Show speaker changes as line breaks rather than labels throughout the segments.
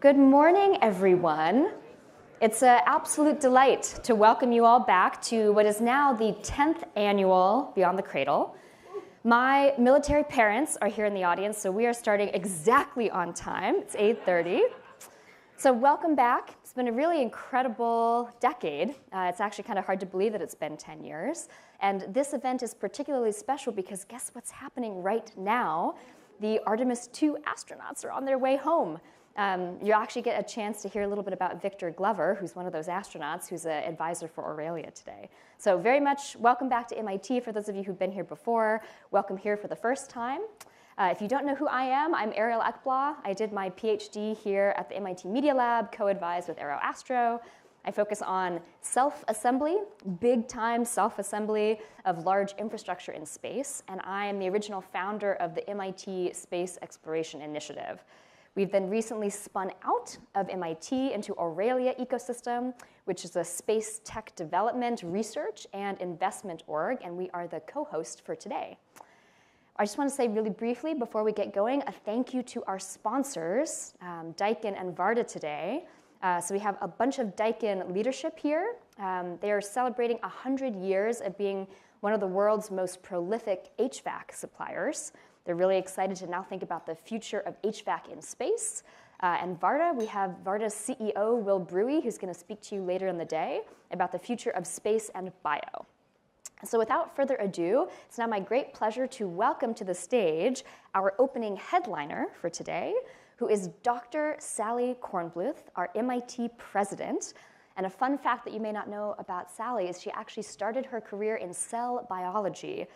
Good morning, everyone. It's an absolute delight to welcome you all back to what is now the 10th annual Beyond the Cradle. My military parents are here in the audience, so we are starting exactly on time. It's 8:30. So welcome back. It's been a really incredible decade. It's actually kind of hard to believe that it's been 10 years. And this event is particularly special because guess what's happening right now? The Artemis II astronauts are on their way home. You'll actually get a chance to hear a little bit about Victor Glover, who's one of those astronauts who's an advisor for Aurelia today. So very much welcome back to MIT for those of you who've been here before. Welcome here for the first time. If you don't know who I am, I'm Ariel Ekblaw. I did my PhD here at the MIT Media Lab, co-advised with Aero Astro. I focus on self-assembly, big-time self-assembly of large infrastructure in space, and I am the original founder of the MIT Space Exploration Initiative. We've then recently spun out of MIT into Aurelia ecosystem, which is a space tech development, research, and investment org, and we are the co-host for today. I just want to say really briefly before we get going, a thank you to our sponsors, Daikin and Varda today. So we have a bunch of Daikin leadership here. They are celebrating 100 years of being one of the world's most prolific HVAC suppliers. They're really excited to now think about the future of HVAC in space. And Varda, we have Varda's CEO, Will Brewy, who's going to speak to you later in the day about the future of space and bio. So without further ado, it's now my great pleasure to welcome to the stage our opening headliner for today, who is Dr. Sally Kornbluth, our MIT president. And a fun fact that you may not know about Sally is she actually started her career in cell biology,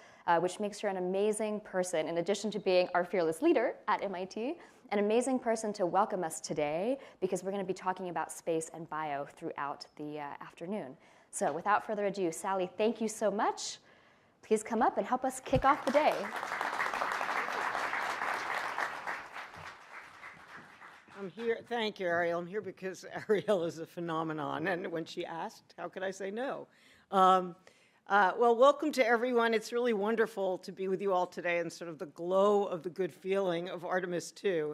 which makes her an amazing person, in addition to being our fearless leader at MIT, an amazing person to welcome us today because we're going to be talking about space and bio throughout the afternoon. So without further ado, Sally, thank you so much. Please come up and help us kick off the day.
I'm here, thank you, Ariel. I'm here because Ariel is a phenomenon, and when she asked, how could I say no? Well, welcome to everyone. It's really wonderful to be with you all today and sort of the glow of the good feeling of Artemis II.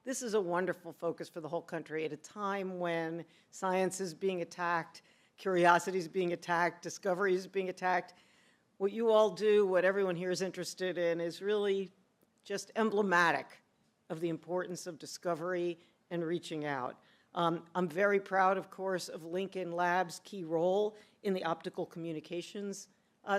This is a wonderful focus for the whole country at a time when science is being attacked, curiosity is being attacked, discovery is being attacked. What you all do, what everyone here is interested in, is really just emblematic of the importance of discovery and reaching out. I'm very proud, of course, of Lincoln Labs' key role in the optical communications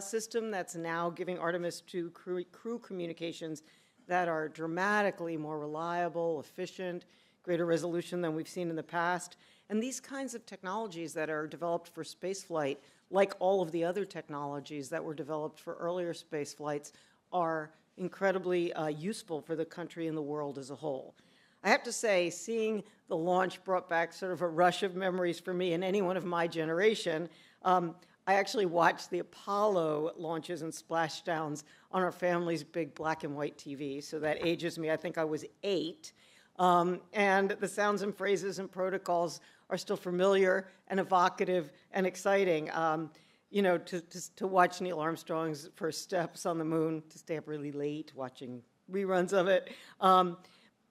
system that's now giving Artemis II crew communications that are dramatically more reliable, efficient, greater resolution than we've seen in the past. And these kinds of technologies that are developed for spaceflight, like all of the other technologies that were developed for earlier space flights, are incredibly useful for the country and the world as a whole. I have to say, seeing the launch brought back sort of a rush of memories for me and anyone of my generation. I actually watched the Apollo launches and splashdowns on our family's big black and white TV, so that ages me. I think I was 8. And the sounds and phrases and protocols are still familiar and evocative and exciting. You know, to watch Neil Armstrong's first steps on the moon, to stay up really late watching reruns of it.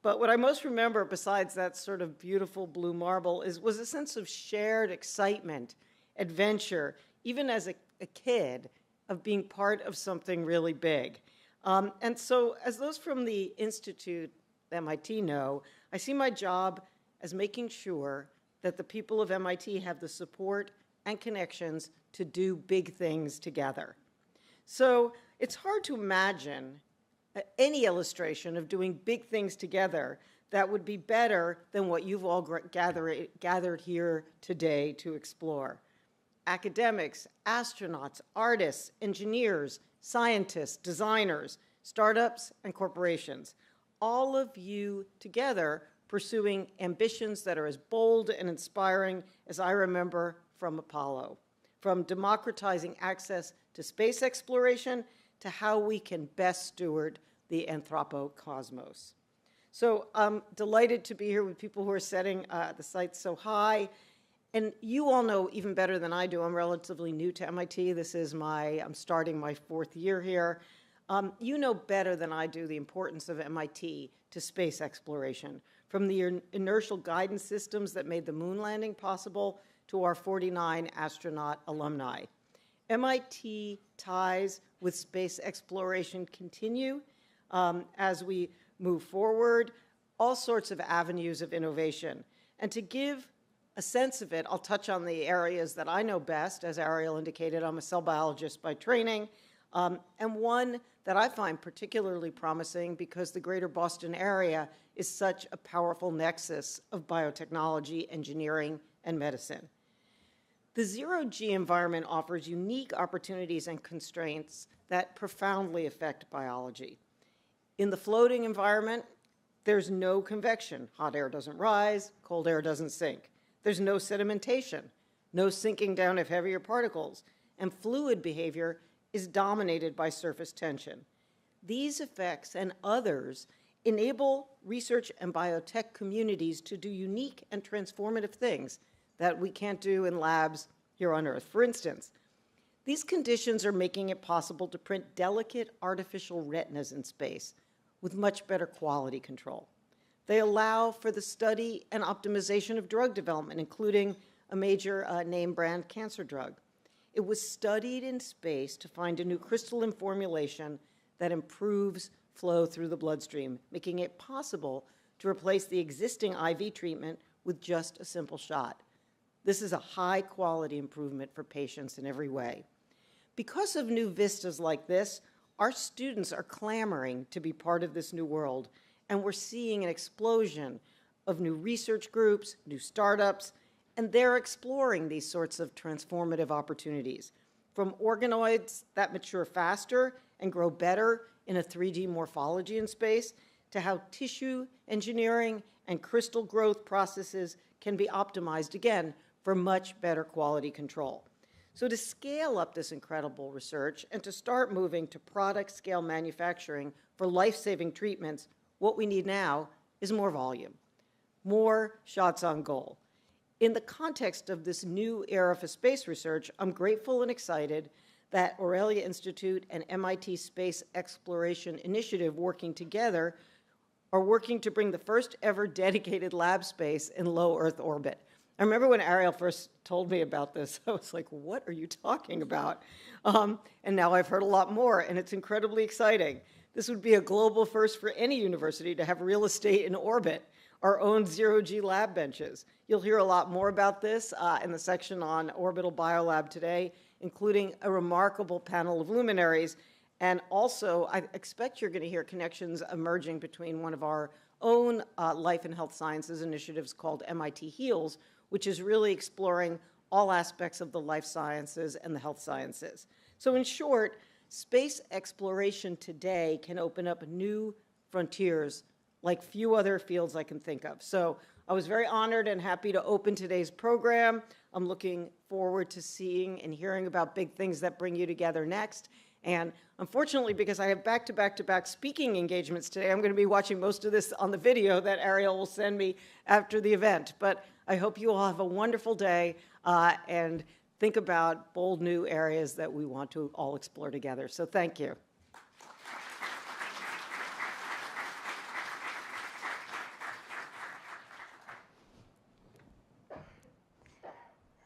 But what I most remember, besides that sort of beautiful blue marble, was a sense of shared excitement, adventure, even as a kid, of being part of something really big. And so, as those from the Institute at MIT know, I see my job as making sure that the people of MIT have the support and connections to do big things together. So it's hard to imagine any illustration of doing big things together that would be better than what you've all gathered here today to explore. Academics, astronauts, artists, engineers, scientists, designers, startups, and corporations, all of you together pursuing ambitions that are as bold and inspiring as I remember from Apollo, from democratizing access to space exploration to how we can best steward the anthropocosmos. So I'm delighted to be here with people who are setting the sights so high. And you all know even better than I do, I'm relatively new to MIT. I'm starting my 4th year here. You know better than I do the importance of MIT to space exploration, from the inertial guidance systems that made the moon landing possible to our 49 astronaut alumni. MIT ties with space exploration continue as we move forward, all sorts of avenues of innovation. And to give a sense of it, I'll touch on the areas that I know best. As Ariel indicated, I'm a cell biologist by training, and one that I find particularly promising because the greater Boston area is such a powerful nexus of biotechnology, engineering, and medicine. The zero-G environment offers unique opportunities and constraints that profoundly affect biology. In the floating environment, there's no convection. Hot air doesn't rise, cold air doesn't sink. There's no sedimentation, no sinking down of heavier particles, and fluid behavior is dominated by surface tension. These effects and others enable research and biotech communities to do unique and transformative things that we can't do in labs here on Earth. For instance, these conditions are making it possible to print delicate artificial retinas in space with much better quality control. They allow for the study and optimization of drug development, including a major name brand cancer drug. It was studied in space to find a new crystalline formulation that improves flow through the bloodstream, making it possible to replace the existing IV treatment with just a simple shot. This is a high-quality improvement for patients in every way. Because of new vistas like this, our students are clamoring to be part of this new world, and we're seeing an explosion of new research groups, new startups, and they're exploring these sorts of transformative opportunities, from organoids that mature faster and grow better in a 3D morphology in space, to how tissue engineering and crystal growth processes can be optimized, again, for much better quality control. So to scale up this incredible research and to start moving to product-scale manufacturing for life-saving treatments, what we need now is more volume, more shots on goal. In the context of this new era for space research, I'm grateful and excited that Aurelia Institute and MIT Space Exploration Initiative working together are working to bring the first ever dedicated lab space in low Earth orbit. I remember when Ariel first told me about this, I was like, what are you talking about? And now I've heard a lot more, and it's incredibly exciting. This would be a global first for any university to have real estate in orbit, our own zero-G lab benches. You'll hear a lot more about this in the section on Orbital BioLab today, including a remarkable panel of luminaries. And also, I expect you're going to hear connections emerging between one of our own life and health sciences initiatives called MIT HEALS, which is really exploring all aspects of the life sciences and the health sciences. So in short, space exploration today can open up new frontiers like few other fields I can think of. So I was very honored and happy to open today's program. I'm looking forward to seeing and hearing about big things that bring you together next. And unfortunately, because I have back-to-back speaking engagements today, I'm going to be watching most of this on the video that Ariel will send me after the event. But I hope you all have a wonderful day and think about bold new areas that we want to all explore together. So thank you.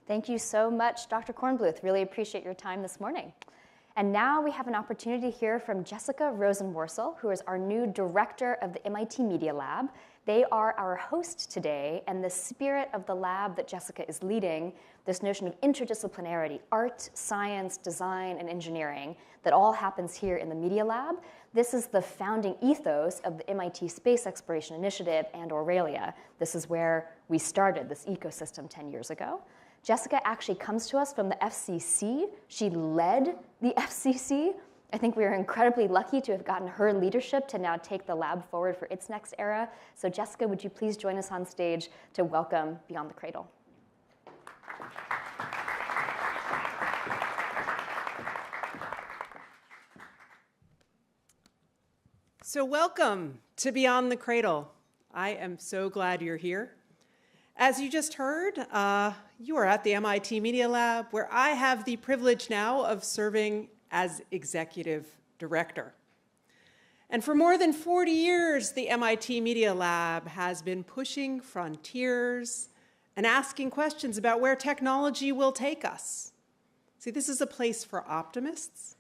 Thank you so much, Dr. Kornbluth. Really appreciate your time this morning. And now we have an opportunity to hear from Jessica Rosenworcel, who is our new director of the MIT Media Lab. They are our host today, and the spirit of the lab that Jessica is leading, this notion of interdisciplinarity, art, science, design, and engineering, that all happens here in the Media Lab. This is the founding ethos of the MIT Space Exploration Initiative and Aurelia. This is where we started this ecosystem 10 years ago. Jessica actually comes to us from the FCC. She led the FCC. I think we are incredibly lucky to have gotten her leadership to now take the lab forward for its next era. So Jessica, would you please join us on stage to welcome Beyond the Cradle?
So welcome to Beyond the Cradle. I am so glad you're here. As you just heard, you are at the MIT Media Lab, where I have the privilege now of serving as executive director. And for more than 40 years, the MIT Media Lab has been pushing frontiers and asking questions about where technology will take us. See, this is a place for optimists.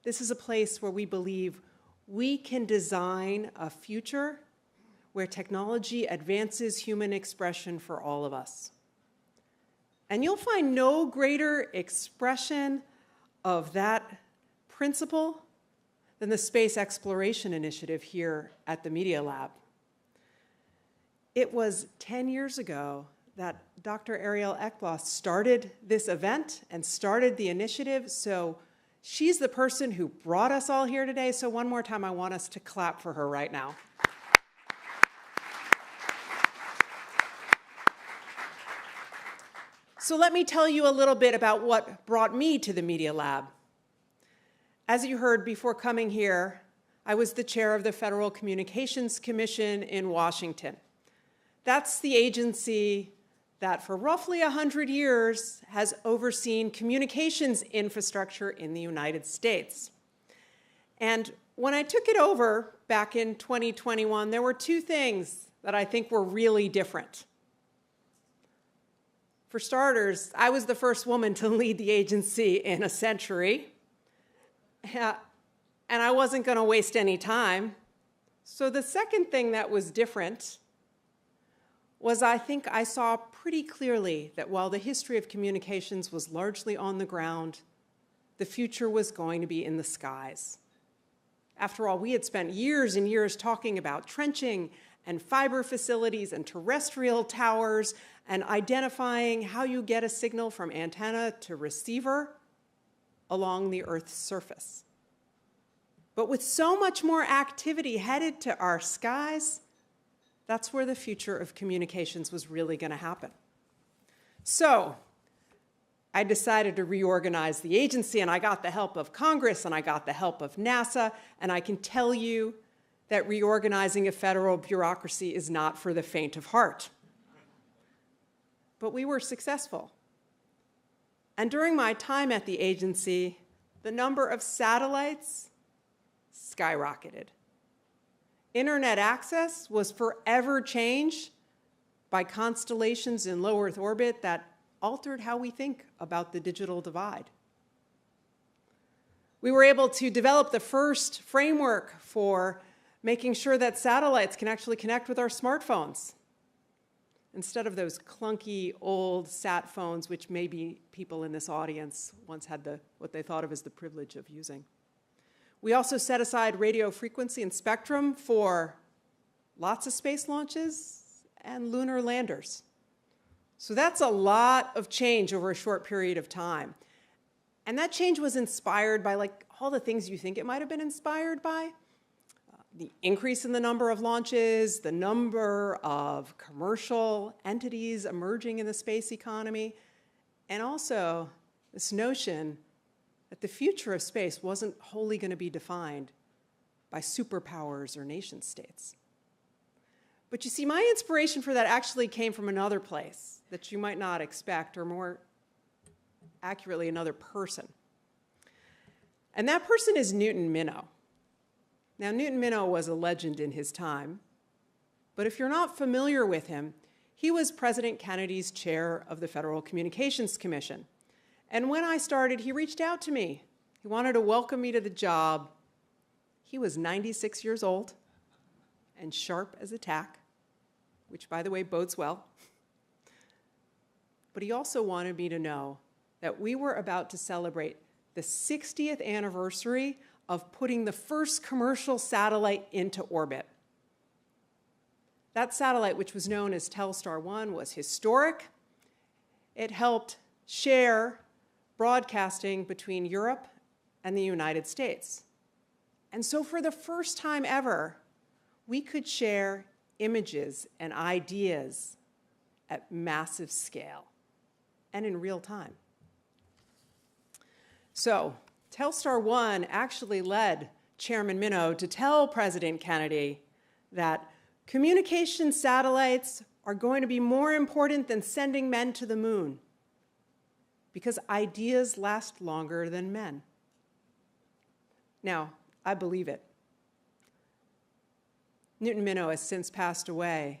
This is a place where we believe we can design a future where technology advances human expression for all of us. And you'll find no greater expression of that principle than the Space Exploration Initiative here at the Media Lab. It was 10 years ago that Dr. Ariel Ekblaw started this event and started the initiative, so she's the person who brought us all here today, so one more time I want us to clap for her right now. So let me tell you a little bit about what brought me to the Media Lab. As you heard before coming here, I was the chair of the Federal Communications Commission in Washington. That's the agency that for roughly 100 years has overseen communications infrastructure in the United States. And when I took it over back in 2021, there were two things that I think were really different. For starters, I was the first woman to lead the agency in a century, and I wasn't going to waste any time. So the second thing that was different was I think I saw pretty clearly that while the history of communications was largely on the ground, the future was going to be in the skies. After all, we had spent years and years talking about trenching and fiber facilities and terrestrial towers and identifying how you get a signal from antenna to receiver along the Earth's surface. But with so much more activity headed to our skies, that's where the future of communications was really going to happen. So I decided to reorganize the agency, and I got the help of Congress, and I got the help of NASA, and I can tell you that reorganizing a federal bureaucracy is not for the faint of heart. But we were successful. And during my time at the agency, the number of satellites skyrocketed. Internet access was forever changed by constellations in low Earth orbit that altered how we think about the digital divide. We were able to develop the first framework for making sure that satellites can actually connect with our smartphones instead of those clunky old sat phones, which maybe people in this audience once had what they thought of as the privilege of using. We also set aside radio frequency and spectrum for lots of space launches and lunar landers. So that's a lot of change over a short period of time. And that change was inspired by all the things you think it might have been inspired by. The increase in the number of launches, the number of commercial entities emerging in the space economy, and also this notion that the future of space wasn't wholly going to be defined by superpowers or nation states. But you see, my inspiration for that actually came from another place that you might not expect, or more accurately, another person. And that person is Newton Minow. Now, Newton Minow was a legend in his time, but if you're not familiar with him, he was President Kennedy's chair of the Federal Communications Commission. And when I started, he reached out to me. He wanted to welcome me to the job. He was 96 years old and sharp as a tack, which, by the way, bodes well. But he also wanted me to know that we were about to celebrate the 60th anniversary of putting the first commercial satellite into orbit. That satellite, which was known as Telstar 1, was historic. It helped share broadcasting between Europe and the United States. And so for the first time ever, we could share images and ideas at massive scale and in real time. So Telstar 1 actually led Chairman Minow to tell President Kennedy that communication satellites are going to be more important than sending men to the moon, because ideas last longer than men. Now, I believe it. Newton Minow has since passed away,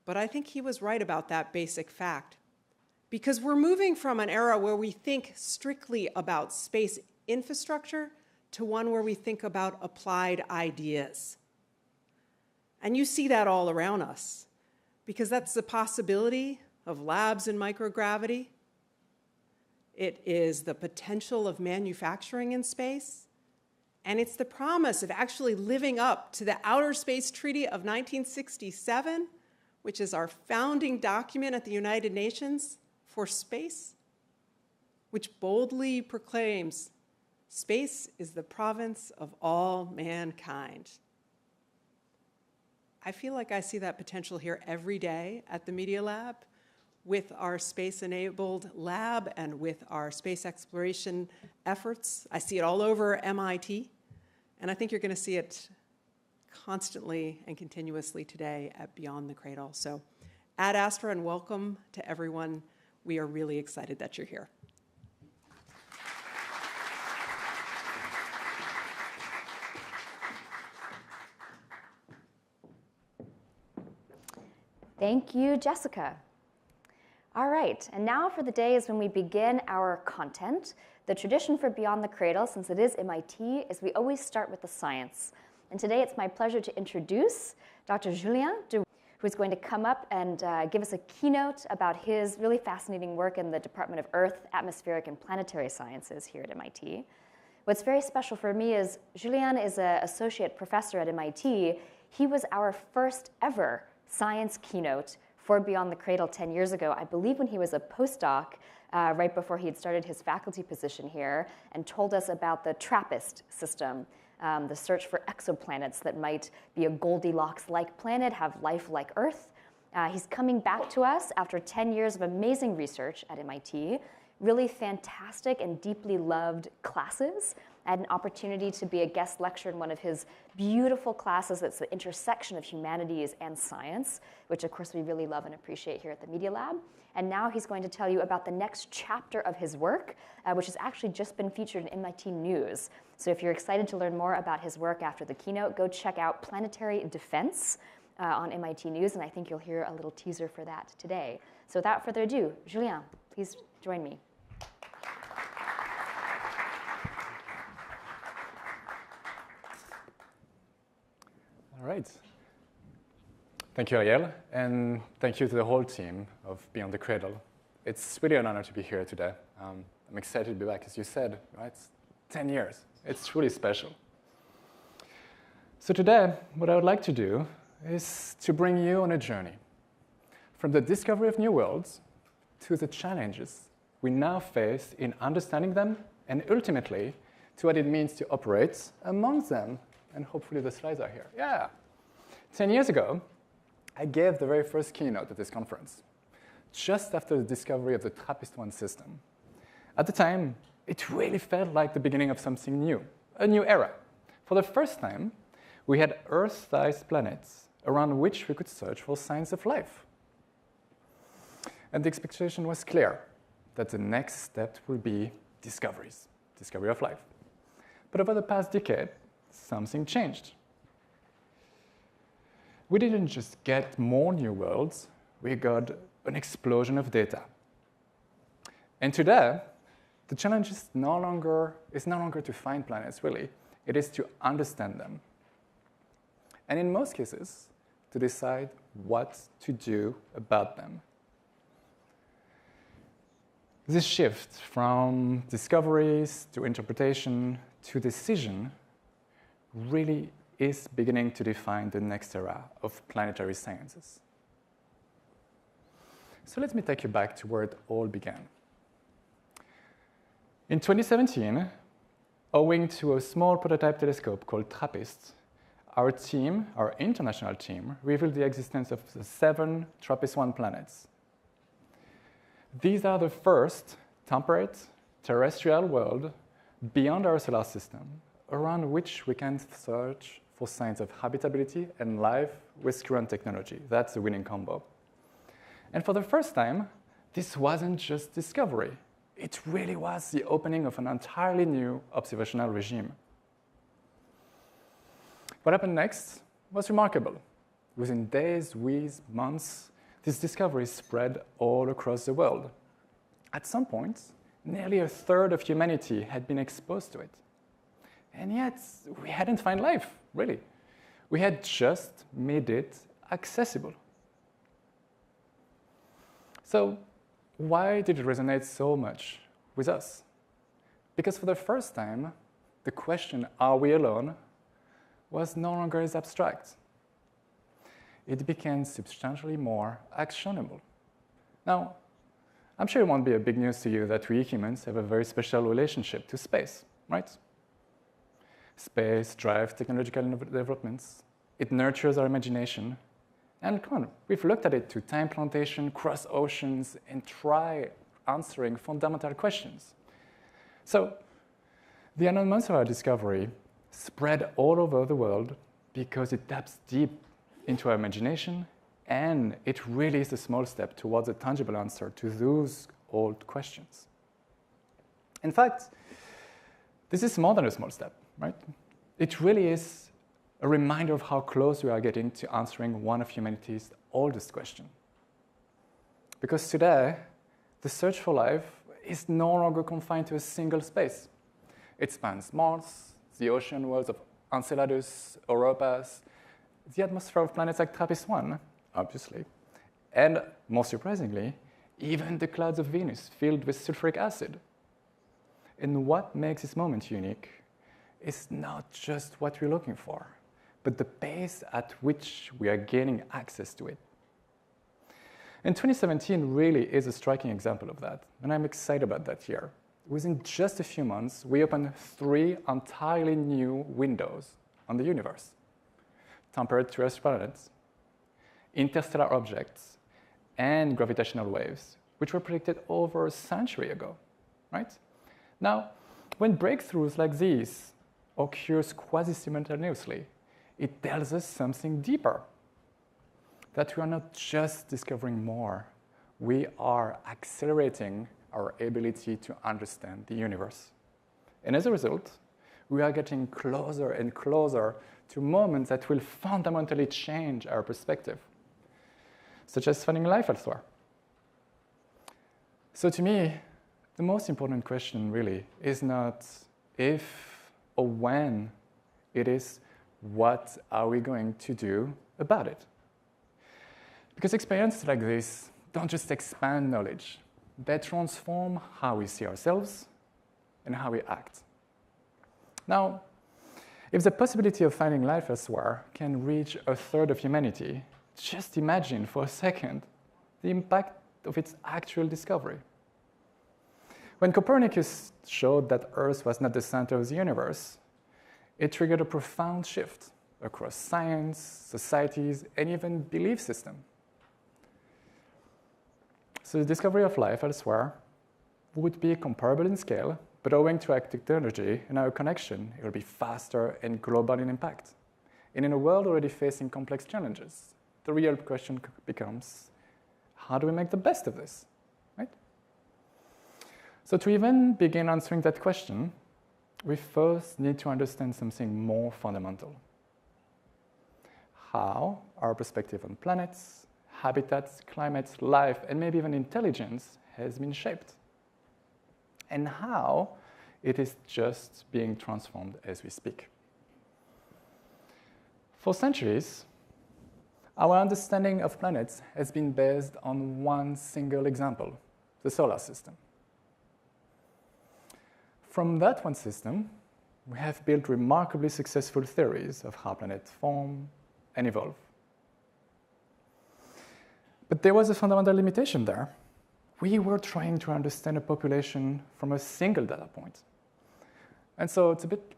but I think he was right about that basic fact. Because we're moving from an era where we think strictly about space infrastructure to one where we think about applied ideas. And you see that all around us, because that's the possibility of labs in microgravity. It is the potential of manufacturing in space. And it's the promise of actually living up to the Outer Space Treaty of 1967, which is our founding document at the United Nations for space, which boldly proclaims space is the province of all mankind. I feel like I see that potential here every day at the Media Lab with our space-enabled lab and with our space exploration efforts. I see it all over MIT, and I think you're going to see it constantly and continuously today at Beyond the Cradle. So Ad Astra, and welcome to everyone. We are really excited that you're here.
Thank you, Jessica. All right, and now for the days when we begin our content. The tradition for Beyond the Cradle, since it is MIT, is we always start with the science. And today it's my pleasure to introduce Dr. Julien, who's going to come up and give us a keynote about his really fascinating work in the Department of Earth, Atmospheric, and Planetary Sciences here at MIT. What's very special for me is Julien is an associate professor at MIT. He was our first ever science keynote for Beyond the Cradle 10 years ago, I believe when he was a postdoc, right before he had started his faculty position here, and told us about the TRAPPIST system, the search for exoplanets that might be a Goldilocks-like planet, have life like Earth. He's coming back to us after 10 years of amazing research at MIT, really fantastic and deeply loved classes. I had an opportunity to be a guest lecturer in one of his beautiful classes that's the intersection of humanities and science, which of course we really love and appreciate here at the Media Lab. And now he's going to tell you about the next chapter of his work, which has actually just been featured in MIT News. So if you're excited to learn more about his work after the keynote, go check out Planetary Defense on MIT News, and I think you'll hear a little teaser for that today. So without further ado, Julien, please join me.
All right. Thank you, Ariel, and thank you to the whole team of Beyond the Cradle. It's really an honor to be here today. I'm excited to be back, as you said, right? It's 10 years. It's truly special. So today, what I would like to do is to bring you on a journey from the discovery of new worlds to the challenges we now face in understanding them, and ultimately to what it means to operate amongst them. And hopefully the slides are here. Yeah. 10 years ago, I gave the very first keynote at this conference, just after the discovery of the TRAPPIST-1 system. At the time, it really felt like the beginning of something new, a new era. For the first time, we had Earth-sized planets around which we could search for signs of life. And the expectation was clear, that the next step would be discovery of life. But over the past decade, something changed. We didn't just get more new worlds, we got an explosion of data. And today, the challenge is no longer to find planets, really. It is to understand them. And in most cases, to decide what to do about them. This shift from discoveries to interpretation to decision really is beginning to define the next era of planetary sciences. So let me take you back to where it all began. In 2017, owing to a small prototype telescope called TRAPPIST, our team, our international team, revealed the existence of the 7 TRAPPIST-1 planets. These are the first temperate terrestrial world beyond our solar system, around which we can search for signs of habitability and life with current technology. That's the winning combo. And for the first time, this wasn't just discovery. It really was the opening of an entirely new observational regime. What happened next was remarkable. Within days, weeks, months, this discovery spread all across the world. At some point, nearly a third of humanity had been exposed to it. And yet, we hadn't found life, really. We had just made it accessible. So, why did it resonate so much with us? Because for the first time, the question, are we alone, was no longer as abstract. It became substantially more actionable. Now, I'm sure it won't be a big news to you that we humans have a very special relationship to space, right? Space drives technological developments. It nurtures our imagination. And come on, we've looked at it to time plantation, cross oceans, and try answering fundamental questions. So the announcement of our discovery spread all over the world because it taps deep into our imagination, and it really is a small step towards a tangible answer to those old questions. In fact, this is more than a small step, right? It really is a reminder of how close we are getting to answering one of humanity's oldest questions. Because today, the search for life is no longer confined to a single space. It spans Mars, the ocean worlds of Enceladus, Europas, the atmosphere of planets like TRAPPIST-1, obviously, and, more surprisingly, even the clouds of Venus filled with sulfuric acid. And what makes this moment unique is not just what we're looking for, but the pace at which we are gaining access to it. And 2017 really is a striking example of that, and I'm excited about that here. Within just a few months, we opened 3 entirely new windows on the universe: temperate terrestrial planets, interstellar objects, and gravitational waves, which were predicted over a century ago, right? Now, when breakthroughs like these occurs quasi-simultaneously, it tells us something deeper, that we are not just discovering more, we are accelerating our ability to understand the universe. And as a result, we are getting closer and closer to moments that will fundamentally change our perspective, such as finding life elsewhere. So to me, the most important question really is not if or when, it is what are we going to do about it? Because experiences like this don't just expand knowledge, they transform how we see ourselves and how we act. Now, if the possibility of finding life elsewhere can reach a third of humanity, just imagine for a second the impact of its actual discovery. When Copernicus showed that Earth was not the center of the universe, it triggered a profound shift across science, societies, and even belief systems. So the discovery of life elsewhere would be comparable in scale, but owing to our technology and our connection, it will be faster and global in impact. And in a world already facing complex challenges, the real question becomes, how do we make the best of this, right? So to even begin answering that question, we first need to understand something more fundamental. How our perspective on planets, habitats, climates, life, and maybe even intelligence has been shaped. And how it is just being transformed as we speak. For centuries, our understanding of planets has been based on one single example, the solar system. From that one system, we have built remarkably successful theories of how planets form and evolve. But there was a fundamental limitation there. We were trying to understand a population from a single data point. And so it's a bit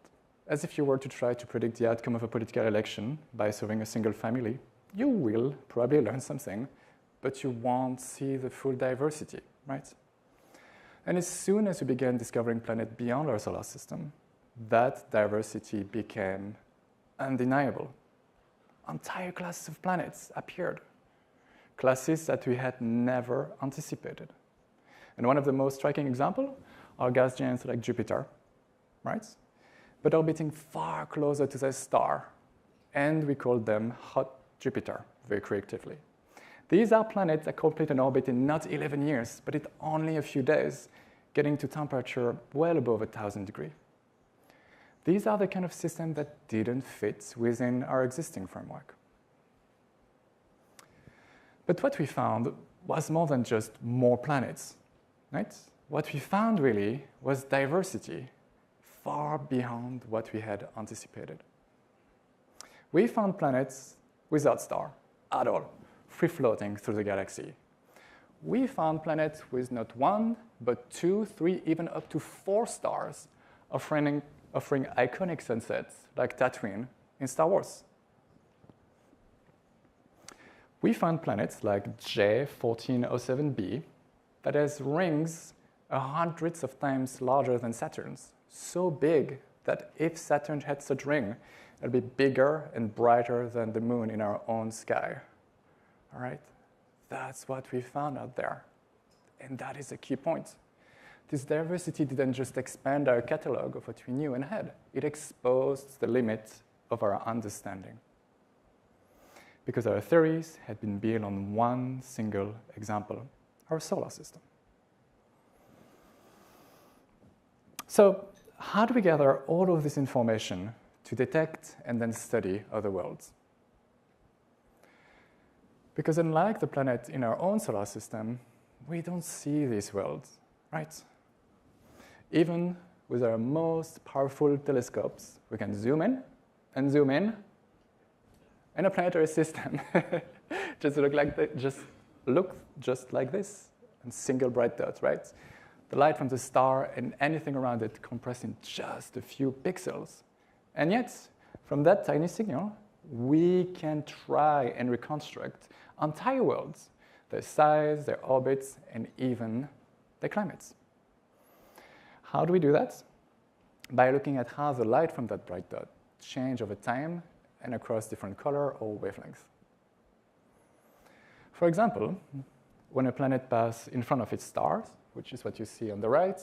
as if you were to try to predict the outcome of a political election by serving a single family. You will probably learn something, but you won't see the full diversity, right? And as soon as we began discovering planets beyond our solar system, that diversity became undeniable. Entire classes of planets appeared, classes that we had never anticipated. And one of the most striking examples are gas giants like Jupiter, right? But orbiting far closer to the star and we call them hot Jupiter, very creatively. These are planets that complete an orbit in not 11 years, but in only a few days, getting to temperature well above 1,000 degrees. These are the kind of systems that didn't fit within our existing framework. But what we found was more than just more planets, right? What we found really was diversity far beyond what we had anticipated. We found planets without stars at all, free-floating through the galaxy. We found planets with not one, but 2, 3, even up to 4 stars, offering iconic sunsets like Tatooine in Star Wars. We found planets like J1407b that has rings hundreds of times larger than Saturn's, so big that if Saturn had such a ring, it would be bigger and brighter than the moon in our own sky. All right? That's what we found out there. And that is a key point. This diversity didn't just expand our catalog of what we knew and had. It exposed the limit of our understanding. Because our theories had been built on one single example, our solar system. So how do we gather all of this information to detect and then study other worlds? Because unlike the planet in our own solar system, we don't see these worlds, right? Even with our most powerful telescopes, we can zoom in, and a planetary system just look just like this, and single bright dot, right? The light from the star and anything around it compressed in just a few pixels. And yet, from that tiny signal, we can try and reconstruct entire worlds, their size, their orbits, and even their climates. How do we do that? By looking at how the light from that bright dot changes over time and across different color or wavelengths. For example, when a planet passes in front of its stars, which is what you see on the right,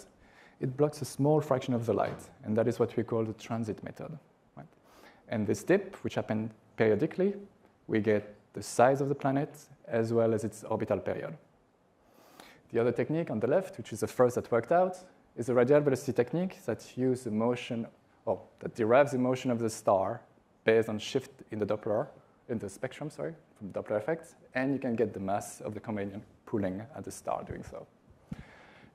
it blocks a small fraction of the light, and that is what we call the transit method. Right? And this dip, which happens periodically, we get the size of the planet as well as its orbital period. The other technique on the left, which is the first that worked out, is the radial velocity technique that uses the motion, that derives the motion of the star based on shift in the Doppler, in the spectrum, sorry, from Doppler effect, and you can get the mass of the companion pulling at the star doing so.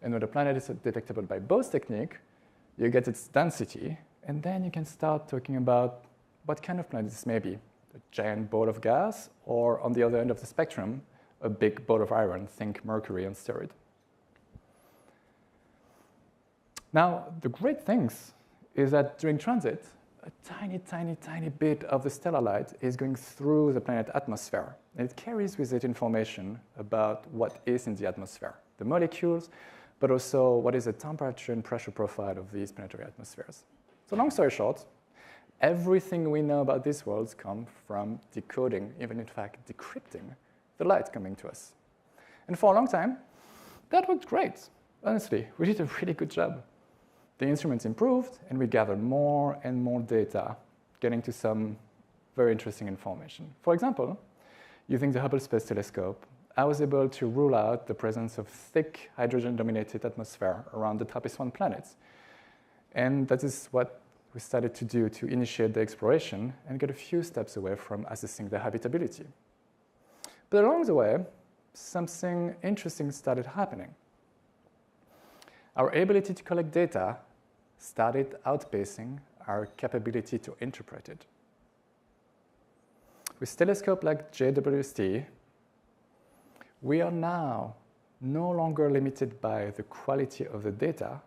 And when the planet is detectable by both techniques, you get its density, and then you can start talking about what kind of planet this may be. A giant ball of gas, or on the other end of the spectrum, a big ball of iron, think Mercury on steroid. Now, the great thing is that during transit, a tiny, tiny, tiny bit of the stellar light is going through the planet's atmosphere. And it carries with it information about what is in the atmosphere, the molecules, but also what is the temperature and pressure profile of these planetary atmospheres. So long story short, everything we know about these worlds comes from decoding, even in fact decrypting, the light coming to us. And for a long time, that worked great. Honestly, we did a really good job. The instruments improved, and we gathered more and more data, getting to some very interesting information. For example, using the Hubble Space Telescope, I was able to rule out the presence of thick hydrogen-dominated atmosphere around the TRAPPIST-1 planets. And that is what we started to do to initiate the exploration and get a few steps away from assessing the habitability. But along the way, something interesting started happening. Our ability to collect data started outpacing our capability to interpret it. With telescopes like JWST, we are now no longer limited by the quality of the data.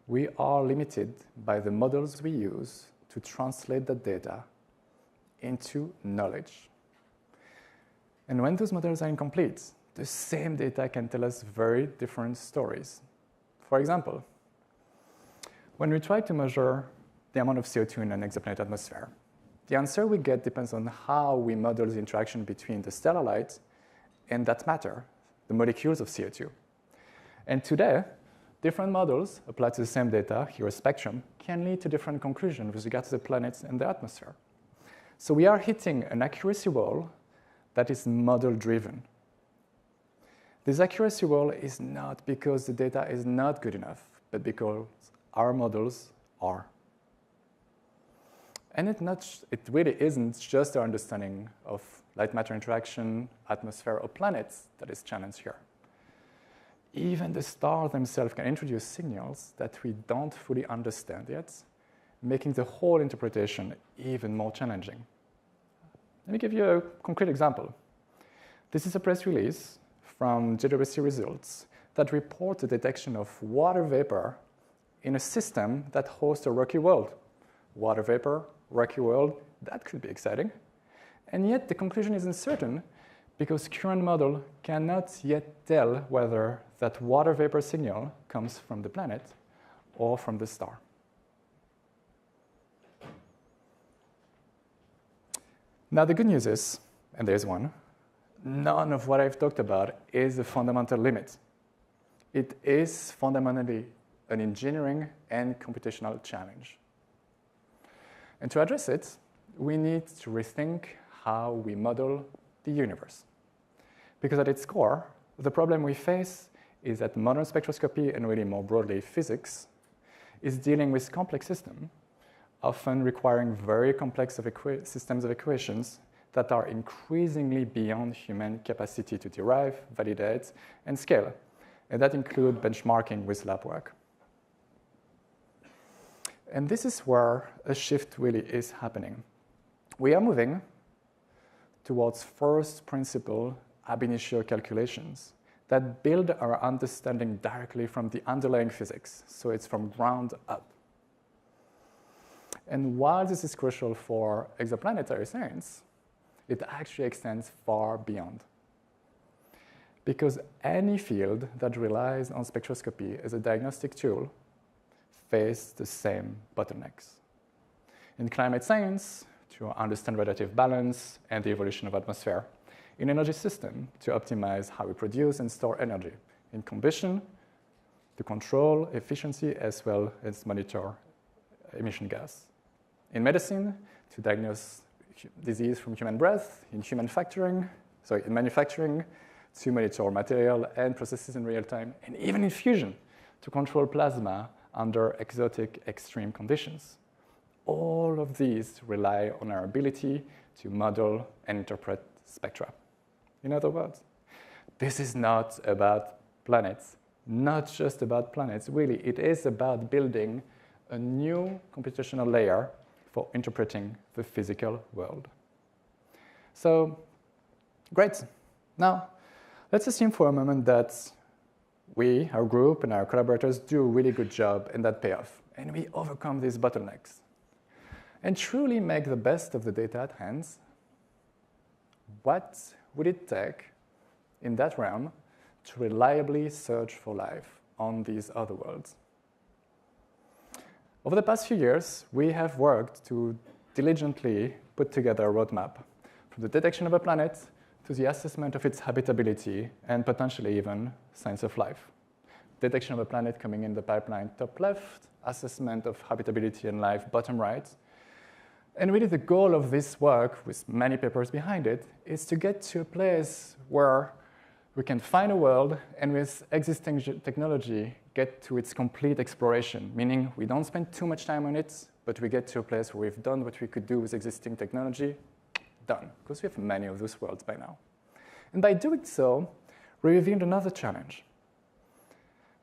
We are limited by the models we use to translate that data into knowledge. And when those models are incomplete, the same data can tell us very different stories. For example, when we try to measure the amount of CO2 in an exoplanet atmosphere, the answer we get depends on how we model the interaction between the stellar light and that matter, the molecules of CO2. And today, different models applied to the same data, here a spectrum, can lead to different conclusions with regard to the planets and the atmosphere. So we are hitting an accuracy wall that is model-driven. This accuracy wall is not because the data is not good enough, but because our models are. And it really isn't just our understanding of light-matter interaction, atmosphere, or planets that is challenged here. Even the stars themselves can introduce signals that we don't fully understand yet, making the whole interpretation even more challenging. Let me give you a concrete example. This is a press release from JWST results that report the detection of water vapor in a system that hosts a rocky world. Water vapor, rocky world, that could be exciting. And yet the conclusion is uncertain because current model cannot yet tell whether that water vapor signal comes from the planet or from the star. Now the good news is, and there's one, none of what I've talked about is a fundamental limit. It is fundamentally an engineering and computational challenge. And to address it, we need to rethink how we model the universe. Because at its core, the problem we face is that modern spectroscopy, and really more broadly physics, is dealing with complex systems, often requiring very complex systems of equations that are increasingly beyond human capacity to derive, validate, and scale. And that includes benchmarking with lab work. And this is where a shift really is happening. We are moving towards first principle ab initio calculations that build our understanding directly from the underlying physics. So it's from ground up. And while this is crucial for exoplanetary science, it actually extends far beyond. Because any field that relies on spectroscopy as a diagnostic tool face the same bottlenecks. In climate science, to understand relative balance and the evolution of atmosphere. In energy system, to optimize how we produce and store energy. In combustion, to control efficiency as well as monitor emission gas. In medicine, to diagnose disease from human breath. In in manufacturing, to monitor material and processes in real time. And even in fusion, to control plasma under exotic extreme conditions. All of these rely on our ability to model and interpret spectra. In other words, this is not about planets, not just about planets. Really, it is about building a new computational layer for interpreting the physical world. So, great. Now, let's assume for a moment that we, our group, and our collaborators do a really good job and that pay off, and we overcome these bottlenecks and truly make the best of the data at hand. What would it take in that realm to reliably search for life on these other worlds? Over the past few years, we have worked to diligently put together a roadmap from the detection of a planet to the assessment of its habitability and potentially even signs of life. Detection of a planet coming in the pipeline top left, assessment of habitability and life bottom right. And really the goal of this work, with many papers behind it, is to get to a place where we can find a world and with existing technology get to its complete exploration, meaning we don't spend too much time on it, but we get to a place where we've done what we could do with existing technology, done, because we have many of those worlds by now. And by doing so, we revealed another challenge,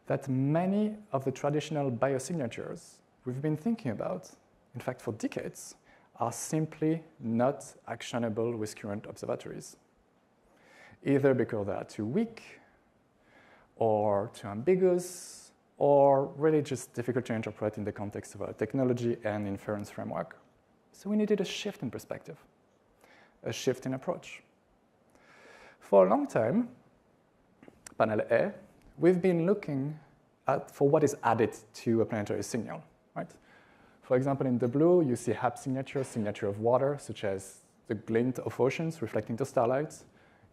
that many of the traditional biosignatures we've been thinking about, in fact for decades, are simply not actionable with current observatories. Either because they are too weak, or too ambiguous, or really just difficult to interpret in the context of our technology and inference framework. So we needed a shift in perspective, a shift in approach. For a long time, panel A, we've been looking for what is added to a planetary signal, right? For example, in the blue, you see HAP signature of water, such as the glint of oceans reflecting the starlight.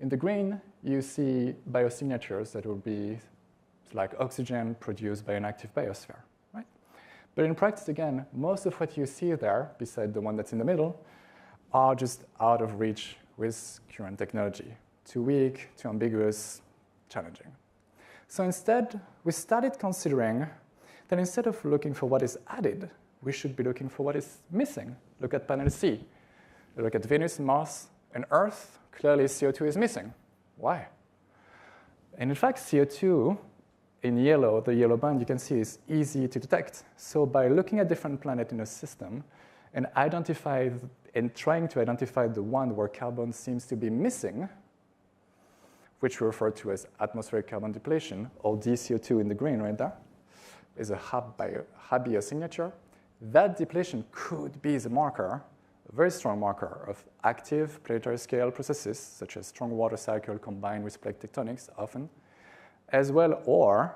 In the green, you see biosignatures that will be like oxygen produced by an active biosphere, right? But in practice, again, most of what you see there, beside the one that's in the middle, are just out of reach with current technology. Too weak, too ambiguous, challenging. So instead, we started considering that instead of looking for what is added, we should be looking for what is missing. Look at panel C. Look at Venus, Mars, and Earth. Clearly, CO2 is missing. Why? And in fact, CO2 in yellow, the yellow band you can see is easy to detect. So by looking at different planets in a system and trying to identify the one where carbon seems to be missing, which we refer to as atmospheric carbon depletion, or DCO2 in the green right there, is a hub biosignature. That depletion could be the marker, a very strong marker of active planetary scale processes, such as strong water cycle combined with plate tectonics often, as well, or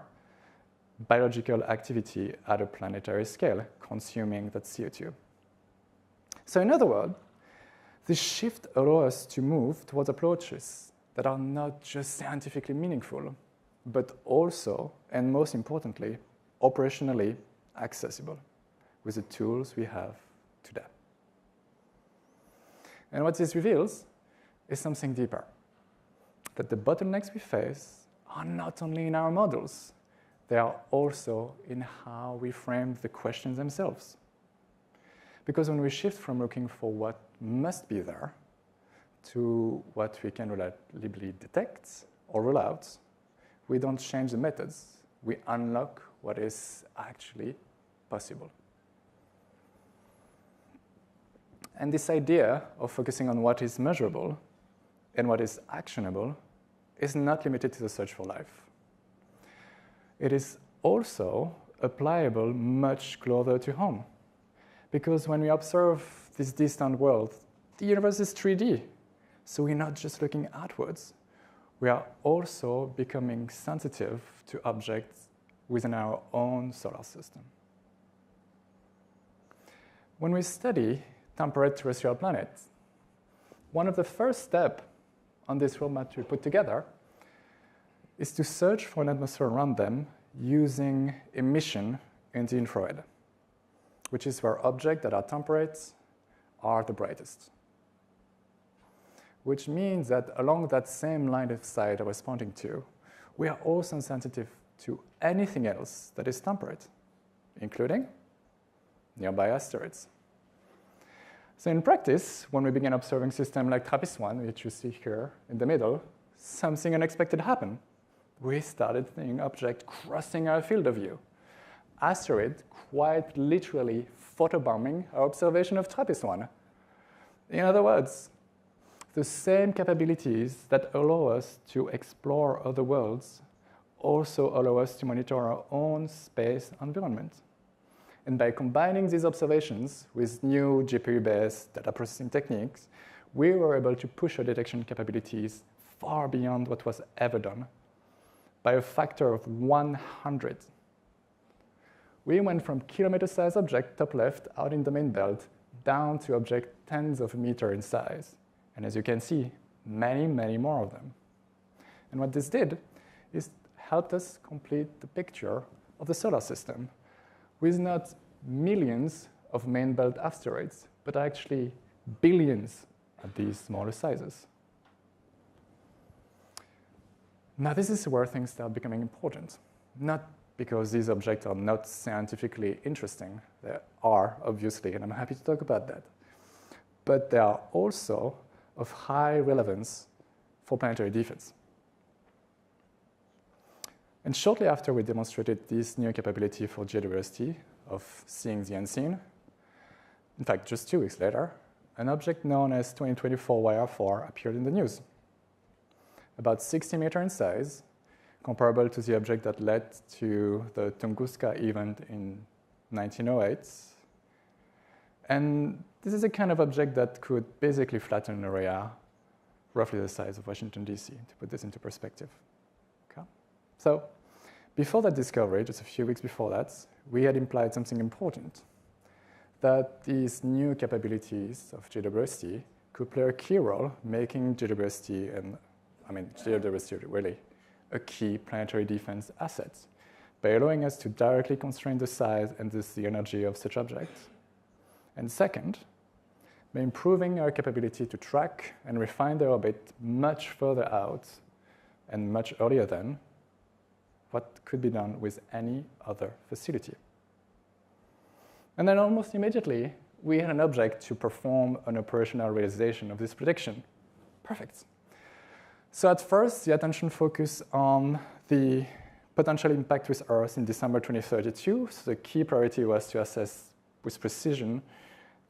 biological activity at a planetary scale consuming that CO2. So in other words, this shift allows us to move towards approaches that are not just scientifically meaningful, but also, and most importantly, operationally accessible with the tools we have today. And what this reveals is something deeper, that the bottlenecks we face are not only in our models, they are also in how we frame the questions themselves. Because when we shift from looking for what must be there to what we can reliably detect or rule out, we don't change the methods, we unlock what is actually possible. And this idea of focusing on what is measurable and what is actionable is not limited to the search for life. It is also applicable much closer to home. Because when we observe this distant world, the universe is 3D. So we're not just looking outwards. We are also becoming sensitive to objects within our own solar system. When we study temperate terrestrial planets, one of the first steps on this roadmap we put together is to search for an atmosphere around them using emission in the infrared, which is where objects that are temperate are the brightest. Which means that along that same line of sight I was pointing to, we are also sensitive to anything else that is temperate, including nearby asteroids. So in practice, when we began observing systems like TRAPPIST-1, which you see here in the middle, something unexpected happened. We started seeing objects crossing our field of view. Asteroids quite literally photobombing our observation of TRAPPIST-1. In other words, the same capabilities that allow us to explore other worlds also allow us to monitor our own space environment. And by combining these observations with new GPU-based data processing techniques, we were able to push our detection capabilities far beyond what was ever done by a factor of 100. We went from kilometer-sized object, top left, out in the main belt, down to objects tens of meters in size. And as you can see, many, many more of them. And what this did is helped us complete the picture of the solar system with not millions of main belt asteroids, but actually billions at these smaller sizes. Now, this is where things start becoming important, not because these objects are not scientifically interesting. They are, obviously, and I'm happy to talk about that. But they are also of high relevance for planetary defense. And shortly after we demonstrated this new capability for GWST of seeing the unseen, in fact, just 2 weeks later, an object known as 2024 YR4 appeared in the news. About 60 meters in size, comparable to the object that led to the Tunguska event in 1908. And this is a kind of object that could basically flatten an area roughly the size of Washington, DC, to put this into perspective. Okay? So before that discovery, just a few weeks before that, we had implied something important, that these new capabilities of GWST could play a key role making GWST, and I mean GWST really, a key planetary defense asset by allowing us to directly constrain the size and the energy of such objects. And second, by improving our capability to track and refine the orbit much further out and much earlier than what could be done with any other facility. And then almost immediately, we had an object to perform an operational realization of this prediction. Perfect. So at first, the attention focused on the potential impact with Earth in December 2032. So the key priority was to assess with precision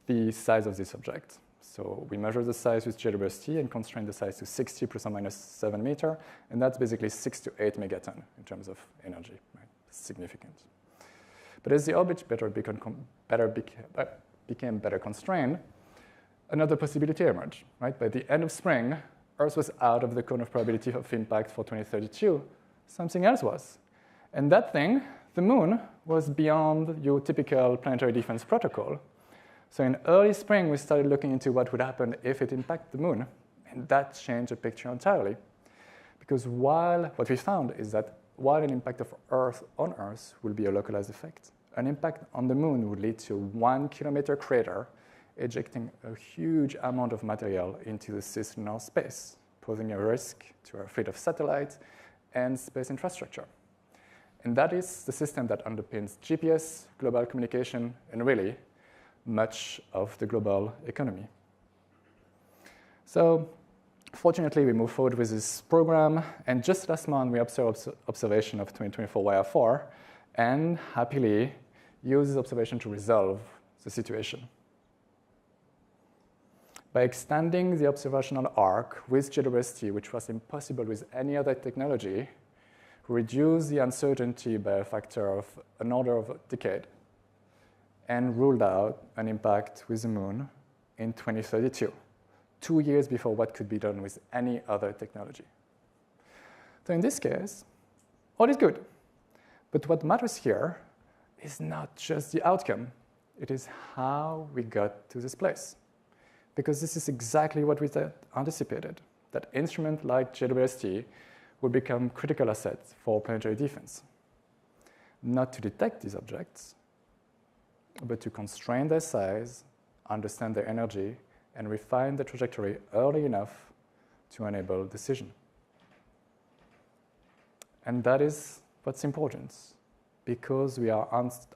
the size of this object. So we measured the size with JWST and constrained the size to 60 ± 7 meter, and that's basically 6 to 8 megaton in terms of energy, right? Significant. But as the orbit became better constrained, another possibility emerged, right? By the end of spring, Earth was out of the cone of probability of impact for 2032. Something else was. And that thing, the moon, was beyond your typical planetary defense protocol. So in early spring, we started looking into what would happen if it impacted the moon. And that changed the picture entirely. Because what we found is that while an impact of Earth on Earth will be a localized effect, an impact on the moon would lead to a 1 kilometer crater ejecting a huge amount of material into the cislunar space, posing a risk to our fleet of satellites and space infrastructure. And that is the system that underpins GPS, global communication, and really much of the global economy. So fortunately, we moved forward with this program, and just last month, we observed observation of 2024 YR4, and happily used this observation to resolve the situation. By extending the observational arc with JWST, which was impossible with any other technology, we reduced the uncertainty by a factor of an order of a decade and ruled out an impact with the moon in 2032, 2 years before what could be done with any other technology. So in this case, all is good. But what matters here is not just the outcome. It is how we got to this place. Because this is exactly what we anticipated, that instruments like JWST would become critical assets for planetary defense. Not to detect these objects, but to constrain their size, understand their energy, and refine the trajectory early enough to enable decision. And that is what's important, because we are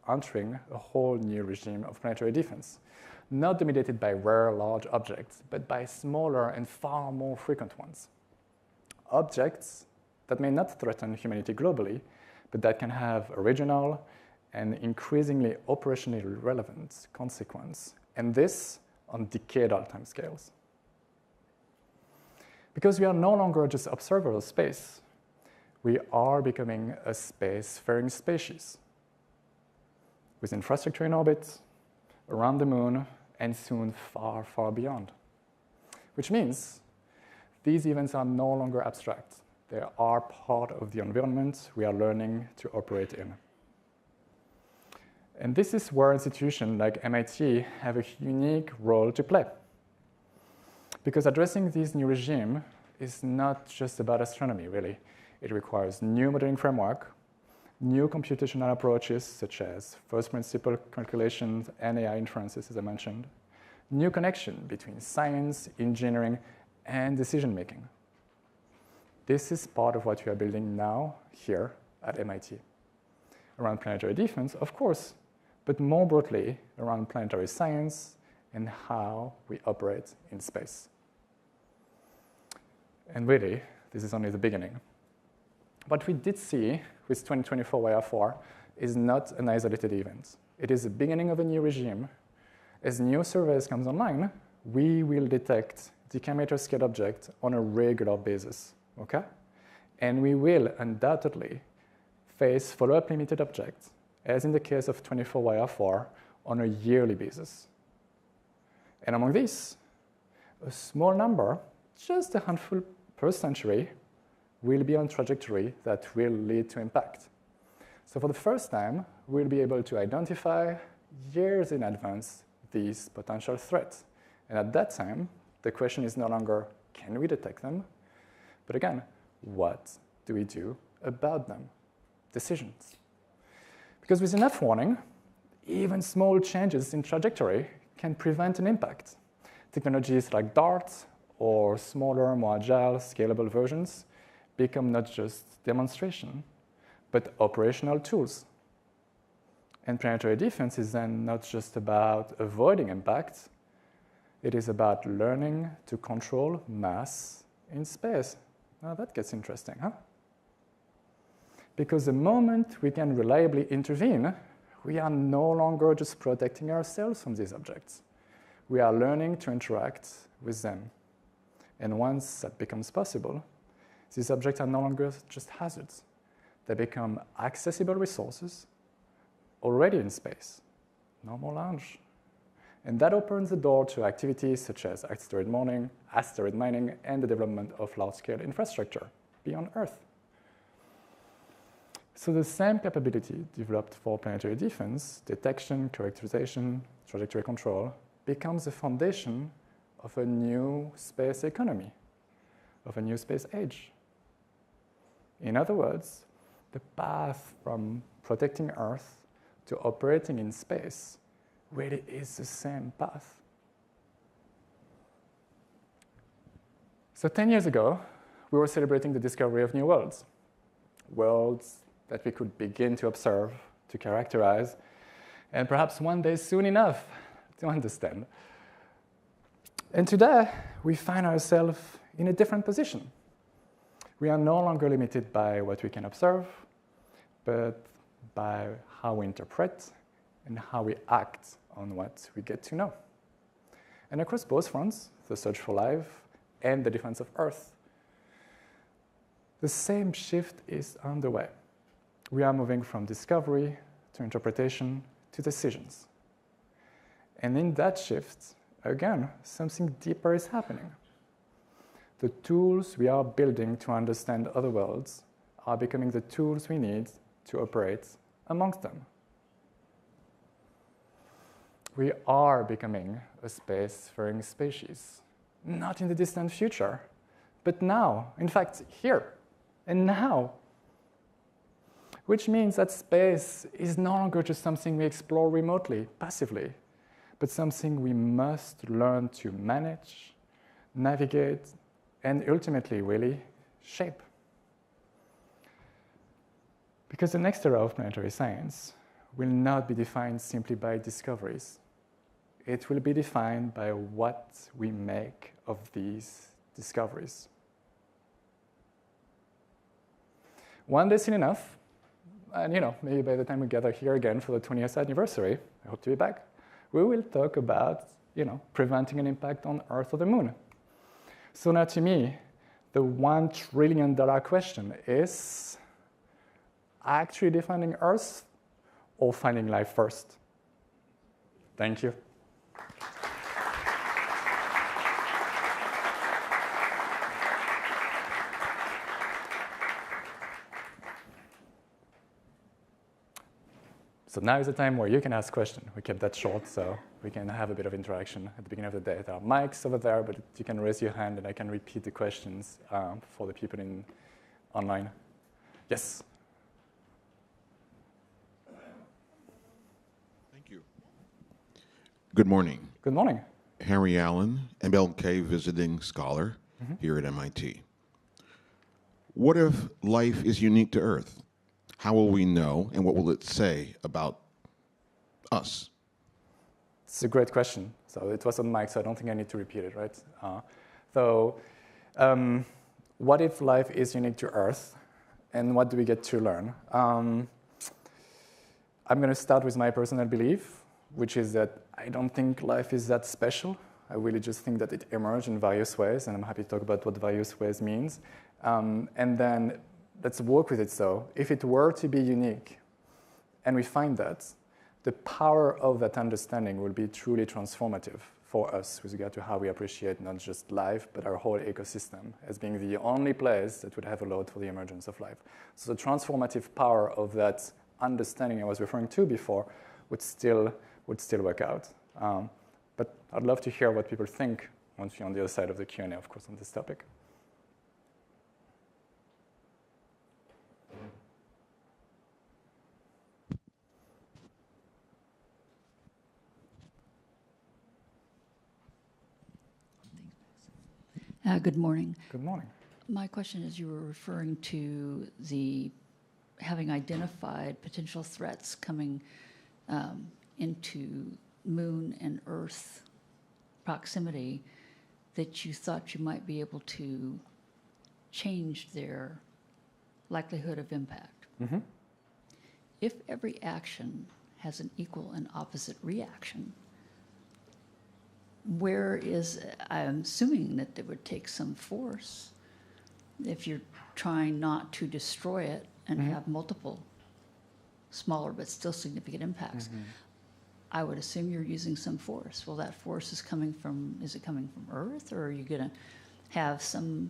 entering a whole new regime of planetary defense, not dominated by rare large objects, but by smaller and far more frequent ones. Objects that may not threaten humanity globally, but that can have a regional and increasingly operationally relevant consequence, and this on decadal timescales. Because we are no longer just observers of space, we are becoming a spacefaring species with infrastructure in orbit, around the moon, and soon far, far beyond. Which means these events are no longer abstract. They are part of the environment we are learning to operate in. And this is where institutions like MIT have a unique role to play. Because addressing this new regime is not just about astronomy, really. It requires new modeling framework, new computational approaches, such as first principle calculations and AI inferences, as I mentioned, new connection between science, engineering, and decision-making. This is part of what we are building now here at MIT. Around planetary defense, of course, but more broadly around planetary science and how we operate in space. And really, this is only the beginning. What we did see with 2024 YR4 is not an isolated event. It is the beginning of a new regime. As new surveys comes online, we will detect decameter-scale objects on a regular basis, okay? And we will undoubtedly face follow-up limited objects, as in the case of 24 YR4, on a yearly basis. And among these, a small number, just a handful per century, will be on trajectory that will lead to impact. So for the first time, we'll be able to identify years in advance these potential threats. And at that time, the question is no longer, can we detect them? But again, what do we do about them? Decisions. Because with enough warning, even small changes in trajectory can prevent an impact. technologies like DART or smaller, more agile, scalable versions become not just demonstration, but operational tools. And planetary defense is then not just about avoiding impact, it is about learning to control mass in space. Now that gets interesting, huh? Because the moment we can reliably intervene, we are no longer just protecting ourselves from these objects. We are learning to interact with them. And once that becomes possible, these objects are no longer just hazards. They become accessible resources already in space, no more lounge. And that opens the door to activities such as asteroid mining, and the development of large-scale infrastructure beyond Earth. So the same capability developed for planetary defense, detection, characterization, trajectory control, becomes the foundation of a new space economy, of a new space age. In other words, the path from protecting Earth to operating in space really is the same path. So 10 years ago, we were celebrating the discovery of new worlds that we could begin to observe, to characterize, and perhaps one day soon enough to understand. And today, we find ourselves in a different position. We are no longer limited by what we can observe, but by how we interpret and how we act on what we get to know. And across both fronts, the search for life and the defense of Earth, the same shift is underway. We are moving from discovery to interpretation to decisions. And in that shift, again, something deeper is happening. The tools we are building to understand other worlds are becoming the tools we need to operate amongst them. We are becoming a space-faring species, not in the distant future, but now, in fact, here and now. Which means that space is no longer just something we explore remotely, passively, but something we must learn to manage, navigate, and ultimately, really, shape. Because the next era of planetary science will not be defined simply by discoveries. It will be defined by what we make of these discoveries. One day soon enough, and maybe by the time we gather here again for the 20th anniversary, I hope to be back, we will talk about, preventing an impact on Earth or the Moon. So now to me, the $1 trillion question is actually defending Earth or finding life first? Thank you. So now is the time where you can ask questions. We kept that short, so we can have a bit of interaction at the beginning of the day. There are mics over there, but you can raise your hand and I can repeat the questions for the people online. Yes?
Thank you. Good morning.
Good morning.
Harry Allen, MLK visiting scholar here at MIT. What if life is unique to Earth? How will we know, and what will it say about us?
It's a great question. So it was on mic, so I don't think I need to repeat it, right? What if life is unique to Earth, and what do we get to learn? I'm going to start with my personal belief, which is that I don't think life is that special. I really just think that it emerged in various ways, and I'm happy to talk about what various ways means. And then let's work with it. So if it were to be unique, and we find that, the power of that understanding will be truly transformative for us with regard to how we appreciate not just life, but our whole ecosystem as being the only place that would have allowed for the emergence of life. So the transformative power of that understanding I was referring to before would still work out. But I'd love to hear what people think once you're on the other side of the Q&A, of course, on this topic.
Good morning.
Good morning.
My question is, you were referring to the having identified potential threats coming into Moon and Earth proximity, that you thought you might be able to change their likelihood of impact.
Mm-hmm.
If every action has an equal and opposite reaction, I'm assuming that it would take some force if you're trying not to destroy it and have multiple smaller but still significant impacts. I would assume you're using some force. Well, that force is it coming from Earth, or are you going to have some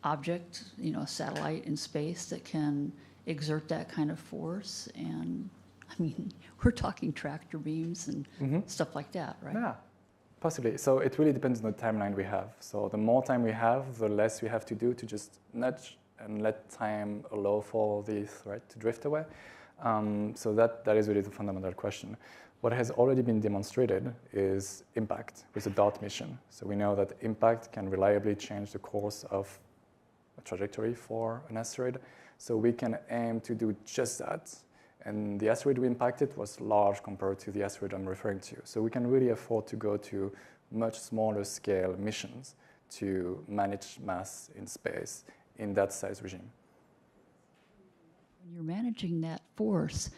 object, a satellite in space that can exert that kind of force? And I mean, we're talking tractor beams and stuff like that, right?
Yeah, possibly. So it really depends on the timeline we have. So the more time we have, the less we have to do to just nudge and let time allow for the threat to drift away. So that is really the fundamental question. What has already been demonstrated is impact with the DART mission. So we know that impact can reliably change the course of a trajectory for an asteroid. So we can aim to do just that. And the asteroid we impacted was large compared to the asteroid I'm referring to. So we can really afford to go to much smaller scale missions to manage mass in space in that size regime.
When you're managing that force,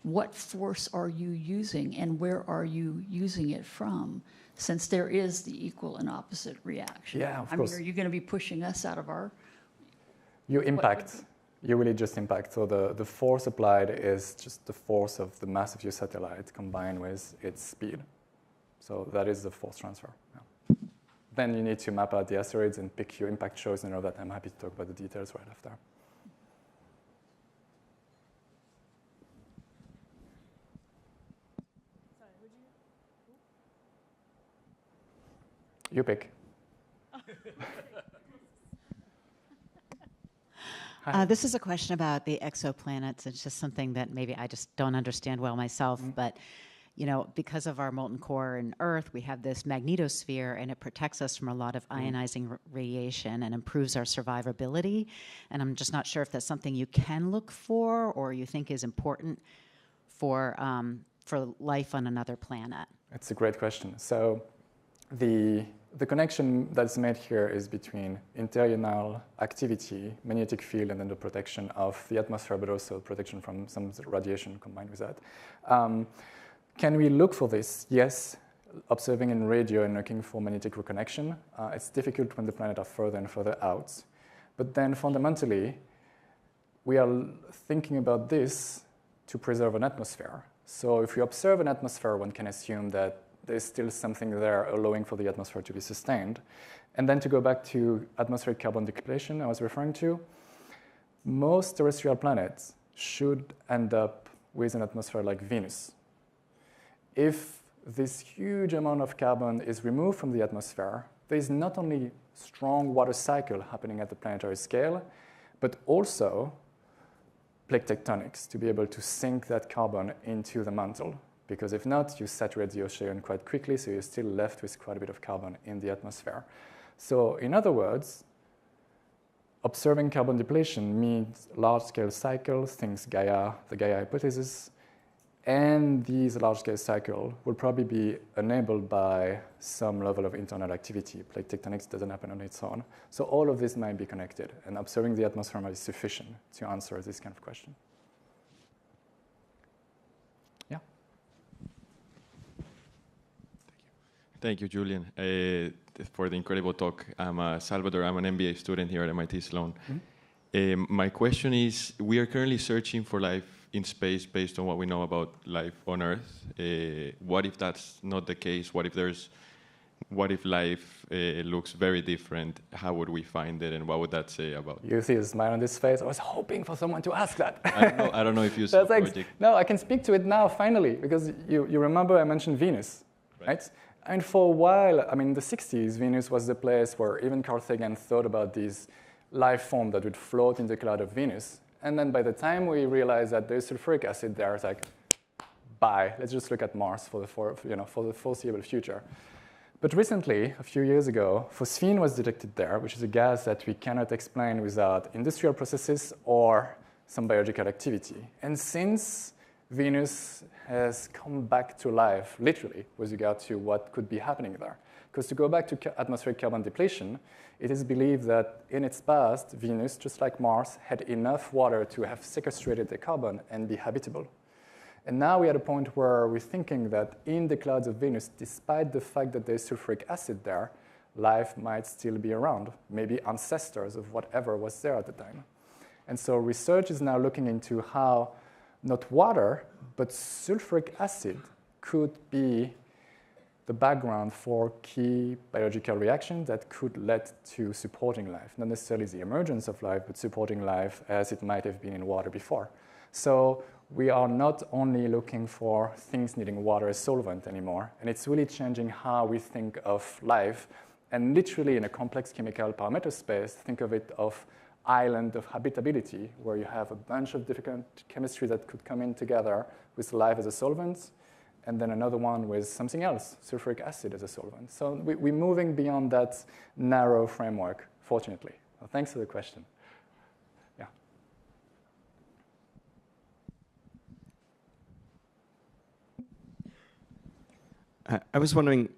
what force are you using and where are you using it from, since there is the equal and opposite reaction?
Yeah, of course.
I mean, are you going to be pushing us out of our...
You impact. You really just impact. So the force applied is just the force of the mass of your satellite combined with its speed. So that is the force transfer. Yeah. Then you need to map out the asteroids and pick your impact shows and all that. I'm happy to talk about the details right after. You pick.
This is a question about the exoplanets. It's just something that maybe I just don't understand well myself. But, because of our molten core in Earth, we have this magnetosphere, and it protects us from a lot of ionizing radiation and improves our survivability. And I'm just not sure if that's something you can look for or you think is important for life on another planet.
It's a great question. So the connection that's made here is between internal activity, magnetic field, and then the protection of the atmosphere, but also protection from some radiation combined with that. Can we look for this? Yes, observing in radio and looking for magnetic reconnection. It's difficult when the planets are further and further out. But then fundamentally, we are thinking about this to preserve an atmosphere. So if we observe an atmosphere, one can assume that there's still something there allowing for the atmosphere to be sustained. And then to go back to atmospheric carbon depletion I was referring to, most terrestrial planets should end up with an atmosphere like Venus. If this huge amount of carbon is removed from the atmosphere, there is not only strong water cycle happening at the planetary scale, but also plate tectonics to be able to sink that carbon into the mantle. Because if not, you saturate the ocean quite quickly, so you're still left with quite a bit of carbon in the atmosphere. So in other words, observing carbon depletion means large-scale cycles, things Gaia, the Gaia hypothesis, and these large-scale cycles will probably be enabled by some level of internal activity. Plate tectonics doesn't happen on its own. So all of this might be connected, and observing the atmosphere might be sufficient to answer this kind of question.
Thank you, Julien, for the incredible talk. I'm Salvador. I'm an MBA student here at MIT Sloan. My question is, we are currently searching for life in space based on what we know about life on Earth. What if that's not the case? What if life looks very different? How would we find it, and what would that say about it?
You see a smile on this face. I was hoping for someone to ask that.
I don't know if you saw the project.
No, I can speak to it now, finally, because you remember I mentioned Venus, right? And for a while, I mean, in the 60s, Venus was the place where even Carl Sagan thought about this life form that would float in the cloud of Venus. And then by the time we realized that there's sulfuric acid there, it's like, bye, let's just look at Mars for the foreseeable future. But recently, a few years ago, phosphine was detected there, which is a gas that we cannot explain without industrial processes or some biological activity. And since Venus has come back to life, literally, with regard to what could be happening there. Because to go back to atmospheric carbon depletion, it is believed that in its past, Venus, just like Mars, had enough water to have sequestrated the carbon and be habitable. And now we're at a point where we're thinking that in the clouds of Venus, despite the fact that there's sulfuric acid there, life might still be around, maybe ancestors of whatever was there at the time. And so research is now looking into how not water, but sulfuric acid could be the background for key biological reactions that could lead to supporting life. Not necessarily the emergence of life, but supporting life as it might have been in water before. So we are not only looking for things needing water as solvent anymore, and it's really changing how we think of life. And literally in a complex chemical parameter space, think of it of island of habitability, where you have a bunch of different chemistry that could come in together with life as a solvent, and then another one with something else, sulfuric acid as a solvent. So we're moving beyond that narrow framework, fortunately. Well, thanks for the question. Yeah.
I was wondering,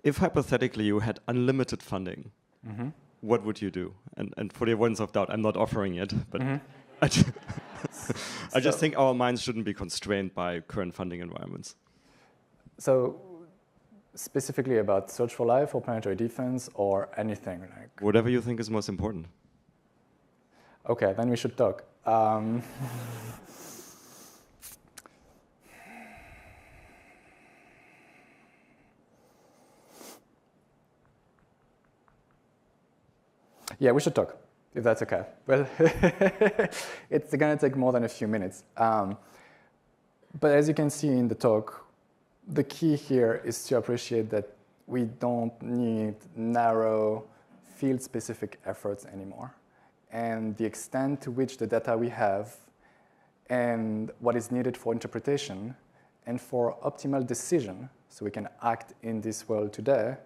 if hypothetically you had unlimited funding, what would you do? And for the avoidance of doubt, I'm not offering it, but I just think our minds shouldn't be constrained by current funding environments.
So specifically about search for life or planetary defense or anything? Like
whatever you think is most important.
Okay, then we should talk. Yeah, we should talk, if that's okay. Well, it's going to take more than a few minutes. But as you can see in the talk, the key here is to appreciate that we don't need narrow field-specific efforts anymore. And the extent to which the data we have and what is needed for interpretation and for optimal decision, so we can act in this world today,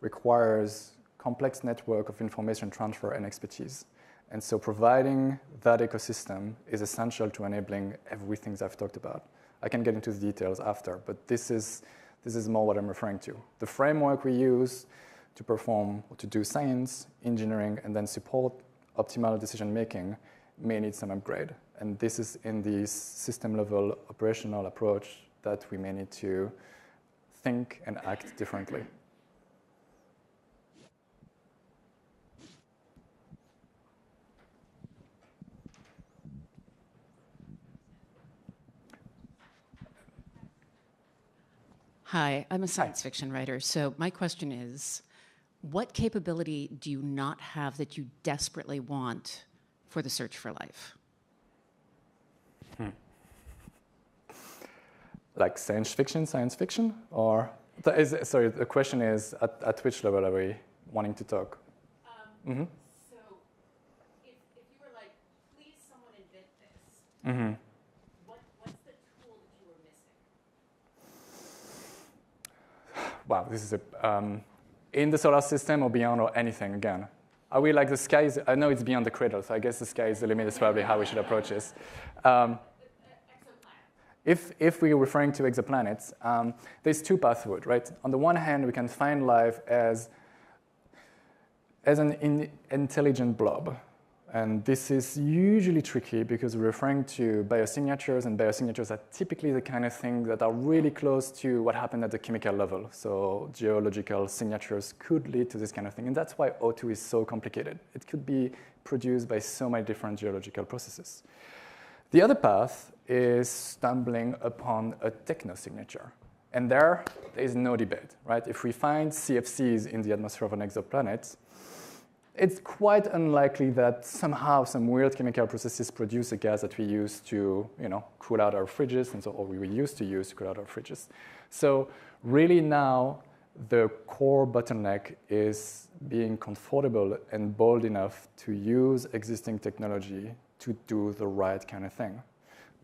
requires complex network of information transfer and expertise. And so providing that ecosystem is essential to enabling everything I've talked about. I can get into the details after, but this is more what I'm referring to. The framework we use to perform or to do science, engineering, and then support optimal decision-making may need some upgrade. And this is in the system-level operational approach that we may need to think and act differently.
Hi, I'm a science fiction writer. So my question is, what capability do you not have that you desperately want for the search for life?
Like science fiction? Or, sorry, the question is, at which level are we wanting to talk?
So if you were like, please someone invent this, what's the tool that you were missing?
Wow, this is in the solar system or beyond or anything, again. Are we like the sky is, I know it's beyond the cradle, so I guess the sky is the limit is probably how we should approach this. If we're referring to exoplanets, there's two pathways, right? On the one hand, we can find life as an intelligent blob. And this is usually tricky because we're referring to biosignatures, and biosignatures are typically the kind of thing that are really close to what happened at the chemical level. So geological signatures could lead to this kind of thing, and that's why O2 is so complicated. It could be produced by so many different geological processes. The other path is stumbling upon a technosignature. And there is no debate, right? If we find CFCs in the atmosphere of an exoplanet, it's quite unlikely that somehow some weird chemical processes produce a gas that we use to, cool out our fridges, and so, or we used to use to cool out our fridges. So really now, the core bottleneck is being comfortable and bold enough to use existing technology to do the right kind of thing.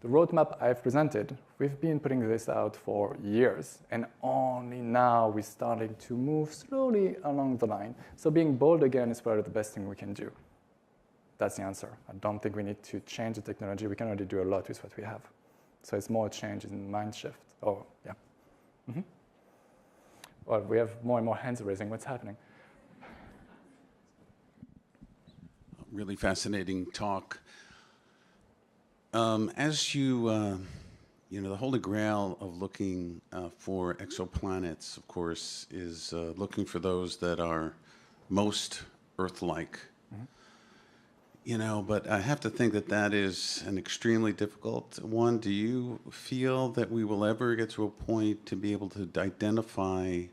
The roadmap I've presented, we've been putting this out for years, and only now we're starting to move slowly along the line. So being bold again is probably the best thing we can do. That's the answer. I don't think we need to change the technology. We can already do a lot with what we have. So it's more a change in mind shift. Oh, yeah. Mm-hmm. Well, we have more and more hands raising. What's happening?
Really fascinating talk. As you know, the holy grail of looking for exoplanets, of course, is looking for those that are most Earth-like. Mm-hmm. You know, but I have to think that that is an extremely difficult one. Do you feel that we will ever get to a point to be able to identify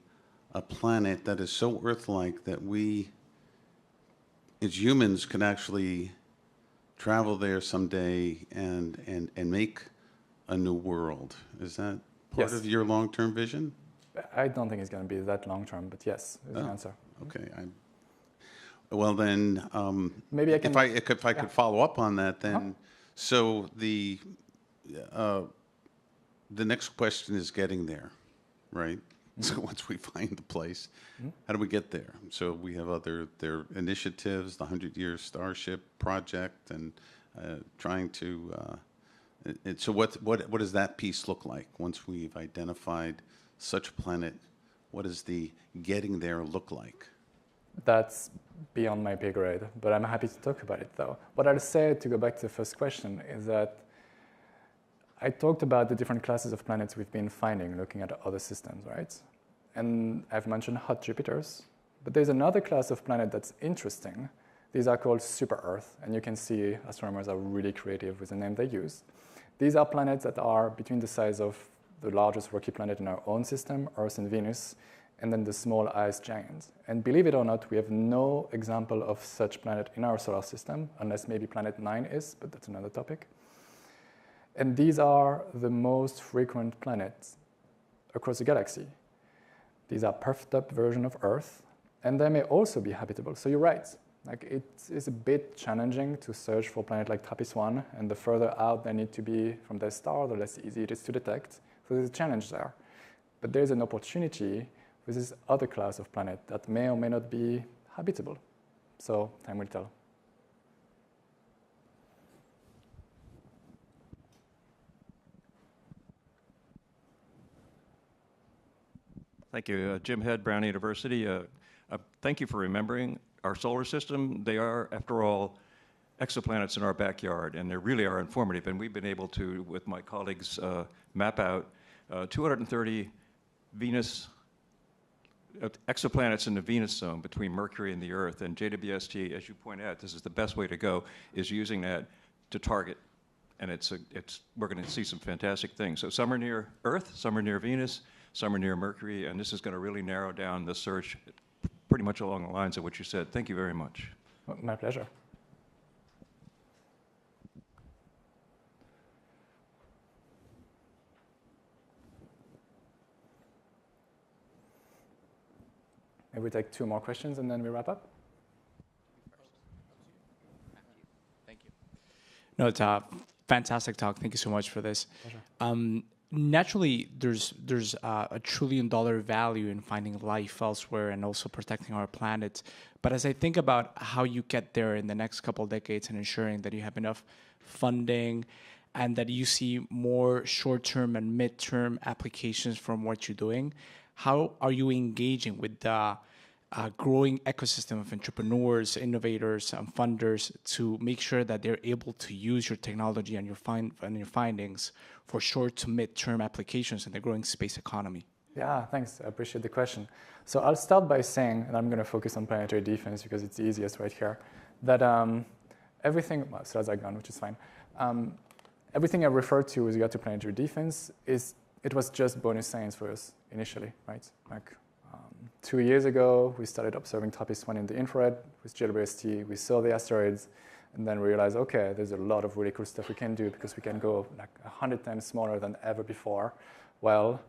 a planet that is so Earth-like that we, as humans, could actually travel there someday and make a new world? Is that part of your long-term vision?
I don't think it's going to be that long-term, but yes, is the answer.
Okay. Well, then,
maybe I can.
If I could follow up on that, then, so the next question is getting there, right? So once we find the place, how do we get there? So we have their initiatives, the 100-Year Starship project, and trying to. So what does that piece look like once we've identified such a planet? What does the getting there look like?
That's beyond my pay grade, but I'm happy to talk about it, though. What I'll say, to go back to the first question, is that I talked about the different classes of planets we've been finding, looking at other systems, right? And I've mentioned hot Jupiters, but there's another class of planet that's interesting. These are called super-Earth, and you can see astronomers are really creative with the name they use. These are planets that are between the size of the largest rocky planet in our own system, Earth and Venus, and then the small ice giant. And believe it or not, we have no example of such planet in our solar system, unless maybe planet 9 is, but that's another topic. And these are the most frequent planets across the galaxy. These are puffed up versions of Earth, and they may also be habitable. So you're right. Like, it is a bit challenging to search for a planet like TRAPPIST-1, and the further out they need to be from their star, the less easy it is to detect. So there's a challenge there. But there's an opportunity with this other class of planet that may or may not be habitable. So time will tell.
Thank you. Jim Head, Brown University. Thank you for remembering our solar system. They are, after all, exoplanets in our backyard, and they really are informative. And we've been able to, with my colleagues, map out 230 Venus exoplanets in the Venus zone between Mercury and the Earth. And JWST, as you point out, this is the best way to go, is using that to target. And we're going to see some fantastic things. So some are near Earth, some are near Venus, some are near Mercury, and this is going to really narrow down the search pretty much along the lines of what you said. Thank you very much.
Well, my pleasure. Maybe we take 2 more questions and then we wrap up.
Thank you. No, it's a fantastic talk. Thank you so much for this. Pleasure. Naturally, there's a $1 trillion value in finding life elsewhere and also protecting our planet. But as I think about how you get there in the next couple of decades and ensuring that you have enough funding and that you see more short-term and mid-term applications from what you're doing, how are you engaging with the growing ecosystem of entrepreneurs, innovators, and funders to make sure that they're able to use your technology and your findings for short to mid-term applications in the growing space economy?
Yeah, thanks. I appreciate the question. So I'll start by saying, and I'm going to focus on planetary defense because it's the easiest right here, that everything, well, slides are gone, which is fine. Everything I referred to with regard to planetary defense it was just bonus science for us initially, right? Like 2 years ago, we started observing TRAPPIST-1 in the infrared with JWST. We saw the asteroids, and then realized, okay, there's a lot of really cool stuff we can do because we can go like 100 times smaller than ever before. Well,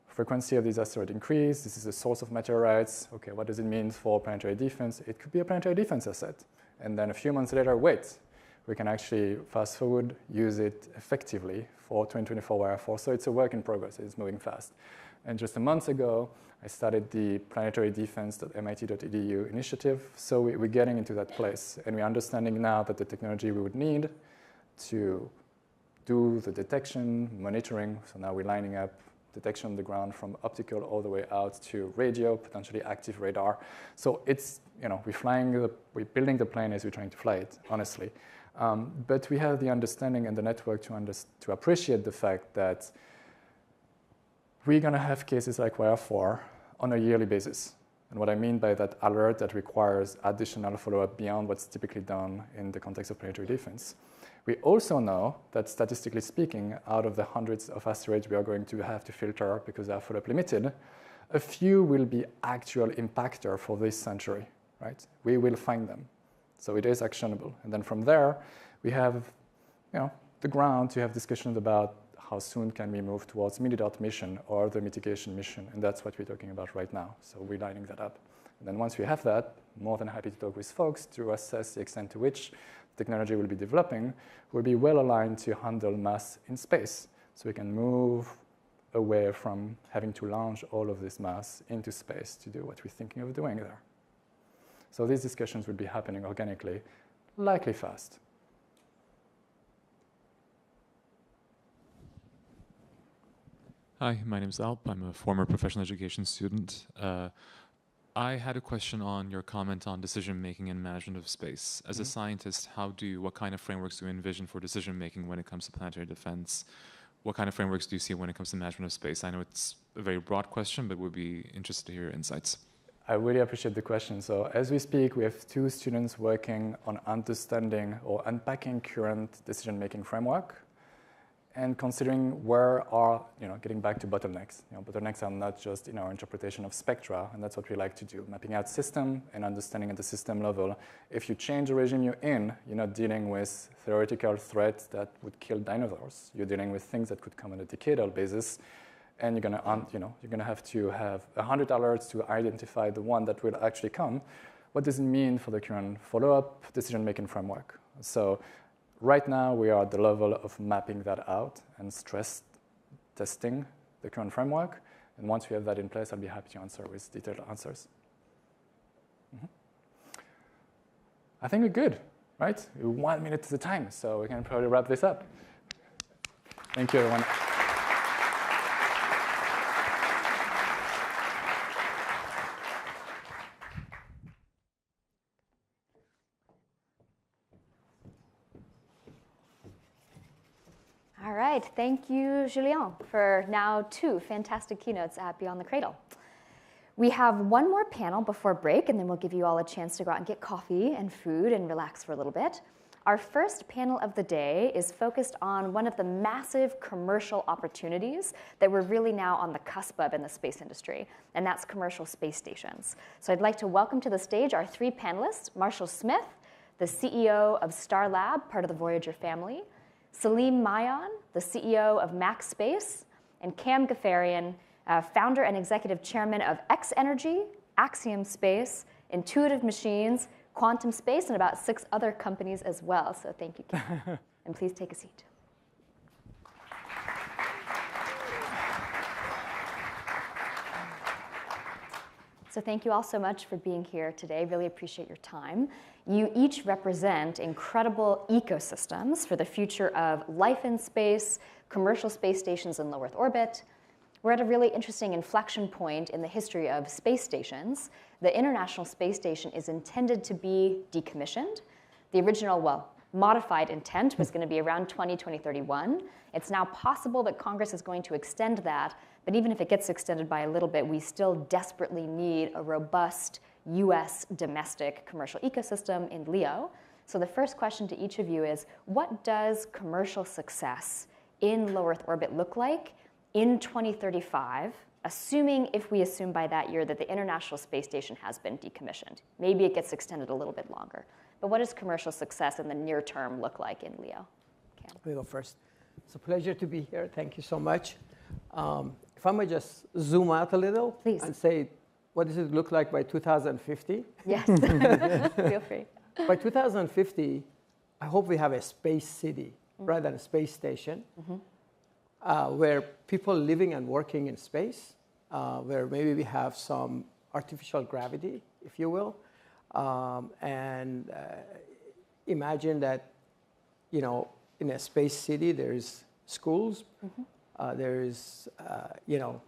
frequency of these asteroids increased. This is a source of meteorites. Okay, what does it mean for planetary defense? It could be a planetary defense asset. And then a few months later, wait, we can actually fast forward, use it effectively for 2024 WIRE4. So it's a work in progress. It's moving fast. And just a month ago, I started the planetary defense.mit.edu initiative. So we're getting into that place. And we're understanding now that the technology we would need to do the detection, monitoring. So now we're lining up detection on the ground from optical all the way out to radio, potentially active radar. So it's, we're building the plane as we're trying to fly it, honestly. But we have the understanding and the network to appreciate the fact that we're going to have cases like WIRE4 on a yearly basis. And what I mean by that alert that requires additional follow-up beyond what's typically done in the context of planetary defense. We also know that statistically speaking, out of the hundreds of asteroids we are going to have to filter because they are follow-up limited, a few will be actual impactor for this century, right? We will find them. So it is actionable. And then from there, we have the ground to have discussions about how soon can we move towards mini-DOT mission or the mitigation mission, and that's what we're talking about right now. So we're lining that up. And then once we have that, more than happy to talk with folks to assess the extent to which technology will be developing, will be well aligned to handle mass in space. So we can move away from having to launch all of this mass into space to do what we're thinking of doing there. So these discussions will be happening organically, likely fast.
Hi, my name is Alp. I'm a former professional education student. I had a question on your comment on decision-making and management of space. As a scientist, what kind of frameworks do you envision for decision-making when it comes to planetary defense? What kind of frameworks do you see when it comes to management of space? I know it's a very broad question, but would be interested to hear your insights.
I really appreciate the question. So as we speak, we have 2 students working on understanding or unpacking current decision-making framework and considering where are, getting back to bottlenecks. Bottlenecks are not just in our interpretation of spectra, and that's what we like to do, mapping out system and understanding at the system level. If you change the regime you're in, you're not dealing with theoretical threats that would kill dinosaurs. You're dealing with things that could come on a decadal basis, and you're gonna have to have 100 alerts to identify the one that will actually come. What does it mean for the current follow-up decision-making framework? So right now, we are at the level of mapping that out and stress testing the current framework. And once we have that in place, I'll be happy to answer with detailed answers. I think we're good, right? We're 1 minute at a time, so we can probably wrap this up. Thank you, everyone.
All right, thank you, Julien, for now 2 fantastic keynotes at Beyond the Cradle. We have one more panel before break, and then we'll give you all a chance to go out and get coffee and food and relax for a little bit. Our first panel of the day is focused on one of the massive commercial opportunities that we're really now on the cusp of in the space industry, and that's commercial space stations. So I'd like to welcome to the stage our 3 panelists, Marshall Smith, the CEO of Starlab, part of the Voyager family, Salim Mayan, the CEO of Max Space, and Cam Ghaffarian, founder and executive chairman of X Energy, Axiom Space, Intuitive Machines, Quantum Space, and about 6 other companies as well. So thank you, Cam. And please take a seat. So thank you all so much for being here today. Really appreciate your time. You each represent incredible ecosystems for the future of life in space, commercial space stations in low Earth orbit. We're at a really interesting inflection point in the history of space stations. The International Space Station is intended to be decommissioned. The original, modified intent was going to be around 2031. It's now possible that Congress is going to extend that, but even if it gets extended by a little bit, we still desperately need a robust US domestic commercial ecosystem in LEO. So the first question to each of you is, what does commercial success in low Earth orbit look like in 2035, assuming, if we assume by that year that the International Space Station has been decommissioned? Maybe it gets extended a little bit longer. But what does commercial success in the near term look like in LEO? Cam.
Let me go first. It's a pleasure to be here. Thank you so much. If I might just zoom out a little, please, and say, what does it look like by 2050?
Yes, feel free.
By 2050, I hope we have a space city rather than a space station, where people living and working in space, where maybe we have some artificial gravity, if you will, and imagine that, you know, in a space city there's schools, there's, you know,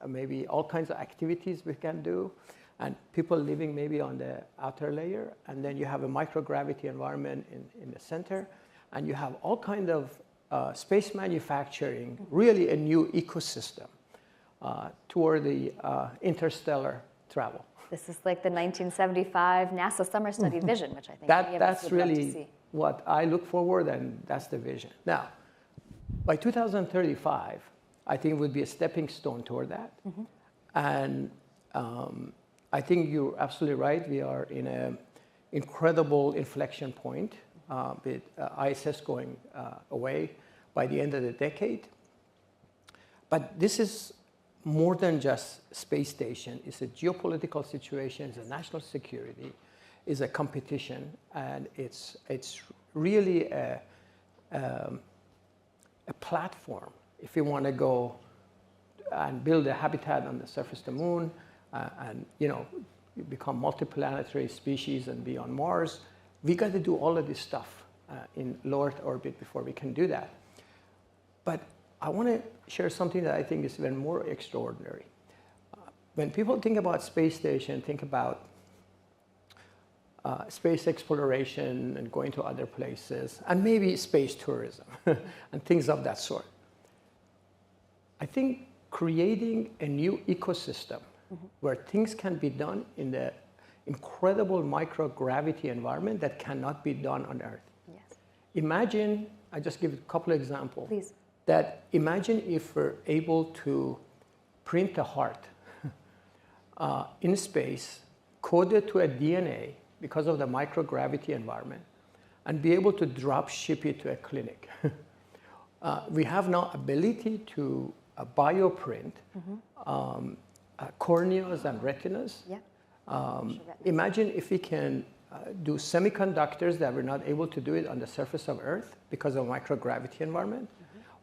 maybe all kinds of activities we can do, and people living maybe on the outer layer, and then you have a microgravity environment in the center, and you have all kind of space manufacturing, really a new ecosystem toward the interstellar travel.
This is like the 1975 NASA summer study vision, which I think many of us would love to see.
Really what I look forward, and that's the vision. Now, by 2035, I think it would be a stepping stone toward that. And I think you're absolutely right. We are in an incredible inflection point with ISS going away by the end of the decade. But this is more than just space station. It's a geopolitical situation, it's a national security, it's a competition, and it's really a platform if you want to go and build a habitat on the surface of the moon, and, you know, become multiplanetary species and be on Mars. We got to do all of this stuff in low Earth orbit before we can do that. But I want to share something that I think is even more extraordinary. When people think about space station, think about space exploration and going to other places, and maybe space tourism and things of that sort. I think creating a new ecosystem where things can be done in the incredible microgravity environment that cannot be done on Earth.
Yes.
Imagine, I just give a couple of examples.
Please.
That imagine if we're able to print a heart in space, coded to a DNA because of the microgravity environment, and be able to drop ship it to a clinic. We have now ability to bioprint corneas and retinas.
Yeah.
Imagine if we can do semiconductors that we're not able to do it on the surface of Earth because of microgravity environment,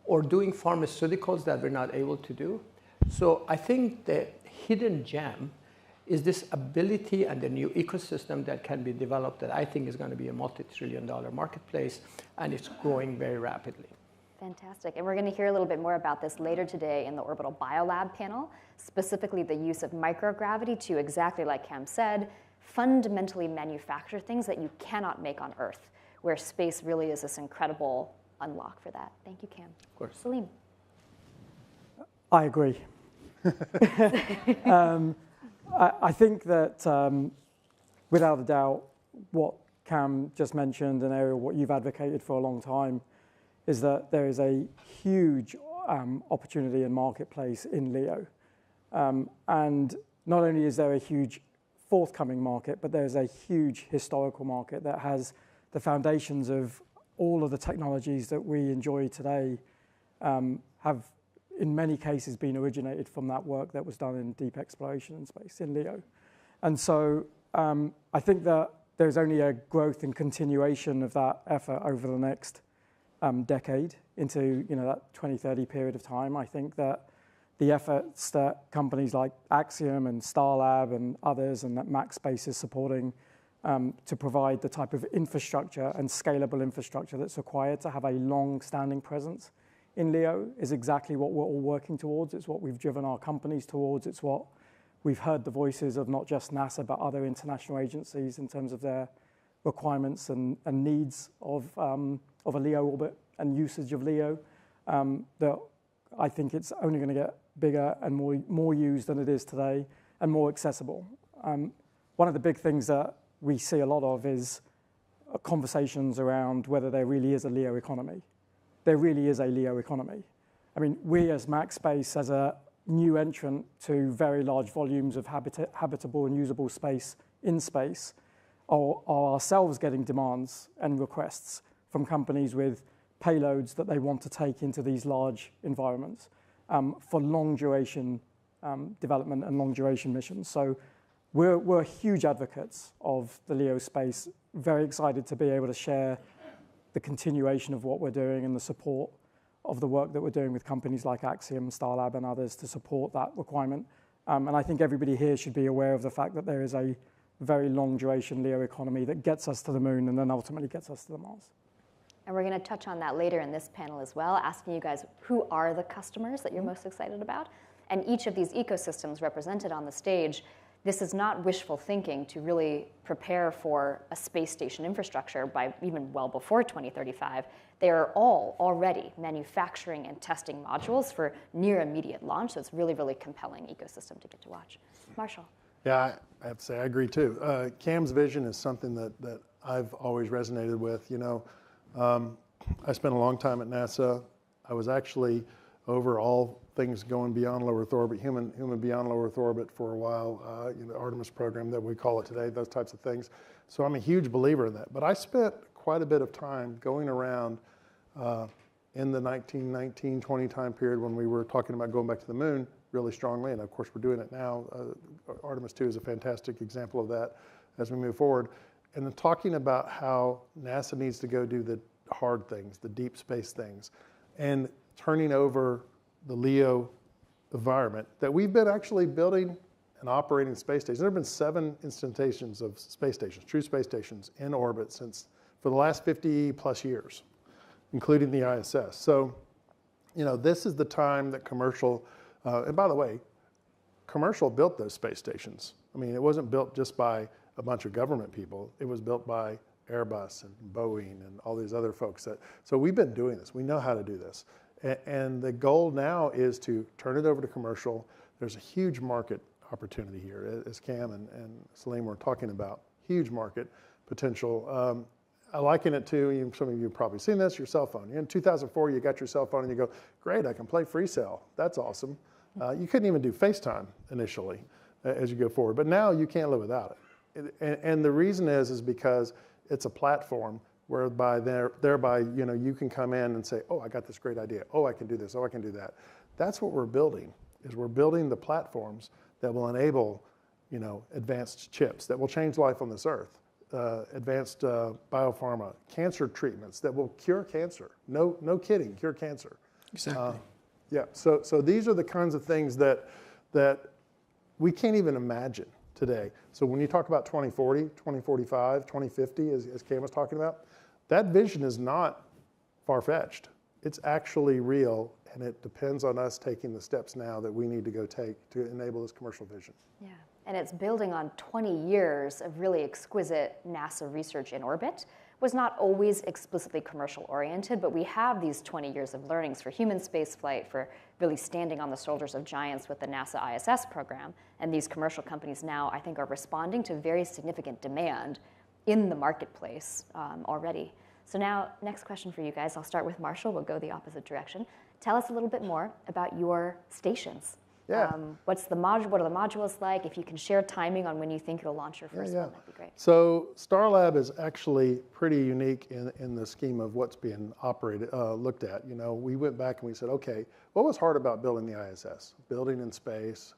or doing pharmaceuticals that we're not able to do. So I think the hidden gem is this ability and the new ecosystem that can be developed that I think is going to be a multi-trillion-dollar marketplace, and it's growing very rapidly.
Fantastic. And we're going to hear a little bit more about this later today in the Orbital BioLab panel, specifically the use of microgravity to, exactly like Cam said, fundamentally manufacture things that you cannot make on Earth, where space really is this incredible unlock for that. Thank you, Cam.
Of course.
Salim.
I agree. I think that without a doubt, what Cam just mentioned, and Ariel, what you've advocated for a long time, is that there is a huge opportunity and marketplace in LEO. And not only is there a huge forthcoming market, but there's a huge historical market that has the foundations of all of the technologies that we enjoy today have in many cases been originated from that work that was done in deep exploration in space, in LEO. And so I think that there's only a growth and continuation of that effort over the next decade into that 2030 period of time. I think that the efforts that companies like Axiom and Starlab and others, and that MaxSpace is supporting to provide the type of infrastructure and scalable infrastructure that's required to have a long-standing presence in LEO is exactly what we're all working towards. It's what we've driven our companies towards. It's what we've heard the voices of not just NASA, but other international agencies in terms of their requirements and needs of a LEO orbit and usage of LEO. That I think it's only going to get bigger and more used than it is today, and more accessible. One of the big things that we see a lot of is conversations around whether there really is a LEO economy. There really is a LEO economy. I mean, we as MaxSpace, as a new entrant to very large volumes of habitable and usable space in space, are ourselves getting demands and requests from companies with payloads that they want to take into these large environments for long duration development and long duration missions. So we're huge advocates of the LEO space, very excited to be able to share the continuation of what we're doing and the support of the work that we're doing with companies like Axiom, Starlab, and others to support that requirement. And I think everybody here should be aware of the fact that there is a very long duration LEO economy that gets us to the moon and then ultimately gets us to the Mars.
And we're going to touch on that later in this panel as well, asking you guys who are the customers that you're most excited about. And each of these ecosystems represented on the stage, this is not wishful thinking to really prepare for a space station infrastructure by even well before 2035. They are all already manufacturing and testing modules for near immediate launch. So it's really, really compelling ecosystem to get to watch. Marshall.
Yeah, I have to say I agree too. Cam's vision is something that I've always resonated with. You know, I spent a long time at NASA. I was actually over all things going beyond low Earth orbit, human beyond low Earth orbit for a while, you know, Artemis program that we call it today, those types of things. So I'm a huge believer in that. But I spent quite a bit of time going around in the 1919-20 time period when we were talking about going back to the moon really strongly, and of course we're doing it now. Artemis 2 is a fantastic example of that as we move forward. And then talking about how NASA needs to go do the hard things, the deep space things, and turning over the LEO environment that we've been actually building and operating space stations. There have been 7 instantations of space stations, true space stations in orbit for the last 50 plus years, including the ISS. So, you know, this is the time that commercial, and by the way, commercial built those space stations. I mean, it wasn't built just by a bunch of government people. It was built by Airbus and Boeing and all these other folks. So we've been doing this. We know how to do this. And the goal now is to turn it over to commercial. There's a huge market opportunity here, as Cam and Salim were talking about. Huge market potential. I liken it to, some of you have probably seen this, your cell phone. In 2004, you got your cell phone and you go, great, I can play free cell. That's awesome. You couldn't even do FaceTime initially as you go forward. But now you can't live without it. And the reason is because it's a platform whereby thereby, you know, you can come in and say, oh, I got this great idea. Oh, I can do this. Oh, I can do that. That's what we're building, is we're building the platforms that will enable, you know, advanced chips that will change life on this earth, advanced biopharma, cancer treatments that will cure cancer. No kidding, cure cancer.
Exactly.
Yeah, so these are the kinds of things that we can't even imagine today. So when you talk about 2040, 2045, 2050, as Cam was talking about, that vision is not far-fetched. It's actually real, and it depends on us taking the steps now that we need to go take to enable this commercial vision.
Yeah, and it's building on 20 years of really exquisite NASA research in orbit. Was not always explicitly commercial oriented, but we have these 20 years of learnings for human spaceflight, for really standing on the shoulders of giants with the NASA ISS program. And these commercial companies now, I think, are responding to very significant demand in the marketplace already. So now, next question for you guys. I'll start with Marshall. We'll go the opposite direction. Tell us a little bit more about your stations.
Yeah.
What are the modules like? If you can share timing on when you think you'll launch your first one, that'd be great.
So Starlab is actually pretty unique in the scheme of what's being looked at. You know, we went back and we said, okay, what was hard about building the ISS? Building in space,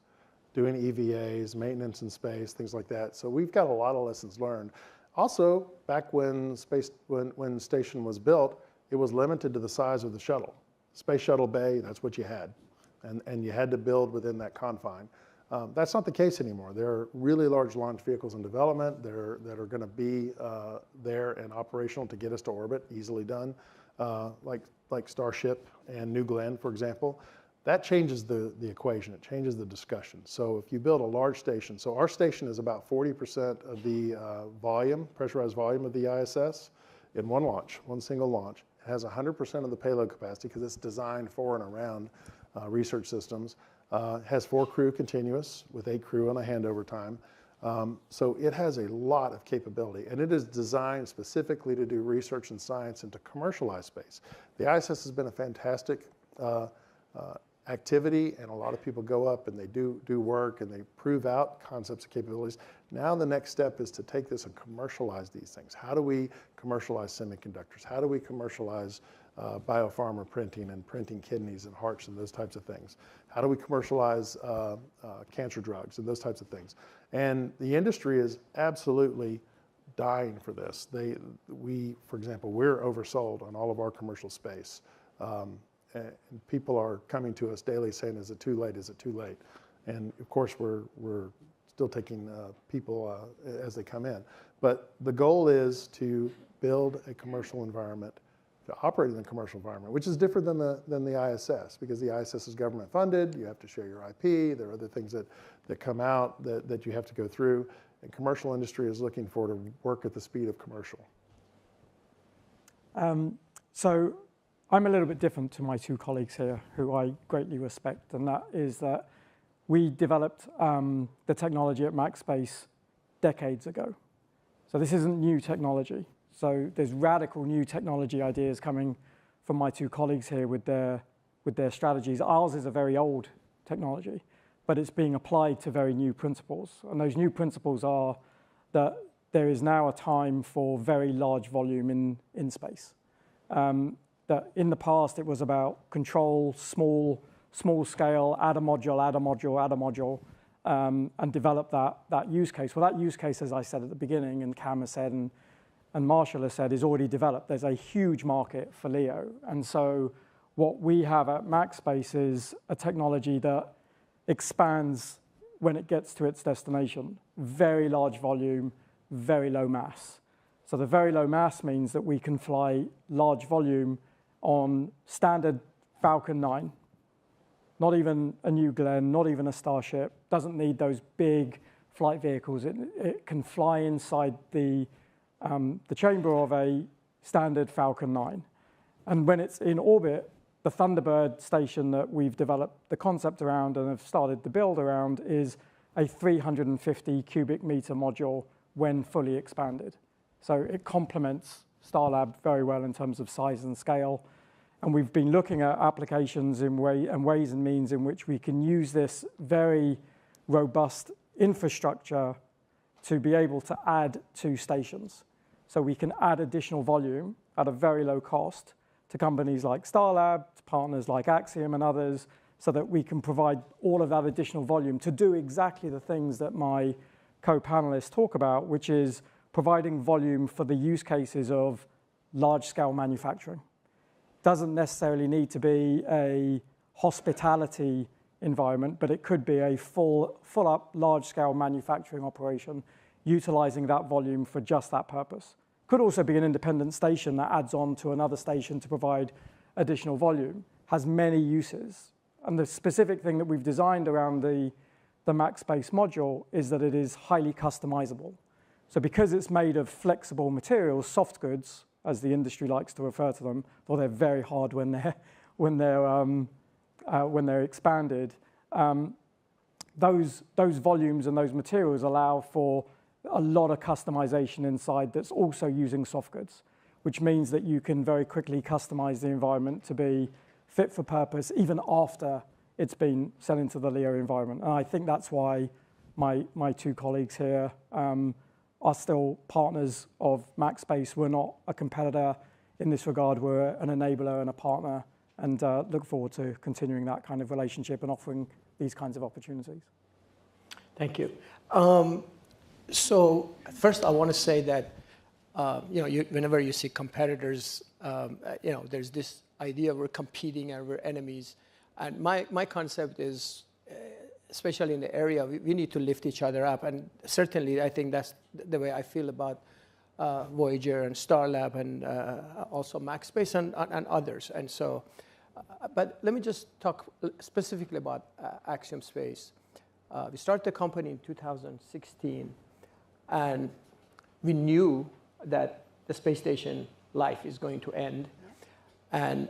doing EVAs, maintenance in space, things like that. So we've got a lot of lessons learned. Also, back when station was built, it was limited to the size of the shuttle. Space shuttle bay, that's what you had. And you had to build within that confine. That's not the case anymore. There are really large launch vehicles in development that are going to be there and operational to get us to orbit, easily done, like Starship and New Glenn, for example. That changes the equation. It changes the discussion. So if you build a large station, so our station is about 40% of the volume, pressurized volume of the ISS in one launch, one single launch. It has 100% of the payload capacity because it's designed for and around research systems. Has 4 crew continuous with 8 crew on a handover time. So it has a lot of capability, and it is designed specifically to do research and science and to commercialize space. The ISS has been a fantastic activity, and a lot of people go up and they do work and they prove out concepts and capabilities. Now the next step is to take this and commercialize these things. How do we commercialize semiconductors? How do we commercialize biopharma printing and printing kidneys and hearts and those types of things? How do we commercialize cancer drugs and those types of things? And the industry is absolutely dying for this. For example, we're oversold on all of our commercial space. And people are coming to us daily saying, is it too late? Is it too late? And of course, we're still taking people as they come in. But the goal is to build a commercial environment, to operate in a commercial environment, which is different than the ISS, because the ISS is government funded. You have to share your IP. There are other things that come out that you have to go through. And commercial industry is looking for to work at the speed of commercial.
So I'm a little bit different to my two colleagues here, who I greatly respect, and that is that we developed the technology at MaxSpace decades ago. So this isn't new technology. So there's radical new technology ideas coming from my two colleagues here with their strategies. Ours is a very old technology, but it's being applied to very new principles. And those new principles are that there is now a time for very large volume in space. That in the past, it was about control, small scale, add a module, and develop that use case. Well, that use case, as I said at the beginning, and Cam has said, and Marshall has said, is already developed. There's a huge market for LEO. And so what we have at MaxSpace is a technology that expands when it gets to its destination. Very large volume, very low mass. So the very low mass means that we can fly large volume on standard Falcon 9. Not even a New Glenn, not even a Starship. Doesn't need those big flight vehicles. It can fly inside the chamber of a standard Falcon 9. And when it's in orbit, the Thunderbird station that we've developed the concept around and have started the build around is a 350 cubic meter module when fully expanded. So it complements Starlab very well in terms of size and scale. And we've been looking at applications and ways and means in which we can use this very robust infrastructure to be able to add to stations. So we can add additional volume at a very low cost to companies like Starlab, to partners like Axiom and others, so that we can provide all of that additional volume to do exactly the things that my co-panelists talk about, which is providing volume for the use cases of large-scale manufacturing. Doesn't necessarily need to be a hospitality environment, but it could be a full-up, large-scale manufacturing operation, utilizing that volume for just that purpose. Could also be an independent station that adds on to another station to provide additional volume. Has many uses. And the specific thing that we've designed around the MaxSpace module is that it is highly customizable. So because it's made of flexible materials, soft goods, as the industry likes to refer to them, though they're very hard when they're expanded, those volumes and those materials allow for a lot of customization inside that's also using soft goods, which means that you can very quickly customize the environment to be fit for purpose even after it's been sent into the LEO environment. And I think that's why my two colleagues here are still partners of MaxSpace. We're not a competitor in this regard. We're an enabler and a partner, and look forward to continuing that kind of relationship and offering these kinds of opportunities.
Thank you. So first, I want to say that whenever you see competitors, there's this idea we're competing and we're enemies. And my concept is, especially in the area, we need to lift each other up. And certainly, I think that's the way I feel about Voyager and Starlab and also MaxSpace and others. And so, but let me just talk specifically about Axiom Space. We started the company in 2016, and we knew that the space station life is going to end. And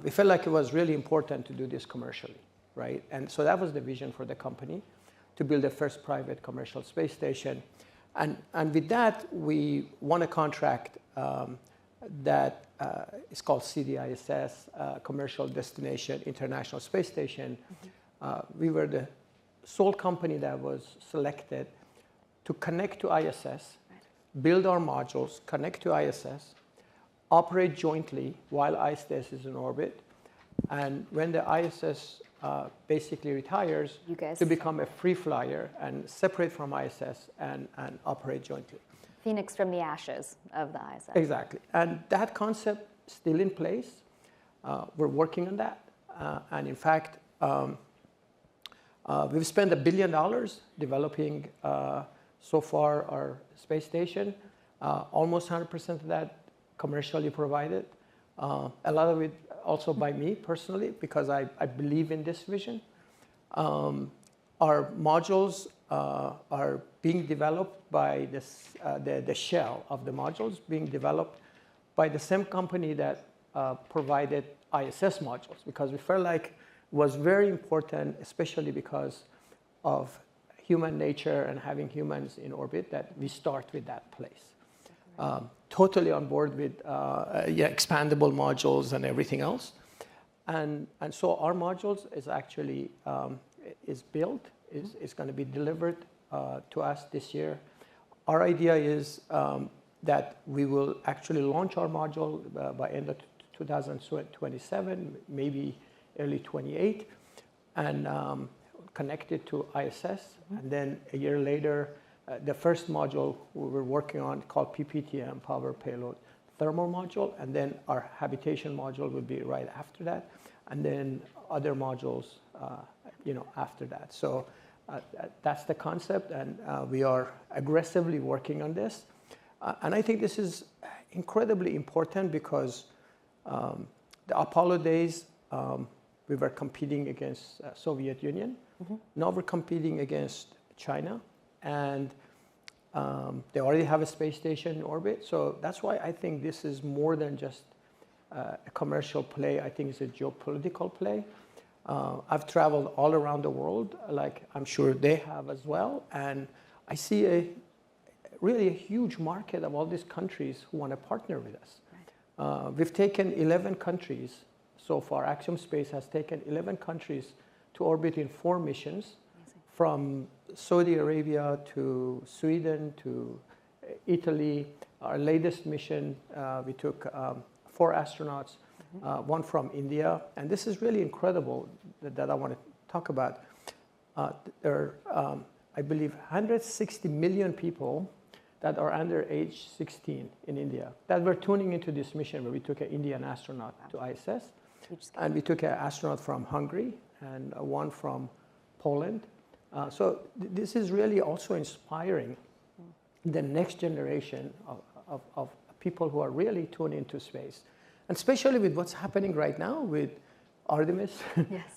we felt like it was really important to do this commercially, right? And so that was the vision for the company, to build the first private commercial space station. And with that, we won a contract that is called CDISS, Commercial Destination International Space Station. We were the sole company that was selected to connect to ISS, build our modules, connect to ISS, operate jointly while ISS is in orbit, and when the ISS basically retires, to become a free flyer and separate from ISS and operate jointly.
Phoenix from the ashes of the ISS.
Exactly. And that concept is still in place. We're working on that. And in fact, we've spent $1 billion developing so far our space station. Almost 100% of that commercially provided. A lot of it also by me personally, because I believe in this vision. Our modules are being developed by the shell of the modules being developed by the same company that provided ISS modules, because we felt like it was very important, especially because of human nature and having humans in orbit, that we start with that place. Totally on board with expandable modules and everything else. And so our modules is actually is built, is going to be delivered to us this year. Our idea is that we will actually launch our module by end of 2027, maybe early 28, and connect it to ISS. And then a year later, the first module we were working on called PPTM, Power Payload Thermal Module, and then our habitation module would be right after that, and then other modules, after that. So that's the concept, and we are aggressively working on this. And I think this is incredibly important because the Apollo days, we were competing against Soviet Union. Now we're competing against China, and they already have a space station in orbit. So that's why I think this is more than just a commercial play. I think it's a geopolitical play. I've traveled all around the world, like I'm sure they have as well. And I see really a huge market of all these countries who want to partner with us. We've taken 11 countries so far. Axiom Space has taken 11 countries to orbit in 4 missions, from Saudi Arabia to Sweden to Italy. Our latest mission, we took 4 astronauts, 1 from India. And this is really incredible that I want to talk about. There are, I believe, 160 million people that are under age 16 in India that were tuning into this mission where we took an Indian astronaut to ISS. And we took an astronaut from Hungary and 1 from Poland. So this is really also inspiring the next generation of people who are really tuned into space. And especially with what's happening right now with Artemis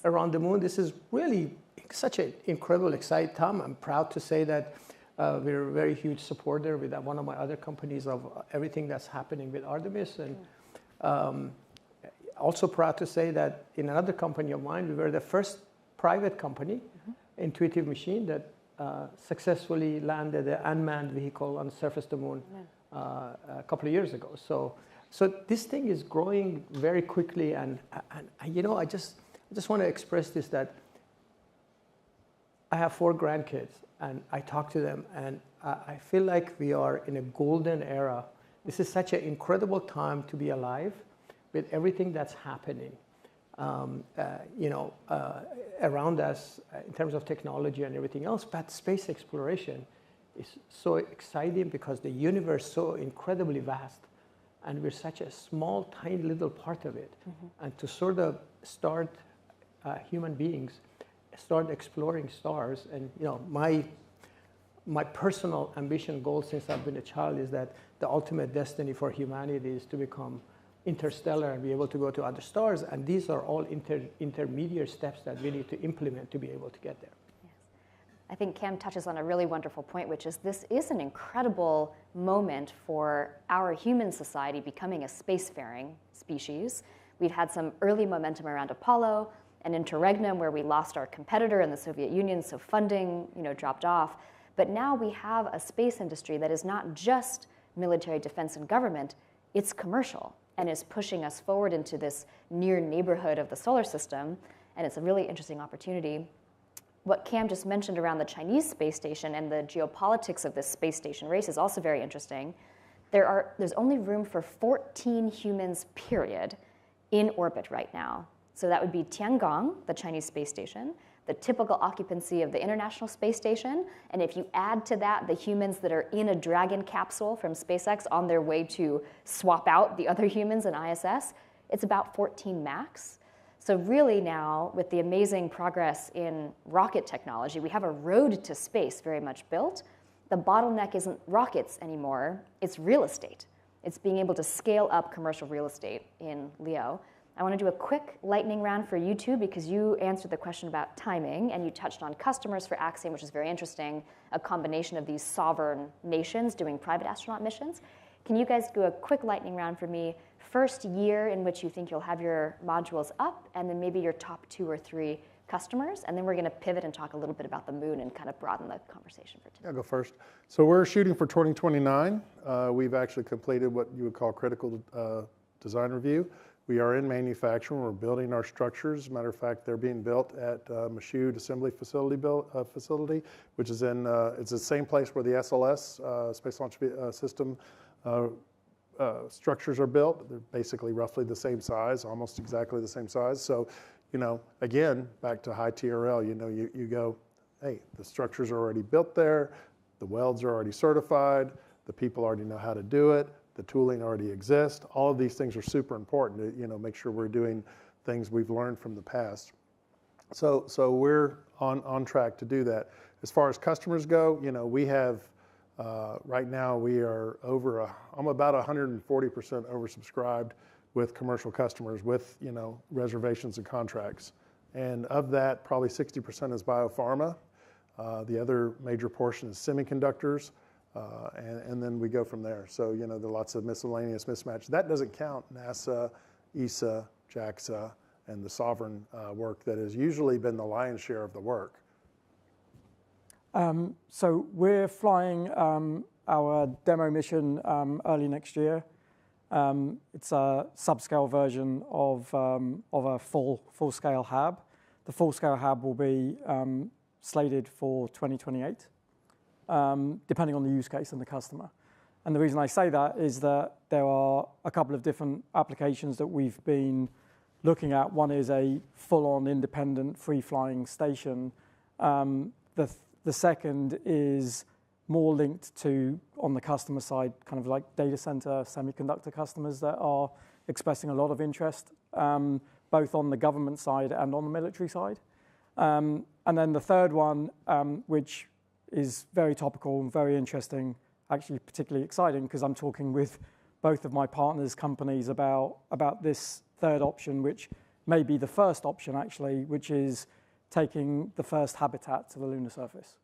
around the moon. This is really such an incredible, exciting time. I'm proud to say that we're a very huge supporter with one of my other companies of everything that's happening with Artemis. And also proud to say that in another company of mine, we were the first private company, Intuitive Machine, that successfully landed an unmanned vehicle on the surface of the moon a couple of years ago. So this thing is growing very quickly, and I just want to express this, that I have 4 grandkids, and I talk to them, and I feel like we are in a golden era. This is such an incredible time to be alive with everything that's happening, around us in terms of technology and everything else. But space exploration is so exciting because the universe is so incredibly vast, and we're such a small, tiny little part of it. And to sort of start human beings start exploring stars, and my personal ambition goal since I've been a child is that the ultimate destiny for humanity is to become interstellar and be able to go to other stars. And these are all intermediate steps that we need to implement to be able to get there.
Yes. I think Cam touches on a really wonderful point, which is this is an incredible moment for our human society becoming a spacefaring species. We've had some early momentum around Apollo and Interregnum, where we lost our competitor in the Soviet Union, so funding dropped off. But now we have a space industry that is not just military, defense, and government, it's commercial, and is pushing us forward into this near neighborhood of the solar system, and it's a really interesting opportunity. What Cam just mentioned around the Chinese space station and the geopolitics of this space station race is also very interesting. There's only room for 14 humans, period, in orbit right now. So that would be Tiangong, the Chinese space station, the typical occupancy of the International Space Station. And if you add to that the humans that are in a Dragon capsule from SpaceX on their way to swap out the other humans in ISS, it's about 14 max. So really now, with the amazing progress in rocket technology, we have a road to space very much built. The bottleneck isn't rockets anymore, it's real estate. It's being able to scale up commercial real estate in LEO. I want to do a quick lightning round for you two because you answered the question about timing and you touched on customers for Axiom, which is very interesting, a combination of these sovereign nations doing private astronaut missions. Can you guys do a quick lightning round for me? First year in which you think you'll have your modules up, and then maybe your top 2 or 3 customers, and then we're going to pivot and talk a little bit about the moon and kind of broaden the conversation for today.
I'll go first. So we're shooting for 2029. We've actually completed what you would call critical design review. We are in manufacturing. We're building our structures. As a matter of fact, they're being built at Michoud Assembly Facility, which is in, it's the same place where the SLS, Space Launch System, structures are built. They're basically roughly the same size, almost exactly the same size. So, you know, again, back to high TRL, you know, you go, hey, the structures are already built there, the welds are already certified, the people already know how to do it, the tooling already exists. All of these things are super important to, you know, make sure we're doing things we've learned from the past. So we're on track to do that. As far as customers go, you know, we have, right now we are I'm about 140% oversubscribed with commercial customers with, you know, reservations and contracts. And of that, probably 60% is biopharma. The other major portion is semiconductors. And then we go from there. So, you know, there are lots of miscellaneous mismatch. That doesn't count NASA, ESA, JAXA, and the sovereign work that has usually been the lion's share of the work.
So we're flying our demo mission early next year. It's a subscale version of a full-scale HAB. The full-scale HAB will be slated for 2028. Depending on the use case and the customer. And the reason I say that is that there are a couple of different applications that we've been looking at. One is a full-on independent free-flying station. The second is more linked to, on the customer side, kind of like data center semiconductor customers that are expressing a lot of interest, both on the government side and on the military side. And then the third one, which is very topical and very interesting, actually particularly exciting, because I'm talking with both of my partners' companies about this third option, which may be the first option actually, which is taking the first habitat to the lunar surface.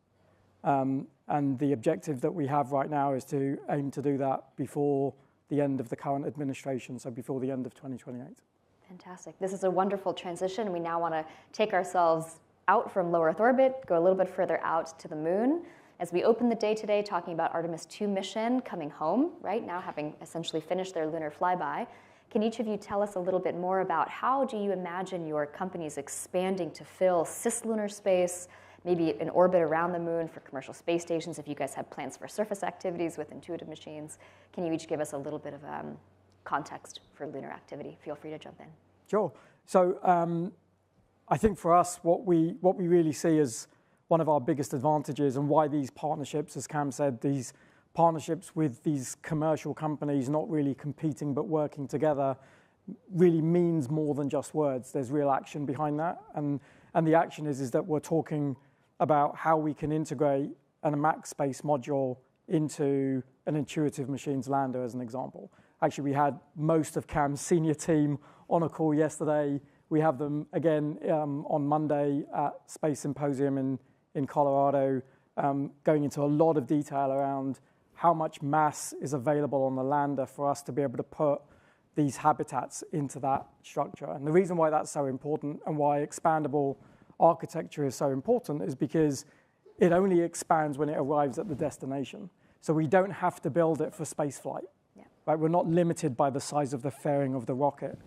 And the objective that we have right now is to aim to do that before the end of the current administration, so before the end of 2028.
Fantastic. This is a wonderful transition. We now want to take ourselves out from low Earth orbit, go a little bit further out to the moon. As we open the day today talking about Artemis II mission coming home, right now having essentially finished their lunar flyby, can each of you tell us a little bit more about how do you imagine your companies expanding to fill cislunar space, maybe in orbit around the moon for commercial space stations, if you guys have plans for surface activities with intuitive machines? Can you each give us a little bit of context for lunar activity? Feel free to jump in.
Sure. So I think for us, what we really see as one of our biggest advantages and why these partnerships, as Cam said, these partnerships with these commercial companies not really competing but working together really means more than just words. There's real action behind that. And the action is that we're talking about how we can integrate a max space module into an intuitive machines lander, as an example. Actually, we had most of Cam's senior team on a call yesterday. We have them again on Monday at Space Symposium in Colorado, going into a lot of detail around how much mass is available on the lander for us to be able to put these habitats into that structure. And the reason why that's so important and why expandable architecture is so important is because it only expands when it arrives at the destination. So we don't have to build it for space flight. Yeah. Right? We're not limited by the size of the fairing of the rocket.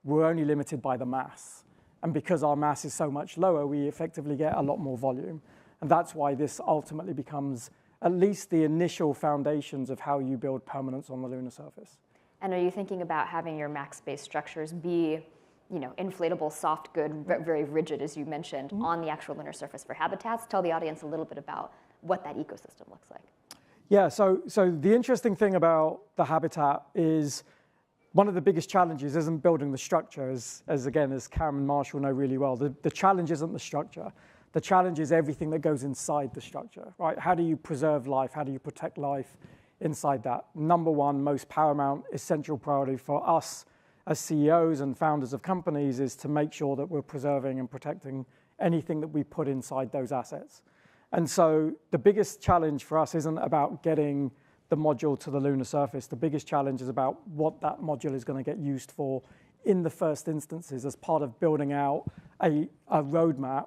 We're only limited by the mass. And because our mass is so much lower, we effectively get a lot more volume. And that's why this ultimately becomes at least the initial foundations of how you build permanence on the lunar surface.
And are you thinking about having your max space structures be inflatable, soft good, very rigid, as you mentioned, on the actual lunar surface for habitats. Tell the audience a little bit about what that ecosystem looks like.
Yeah, so the interesting thing about the habitat is one of the biggest challenges isn't building the structure, as Karen and Marshall know really well. The challenge isn't the structure. The challenge is everything that goes inside the structure, right? How do you preserve life? How do you protect life inside that? Number one, most paramount, essential priority for us as CEOs and founders of companies is to make sure that we're preserving and protecting anything that we put inside those assets. And so the biggest challenge for us isn't about getting the module to the lunar surface. The biggest challenge is about what that module is going to get used for in the first instances as part of building out a roadmap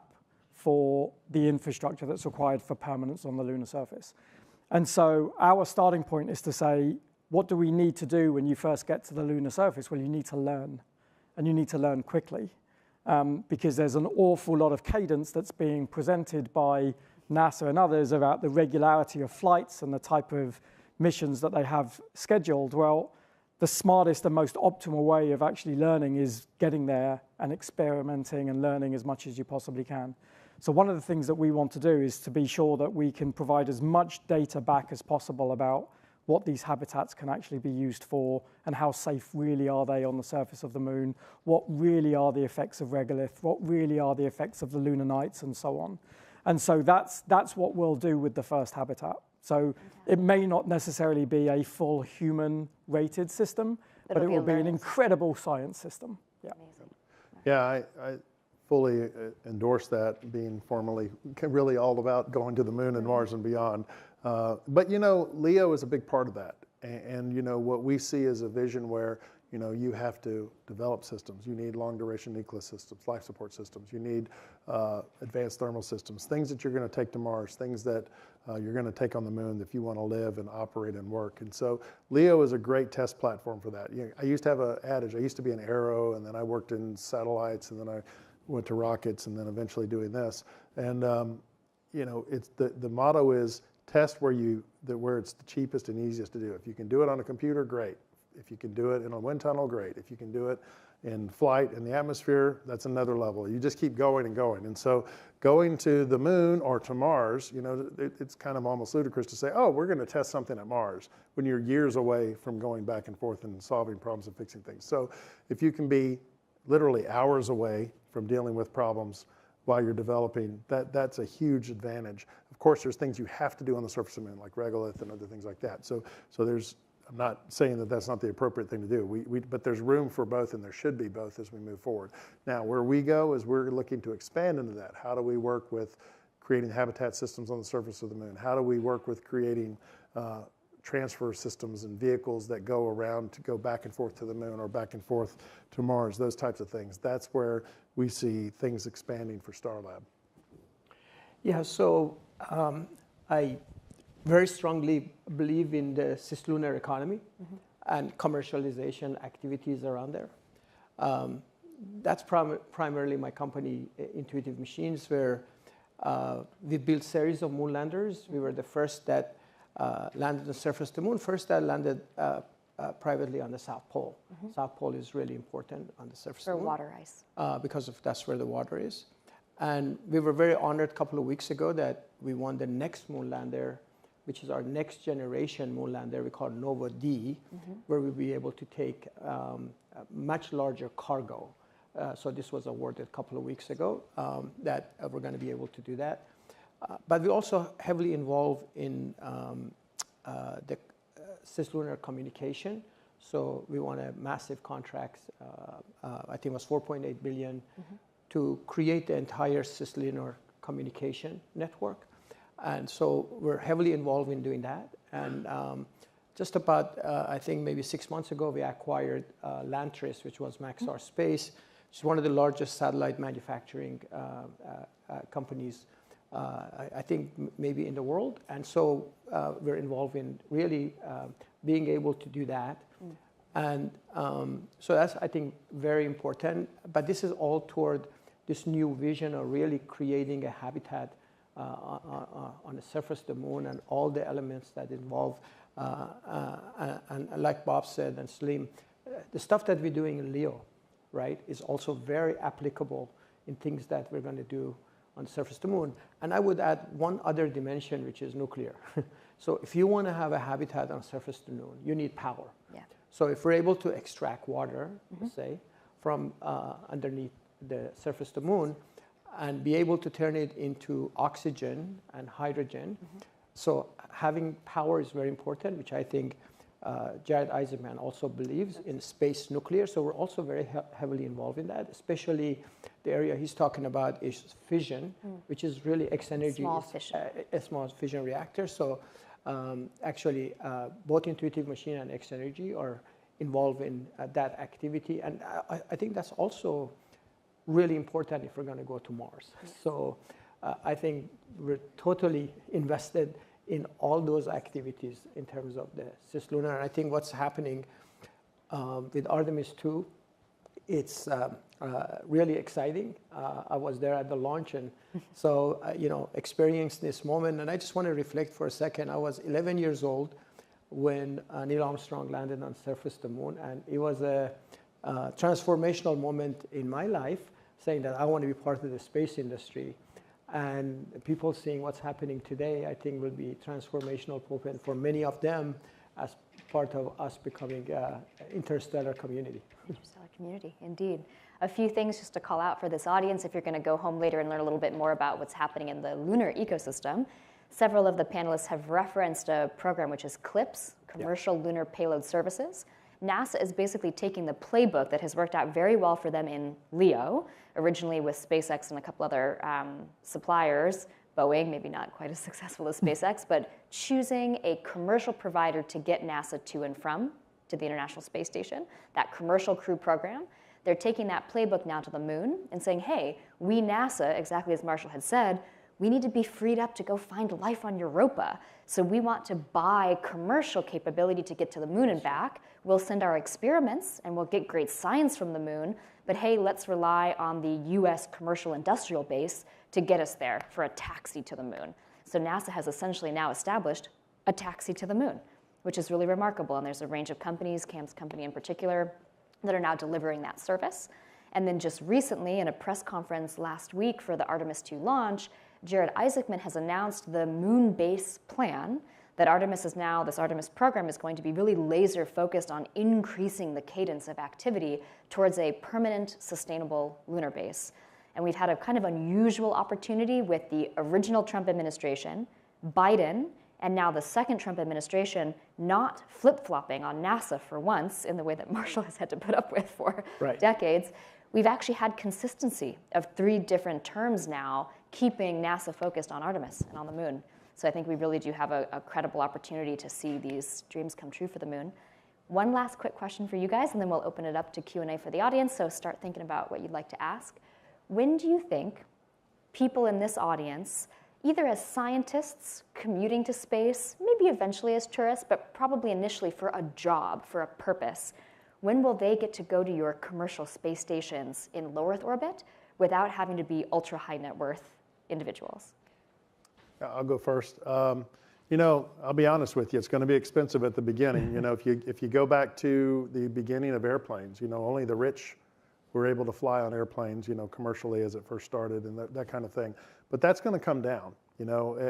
for the infrastructure that's required for permanence on the lunar surface. And so our starting point is to say, what do we need to do when you first get to the lunar surface? Well, you need to learn, and you need to learn quickly, because there's an awful lot of cadence that's being presented by NASA and others about the regularity of flights and the type of missions that they have scheduled. Well, the smartest and most optimal way of actually learning is getting there and experimenting and learning as much as you possibly can. So one of the things that we want to do is to be sure that we can provide as much data back as possible about what these habitats can actually be used for and how safe really are they on the surface of the moon, what really are the effects of regolith, what really are the effects of the lunar nights, and so on. And so that's what we'll do with the first habitat. So it may not necessarily be a full human-rated system, but it will be an incredible science system. Yeah.
Yeah, I fully endorse that, being formerly really all about going to the moon and Mars and beyond. But LEO is a big part of that. And what we see is a vision where you have to develop systems. You need long-duration nucleus systems, life support systems. You need advanced thermal systems, things that you're going to take to Mars, things that you're going to take on the moon if you want to live and operate and work. And so LEO is a great test platform for that. I used to have an adage. I used to be an aero, and then I worked in satellites, and then I went to rockets, and then eventually doing this. And it's the motto is test where it's the cheapest and easiest to do. If you can do it on a computer, great. If you can do it in a wind tunnel, great. If you can do it in flight in the atmosphere, that's another level. You just keep going and going. And so going to the moon or to Mars, it's kind of almost ludicrous to say, oh, we're going to test something at Mars when you're years away from going back and forth and solving problems and fixing things. So if you can be literally hours away from dealing with problems while you're developing, that's a huge advantage. Of course, there's things you have to do on the surface of the moon, like regolith and other things like that. So I'm not saying that that's not the appropriate thing to do, but there's room for both, and there should be both as we move forward. Now, where we go is we're looking to expand into that. How do we work with creating habitat systems on the surface of the moon? How do we work with creating transfer systems and vehicles that go around to go back and forth to the moon or back and forth to Mars, those types of things? That's where we see things expanding for Starlab.
Yeah, so I very strongly believe in the cislunar economy and commercialization activities around there. That's primarily my company, Intuitive Machines, where we built a series of moon landers. We were the first that landed on the surface of the moon, first that landed privately on the South Pole. South Pole is really important on the surface of the moon.
For water ice.
Because that's where the water is. And we were very honored a couple of weeks ago that we won the next moon lander, which is our next generation moon lander we call Nova D, where we'll be able to take a much larger cargo. So this was awarded a couple of weeks ago that we're going to be able to do that. But we're also heavily involved in the cislunar communication. So we won a massive contract, I think it was $4.8 billion, to create the entire cislunar communication network. And so we're heavily involved in doing that. And just about, I think maybe 6 months ago, we acquired Lantris, which was Maxar Space, which is one of the largest satellite manufacturing companies, I think maybe in the world. And so we're involved in really being able to do that. And so that's, I think, very important. But this is all toward this new vision of really creating a habitat on the surface of the moon and all the elements that involve, and like Bob said and Salim, the stuff that we're doing in LEO, right, is also very applicable in things that we're going to do on the surface of the moon. And I would add one other dimension, which is nuclear. So if you want to have a habitat on the surface of the moon, you need power.
Yeah.
So if we're able to extract water, let's say, from underneath the surface of the moon and be able to turn it into oxygen and hydrogen, so having power is very important, which I think Jared Isaacman also believes in space nuclear. So we're also very heavily involved in that, especially the area he's talking about is fission, which is really X-energy, a small fission reactor. So actually, both intuitive machine and X-energy are involved in that activity. And I think that's also really important if we're going to go to Mars. So I think we're totally invested in all those activities in terms of the cislunar. And I think what's happening with Artemis 2, it's really exciting. I was there at the launch, and so experienced this moment. And I just want to reflect for a second. I was 11 years old when Neil Armstrong landed on the surface of the moon, and it was a transformational moment in my life, saying that I want to be part of the space industry. And people seeing what's happening today, I think, will be transformational for many of them as part of us becoming an interstellar community.
Interstellar community, indeed. A few things just to call out for this audience if you're going to go home later and learn a little bit more about what's happening in the lunar ecosystem. Several of the panelists have referenced a program which is CLPS, Commercial Lunar Payload Services. NASA is basically taking the playbook that has worked out very well for them in LEO, originally with SpaceX and a couple other suppliers, Boeing, maybe not quite as successful as SpaceX, but choosing a commercial provider to get NASA to and from to the International Space Station, that commercial crew program. They're taking that playbook now to the moon and saying, hey, we NASA, exactly as Marshall had said, we need to be freed up to go find life on Europa. So we want to buy commercial capability to get to the moon and back. We'll send our experiments and we'll get great science from the moon. But hey, let's rely on the US commercial industrial base to get us there for a taxi to the moon. So NASA has essentially now established a taxi to the moon, which is really remarkable. And there's a range of companies, Cam's company in particular, that are now delivering that service. And then just recently, in a press conference last week for the Artemis 2 launch, Jared Isaacman has announced the moon base plan that Artemis is now, this Artemis program is going to be really laser focused on increasing the cadence of activity towards a permanent, sustainable lunar base. And we've had a kind of unusual opportunity with the original Trump administration, Biden, and now the second Trump administration not flip-flopping on NASA for once in the way that Marshall has had to put up with for decades. We've actually had consistency of 3 different terms now, keeping NASA focused on Artemis and on the moon. So I think we really do have a credible opportunity to see these dreams come true for the moon. One last quick question for you guys, and then we'll open it up to Q&A for the audience, so start thinking about what you'd like to ask. When do you think people in this audience, either as scientists commuting to space, maybe eventually as tourists, but probably initially for a job, for a purpose, when will they get to go to your commercial space stations in low Earth orbit without having to be ultra high net worth individuals?
I'll go first. I'll be honest with you, it's going to be expensive at the beginning. If you go back to the beginning of airplanes, only the rich were able to fly on airplanes, commercially as it first started and that kind of thing. But that's going to come down,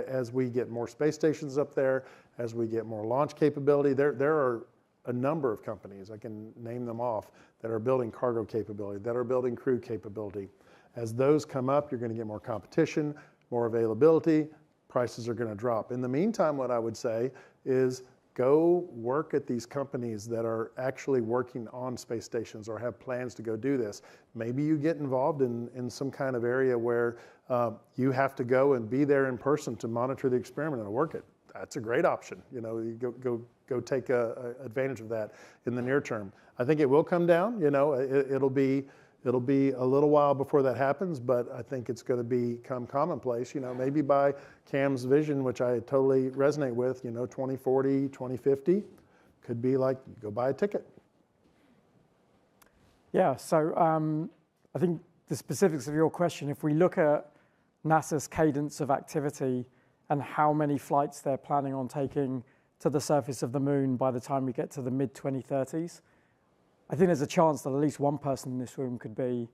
as we get more space stations up there, as we get more launch capability. There are a number of companies, I can name them off, that are building cargo capability, that are building crew capability. As those come up, you're going to get more competition, more availability, prices are going to drop. In the meantime, what I would say is go work at these companies that are actually working on space stations or have plans to go do this. Maybe you get involved in some kind of area where you have to go and be there in person to monitor the experiment and work it. That's a great option. You go take advantage of that in the near term. I think it will come down. It'll be a little while before that happens, but I think it's going to become commonplace. Maybe by Cam's vision, which I totally resonate with, 2040, 2050, could be like go buy a ticket.
Yeah, so I think the specifics of your question, if we look at NASA's cadence of activity and how many flights they're planning on taking to the surface of the moon by the time we get to the mid-2030s, I think there's a chance that at least one person in this room could be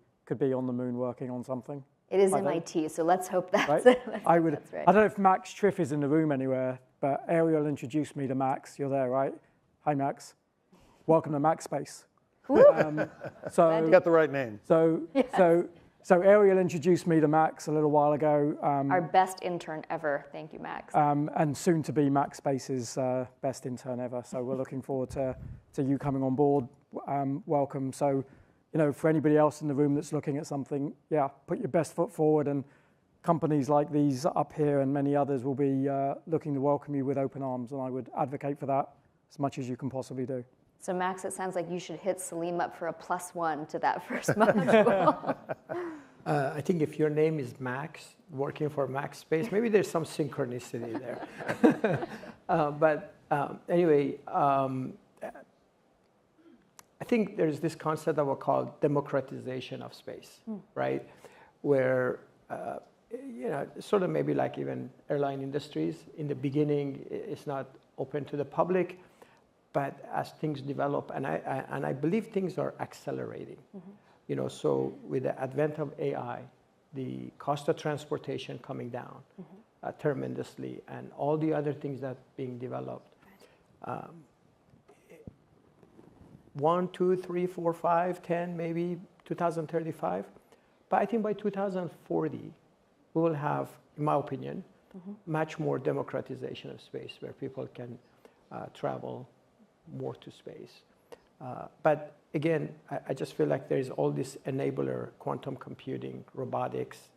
on the moon working on something.
It is MIT, so let's hope that's
right?
that's
I would.
That's right.
I don't know if Max Triff is in the room anywhere, but Ariel introduced me to Max. You're there, right? Hi, Max. Welcome to Max Space.
So you got the right name.
So Ariel introduced me to Max a little while ago.
Our best intern ever. Thank you, Max.
And soon to be Max Space's best intern ever. So we're looking forward to you coming on board. Welcome. So, you know, for anybody else in the room that's looking at something, yeah, put your best foot forward, and companies like these up here and many others will be looking to welcome you with open arms, and I would advocate for that as much as you can possibly do.
So Max, it sounds like you should hit Salim up for a +1 to that first module.
I think if your name is Max, working for Max Space, maybe there's some synchronicity there. Anyway, I think there's this concept that we call democratization of space, right? Where, you know, sort of maybe like even airline industries, in the beginning, it's not open to the public, but as things develop, and I believe things are accelerating. You know, so with the advent of AI, the cost of transportation coming down tremendously, and all the other things that are being developed. 1, 2, 3, 4, 5, 10, maybe 2035. But I think by 2040, we will have, in my opinion, much more democratization of space, where people can travel more to space. But again, I just feel like there's all this enabler, quantum computing, robotics,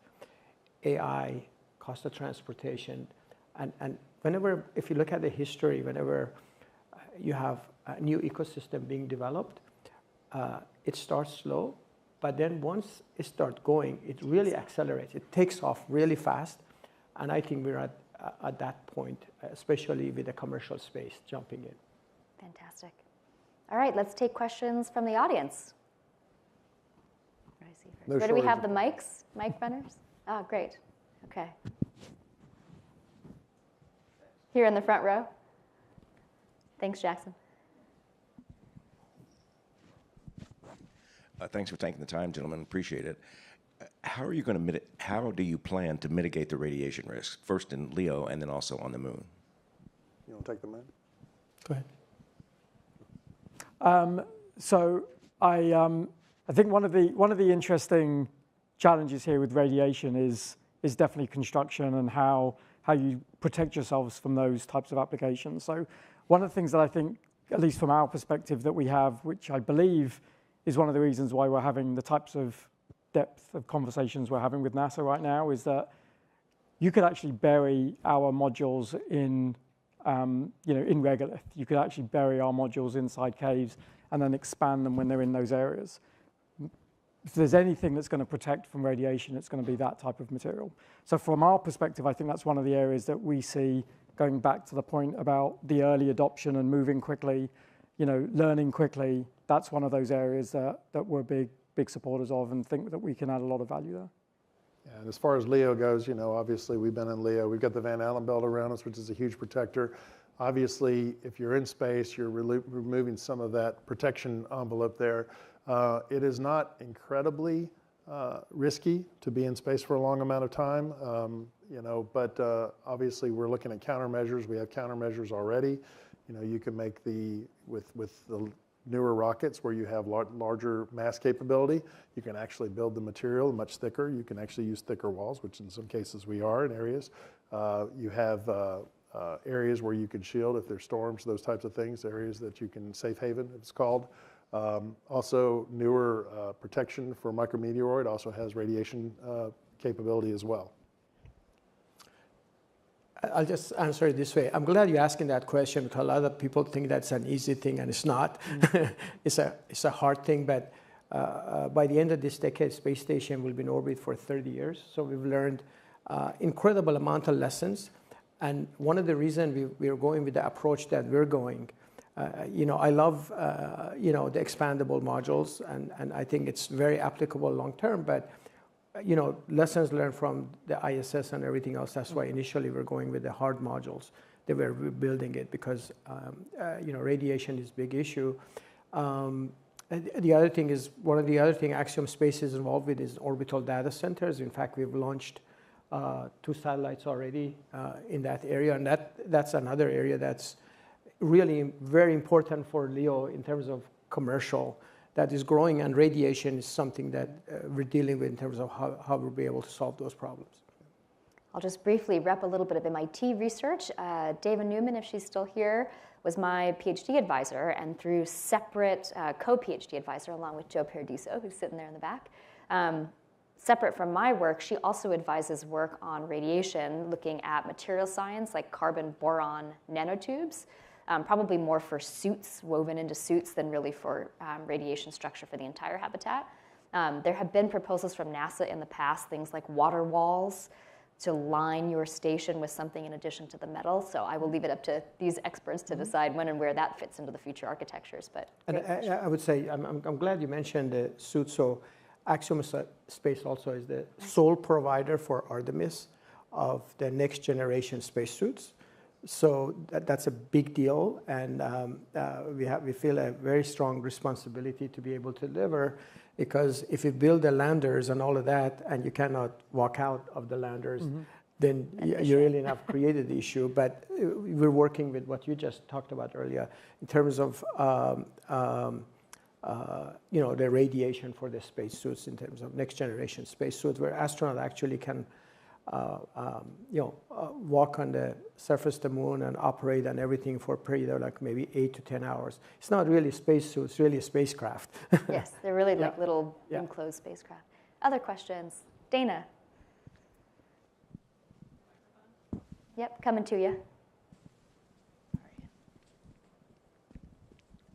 AI, cost of transportation. And whenever, if you look at the history, whenever you have a new ecosystem being developed, it starts slow, but then once it starts going, it really accelerates. It takes off really fast. And I think we're at that point, especially with the commercial space jumping in.
Fantastic. All right, let's take questions from the audience. Where do we have the mics? Mic runners? Oh, great. Okay. Here in the front row. Thanks, Jackson.
Thanks for taking the time, gentlemen. Appreciate it. How are you going to how do you plan to mitigate the radiation risks? First in LEO, and then also on the moon.
You want to take the mic?
Go ahead.
So I think one of the interesting challenges here with radiation is definitely construction and how you protect yourselves from those types of applications. So one of the things that I think, at least from our perspective, that we have, which I believe is one of the reasons why we're having the types of depth of conversations we're having with NASA right now, is that you could actually bury our modules in in regolith. You could actually bury our modules inside caves and then expand them when they're in those areas. If there's anything that's going to protect from radiation, it's going to be that type of material. So from our perspective, I think that's one of the areas that we see, going back to the point about the early adoption and moving quickly, learning quickly. That's one of those areas that we're big supporters of, and think that we can add a lot of value there.
Yeah, and as far as LEO goes, obviously we've been in LEO. We've got the Van Allen belt around us, which is a huge protector. Obviously, if you're in space, you're removing some of that protection envelope there. It is not incredibly risky to be in space for a long amount of time, but obviously we're looking at countermeasures. We have countermeasures already. You can make with the newer rockets where you have larger mass capability, you can actually build the material much thicker. You can actually use thicker walls, which in some cases we are in areas. You have areas where you can shield if there's storms, those types of things, areas that you can safe haven, it's called. Also, newer protection for micrometeoroid also has radiation capability as well.
I'll just answer it this way. I'm glad you're asking that question, because a lot of people think that's an easy thing, and it's not. It's a hard thing, but by the end of this decade, space station will be in orbit for 30 years. So we've learned incredible amount of lessons. And one of the reasons we're going with the approach that we're going, I love, the expandable modules, and I think it's very applicable long term, but lessons learned from the ISS and everything else. That's why initially we're going with the hard modules. They were building it because, radiation is a big issue. The other thing is, one of the other things Axiom Space is involved with is orbital data centers. In fact, we've launched 2 satellites already in that area, and that's another area that's really very important for LEO in terms of commercial that is growing, and radiation is something that we're dealing with in terms of how we'll be able to solve those problems.
I'll just briefly rep a little bit of MIT research. Dava Newman, if she's still here, was my PhD advisor, and through separate co-PhD advisor, along with Joe Paradiso, who's sitting there in the back. Separate from my work, she also advises work on radiation, looking at material science like carbon boron nanotubes, probably more for suits, woven into suits, than really for radiation structure for the entire habitat. There have been proposals from NASA in the past, things like water walls, to line your station with something in addition to the metal. So I will leave it up to these experts to decide when and where that fits into the future architectures. But
I would say, I'm glad you mentioned the suit. So Axiom Space also is the sole provider for Artemis of the next generation spacesuits. So that's a big deal, and we feel a very strong responsibility to be able to deliver, because if you build the landers and all of that, and you cannot walk out of the landers, then you really have created the issue. But we're working with what you just talked about earlier in terms of the radiation for the spacesuits, in terms of next generation spacesuits, where astronauts actually can walk on the surface of the moon and operate and everything for a period of like maybe 8 to 10 hours. It's not really a spacesuit, it's really a spacecraft.
Yes, they're really like little enclosed spacecraft. Other questions? Dana? Yep, coming to you.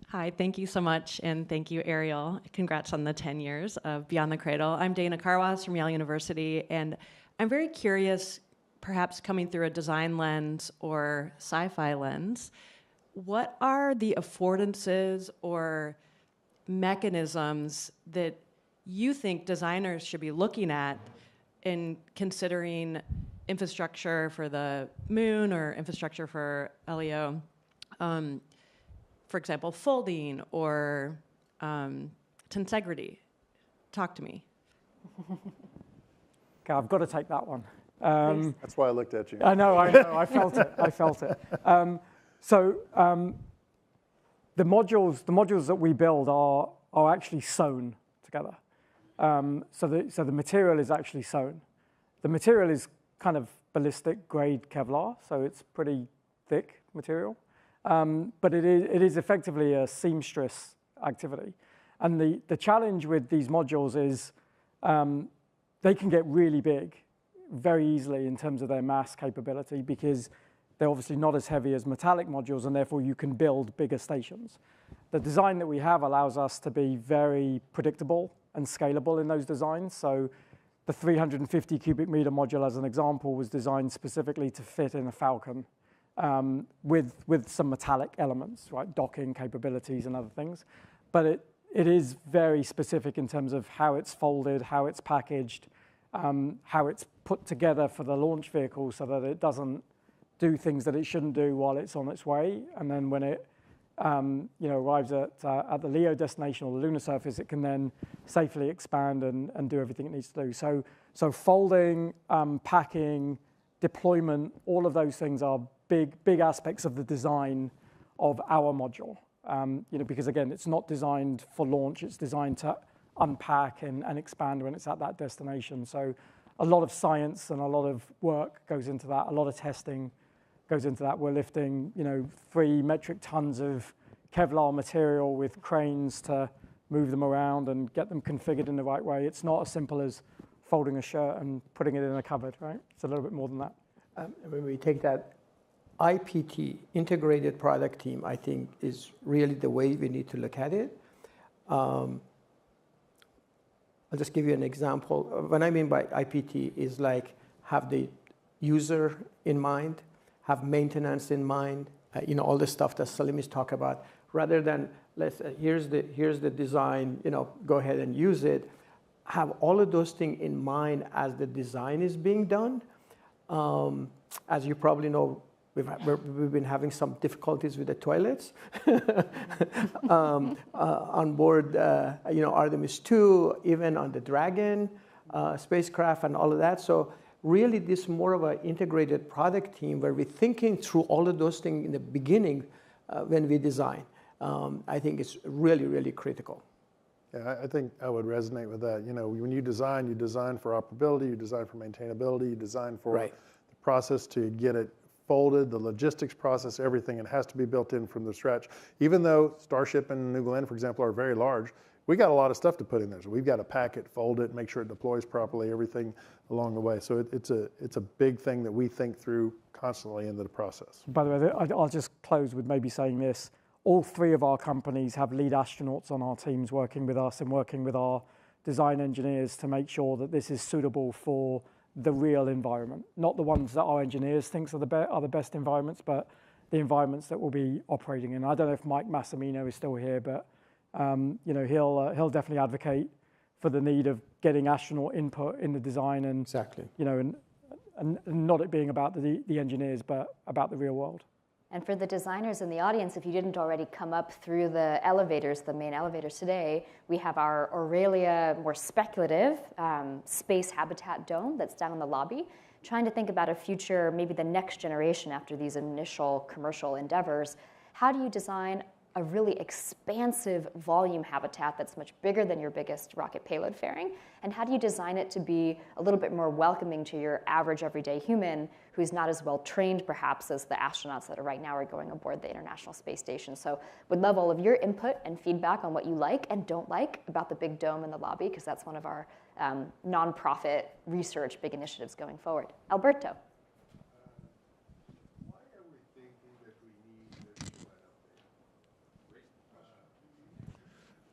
Hi, thank you so much, and thank you, Ariel. Congrats on the 10 years of Beyond the Cradle. I'm Dana Karwas from Yale University, and I'm very curious, perhaps coming through a design lens or sci-fi lens, what are the affordances or mechanisms that you think designers should be looking at in considering infrastructure for the moon or infrastructure for LEO? For example, folding or tensegrity. Talk to me.
Okay, I've got to take that one.
That's why I looked at you.
I know, I felt it, the modules that we build are actually sewn together. So the material is actually sewn. The material is kind of ballistic grade Kevlar, so it's pretty thick material. But it is effectively a seamstress activity. And the challenge with these modules is they can get really big very easily in terms of their mass capability, because they're obviously not as heavy as metallic modules, and therefore you can build bigger stations. The design that we have allows us to be very predictable and scalable in those designs. So the 350 cubic meter module, as an example, was designed specifically to fit in a Falcon. With some metallic elements, right, docking capabilities and other things. But it is very specific in terms of how it's folded, how it's packaged, how it's put together for the launch vehicle so that it doesn't do things that it shouldn't do while it's on its way. And then when it arrives at the LEO destination or the lunar surface, it can then safely expand and do everything it needs to do. So folding, packing, deployment, all of those things are big aspects of the design of our module. Because again, it's not designed for launch, it's designed to unpack and expand when it's at that destination. So a lot of science and a lot of work goes into that, a lot of testing goes into that. We're lifting 3 metric tons of Kevlar material with cranes to move them around and get them configured in the right way. It's not as simple as folding a shirt and putting it in a cupboard, right? It's a little bit more than that.
When we take that IPT, integrated product team, I think is really the way we need to look at it. I'll just give you an example. What I mean by IPT is like have the user in mind, have maintenance in mind, all the stuff that Salim is talking about, rather than here's the design, go ahead and use it. Have all of those things in mind as the design is being done. As you probably know, We've been having some difficulties with the toilets on board, Artemis 2, even on the Dragon spacecraft and all of that. So really, this is more of an integrated product team where we're thinking through all of those things in the beginning when we design. I think it's really, really critical.
Yeah, I think I would resonate with that. When you design for operability, you design for maintainability, you design for the process to get it folded, the logistics process, everything. It has to be built in from the scratch. Even though Starship and New Glenn, for example, are very large, we got a lot of stuff to put in there. So we've got to pack it, fold it, make sure it deploys properly, everything along the way. So it's a big thing that we think through constantly in the process.
By the way, I'll just close with maybe saying this. All three of our companies have lead astronauts on our teams working with us and working with our design engineers to make sure that this is suitable for the real environment, not the ones that our engineers think are the best environments, but the environments that we'll be operating in. I don't know if Mike Massimino is still here, but he'll definitely advocate for the need of getting astronaut input in the design and and not it being about the engineers, but about the real world.
And for the designers in the audience, if you didn't already come up through the elevators, the main elevators today, we have our Aurelia, more speculative space habitat dome that's down in the lobby, trying to think about a future, maybe the next generation after these initial commercial endeavors. How do you design a really expansive volume habitat that's much bigger than your biggest rocket payload fairing? And how do you design it to be a little bit more welcoming to your average everyday human who's not as well trained perhaps as the astronauts that are right now are going aboard the International Space Station? So would love all of your input and feedback on what you like and don't like about the big dome in the lobby, because that's one of our nonprofit research big initiatives going forward. Alberto.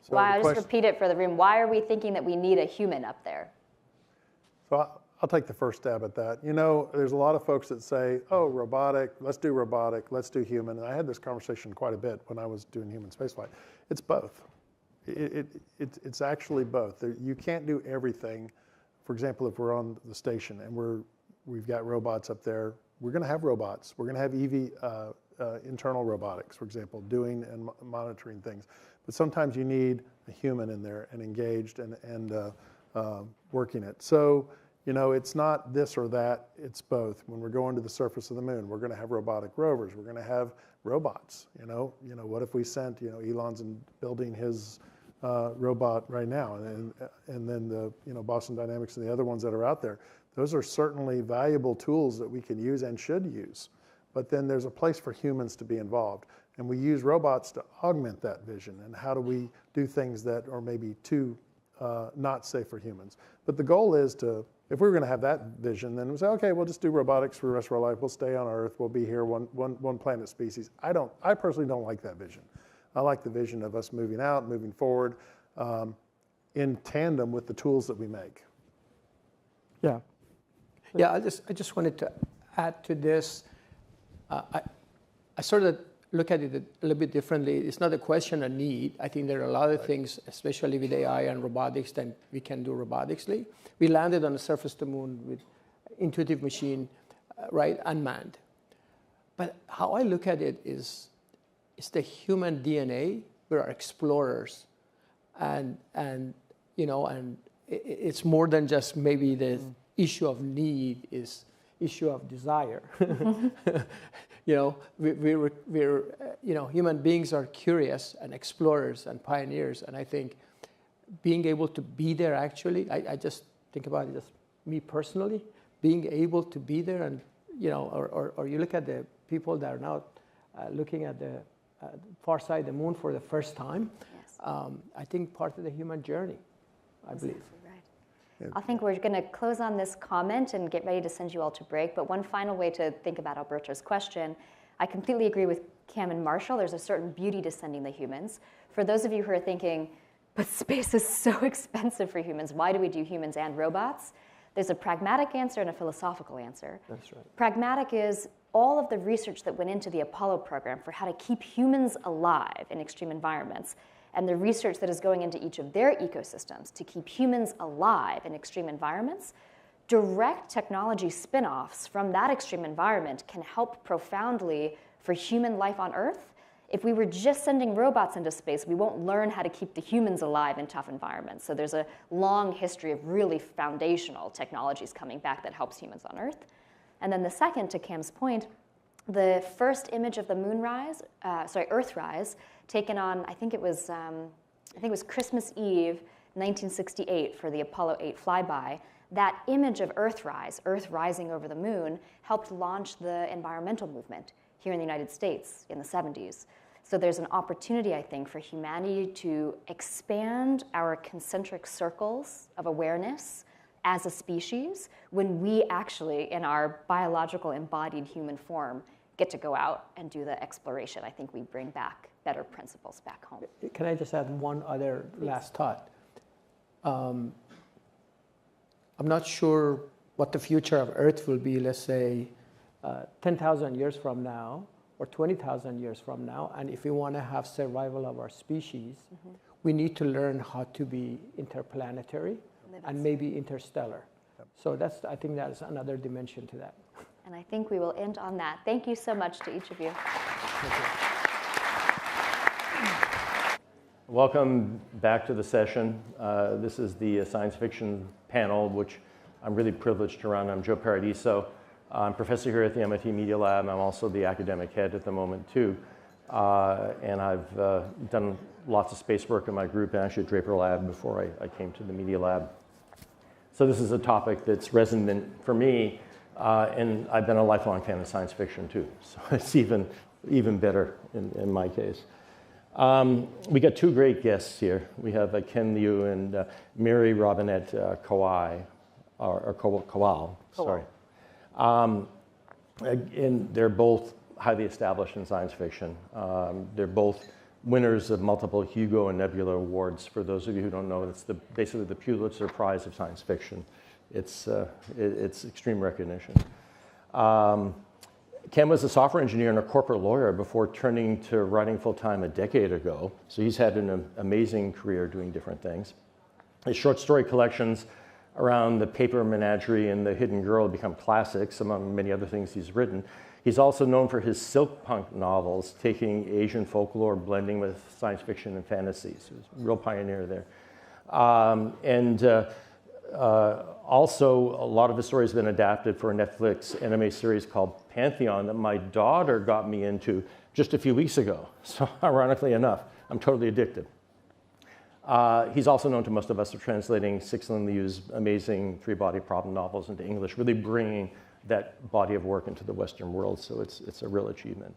So
I'll just repeat it for the room. Why are we thinking that we need a human up there?
So I'll take the first stab at that. There's a lot of folks that say, oh, robotic, let's do human. And I had this conversation quite a bit when I was doing human spaceflight. It's both. It's actually both. You can't do everything. For example, if we're on the station and we've got robots up there, we're going to have robots. We're going to have internal robotics, for example, doing and monitoring things. But sometimes you need a human in there and engaged and working it. So, it's not this or that, it's both. When we're going to the surface of the moon, we're going to have robotic rovers. We're going to have robots. What if we sent, Elon's building his robot right now, and then the, Boston Dynamics and the other ones that are out there. Those are certainly valuable tools that we can use and should use. But then there's a place for humans to be involved. And we use robots to augment that vision. And how do we do things that are maybe too not safe for humans? But the goal is if we're going to have that vision, then we say, okay, we'll just do robotics for the rest of our life. We'll stay on Earth. We'll be here, one planet species. I personally don't like that vision. I like the vision of us moving out, moving forward, in tandem with the tools that we make.
Yeah. Yeah, I just wanted to add to this. I sort of look at it a little bit differently. It's not a question of need. I think there are a lot of things, especially with AI and robotics, that we can do robotically. We landed on the surface of the moon with intuitive machine, unmanned. But how I look at it is the human DNA. We are explorers, and it's more than just maybe the issue of need is issue of desire. Human beings are curious and explorers and pioneers, and I think being able to be there actually, I just think about it just me personally, being able to be there and, or you look at the people that are now looking at the far side of the moon for the first time, I think part of the human journey, I believe.
I think we're going to close on this comment and get ready to send you all to break. But one final way to think about Alberto's question, I completely agree with Cam and Marshall. There's a certain beauty to sending the humans. For those of you who are thinking, but space is so expensive for humans, why do we do humans and robots? There's a pragmatic answer and a philosophical answer.
That's right.
Pragmatic is all of the research that went into the Apollo program for how to keep humans alive in extreme environments, and the research that is going into each of their ecosystems to keep humans alive in extreme environments direct technology spin-offs from that extreme environment can help profoundly for human life on Earth. If we were just sending robots into space, we won't learn how to keep the humans alive in tough environments. So there's a long history of really foundational technologies coming back that helps humans on Earth. And then the second, to Cam's point, the first image of the Earthrise, taken on, I think it was Christmas Eve, 1968 for the Apollo 8 flyby. That image of Earthrise, Earth rising over the moon, helped launch the environmental movement here in the United States in the 70s. So there's an opportunity, I think, for humanity to expand our concentric circles of awareness as a species when we actually, in our biological embodied human form, get to go out and do the exploration. I think we bring back better principles back home.
Can I just add one other last thought? I'm not sure what the future of Earth will be, let's say, 10,000 years from now or 20,000 years from now. And if we want to have survival of our species, we need to learn how to be interplanetary and maybe interstellar. So I think that's another dimension to that.
And I think we will end on that. Thank you so much to each of you.
Thank you.
Welcome back to the session. This is the science fiction panel, which I'm really privileged to run. I'm Joe Paradiso. I'm professor here at the MIT Media Lab. I'm also the academic head at the moment, too. And I've done lots of space work in my group, and actually at Draper Lab before I came to the Media Lab. So this is a topic that's resonant for me, and I've been a lifelong fan of science fiction, too. So it's even better in my case. We got two great guests here. We have Ken Liu and Mary Robinette Kowal, sorry. And they're both highly established in science fiction. They're both winners of multiple Hugo and Nebula Awards. For those of you who don't know, it's basically the Pulitzer Prize of science fiction. It's extreme recognition. Ken was a software engineer and a corporate lawyer before turning to writing full-time a decade ago. So he's had an amazing career doing different things. His short story collections around the paper menagerie and the hidden girl have become classics, among many other things he's written. He's also known for his silk punk novels, taking Asian folklore, blending with science fiction and fantasy. So he's a real pioneer there. Also, a lot of his stories have been adapted for a Netflix anime series called Pantheon that my daughter got me into just a few weeks ago. So ironically enough, I'm totally addicted. He's also known to most of us for translating Cixin Liu's amazing three-body problem novels into English, really bringing that body of work into the Western world. So it's a real achievement.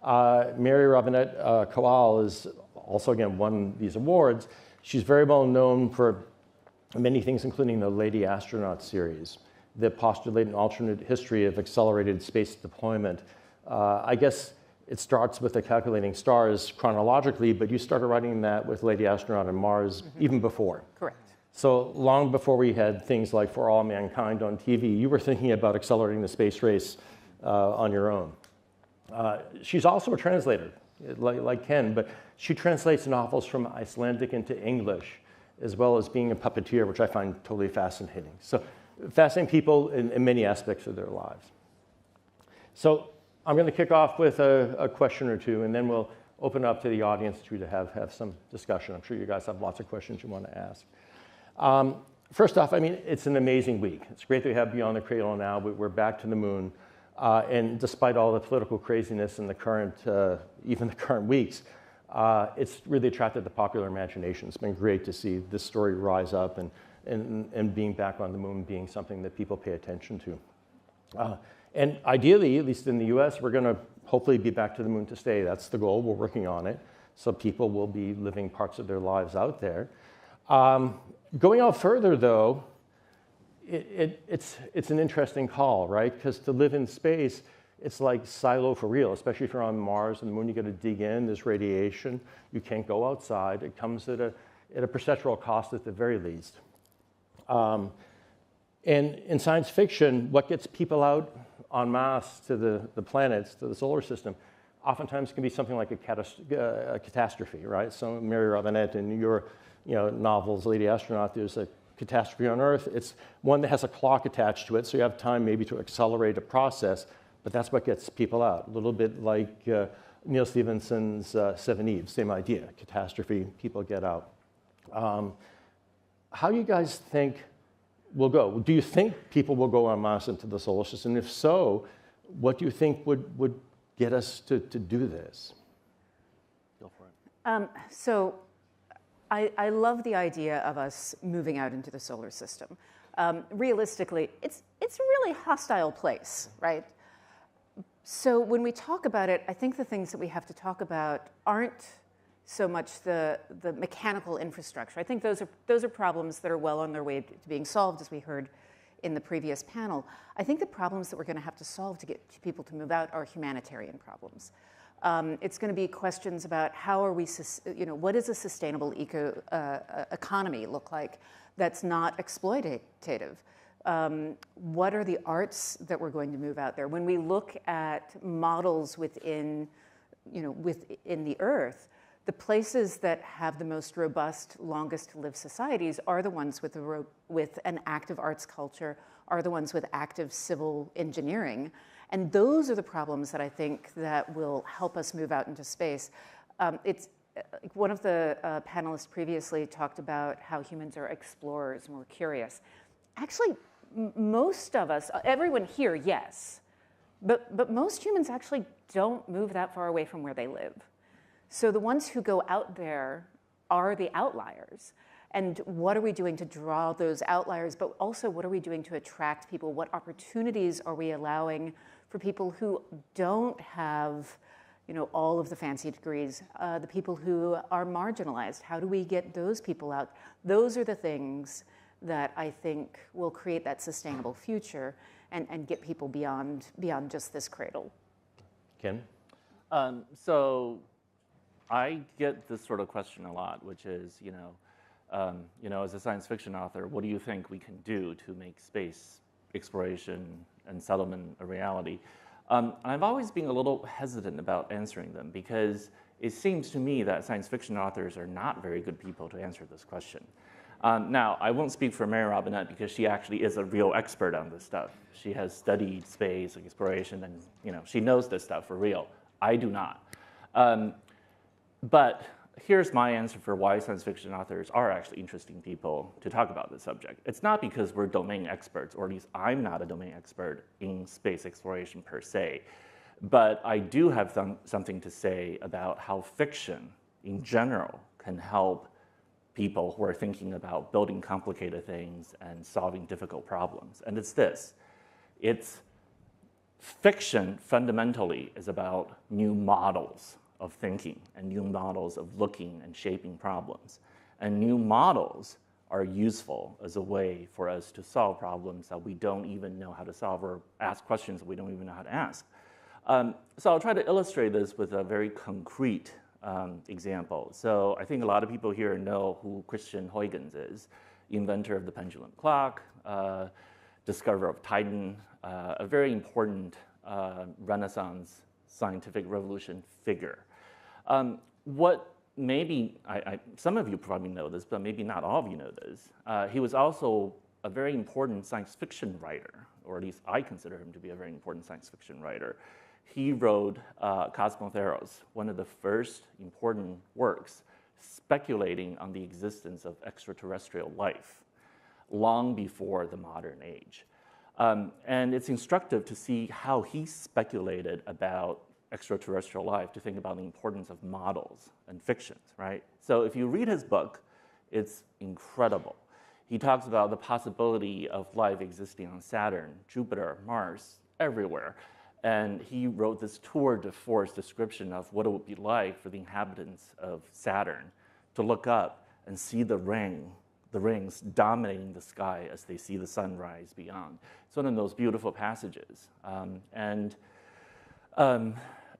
Mary Robinette Kowal is also, again, won these awards. She's very well known for many things, including the Lady Astronaut series that postulate an alternate history of accelerated space deployment. I guess it starts with the calculating stars chronologically, but you started writing that with Lady Astronaut and Mars even before.
Correct.
So long before we had things like For All Mankind on TV, you were thinking about accelerating the space race on your own. She's also a translator, like Ken, but she translates novels from Icelandic into English, as well as being a puppeteer, which I find totally fascinating. So fascinating people in many aspects of their lives. So I'm going to kick off with a question or two, and then we'll open up to the audience too to have some discussion. I'm sure you guys have lots of questions you want to ask. First off, I mean, it's an amazing week. It's great that we have Beyond the Cradle now. We're back to the moon. And despite all the political craziness in the current, even the current weeks, it's really attracted the popular imagination. It's been great to see this story rise up and being back on the moon being something that people pay attention to. And ideally, at least in the US, we're going to hopefully be back to the moon to stay. That's the goal. We're working on it. So people will be living parts of their lives out there. Going out further, though, it's an interesting call, right? Because to live in space, it's like silo for real, especially if you're on Mars and the moon, you got to dig in, there's radiation, you can't go outside. It comes at a perceptual cost at the very least. And in science fiction, what gets people out en masse to the planets, to the solar system, oftentimes can be something like a catastrophe, right? So Mary Robinette in your novels, Lady Astronaut, there's a catastrophe on Earth. It's one that has a clock attached to it, so you have time maybe to accelerate a process, but that's what gets people out. A little bit like Neil Stephenson's Seven Eves, same idea, catastrophe, people get out. How do you guys think we'll go? Do you think people will go en masse into the solar system? If so, what do you think would get us to do this? Go for it.
So I love the idea of us moving out into the solar system. Realistically, it's a really hostile place, right? So when we talk about it, I think the things that we have to talk about aren't so much the mechanical infrastructure. I think those are problems that are well on their way to being solved, as we heard in the previous panel. I think the problems that we're going to have to solve to get people to move out are humanitarian problems. It's going to be questions about how are we, what does a sustainable economy look like that's not exploitative? What are the arts that we're going to move out there? When we look at models within the Earth, the places that have the most robust, longest-lived societies are the ones with an active arts culture, are the ones with active civil engineering. And those are the problems that I think that will help us move out into space. One of the panelists previously talked about how humans are explorers and we're curious. Actually, most of us, everyone here, yes, but most humans actually don't move that far away from where they live. So the ones who go out there are the outliers. And what are we doing to draw those outliers, but also what are we doing to attract people? What opportunities are we allowing for people who don't have all of the fancy degrees, the people who are marginalized? How do we get those people out? Those are the things that I think will create that sustainable future and get people beyond just this cradle.
Ken?
So I get this sort of question a lot, which is, as a science fiction author, what do you think we can do to make space exploration and settlement a reality? I've always been a little hesitant about answering them because it seems to me that science fiction authors are not very good people to answer this question. Now, I won't speak for Mary Robinette because she actually is a real expert on this stuff. She has studied space exploration and she knows this stuff for real. I do not. But here's my answer for why science fiction authors are actually interesting people to talk about this subject. It's not because we're domain experts, or at least I'm not a domain expert in space exploration per se, but I do have something to say about how fiction in general can help people who are thinking about building complicated things and solving difficult problems. And it's this. Fiction fundamentally is about new models of thinking and new models of looking and shaping problems. And new models are useful as a way for us to solve problems that we don't even know how to solve or ask questions that we don't even know how to ask. So I'll try to illustrate this with a very concrete example. So I think a lot of people here know who Christian Huygens is, inventor of the pendulum clock, discoverer of Titan, a very important Renaissance scientific revolution figure. What maybe, some of you probably know this, but maybe not all of you know this. He was also a very important science fiction writer, or at least I consider him to be a very important science fiction writer. He wrote Cosmotheros, one of the first important works speculating on the existence of extraterrestrial life, long before the modern age. And it's instructive to see how he speculated about extraterrestrial life, to think about the importance of models and fictions, right? So if you read his book, it's incredible. He talks about the possibility of life existing on Saturn, Jupiter, Mars, everywhere. And he wrote this tour de force description of what it would be like for the inhabitants of Saturn to look up and see the rings dominating the sky as they see the sun rise beyond. It's one of those beautiful passages.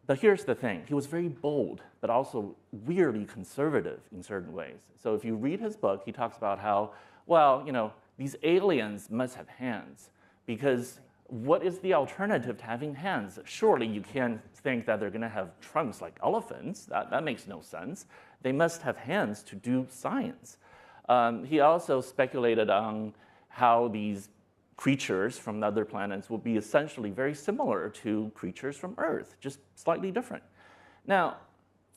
But here's the thing. He was very bold, but also weirdly conservative in certain ways. So if you read his book, he talks about how, well, these aliens must have hands, because what is the alternative to having hands? Surely you can't think that they're going to have trunks like elephants. That makes no sense. They must have hands to do science. He also speculated on how these creatures from other planets will be essentially very similar to creatures from Earth, just slightly different. Now,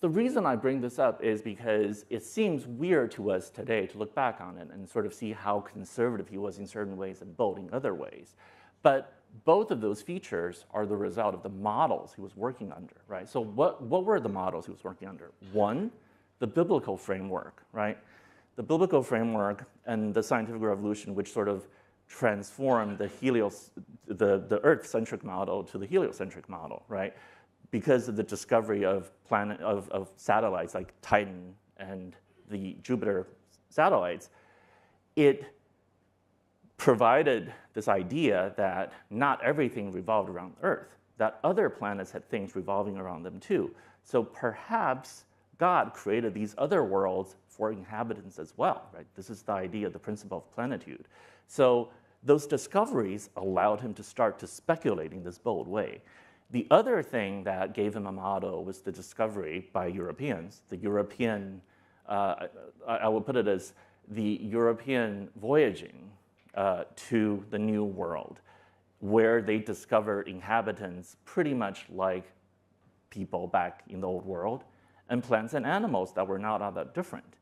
the reason I bring this up is because it seems weird to us today to look back on it and sort of see how conservative he was in certain ways and bold in other ways. But both of those features are the result of the models he was working under, right? So what were the models he was working under? One, the biblical framework, right? The biblical framework and the scientific revolution, which sort of transformed the Earth-centric model to the heliocentric model, right? Because of the discovery of satellites like Titan and the Jupiter satellites, it provided this idea that not everything revolved around Earth, that other planets had things revolving around them too. So perhaps God created these other worlds for inhabitants as well, right? This is the idea of the principle of plenitude. So those discoveries allowed him to start to speculate in this bold way. The other thing that gave him a model was the discovery by Europeans, the European, I will put it as the European voyaging to the New World, where they discovered inhabitants pretty much like people back in the Old World, and plants and animals that were not all that different.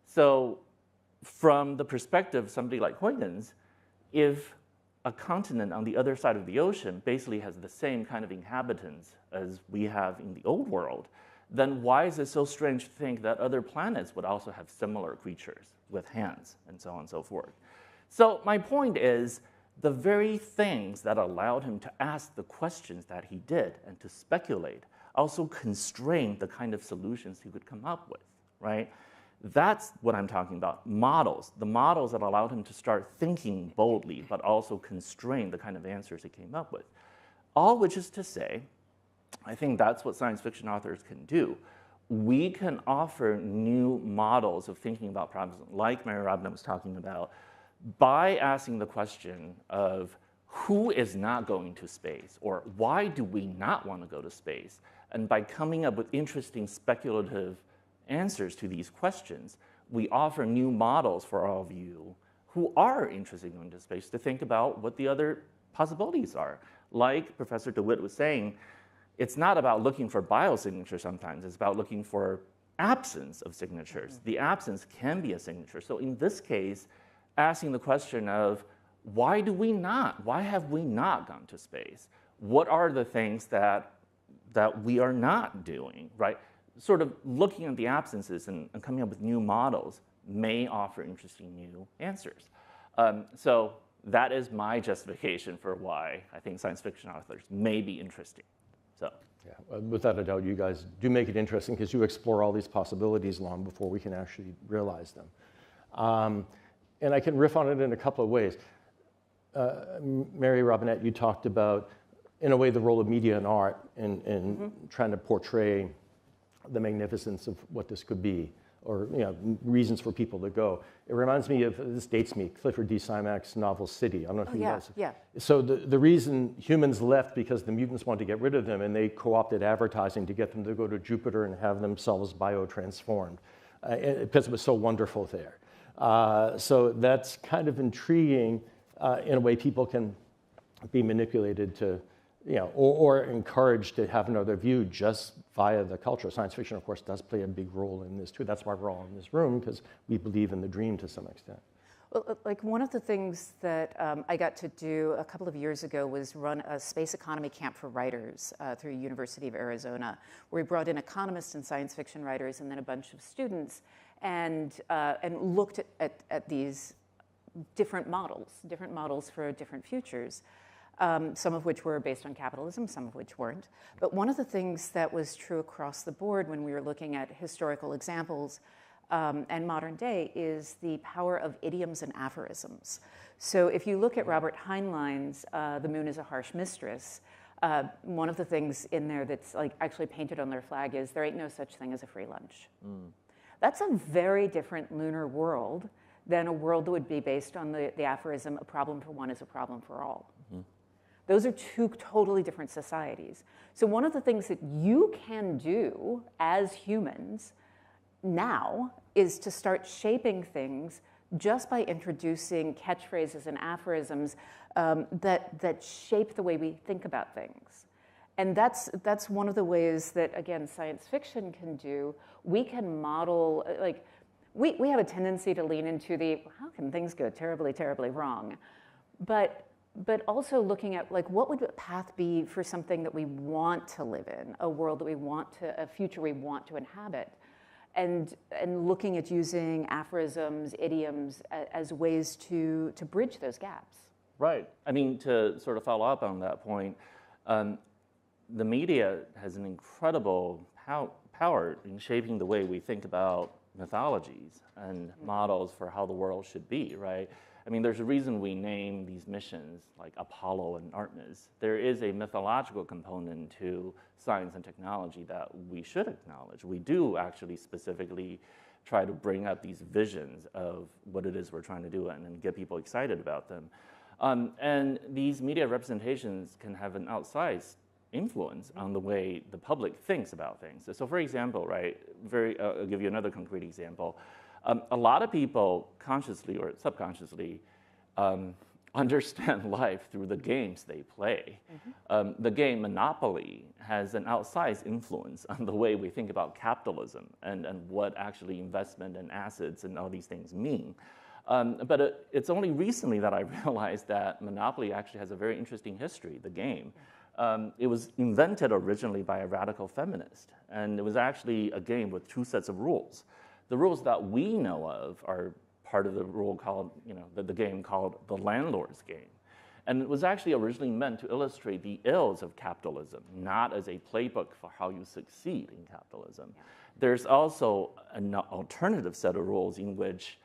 So from the perspective of somebody like Huygens, if a continent on the other side of the ocean basically has the same kind of inhabitants as we have in the Old World, then why is it so strange to think that other planets would also have similar creatures with hands and so on and so forth? So my point is, the very things that allowed him to ask the questions that he did and to speculate also constrained the kind of solutions he could come up with, right? That's what I'm talking about, models. The models that allowed him to start thinking boldly, but also constrain the kind of answers he came up with. All which is to say, I think that's what science fiction authors can do. We can offer new models of thinking about problems, like Mary Robina was talking about, by asking the question of who is not going to space, or why do we not want to go to space? And by coming up with interesting speculative answers to these questions, we offer new models for all of you who are interested in going to space to think about what the other possibilities are. Like Professor DeWitt was saying, it's not about looking for biosignatures sometimes, it's about looking for absence of signatures. The absence can be a signature. So in this case, asking the question of why have we not gone to space? What are the things that we are not doing, right? Sort of looking at the absences and coming up with new models may offer interesting new answers. So that is my justification for why I think science fiction authors may be interesting. So.
Yeah, without a doubt, you guys do make it interesting because you explore all these possibilities long before we can actually realize them. And I can riff on it in a couple of ways. Mary Robinette, you talked about, in a way, the role of media and art in trying to portray the magnificence of what this could be, or reasons for people to go. It reminds me of, this dates me, Clifford D. Simak's novel City. I don't know if you know.
Yeah.
So the reason humans left because the mutants wanted to get rid of them, and they co-opted advertising to get them to go to Jupiter and have themselves biotransformed, because it was so wonderful there. So that's kind of intriguing in a way people can be manipulated to, or encouraged to have another view just via the culture. Science fiction, of course, does play a big role in this too. That's why we're all in this room, because we believe in the dream to some extent.
Well, like one of the things that I got to do a couple of years ago was run a space economy camp for writers through University of Arizona, where we brought in economists and science fiction writers and then a bunch of students and looked at these different models for different futures. Some of which were based on capitalism, some of which weren't. But one of the things that was true across the board when we were looking at historical examples and modern day is the power of idioms and aphorisms. So if you look at Robert Heinlein's The Moon is a Harsh Mistress, one of the things in there that's like actually painted on their flag is there ain't no such thing as a free lunch. That's a very different lunar world than a world that would be based on the aphorism, a problem for one is a problem for all. Those are two totally different societies. So one of the things that you can do as humans now is to start shaping things just by introducing catchphrases and aphorisms that shape the way we think about things. And that's one of the ways that, again, science fiction can do. We can model, like, we have a tendency to lean into the, how can things go terribly, terribly wrong? But also looking at, like, what would a path be for something that we want to live in, a world that we want to, a future we want to inhabit? And looking at using aphorisms, idioms as ways to bridge those gaps.
Right. I mean, to sort of follow up on that point, the media has an incredible power in shaping the way we think about mythologies and models for how the world should be, right? I mean, there's a reason we name these missions like Apollo and Artemis. There is a mythological component to science and technology that we should acknowledge. We do actually specifically try to bring up these visions of what it is we're trying to do and get people excited about them. And these media representations can have an outsized influence on the way the public thinks about things. So for example, right, I'll give you another concrete example. A lot of people consciously or subconsciously understand life through the games they play. The game Monopoly has an outsized influence on the way we think about capitalism and what actually investment and assets and all these things mean. But it's only recently that I realized that Monopoly actually has a very interesting history, the game. It was invented originally by a radical feminist, and it was actually a game with two sets of rules. The rules that we know of are part of the rule called, the game called the landlord's game. And it was actually originally meant to illustrate the ills of capitalism, not as a playbook for how you succeed in capitalism. Yeah. There's also an alternative set of rules in which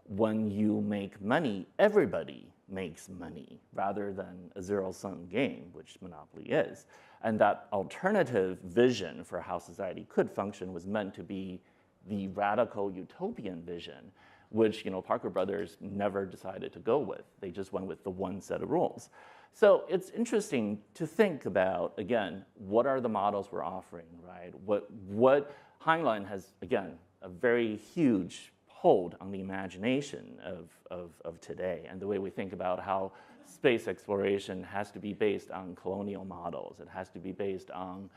when you make money, everybody makes money rather than a zero-sum game, which Monopoly is. And that alternative vision for how society could function was meant to be the radical utopian vision, which Parker Brothers never decided to go with. They just went with the one set of rules. So it's interesting to think about, again, what are the models we're offering, right? What Heinlein has, again, a very huge hold on the imagination of today and the way we think about how space exploration has to be based on colonial models. It has to be based on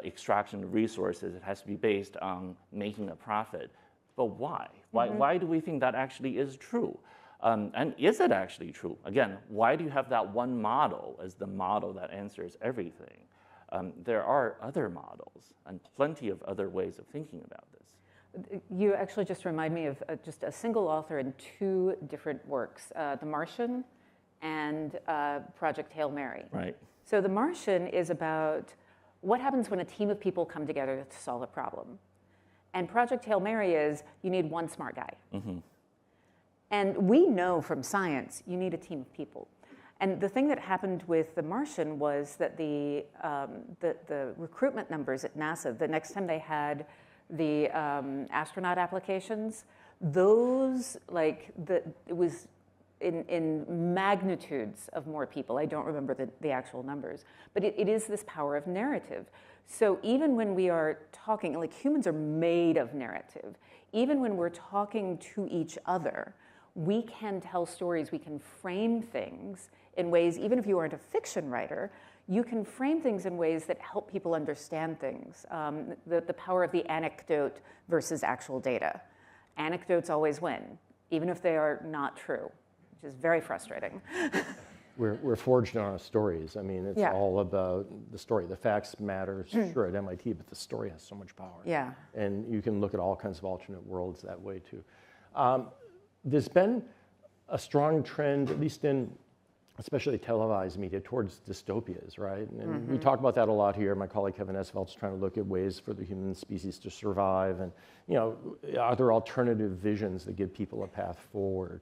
extraction of resources. It has to be based on making a profit. But why? Why do we think that actually is true? And is it actually true? Again, why do you have that one model as the model that answers everything? There are other models and plenty of other ways of thinking about this.
You actually just remind me of just a single author in two different works, The Martian and Project Hail Mary.
Right.
So The Martian is about what happens when a team of people come together to solve a problem. And Project Hail Mary is you need one smart guy. Mm-hmm. And we know from science you need a team of people. And the thing that happened with The Martian was that the recruitment numbers at NASA, the next time they had the astronaut applications, those, it was in magnitudes of more people. I don't remember the actual numbers, but it is this power of narrative. So even when we are talking, humans are made of narrative, even when we're talking to each other, we can tell stories, we can frame things in ways, even if you aren't a fiction writer, you can frame things in ways that help people understand things. The power of the anecdote versus actual data. Anecdotes always win, even if they are not true, which is very frustrating.
We're forged on our stories. I mean, it's all about the story. The facts matter, sure, at MIT, but the story has so much power.
Yeah.
And you can look at all kinds of alternate worlds that way, too. There's been a strong trend, at least in especially televised media, towards dystopias, right? And we talk about that a lot here. My colleague Kevin Esvelt's trying to look at ways for the human species to survive. And, are there alternative visions that give people a path forward?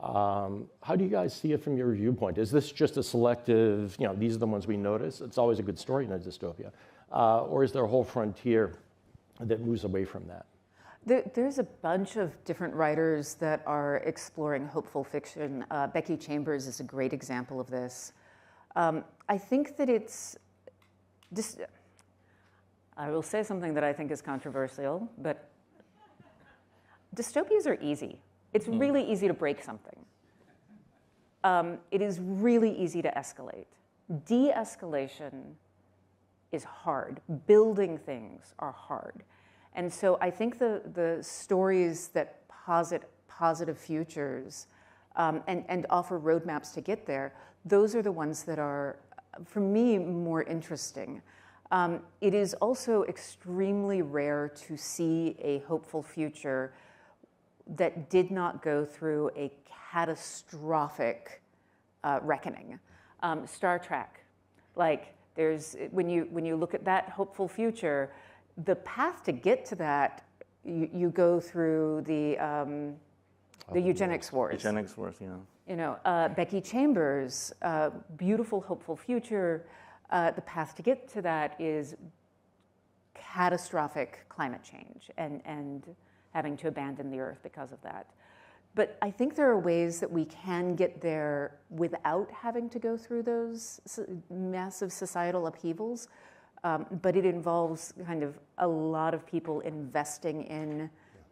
How do you guys see it from your viewpoint? Is this just a selective, these are the ones we notice? It's always a good story in a dystopia. Or is there a whole frontier that moves away from that?
There's a bunch of different writers that are exploring hopeful fiction. Becky Chambers is a great example of this. I think that I will say something that I think is controversial, but dystopias are easy. It's really easy to break something. It is really easy to escalate. De-escalation is hard. Building things are hard. And so I think the stories that posit positive futures and offer roadmaps to get there, those are the ones that are, for me, more interesting. It is also extremely rare to see a hopeful future that did not go through a catastrophic reckoning. Star Trek, like when you look at that hopeful future, the path to get to that, you go through the eugenics wars.
Eugenics wars, yeah.
You know, Becky Chambers, beautiful, hopeful future. The path to get to that is catastrophic climate change and having to abandon the Earth because of that. But I think there are ways that we can get there without having to go through those massive societal upheavals. But it involves kind of a lot of people investing in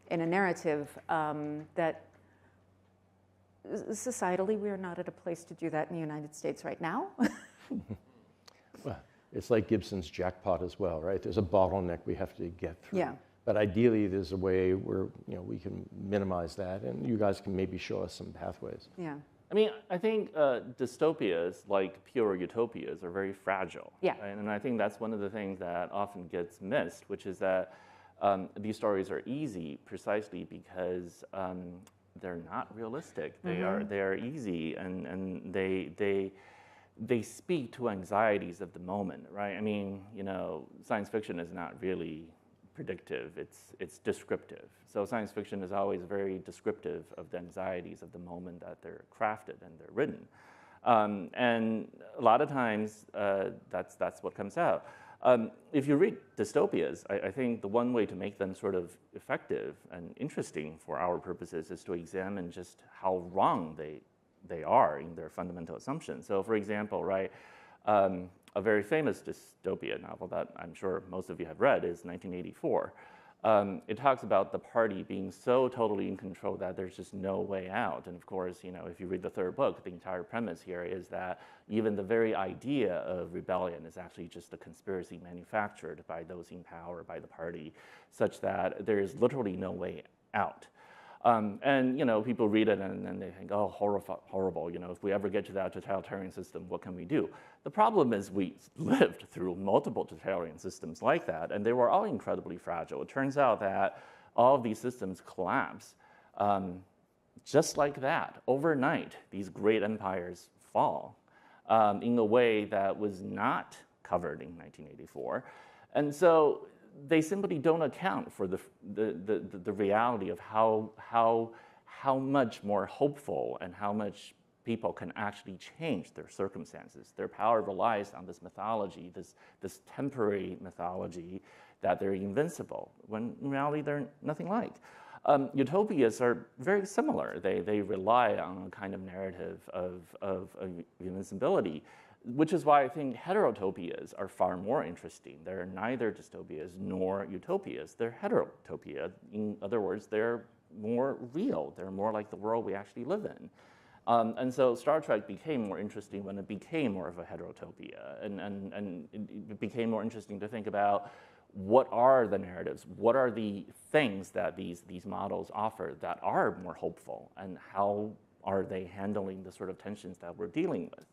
a narrative that societally we are not at a place to do that in the United States right now.
Well, it's like Gibson's jackpot as well, right? There's a bottleneck we have to get through.
Yeah.
But ideally, there's a way where we can minimize that, and you guys can maybe show us some pathways.
Yeah.
I mean, I think dystopias, like pure utopias, are very fragile.
Yeah.
Right? And I think that's one of the things that often gets missed, which is that these stories are easy precisely because they're not realistic. They are easy, and they speak to anxieties of the moment, right? I mean, science fiction is not really predictive, it's descriptive. So science fiction is always very descriptive of the anxieties of the moment that they're crafted and they're written. And a lot of times, that's what comes out. If you read dystopias, I think the one way to make them sort of effective and interesting for our purposes is to examine just how wrong they are in their fundamental assumptions. So for example, right, a very famous dystopia novel that I'm sure most of you have read is 1984. It talks about the party being so totally in control that there's just no way out. And of course, if you read the third book, the entire premise here is that even the very idea of rebellion is actually just a conspiracy manufactured by those in power, by the party, such that there is literally no way out. And people read it and then they think, oh, horrible. If we ever get to that totalitarian system, what can we do? The problem is we lived through multiple totalitarian systems like that, and they were all incredibly fragile. It turns out that all of these systems collapse just like that. Overnight, these great empires fall in a way that was not covered in 1984. And so they simply don't account for the reality of how much more hopeful and how much people can actually change their circumstances. Their power relies on this mythology, this temporary mythology that they're invincible, when in reality they're nothing like. Utopias are very similar. They rely on a kind of narrative of invincibility, which is why I think heterotopias are far more interesting. They're neither dystopias nor utopias. They're heterotopia. In other words, they're more real. They're more like the world we actually live in. And so Star Trek became more interesting when it became more of a heterotopia. And it became more interesting to think about what are the narratives, what are the things that these models offer that are more hopeful, and how are they handling the sort of tensions that we're dealing with.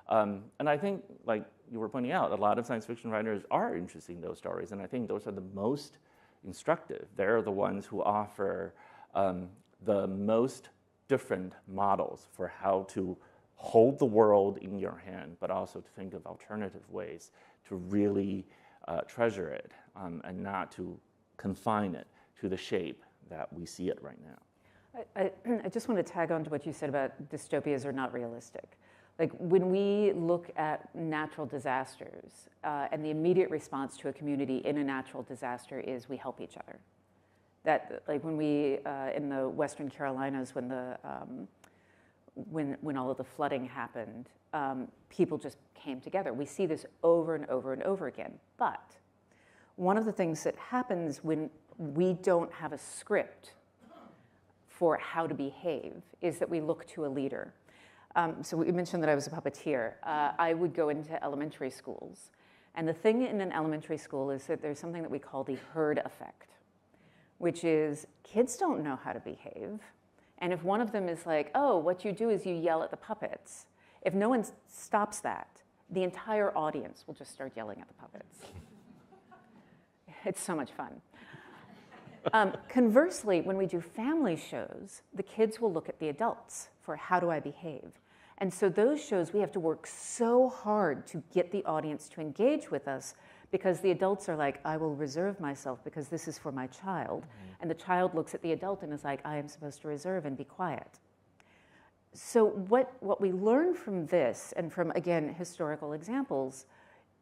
And I think, like you were pointing out, a lot of science fiction writers are interested in those stories, and I think those are the most instructive. They're the ones who offer the most different models for how to hold the world in your hand, but also to think of alternative ways to really treasure it and not to confine it to the shape that we see it right now.
I just want to tag on to what you said about dystopias are not realistic. Like when we look at natural disasters and the immediate response to a community in a natural disaster is we help each other. That like when we in the Western Carolinas when all of the flooding happened, people just came together. We see this over and over and over again. But one of the things that happens when we don't have a script for how to behave is that we look to a leader. So we mentioned that I was a puppeteer. I would go into elementary schools. And the thing in an elementary school is that there's something that we call the herd effect, which is kids don't know how to behave. And if one of them is like, oh, what you do is you yell at the puppets, if no one stops that, the entire audience will just start yelling at the puppets. It's so much fun. Conversely, when we do family shows, the kids will look at the adults for how do I behave. And so those shows, we have to work so hard to get the audience to engage with us because the adults are like, I will reserve myself because this is for my child. And the child looks at the adult and is like, I am supposed to reserve and be quiet. So what we learn from this, and from, again, historical examples,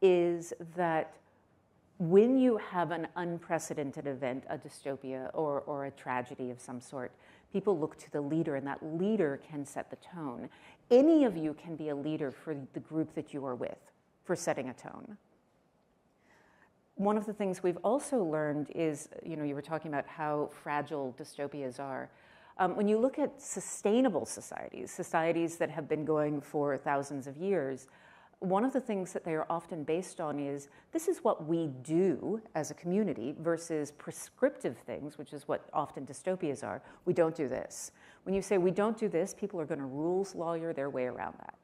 is that when you have an unprecedented event, a dystopia or a tragedy of some sort, people look to the leader, and that leader can set the tone. Any of you can be a leader for the group that you are with, for setting a tone. One of the things we've also learned is, you were talking about how fragile dystopias are. When you look at sustainable societies, societies that have been going for thousands of years, one of the things that they are often based on is, this is what we do as a community versus prescriptive things, which is what often dystopias are. We don't do this. When you say we don't do this, people are going to rules lawyer their way around that.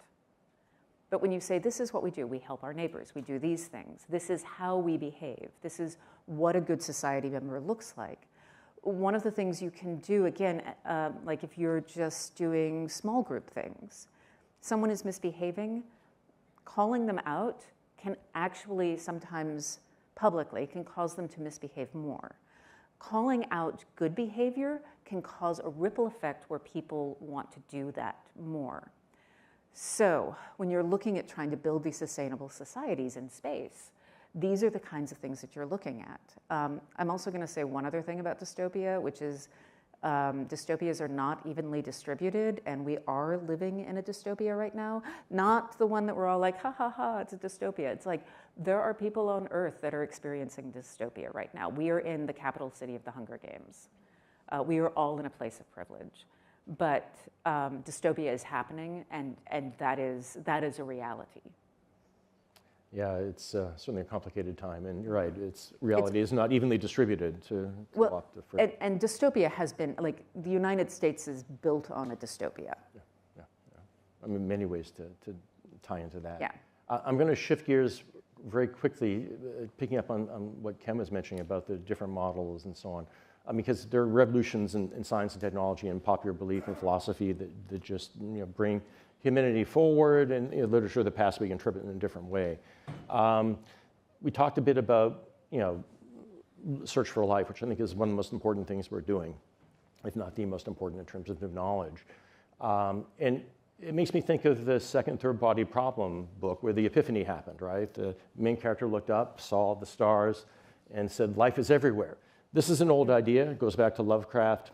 But when you say this is what we do, we help our neighbors, we do these things, this is how we behave, this is what a good society member looks like. One of the things you can do, again, like if you're just doing small group things, someone is misbehaving, calling them out can actually sometimes publicly can cause them to misbehave more. Calling out good behavior can cause a ripple effect where people want to do that more. So when you're looking at trying to build these sustainable societies in space, these are the kinds of things that you're looking at. I'm also going to say one other thing about dystopia, which is dystopias are not evenly distributed, and we are living in a dystopia right now. Not the one that we're all like, ha ha ha, it's a dystopia. It's like there are people on Earth that are experiencing dystopia right now. We are in the capital city of the Hunger Games. We are all in a place of privilege. But dystopia is happening, and that is a reality.
Yeah, it's certainly a complicated time, and you're right. Reality is not evenly distributed to
well, and dystopia has been, like, the United States is built on a dystopia.
Yeah. I mean, many ways to tie into that.
Yeah.
I'm going to shift gears very quickly, picking up on what Ken was mentioning about the different models and so on, because there are revolutions in science and technology and popular belief and philosophy that just bring humanity forward, and literature of the past we can interpret in a different way. We talked a bit about search for life, which I think is one of the most important things we're doing, if not the most important in terms of new knowledge. And it makes me think of the Second Third Body Problem book where the epiphany happened, right? The main character looked up, saw the stars, and said, life is everywhere. This is an old idea. It goes back to Lovecraft.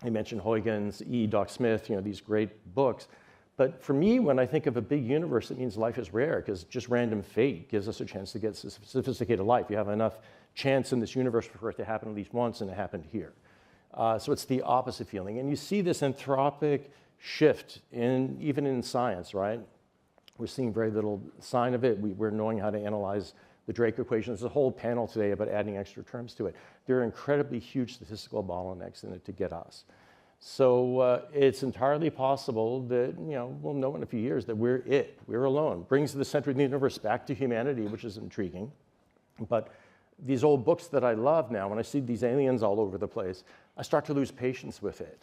I mentioned Huygens, E. Doc Smith, these great books. But for me, when I think of a big universe, it means life is rare, because just random fate gives us a chance to get sophisticated life. You have enough chance in this universe for it to happen at least once, and it happened here. So it's the opposite feeling. And you see this anthropic shift even in science, right? We're seeing very little sign of it. We're knowing how to analyze the Drake equation. There's a whole panel today about adding extra terms to it. There are incredibly huge statistical bottlenecks in it to get us. So it's entirely possible that, we'll know in a few years that we're alone. Brings the center of the universe back to humanity, which is intriguing. But these old books that I love now, when I see these aliens all over the place, I start to lose patience with it.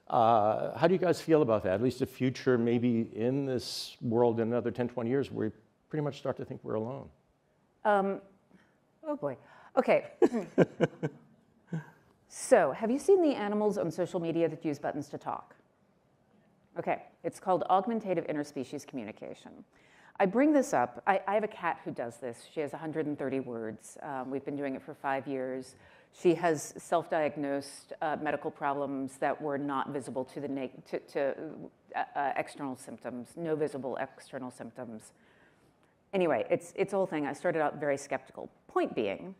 How do you guys feel about that? At least a future maybe in this world in another 10, 20 years, where we pretty much start to think we're alone.
Oh boy. Okay. So, have you seen the animals on social media that use buttons to talk? Okay, it's called augmentative interspecies communication. I bring this up. I have a cat who does this. She has 130 words. We've been doing it for 5 years. She has self-diagnosed medical problems that were not visible to external symptoms, no visible external symptoms. Anyway, it's a whole thing. I started out very skeptical. Point being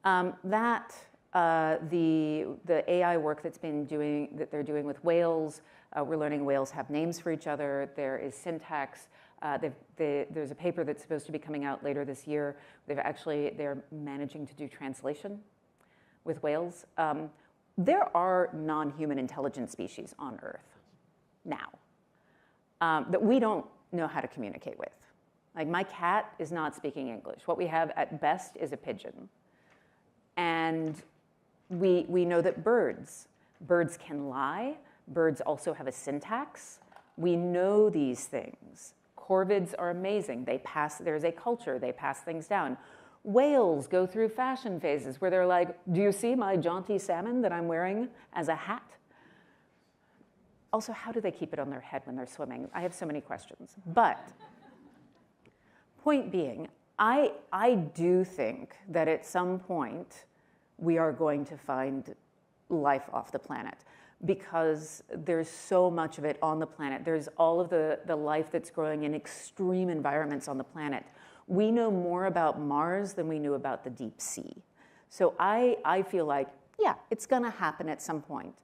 that the AI work that they're doing with whales. We're learning whales have names for each other. There is syntax. There's a paper that's supposed to be coming out later this year. They're managing to do translation with whales. There are non-human intelligent species on Earth now that we don't know how to communicate with. Like my cat is not speaking English. What we have at best is a pigeon. And we know that birds can lie. Birds also have a syntax. We know these things. Corvids are amazing. There's a culture, they pass things down. Whales go through fashion phases where they're like, do you see my jaunty salmon that I'm wearing as a hat? Also, how do they keep it on their head when they're swimming? I have so many questions. But point being, I do think that at some point we are going to find life off the planet because there's so much of it on the planet. There's all of the life that's growing in extreme environments on the planet. We know more about Mars than we knew about the deep sea. So I feel like, yeah, it's going to happen at some point.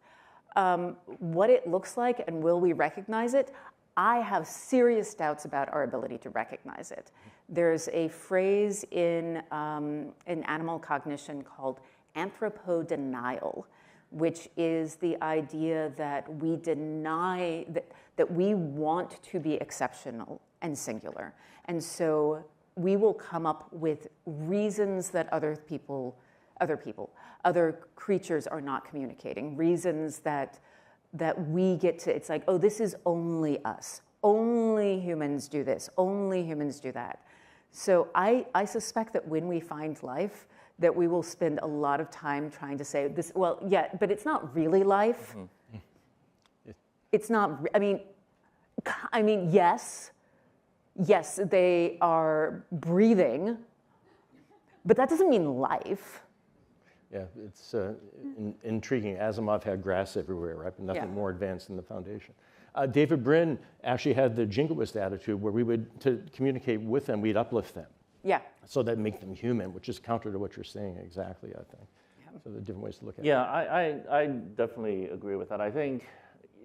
What it looks like and will we recognize it, I have serious doubts about our ability to recognize it. There's a phrase in animal cognition called anthropodenial, which is the idea that we deny, that we want to be exceptional and singular. And so we will come up with reasons that other creatures are not communicating, reasons that we get to, it's like, oh, this is only us. Only humans do this. Only humans do that. So I suspect that when we find life, that we will spend a lot of time trying to say this, well, yeah, but it's not really life. Mm-hmm. It's not, I mean, yes, they are breathing, but that doesn't mean life.
Yeah, it's intriguing. Asimov had grass everywhere, right? But nothing more advanced than the foundation. David Brin actually had the jingoist attitude where we would, to communicate with them, we'd uplift them.
Yeah.
So that make them human, which is counter to what you're saying exactly, I think. Yeah. So there are different ways to look at it.
Yeah, I definitely agree with that. I think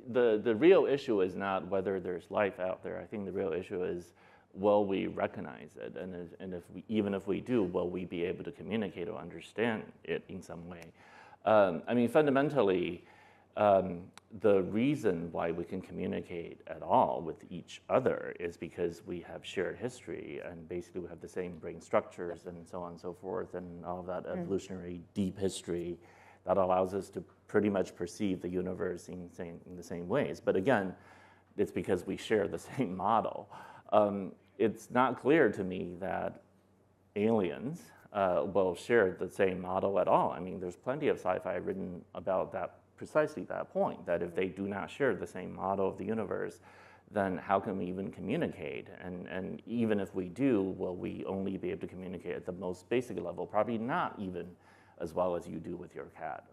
the real issue is not whether there's life out there. I think the real issue is, will we recognize it? And even if we do, will we be able to communicate or understand it in some way? I mean, fundamentally, the reason why we can communicate at all with each other is because we have shared history and basically we have the same brain structures and so on and so forth and all of that evolutionary deep history that allows us to pretty much perceive the universe in the same ways. But again, it's because we share the same model. It's not clear to me that aliens will share the same model at all. I mean, there's plenty of sci-fi written about that, precisely that point, that if they do not share the same model of the universe, then how can we even communicate? And even if we do, will we only be able to communicate at the most basic level? Probably not even as well as you do with your cat.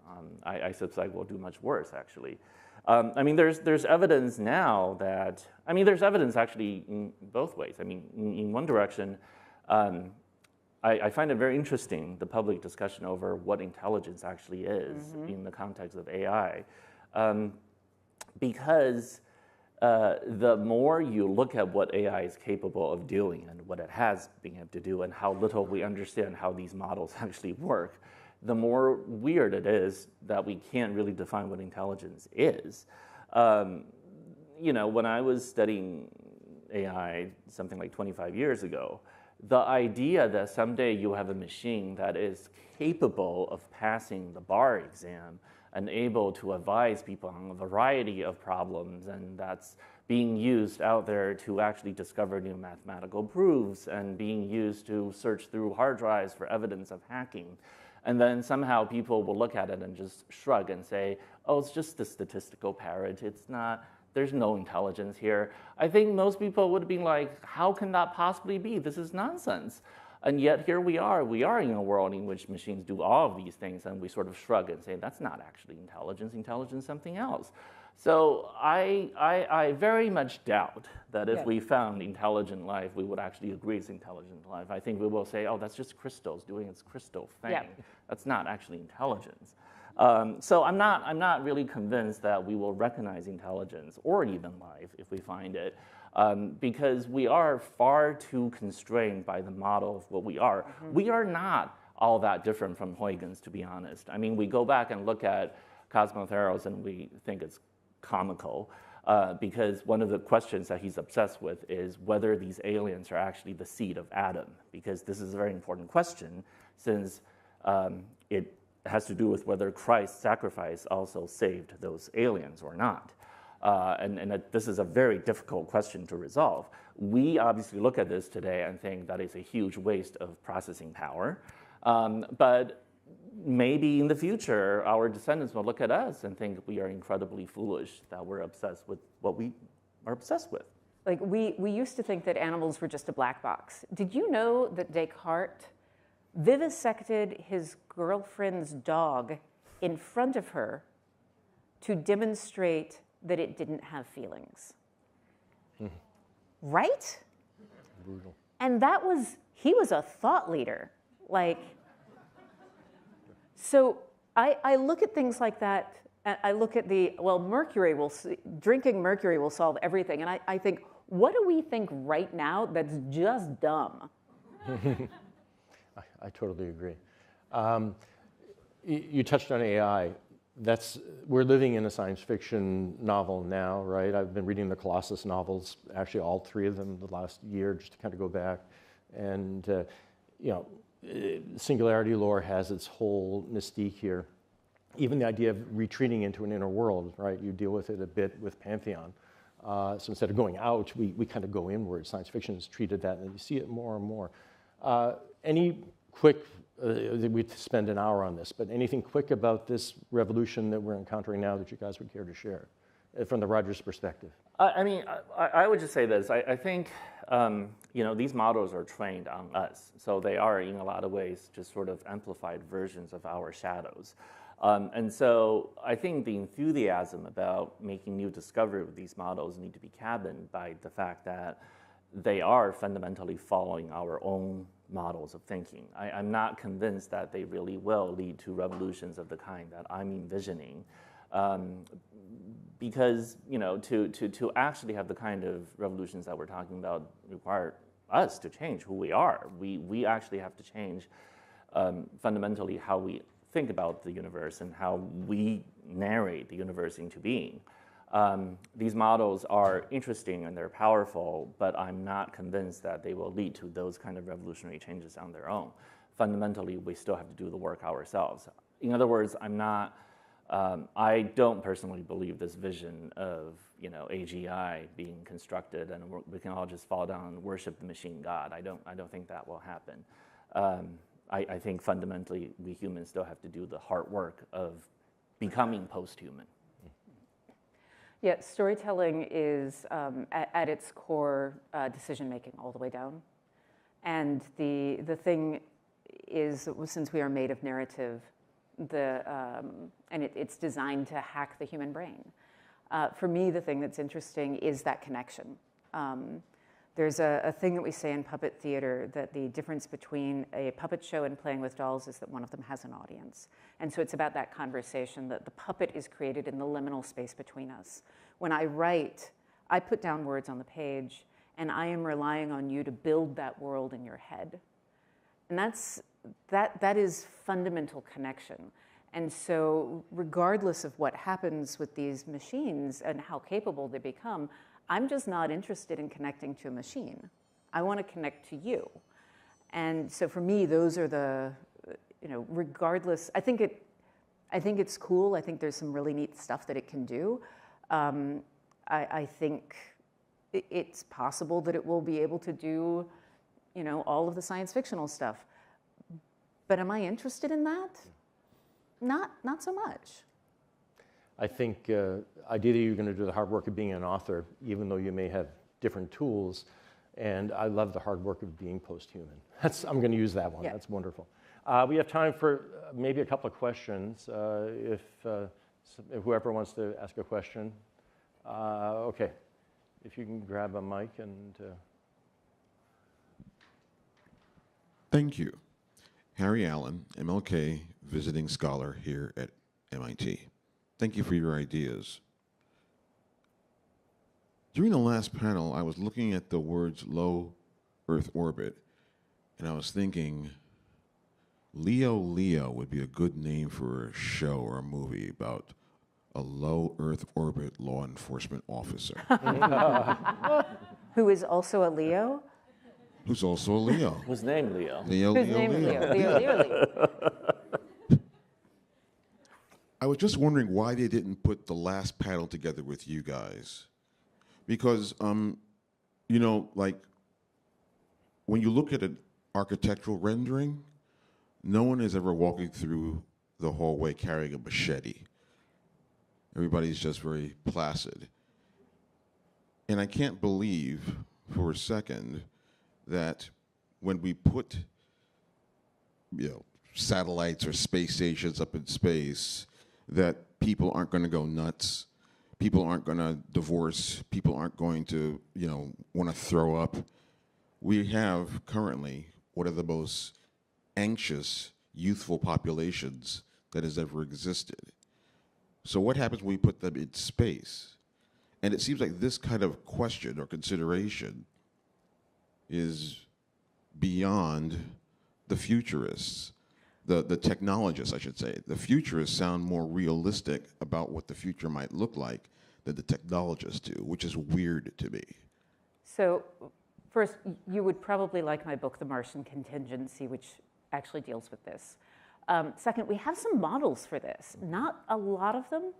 I suspect we'll do much worse, actually. I mean, there's evidence now that, I mean, there's evidence actually in both ways. I mean, in one direction, I find it very interesting, the public discussion over what intelligence actually is in the context of AI. Because the more you look at what AI is capable of doing and what it has been able to do and how little we understand how these models actually work, the more weird it is that we can't really define what intelligence is. You know, when I was studying AI something like 25 years ago, the idea that someday you have a machine that is capable of passing the bar exam and able to advise people on a variety of problems, and that's being used out there to actually discover new mathematical proofs and being used to search through hard drives for evidence of hacking. And then somehow people will look at it and just shrug and say, oh, it's just a statistical parrot. It's not, there's no intelligence here. I think most people would have been like, how can that possibly be? This is nonsense. And yet here we are in a world in which machines do all of these things, and we sort of shrug and say, that's not actually intelligence. Intelligence is something else. So I very much doubt that if
Yeah.
we found intelligent life, we would actually agree it's intelligent life. I think we will say, oh, that's just crystals doing its crystal thing.
Yeah.
That's not actually intelligence. So I'm not really convinced that we will recognize intelligence or even life if we find it, because we are far too constrained by the model of what we are.
Mm-hmm.
We are not all that different from Huygens, to be honest. I mean, we go back and look at Cosmotheros and we think it's comical, because one of the questions that he's obsessed with is whether these aliens are actually the seed of Adam, because this is a very important question, since it has to do with whether Christ's sacrifice also saved those aliens or not. And this is a very difficult question to resolve. We obviously look at this today and think that is a huge waste of processing power, but maybe in the future, our descendants will look at us and think we are incredibly foolish, that we're obsessed with what we are obsessed with.
Like we used to think that animals were just a black box. Did you know that Descartes vivisected his girlfriend's dog in front of her to demonstrate that it didn't have feelings? Right?
Brutal.
And he was a thought leader. Like, so I look at things like that, and I look at drinking mercury will solve everything. And I think, what do we think right now that's just dumb?
I totally agree. You touched on AI. We're living in a science fiction novel now, right? I've been reading the Colossus novels, actually all three of them the last year, just to kind of go back. And, singularity lore has its whole mystique here. Even the idea of retreating into an inner world, right? You deal with it a bit with Pantheon. So instead of going out, we kind of go inward. Science fiction has treated that, and you see it more and more. Any quick, we'd spend an hour on this, but anything quick about this revolution that we're encountering now that you guys would care to share from the Rogers perspective?
I would just say this. I think, these models are trained on us. So they are, in a lot of ways, just sort of amplified versions of our shadows. And so I think the enthusiasm about making new discovery with these models need to be cabined by the fact that they are fundamentally following our own models of thinking. I'm not convinced that they really will lead to revolutions of the kind that I'm envisioning. Because to actually have the kind of revolutions that we're talking about require us to change who we are. We actually have to change fundamentally how we think about the universe and how we narrate the universe into being. These models are interesting and they're powerful, but I'm not convinced that they will lead to those kind of revolutionary changes on their own. Fundamentally, we still have to do the work ourselves. In other words, I don't personally believe this vision of AGI being constructed and we can all just fall down and worship the machine god. I don't think that will happen. I think fundamentally we humans still have to do the hard work of becoming post-human.
Yeah, storytelling is at its core decision-making all the way down. And the thing is, since we are made of narrative, and it's designed to hack the human brain. For me, the thing that's interesting is that connection. There's a thing that we say in puppet theater, that the difference between a puppet show and playing with dolls is that one of them has an audience. And so it's about that conversation, that the puppet is created in the liminal space between us. When I write, I put down words on the page, and I am relying on you to build that world in your head. And that is fundamental connection. And so regardless of what happens with these machines and how capable they become, I'm just not interested in connecting to a machine. I want to connect to you. And so for me, those are the, regardless, I think it's cool. I think there's some really neat stuff that it can do. I think it's possible that it will be able to do, all of the science fictional stuff. But am I interested in that? Not so much.
I think ideally you're going to do the hard work of being an author, even though you may have different tools. And I love the hard work of being post-human. I'm going to use that one. Yeah. That's wonderful. We have time for maybe a couple of questions. If whoever wants to ask a question. Okay, if you can grab a mic and.
Thank you. Harry Allen, MLK visiting scholar here at MIT. Thank you for your ideas. During the last panel, I was looking at the words low Earth orbit, and I was thinking, Leo would be a good name for a show or a movie about a low Earth orbit law enforcement officer.
Who is also a Leo?
Who's also a Leo.
Who's named Leo?
Leo. I was just wondering why they didn't put the last panel together with you guys. Because, you know, like, when you look at an architectural rendering, no one is ever walking through the hallway carrying a machete. Everybody's just very placid. And I can't believe for a second that when we put, you know, satellites or space stations up in space, that people aren't going to go nuts. People aren't going to divorce. People aren't going to, you know, want to throw up. We have currently one of the most anxious, youthful populations that has ever existed. So what happens when we put them in space? And it seems like this kind of question or consideration is beyond the futurists. The technologists, I should say. The futurists sound more realistic about what the future might look like than the technologists do, which is weird to me.
So first, you would probably like my book, The Martian Contingency, which actually deals with this. Second, we have some models for this. Not a lot of them,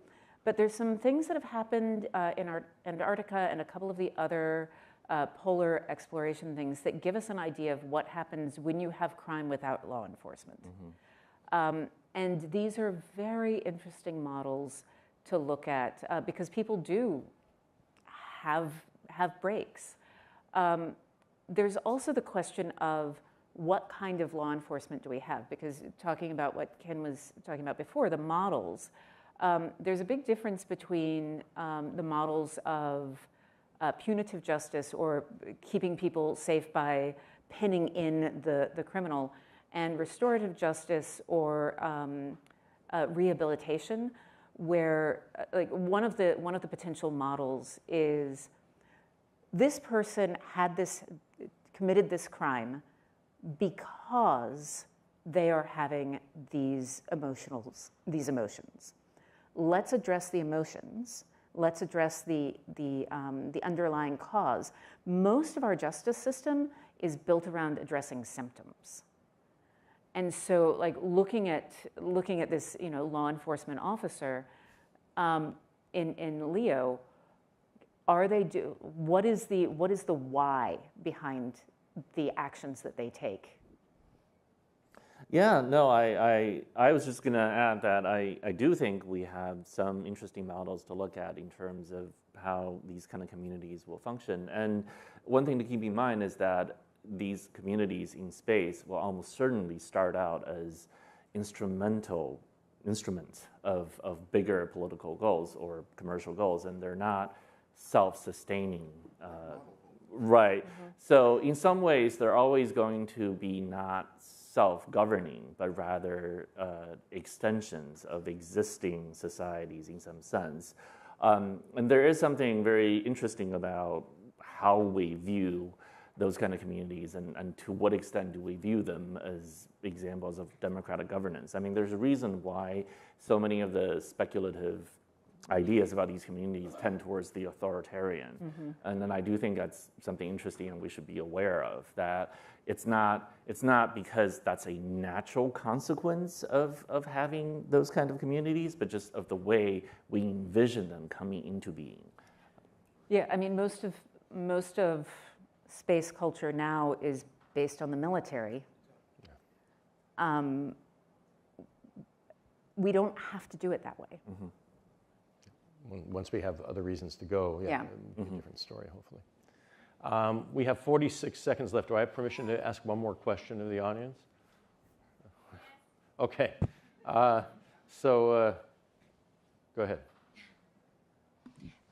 but there's some things that have happened in Antarctica and a couple of the other polar exploration things that give us an idea of what happens when you have crime without law enforcement. And these are very interesting models to look at because people do have breaks. There's also the question of what kind of law enforcement do we have? Because talking about what Ken was talking about before, the models, there's a big difference between the models of punitive justice or keeping people safe by pinning in the criminal and restorative justice or rehabilitation, where like one of the potential models is this person committed this crime because they are having these emotions. Let's address the emotions. Let's address the underlying cause. Most of our justice system is built around addressing symptoms. And so, like looking at this, you know, law enforcement officer in Leo, what is the why behind the actions that they take?
Yeah, no, I was just going to add that I do think we have some interesting models to look at in terms of how these kind of communities will function. And one thing to keep in mind is that these communities in space will almost certainly start out as instruments of bigger political goals or commercial goals, and they're not self-sustaining. Right. So in some ways, they're always going to be not self-governing, but rather extensions of existing societies in some sense. And there is something very interesting about how we view those kind of communities and to what extent do we view them as examples of democratic governance. I mean, there's a reason why so many of the speculative ideas about these communities tend towards the authoritarian. And then I do think that's something interesting and we should be aware of, that it's not because that's a natural consequence of having those kind of communities, but just of the way we envision them coming into being.
Yeah, I mean, most of space culture now is based on the military. We don't have to do it that way.
Once we have other reasons to go,
Yeah.
it'll be a different story, hopefully. We have 46 seconds left. Do I have permission to ask one more question of the audience? Okay. So Go ahead.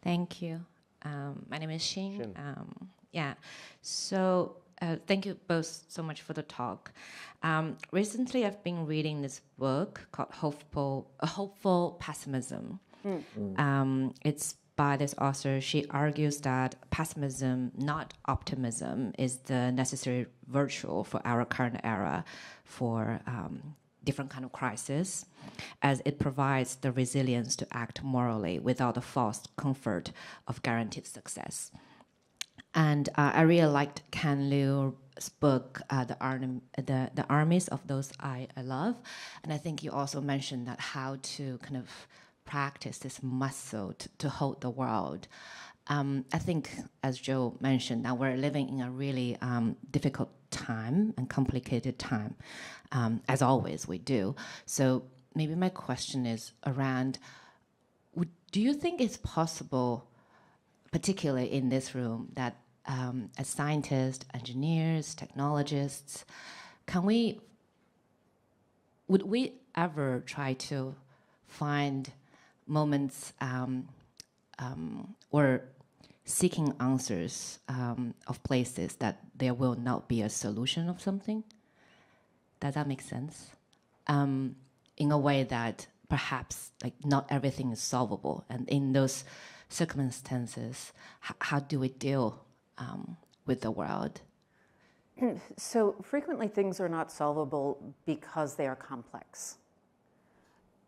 Thank you. My name is Xin. Yeah. So thank you both so much for the talk. Recently, I've been reading this book called Hopeful Pessimism. It's by this author. She argues that pessimism, not optimism, is the necessary virtue for our current era for different kind of crisis, as it provides the resilience to act morally without the false comfort of guaranteed success. And I really liked Ken Liu's book, The Armies of Those I Love. And I think you also mentioned that how to kind of practice this muscle to hold the world. I think, as Joe mentioned, that we're living in a really difficult time and complicated time, as always we do. So maybe my question is around, do you think it's possible, particularly in this room, that as scientists, engineers, technologists, would we ever try to find moments or seeking answers of places that there will not be a solution of something? Does that make sense? In a way that perhaps like not everything is solvable, and in those circumstances, how do we deal with the world?
So frequently things are not solvable because they are complex.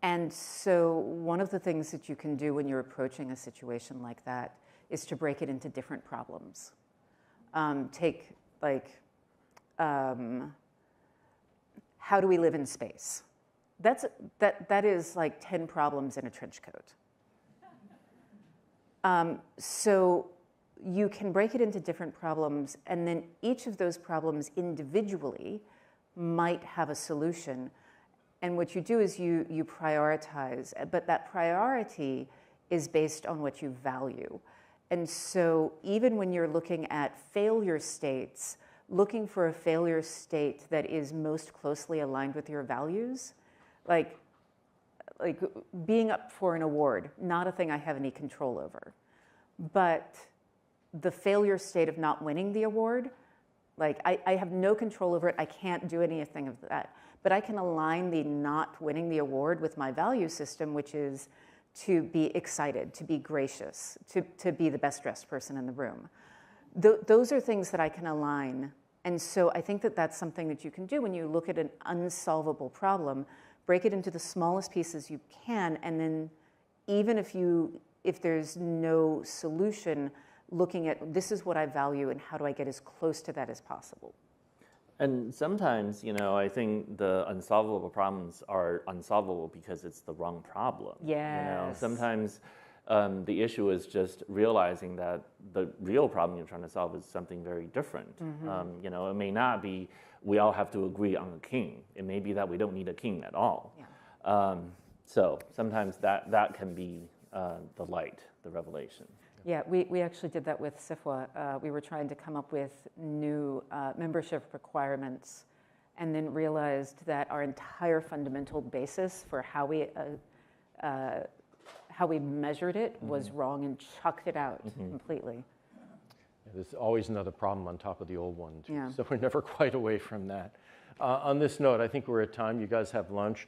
And so one of the things that you can do when you're approaching a situation like that is to break it into different problems. Take like, how do we live in space? That is like 10 problems in a trench coat. So you can break it into different problems, and then each of those problems individually might have a solution. And what you do is you prioritize, but that priority is based on what you value. And so even when you're looking at failure states, looking for a failure state that is most closely aligned with your values, like being up for an award, not a thing I have any control over. But the failure state of not winning the award, like I have no control over it, I can't do anything of that. But I can align the not winning the award with my value system, which is to be excited, to be gracious, to be the best dressed person in the room. Those are things that I can align. And so I think that that's something that you can do when you look at an unsolvable problem, break it into the smallest pieces you can, and then even if there's no solution, looking at this is what I value and how do I get as close to that as possible.
And sometimes, I think the unsolvable problems are unsolvable because it's the wrong problem.
Yes.
Sometimes the issue is just realizing that the real problem you're trying to solve is something very different.
Mm-hmm.
It may not be we all have to agree on a king. It may be that we don't need a king at all.
Yeah.
So sometimes that can be the light, the revelation.
Yeah, we actually did that with SciFi. We were trying to come up with new membership requirements, and then realized that our entire fundamental basis for how we measured it was wrong and chucked it out completely.
Yeah, there's always another problem on top of the old one, too.
Yeah.
So we're never quite away from that. On this note, I think we're at time. You guys have lunch.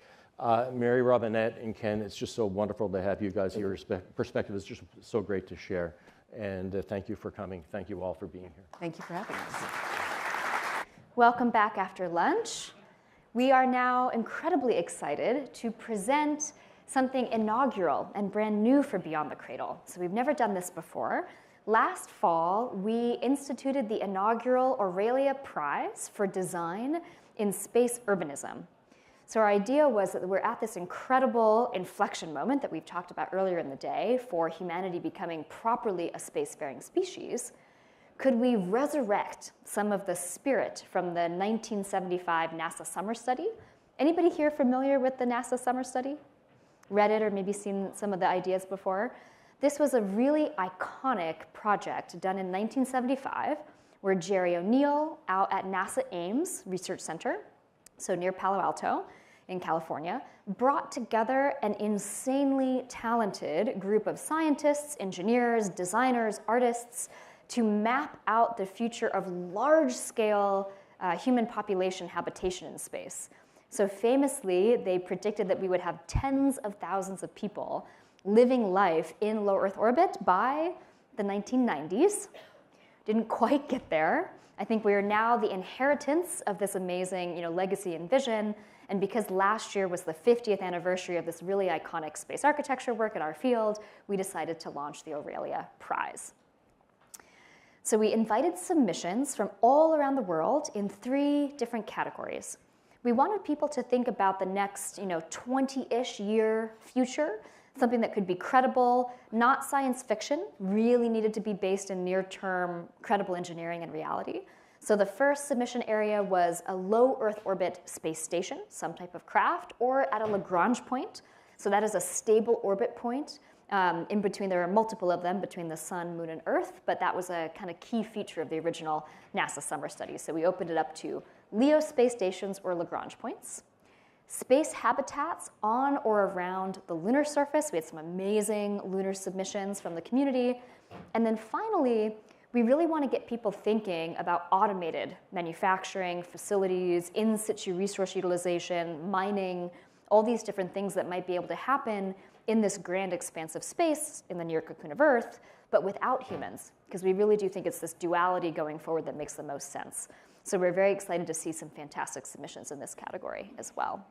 Mary, Robinette, and Ken, it's just so wonderful to have you guys here. Your perspective is just so great to share. And thank you for coming. Thank you all for being here.
Thank you for having us.
Welcome back after lunch. We are now incredibly excited to present something inaugural and brand new for Beyond the Cradle. So we've never done this before. Last fall, we instituted the inaugural Aurelia Prize for Design in Space Urbanism. So our idea was that we're at this incredible inflection moment that we've talked about earlier in the day for humanity becoming properly a spacefaring species. Could we resurrect some of the spirit from the 1975 NASA summer study? Anybody here familiar with the NASA summer study? Read it or maybe seen some of the ideas before? This was a really iconic project done in 1975 where Jerry O'Neill out at NASA Ames Research Center, so near Palo Alto, in California, brought together an insanely talented group of scientists, engineers, designers, artists to map out the future of large-scale human population habitation in space. So famously, they predicted that we would have tens of thousands of people living life in low Earth orbit by the 1990s. Didn't quite get there. I think we are now the inheritance of this amazing legacy and vision. And because last year was the 50th anniversary of this really iconic space architecture work in our field, we decided to launch the Aurelia Prize. So we invited submissions from all around the world in 3 different categories. We wanted people to think about the next 20-ish year future, something that could be credible, not science fiction, really needed to be based in near-term credible engineering and reality. So the first submission area was a low Earth orbit space station, some type of craft, or at a Lagrange point. So that is a stable orbit point. In between, there are multiple of them between the sun, moon, and Earth, but that was a kind of key feature of the original NASA summer study. So we opened it up to LEO space stations or Lagrange points. Space habitats on or around the lunar surface. We had some amazing lunar submissions from the community. And then finally, we really want to get people thinking about automated manufacturing, facilities, in situ resource utilization, mining, all these different things that might be able to happen in this grand expansive space in the near cocoon of Earth, but without humans, because we really do think it's this duality going forward that makes the most sense. So we're very excited to see some fantastic submissions in this category as well.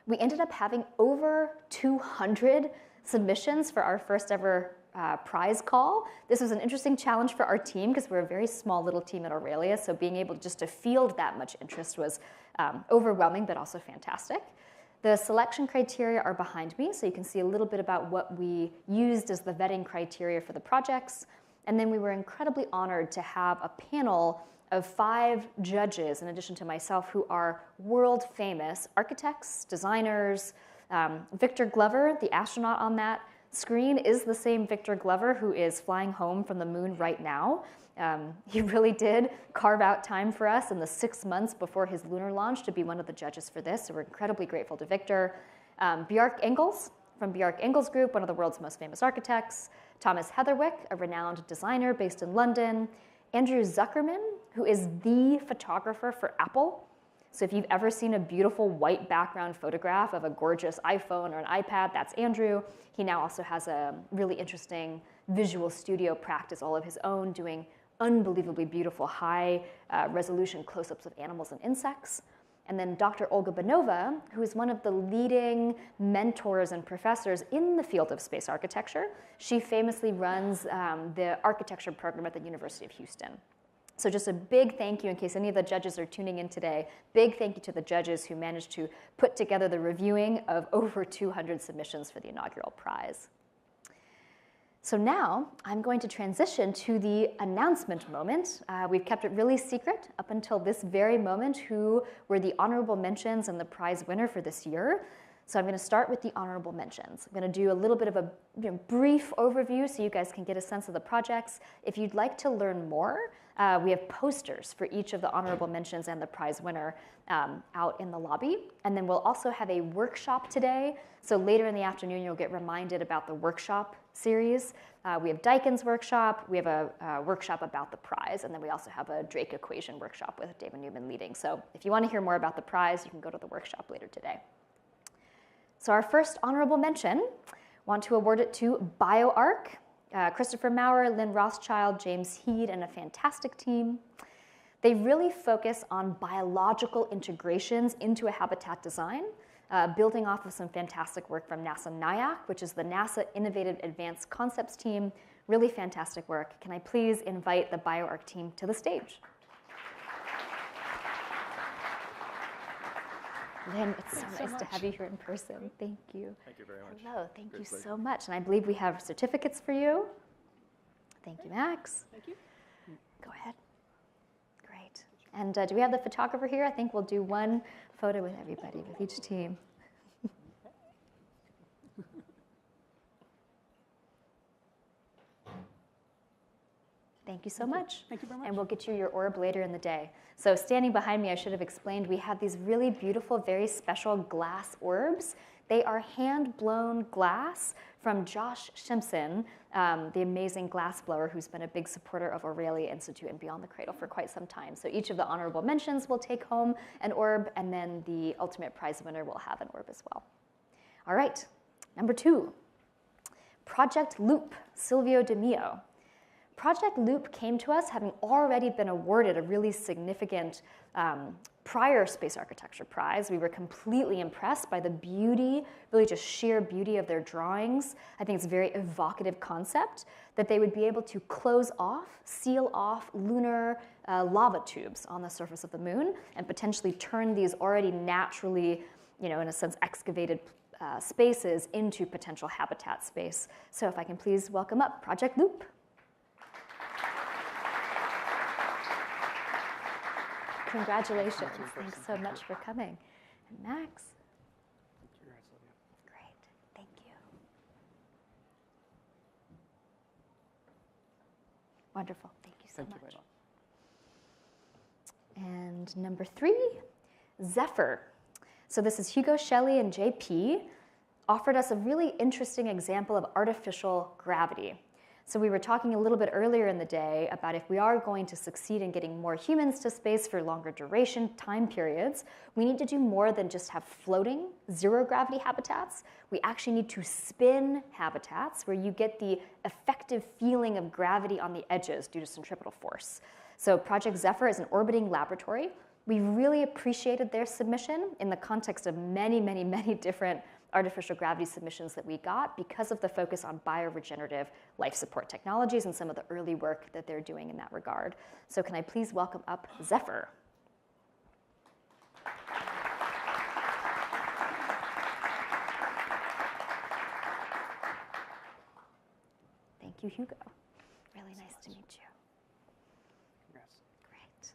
We ended up having over 200 submissions for our first ever prize call. This was an interesting challenge for our team because we're a very small little team at Aurelia, so being able just to field that much interest was overwhelming, but also fantastic. The selection criteria are behind me, so you can see a little bit about what we used as the vetting criteria for the projects. And then we were incredibly honored to have a panel of 5 judges, in addition to myself, who are world-famous architects, designers. Victor Glover, the astronaut on that screen, is the same Victor Glover who is flying home from the moon right now. He really did carve out time for us in the 6 months before his lunar launch to be one of the judges for this, so we're incredibly grateful to Victor. Bjarke Engels from Bjarke Engels Group, one of the world's most famous architects. Thomas Heatherwick, a renowned designer based in London. Andrew Zuckerman, who is the photographer for Apple. So if you've ever seen a beautiful white background photograph of a gorgeous iPhone or an iPad, that's Andrew. He now also has a really interesting visual studio practice all of his own, doing unbelievably beautiful high resolution close-ups of animals and insects. And then Dr. Olga Banova, who is one of the leading mentors and professors in the field of space architecture. She famously runs the architecture program at the University of Houston. So just a big thank you, in case any of the judges are tuning in today, big thank you to the judges who managed to put together the reviewing of over 200 submissions for the inaugural prize. So now I'm going to transition to the announcement moment. We've kept it really secret up until this very moment who were the honorable mentions and the prize winner for this year. So I'm going to start with the honorable mentions. I'm going to do a little bit of a brief overview so you guys can get a sense of the projects. If you'd like to learn more, we have posters for each of the honorable mentions and the prize winner out in the lobby. And then we'll also have a workshop today. So later in the afternoon, you'll get reminded about the workshop series. We have Daikin's workshop. We have a workshop about the prize. And then we also have a Drake equation workshop with David Newman leading. So if you want to hear more about the prize, you can go to the workshop later today. So our first honorable mention, want to award it to BioArc. Christopher Maurer, Lynn Rothschild, James Heed, and a fantastic team. They really focus on biological integrations into a habitat design, building off of some fantastic work from NASA NIAC, which is the NASA Innovative Advanced Concepts team. Really fantastic work. Can I please invite the BioArc team to the stage? Lynn, it's so nice to have you here in person. Thank you.
Thank you very much.
Hello, thank you so much. And I believe we have certificates for you. Thank you, Max.
Thank you.
Go ahead. Great. And do we have the photographer here? I think we'll do one photo with everybody, with each team. Thank you so much.
Thank you very much.
And we'll get you your orb later in the day. So standing behind me, I should have explained, we have these really beautiful, very special glass orbs. They are hand-blown glass from Josh Shimson, the amazing glass blower who's been a big supporter of Aurelia Institute and Beyond the Cradle for quite some time. So each of the honorable mentions will take home an orb, and then the ultimate prize winner will have an orb as well. All right, number 2, Project Loop, Silvio De Mio. Project Loop came to us having already been awarded a really significant prior space architecture prize. We were completely impressed by the beauty, really just sheer beauty of their drawings. I think it's a very evocative concept that they would be able to close off, seal off lunar lava tubes on the surface of the moon and potentially turn these already naturally, in a sense, excavated spaces into potential habitat space. So if I can please welcome up Project Loop. Congratulations. Thanks so much for coming. And Max. Great. Thank you. Wonderful. Thank you so much. And number 3, Zephyr. So this is Hugo Shelley and JP offered us a really interesting example of artificial gravity. So we were talking a little bit earlier in the day about if we are going to succeed in getting more humans to space for longer duration time periods, we need to do more than just have floating zero-gravity habitats. We actually need to spin habitats where you get the effective feeling of gravity on the edges due to centripetal force. So Project Zephyr is an orbiting laboratory. We really appreciated their submission in the context of many, many, many different artificial gravity submissions that we got because of the focus on bioregenerative life support technologies and some of the early work that they're doing in that regard. So can I please welcome up Zephyr? Thank you, Hugo. Really nice to meet you. Great.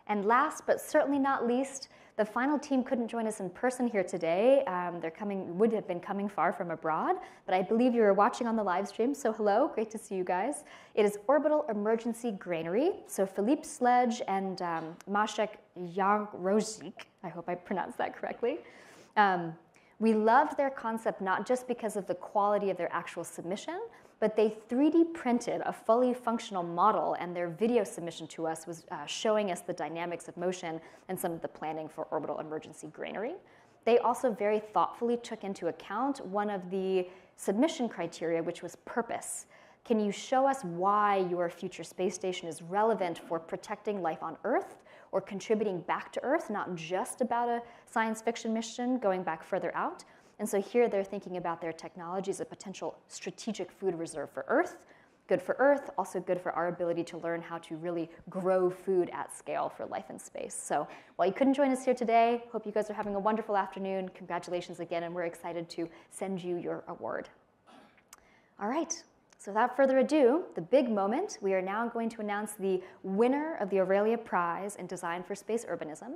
And last but certainly not least, the final team couldn't join us in person here today. Would have been coming far from abroad, but I believe you were watching on the live stream, so hello, great to see you guys. It is Orbital Emergency Granary. So Philippe Sledge and Maciek Jarozik, I hope I pronounced that correctly. We loved their concept not just because of the quality of their actual submission, but they 3D printed a fully functional model, and their video submission to us was showing us the dynamics of motion and some of the planning for Orbital Emergency Granary. They also very thoughtfully took into account one of the submission criteria, which was purpose. Can you show us why your future space station is relevant for protecting life on Earth or contributing back to Earth, not just about a science fiction mission going back further out? And so here they're thinking about their technology as a potential strategic food reserve for Earth. Good for Earth, also good for our ability to learn how to really grow food at scale for life in space. So while you couldn't join us here today, hope you guys are having a wonderful afternoon. Congratulations again, and we're excited to send you your award. All right, so without further ado, the big moment, we are now going to announce the winner of the Aurelia Prize in Design for Space Urbanism.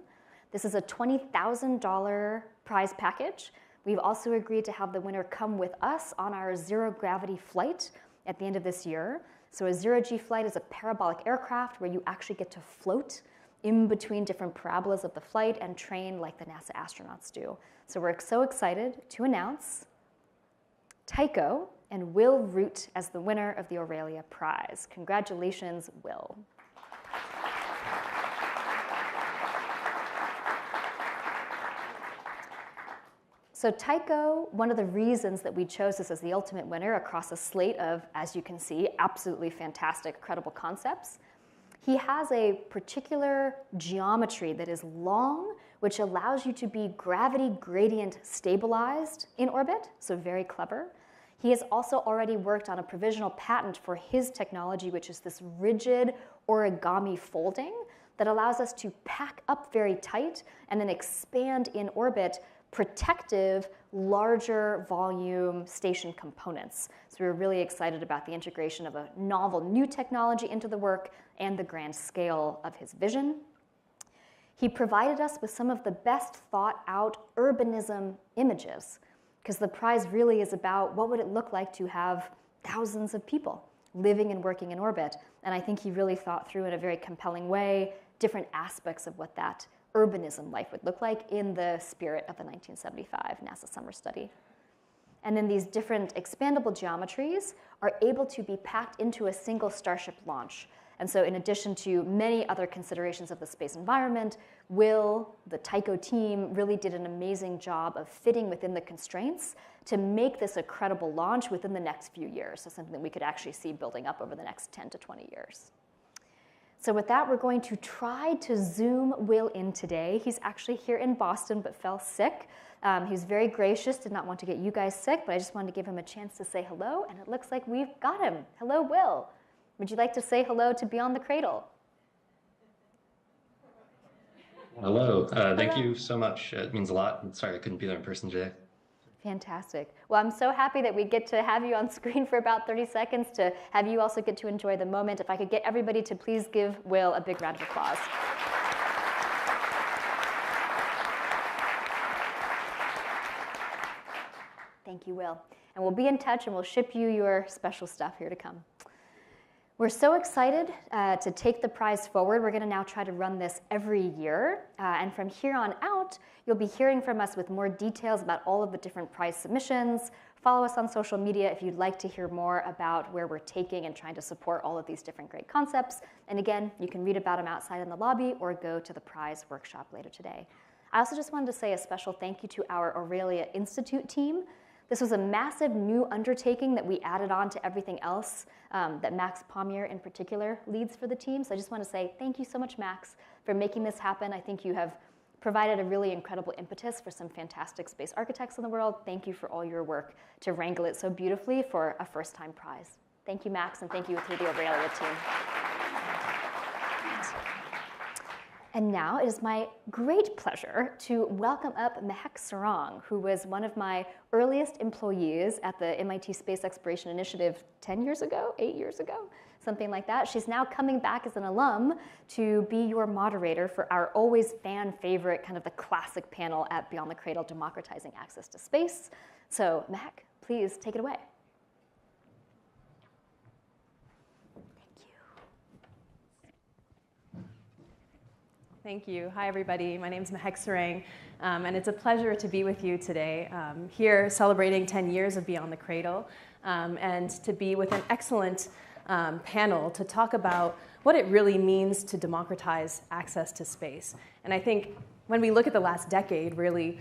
This is a $20,000 prize package. We've also agreed to have the winner come with us on our zero-gravity flight at the end of this year. So a zero-G flight is a parabolic aircraft where you actually get to float in between different parabolas of the flight and train like the NASA astronauts do. So we're so excited to announce Tycho and Will Root as the winner of the Aurelia Prize. Congratulations, Will. So Tycho, one of the reasons that we chose this as the ultimate winner across a slate of, as you can see, absolutely fantastic, credible concepts, he has a particular geometry that is long, which allows you to be gravity gradient stabilized in orbit, so very clever. He has also already worked on a provisional patent for his technology, which is this rigid origami folding that allows us to pack up very tight and then expand in orbit protective, larger volume station components. So we're really excited about the integration of a novel new technology into the work and the grand scale of his vision. He provided us with some of the best thought out urbanism images, because the prize really is about what would it look like to have thousands of people living and working in orbit. And I think he really thought through in a very compelling way different aspects of what that urbanism life would look like in the spirit of the 1975 NASA summer study. And then these different expandable geometries are able to be packed into a single Starship launch. And so in addition to many other considerations of the space environment, Will, the Tycho team, really did an amazing job of fitting within the constraints to make this a credible launch within the next few years, so something that we could actually see building up over the next 10 to 20 years. So with that, we're going to try to Zoom Will in today. He's actually here in Boston, but fell sick. He's very gracious, did not want to get you guys sick, but I just wanted to give him a chance to say hello, and it looks like we've got him. Hello, Will. Would you like to say hello to Beyond the Cradle?
Hello. Thank you so much. It means a lot. I'm sorry I couldn't be there in person today.
Fantastic. Well, I'm so happy that we get to have you on screen for about 30 seconds to have you also get to enjoy the moment. If I could get everybody to please give Will a big round of applause. Thank you, Will. And we'll be in touch and we'll ship you your special stuff here to come. We're so excited to take the prize forward. We're going to now try to run this every year. And from here on out, you'll be hearing from us with more details about all of the different prize submissions. Follow us on social media if you'd like to hear more about where we're taking and trying to support all of these different great concepts. And again, you can read about them outside in the lobby or go to the prize workshop later today. I also just wanted to say a special thank you to our Aurelia Institute team. This was a massive new undertaking that we added on to everything else that Max Pommier in particular leads for the team. So I just want to say thank you so much, Max, for making this happen. I think you have provided a really incredible impetus for some fantastic space architects in the world. Thank you for all your work to wrangle it so beautifully for a first-time prize. Thank you, Max, and thank you to the Aurelia team. And now it is my great pleasure to welcome up Mehek Sarang, who was one of my earliest employees at the MIT Space Exploration Initiative 10 years ago, 8 years ago, something like that. She's now coming back as an alum to be your moderator for our always fan favorite, kind of the classic panel at Beyond the Cradle, Democratizing Access to Space. So Mehek, please take it away.
Thank you. Hi, everybody. My name is Mehek Sarang, and it's a pleasure to be with you today, here celebrating 10 years of Beyond the Cradle, and to be with an excellent panel to talk about what it really means to democratize access to space. And I think when we look at the last decade, really,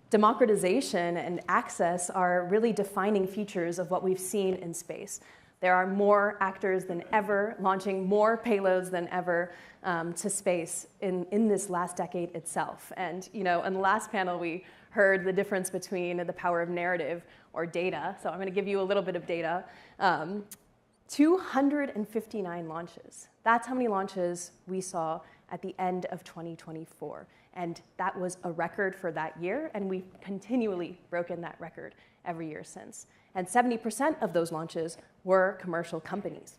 democratization and access are really defining features of what we've seen in space. There are more actors than ever, launching more payloads than ever to space in this last decade itself. And in the last panel, we heard the difference between the power of narrative or data. So I'm going to give you a little bit of data. 259 launches. That's how many launches we saw at the end of 2024. And that was a record for that year, and we've continually broken that record every year since. And 70% of those launches were commercial companies.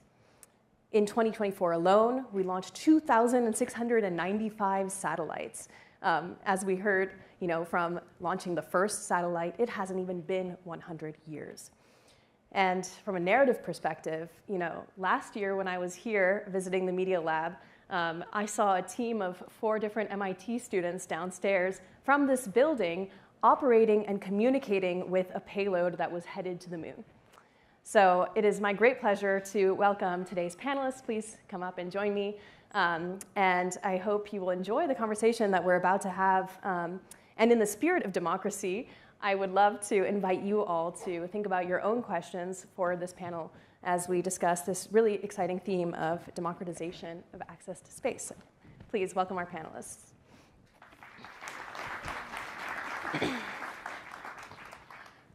In 2024 alone, we launched 2,695 satellites. As we heard, from launching the first satellite, it hasn't even been 100 years. And from a narrative perspective, last year when I was here visiting the Media Lab, I saw a team of 4 different MIT students downstairs from this building operating and communicating with a payload that was headed to the moon. So it is my great pleasure to welcome today's panelists. Please come up and join me. And I hope you will enjoy the conversation that we're about to have. And in the spirit of democracy, I would love to invite you all to think about your own questions for this panel as we discuss this really exciting theme of democratization of access to space. So please welcome our panelists.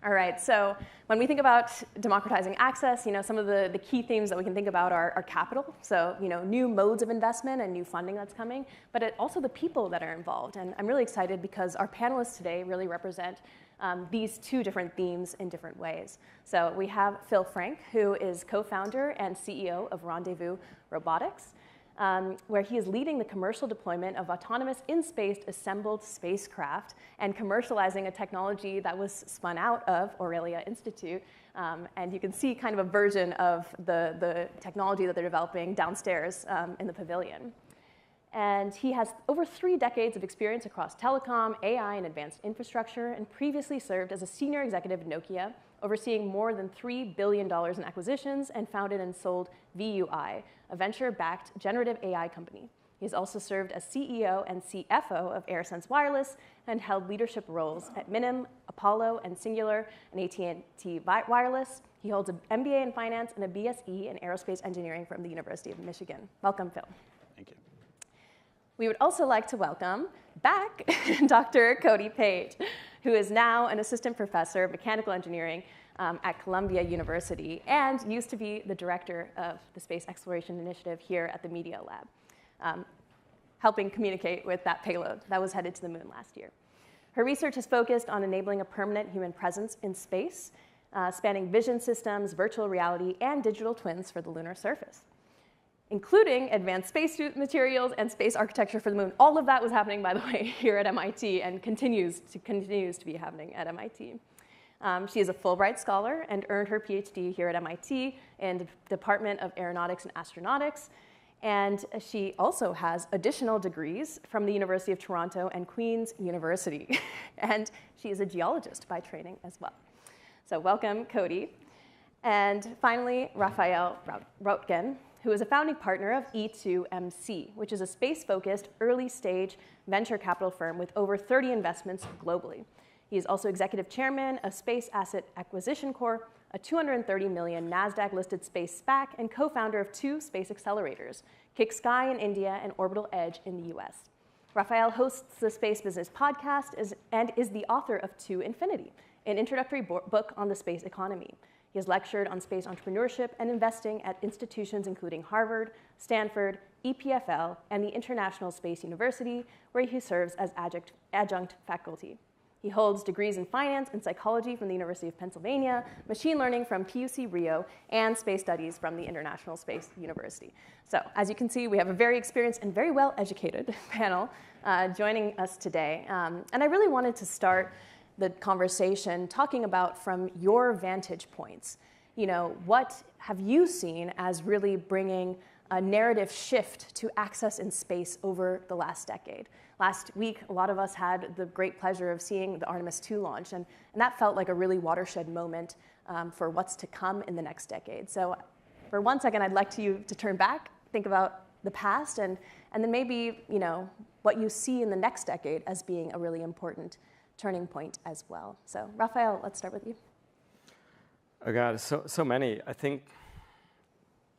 All right, so when we think about democratizing access, some of the key themes that we can think about are capital, so new modes of investment and new funding that's coming, but also the people that are involved. And I'm really excited because our panelists today really represent these 2 different themes in different ways. So we have Phil Frank, who is co-founder and CEO of Rendezvous Robotics.
where he is leading the commercial deployment of autonomous in-space assembled spacecraft and commercializing a technology that was spun out of Aurelia Institute. And you can see kind of a version of the technology that they're developing downstairs in the pavilion. And he has over 3 decades of experience across telecom, AI, and advanced infrastructure, and previously served as a senior executive at Nokia, overseeing more than $3 billion in acquisitions, and founded and sold VUI, a venture-backed generative AI company. He's also served as CEO and CFO of AirSense Wireless and held leadership roles at Minim, Apollo, and Singular, and AT&T Wireless. He holds an MBA in finance and a BSE in aerospace engineering from the University of Michigan. Welcome, Phil.
Thank you.
We would also like to welcome back Dr. Cody Page, who is now an assistant professor of mechanical engineering at Columbia University and used to be the director of the Space Exploration Initiative here at the Media Lab, helping communicate with that payload that was headed to the moon last year. Her research is focused on enabling a permanent human presence in space, spanning vision systems, virtual reality, and digital twins for the lunar surface, including advanced spacesuit materials and space architecture for the moon. All of that was happening, by the way, here at MIT and continues to be happening at MIT. She is a Fulbright scholar and earned her PhD here at MIT in the Department of Aeronautics and Astronautics. And she also has additional degrees from the University of Toronto and Queen's University. And she is a geologist by training as well. So welcome, Cody. And finally, Raphael Roentgen, who is a founding partner of E2MC, which is a space-focused, early-stage venture capital firm with over 30 investments globally. He is also executive chairman of Space Asset Acquisition Corp., a $230 million NASDAQ-listed space SPAC, and co-founder of 2 space accelerators, Kick Sky in India and Orbital Edge in the US. Raphael hosts the Space Business Podcast and is the author of To Infinity, an introductory book on the space economy. He has lectured on space entrepreneurship and investing at institutions including Harvard, Stanford, EPFL, and the International Space University, where he serves as adjunct faculty. He holds degrees in finance and psychology from the University of Pennsylvania, machine learning from PUC Rio, and space studies from the International Space University. So, as you can see, we have a very experienced and very well-educated panel joining us today. And I really wanted to start the conversation talking about from your vantage points. You know, what have you seen as really bringing a narrative shift to access in space over the last decade? Last week, a lot of us had the great pleasure of seeing the Artemis II launch, and that felt like a really watershed moment for what's to come in the next decade. So for one second, I'd like you to turn back, think about the past, and then maybe, you know, what you see in the next decade as being a really important turning point as well. So Raphael, let's start with you.
Oh God, so many. I think,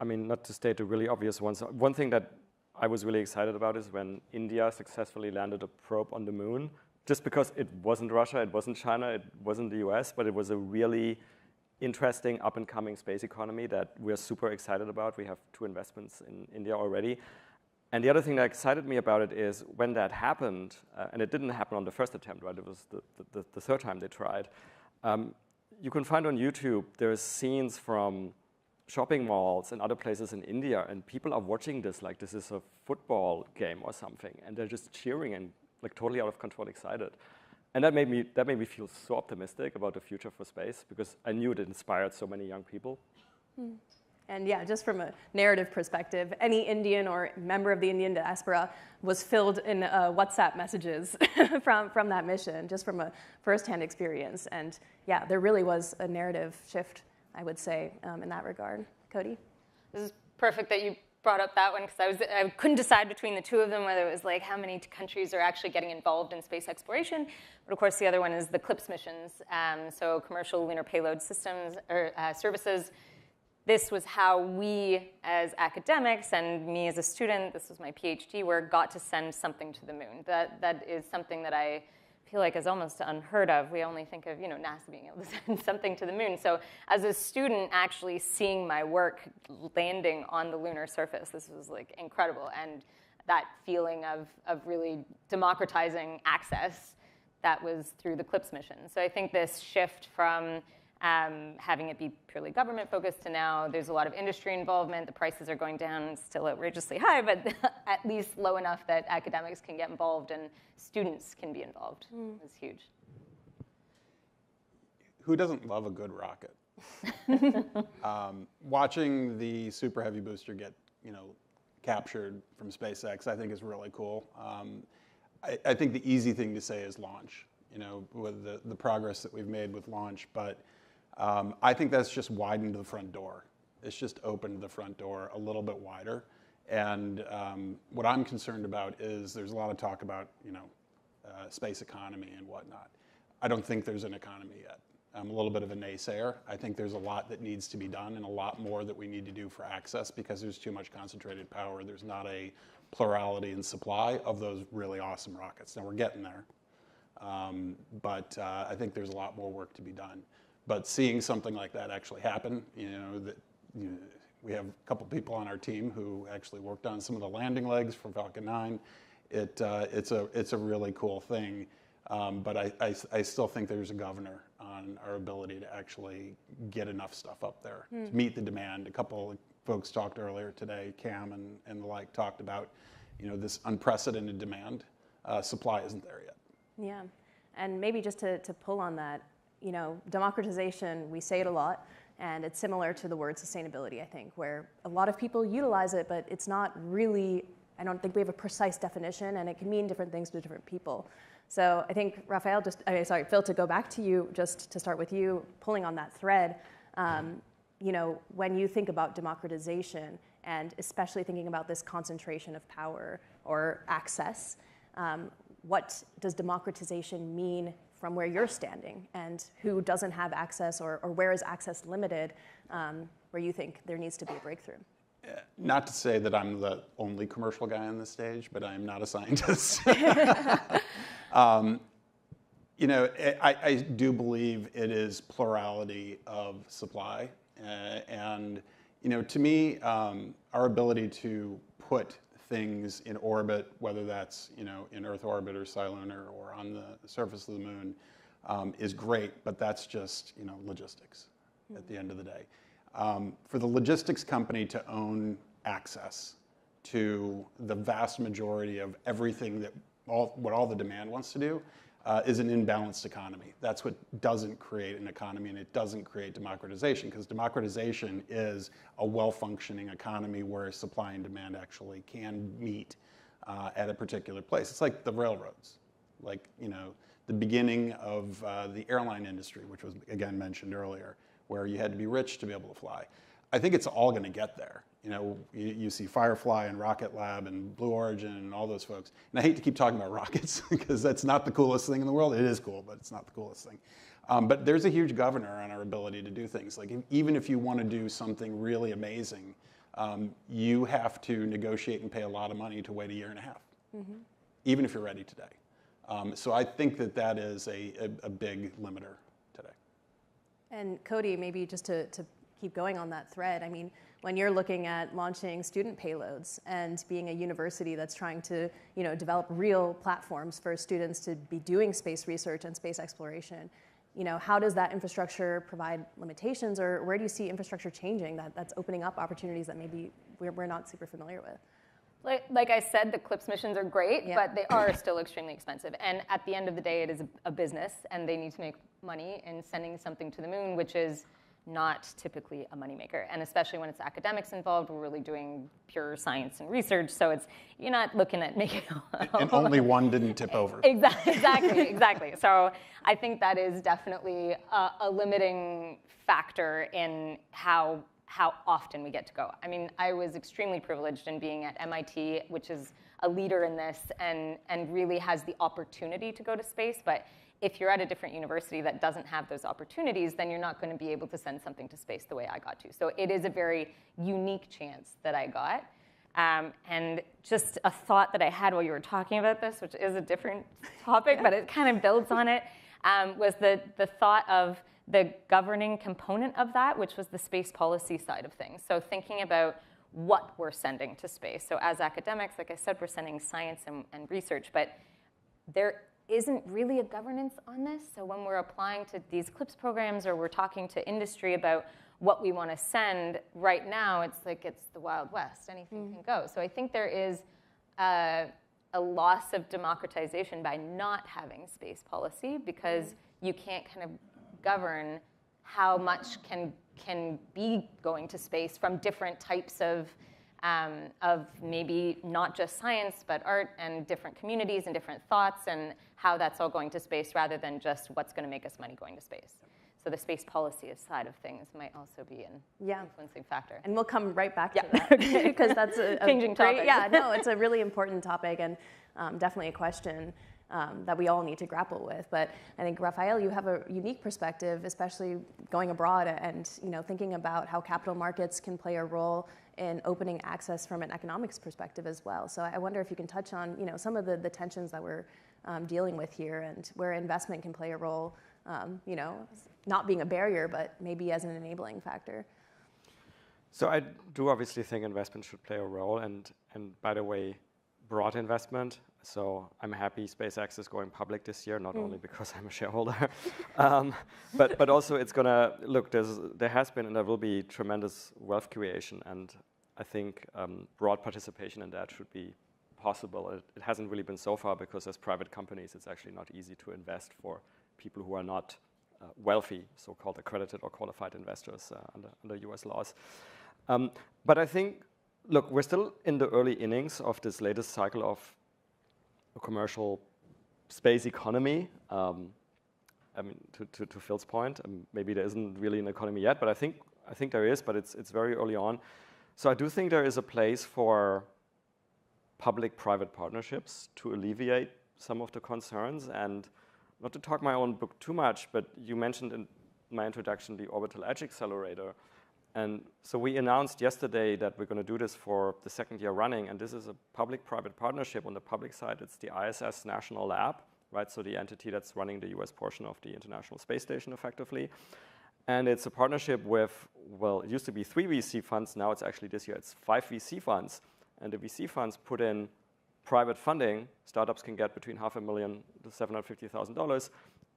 I mean, not to state the really obvious ones. One thing that I was really excited about is when India successfully landed a probe on the moon, just because it wasn't Russia, it wasn't China, it wasn't the US, but it was a really interesting up-and-coming space economy that we're super excited about. We have 2 investments in India already. And the other thing that excited me about it is when that happened, and it didn't happen on the first attempt, right? It was the third time they tried. You can find on YouTube, there's scenes from shopping malls and other places in India, and people are watching this like this is a football game or something, and they're just cheering and like totally out of control excited. And that made me feel so optimistic about the future for space, because I knew it inspired so many young people.
And yeah, just from a narrative perspective, any Indian or member of the Indian diaspora was filled in WhatsApp messages from that mission, just from a firsthand experience. And yeah, there really was a narrative shift, I would say, in that regard. Cody?
This is perfect that you brought up that one, because I couldn't decide between the 2 of them, whether it was like how many countries are actually getting involved in space exploration. But of course, the other one is the CLPS missions, so commercial lunar payload systems or services. This was how we as academics and me as a student, this was my PhD work, got to send something to the moon. That is something that I feel like is almost unheard of. We only think of, you know, NASA being able to send something to the moon. So as a student, actually seeing my work landing on the lunar surface, this was like incredible. And that feeling of really democratizing access, that was through the CLPS mission. So I think this shift from
having it be purely government focused, to now there's a lot of industry involvement. The prices are going down, still outrageously high, but at least low enough that academics can get involved and students can be involved. It's huge.
Who doesn't love a good rocket? Watching the Super Heavy booster get, captured from SpaceX, I think is really cool. I think the easy thing to say is launch, with the progress that we've made with launch. But I think that's just widened the front door. It's just opened the front door a little bit wider. And what I'm concerned about is there's a lot of talk about, space economy and whatnot. I don't think there's an economy yet. I'm a little bit of a naysayer. I think there's a lot that needs to be done and a lot more that we need to do for access because there's too much concentrated power. There's not a plurality in supply of those really awesome rockets. Now, we're getting there, but I think there's a lot more work to be done. But seeing something like that actually happen, we have a couple people on our team who actually worked on some of the landing legs for Falcon 9. It's a really cool thing. But I still think there's a governor on our ability to actually get enough stuff up there to meet the demand. A couple of folks talked earlier today, Cam and the like, talked about this unprecedented demand. Supply isn't there yet.
Yeah, and maybe just to pull on that, democratization, we say it a lot, and it's similar to the word sustainability, I think, where a lot of people utilize it, but it's not really, I don't think we have a precise definition, and it can mean different things to different people. So I think, Raphael, Phil, to go back to you, just to start with you, pulling on that thread, when you think about democratization, and especially thinking about this concentration of power or access, what does democratization mean from where you're standing, and who doesn't have access, or where is access limited, where you think there needs to be a breakthrough?
Not to say that I'm the only commercial guy on this stage, but I'm not a scientist. I do believe it is plurality of supply. And to me, our ability to put things in orbit, whether that's in Earth orbit or Cylunar or on the surface of the moon, is great, but that's just logistics at the end of the day. For the logistics company to own access to the vast majority of everything that what all the demand wants to do is an imbalanced economy. That's what doesn't create an economy, and it doesn't create democratization, because democratization is a well-functioning economy where supply and demand actually can meet at a particular place. It's like the railroads, like the beginning of the airline industry, which was again mentioned earlier, where you had to be rich to be able to fly. I think it's all going to get there. You see Firefly and Rocket Lab and Blue Origin and all those folks. And I hate to keep talking about rockets because that's not the coolest thing in the world. It is cool, but it's not the coolest thing. But there's a huge governor on our ability to do things. Like even if you want to do something really amazing, you have to negotiate and pay a lot of money to wait a year and a half, even if you're ready today. So I think that is a big limiter today.
And Cody, maybe just to keep going on that thread, I mean, when you're looking at launching student payloads and being a university that's trying to develop real platforms for students to be doing space research and space exploration, how does that infrastructure provide limitations, or where do you see infrastructure changing that's opening up opportunities that maybe we're not super familiar with?
Like I said, the CLIPS missions are great, but they are still extremely expensive. And at the end of the day, it is a business, and they need to make money in sending something to the moon, which is not typically a moneymaker. And especially when it's academics involved, we're really doing pure science and research. So you're not looking at making
and only one didn't tip over.
Exactly. So I think that is definitely a limiting factor in how often we get to go. I mean, I was extremely privileged in being at MIT, which is a leader in this and really has the opportunity to go to space. But if you're at a different university that doesn't have those opportunities, then you're not going to be able to send something to space the way I got to. So it is a very unique chance that I got. And just a thought that I had while you were talking about this, which is a different topic, but it kind of builds on it, was the thought of the governing component of that, which was the space policy side of things. So thinking about what we're sending to space. So as academics, like I said, we're sending science and research, but there isn't really a governance on this. So when we're applying to these CLIPS programs or we're talking to industry about what we want to send, right now it's like it's the Wild West. Anything can go. So I think there is a loss of democratization by not having space policy, because you can't kind of govern how much can be going to space from different types of maybe not just science, but art and different communities and different thoughts, and how that's all going to space rather than just what's going to make us money going to space. So the space policy side of things might also be an influencing factor.
And we'll come right back to that, because that's a
changing
great,
topic.
Yeah, no, it's a really important topic, and definitely a question that we all need to grapple with. But I think, Raphael, you have a unique perspective, especially going abroad and thinking about how capital markets can play a role in opening access from an economics perspective as well. So I wonder if you can touch on some of the tensions that we're dealing with here, and where investment can play a role, not being a barrier, but maybe as an enabling factor.
So I do obviously think investment should play a role, and by the way, broad investment. So I'm happy SpaceX is going public this year, not only because I'm a shareholder, but also it's gonna look. There has been and there will be tremendous wealth creation, and I think broad participation in that should be possible. It hasn't really been so far, because as private companies, it's actually not easy to invest for people who are not wealthy, so-called accredited or qualified investors under US laws. But I think, look, we're still in the early innings of this latest cycle of a commercial space economy. I mean, to Phil's point, maybe there isn't really an economy yet, but I think there is, but it's very early on. So I do think there is a place for public-private partnerships to alleviate some of the concerns. And not to talk my own book too much, but you mentioned in my introduction the Orbital Edge Accelerator. And so we announced yesterday that we're going to do this for the second year running, and this is a public-private partnership. On the public side, it's the ISS National Lab, right? So the entity that's running the US portion of the International Space Station effectively. And it's a partnership with, well, it used to be 3 VC funds. Now it's actually this year, it's 5 VC funds. And the VC funds put in private funding. Startups can get between $500,000 to $750,000.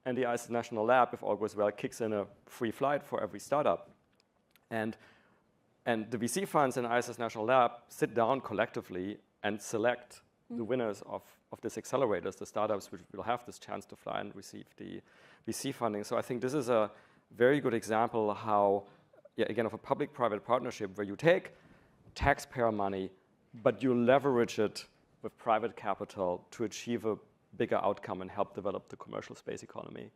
And the ISS National Lab, if all goes well, kicks in a free flight for every startup. And the VC funds in ISS National Lab sit down collectively and select the winners of this accelerators, the startups which will have this chance to fly and receive the VC funding. So I think this is a very good example how, again, of a public-private partnership where you take taxpayer money, but you leverage it with private capital to achieve a bigger outcome and help develop the commercial space economy.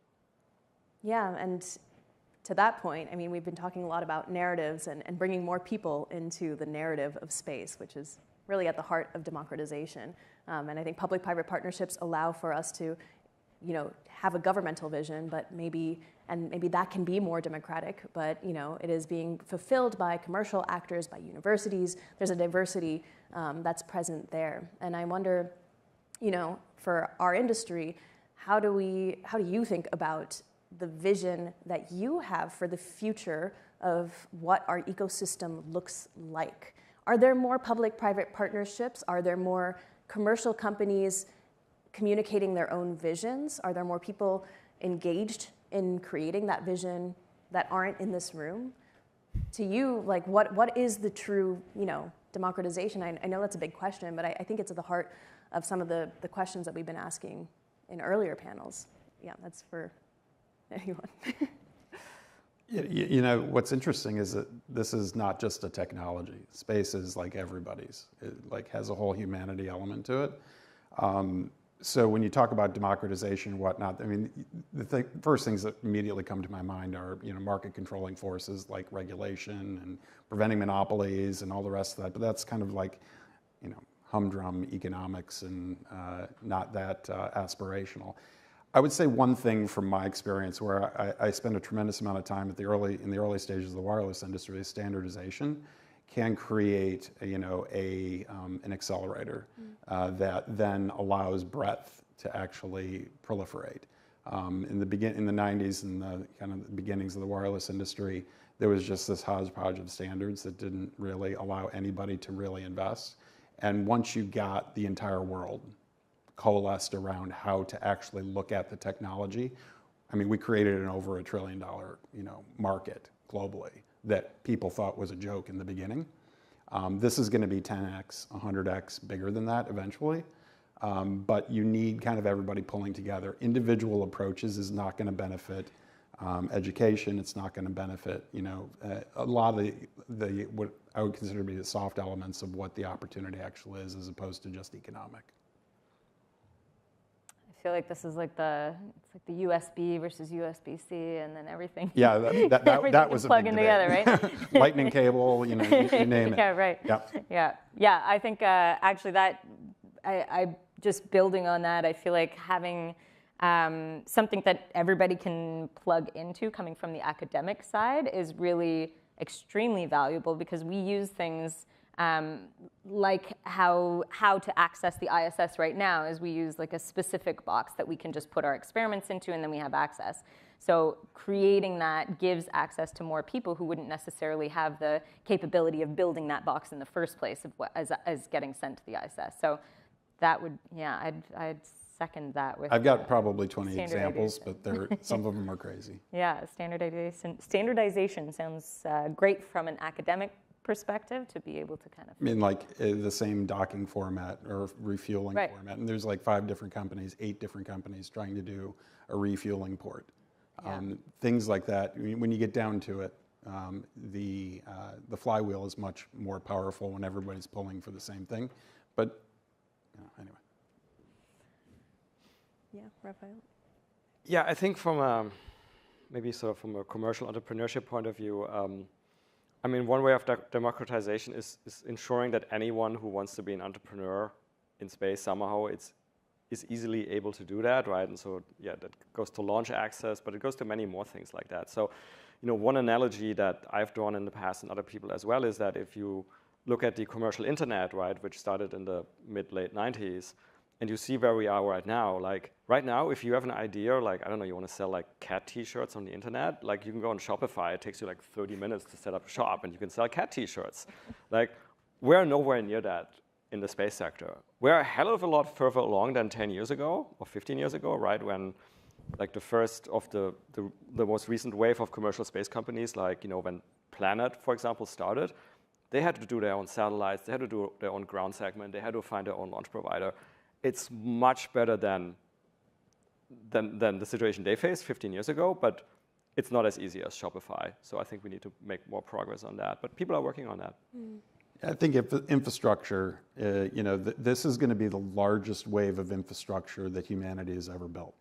Yeah, and to that point, I mean, we've been talking a lot about narratives and bringing more people into the narrative of space, which is really at the heart of democratization. And I think public-private partnerships allow for us to, have a governmental vision, but maybe that can be more democratic, but, it is being fulfilled by commercial actors, by universities. There's a diversity that's present there. And I wonder, for our industry, how do you think about the vision that you have for the future of what our ecosystem looks like? Are there more public-private partnerships? Are there more commercial companies communicating their own visions? Are there more people engaged in creating that vision that aren't in this room? To you, like, what is the true, democratization? I know that's a big question, but I think it's at the heart of some of the questions that we've been asking in earlier panels. Yeah, that's for anyone.
What's interesting is that this is not just a technology. Space is like everybody's. It has a whole humanity element to it. So when you talk about democratization and whatnot, I mean, the first things that immediately come to my mind are, market controlling forces like regulation and preventing monopolies and all the rest of that. But that's kind of like, humdrum economics and not that aspirational. I would say one thing from my experience where I spend a tremendous amount of time in the early stages of the wireless industry is standardization can create an accelerator that then allows breadth to actually proliferate. In the 90s and the kind of the beginnings of the wireless industry, there was just this hodgepodge of standards that didn't really allow anybody to really invest. And once you got the entire world coalesced around how to actually look at the technology. I mean, we created an over $1 trillion, market globally that people thought was a joke in the beginning. This is going to be 10x, 100x bigger than that eventually. But you need kind of everybody pulling together. Individual approaches is not going to benefit education. It's not going to benefit, a lot of the what I would consider to be the soft elements of what the opportunity actually is, as opposed to just economic.
I feel like this is like the USB versus USB-C, and then everything.
Yeah, that was a big
plugging together, right?
Lightning cable, you name it.
Yeah, right. Yeah. I think actually that I just building on that, I feel like having something that everybody can plug into coming from the academic side is really extremely valuable, because we use things like how to access the ISS right now is we use like a specific box that we can just put our experiments into, and then we have access. So creating that gives access to more people who wouldn't necessarily have the capability of building that box in the first place as getting sent to the ISS. So that would, I'd second that with.
I've got probably 20 examples, but some of them are crazy.
Yeah, standardization sounds great from an academic perspective, to be able to kind of.
I mean, like the same docking format or refueling format, and there's like 5 different companies, 8 different companies trying to do a refueling port. Things like that. When you get down to it, the flywheel is much more powerful when everybody's pulling for the same thing. But anyway.
Yeah, Raphael.
Yeah, I think from maybe sort of from a commercial entrepreneurship point of view, I mean, one way of democratization is ensuring that anyone who wants to be an entrepreneur in space somehow is easily able to do that, right? And so, yeah, that goes to launch access, but it goes to many more things like that. So, one analogy that I've drawn in the past, and other people as well, is that if you look at the commercial internet, right, which started in the mid-late 90s, and you see where we are right now, like right now, if you have an idea, like, I don't know, you want to sell like cat t-shirts on the internet, like you can go on Shopify, it takes you like 30 minutes to set up a shop and you can sell cat t-shirts. Like, we're nowhere near that in the space sector. We're a hell of a lot further along than 10 years ago or 15 years ago, right, when like the first of the most recent wave of commercial space companies, like, when Planet, for example, started, they had to do their own satellites, they had to do their own ground segment, they had to find their own launch provider. It's much better than the situation they faced 15 years ago, but it's not as easy as Shopify. So I think we need to make more progress on that. But people are working on that.
I think infrastructure, this is going to be the largest wave of infrastructure that humanity has ever built.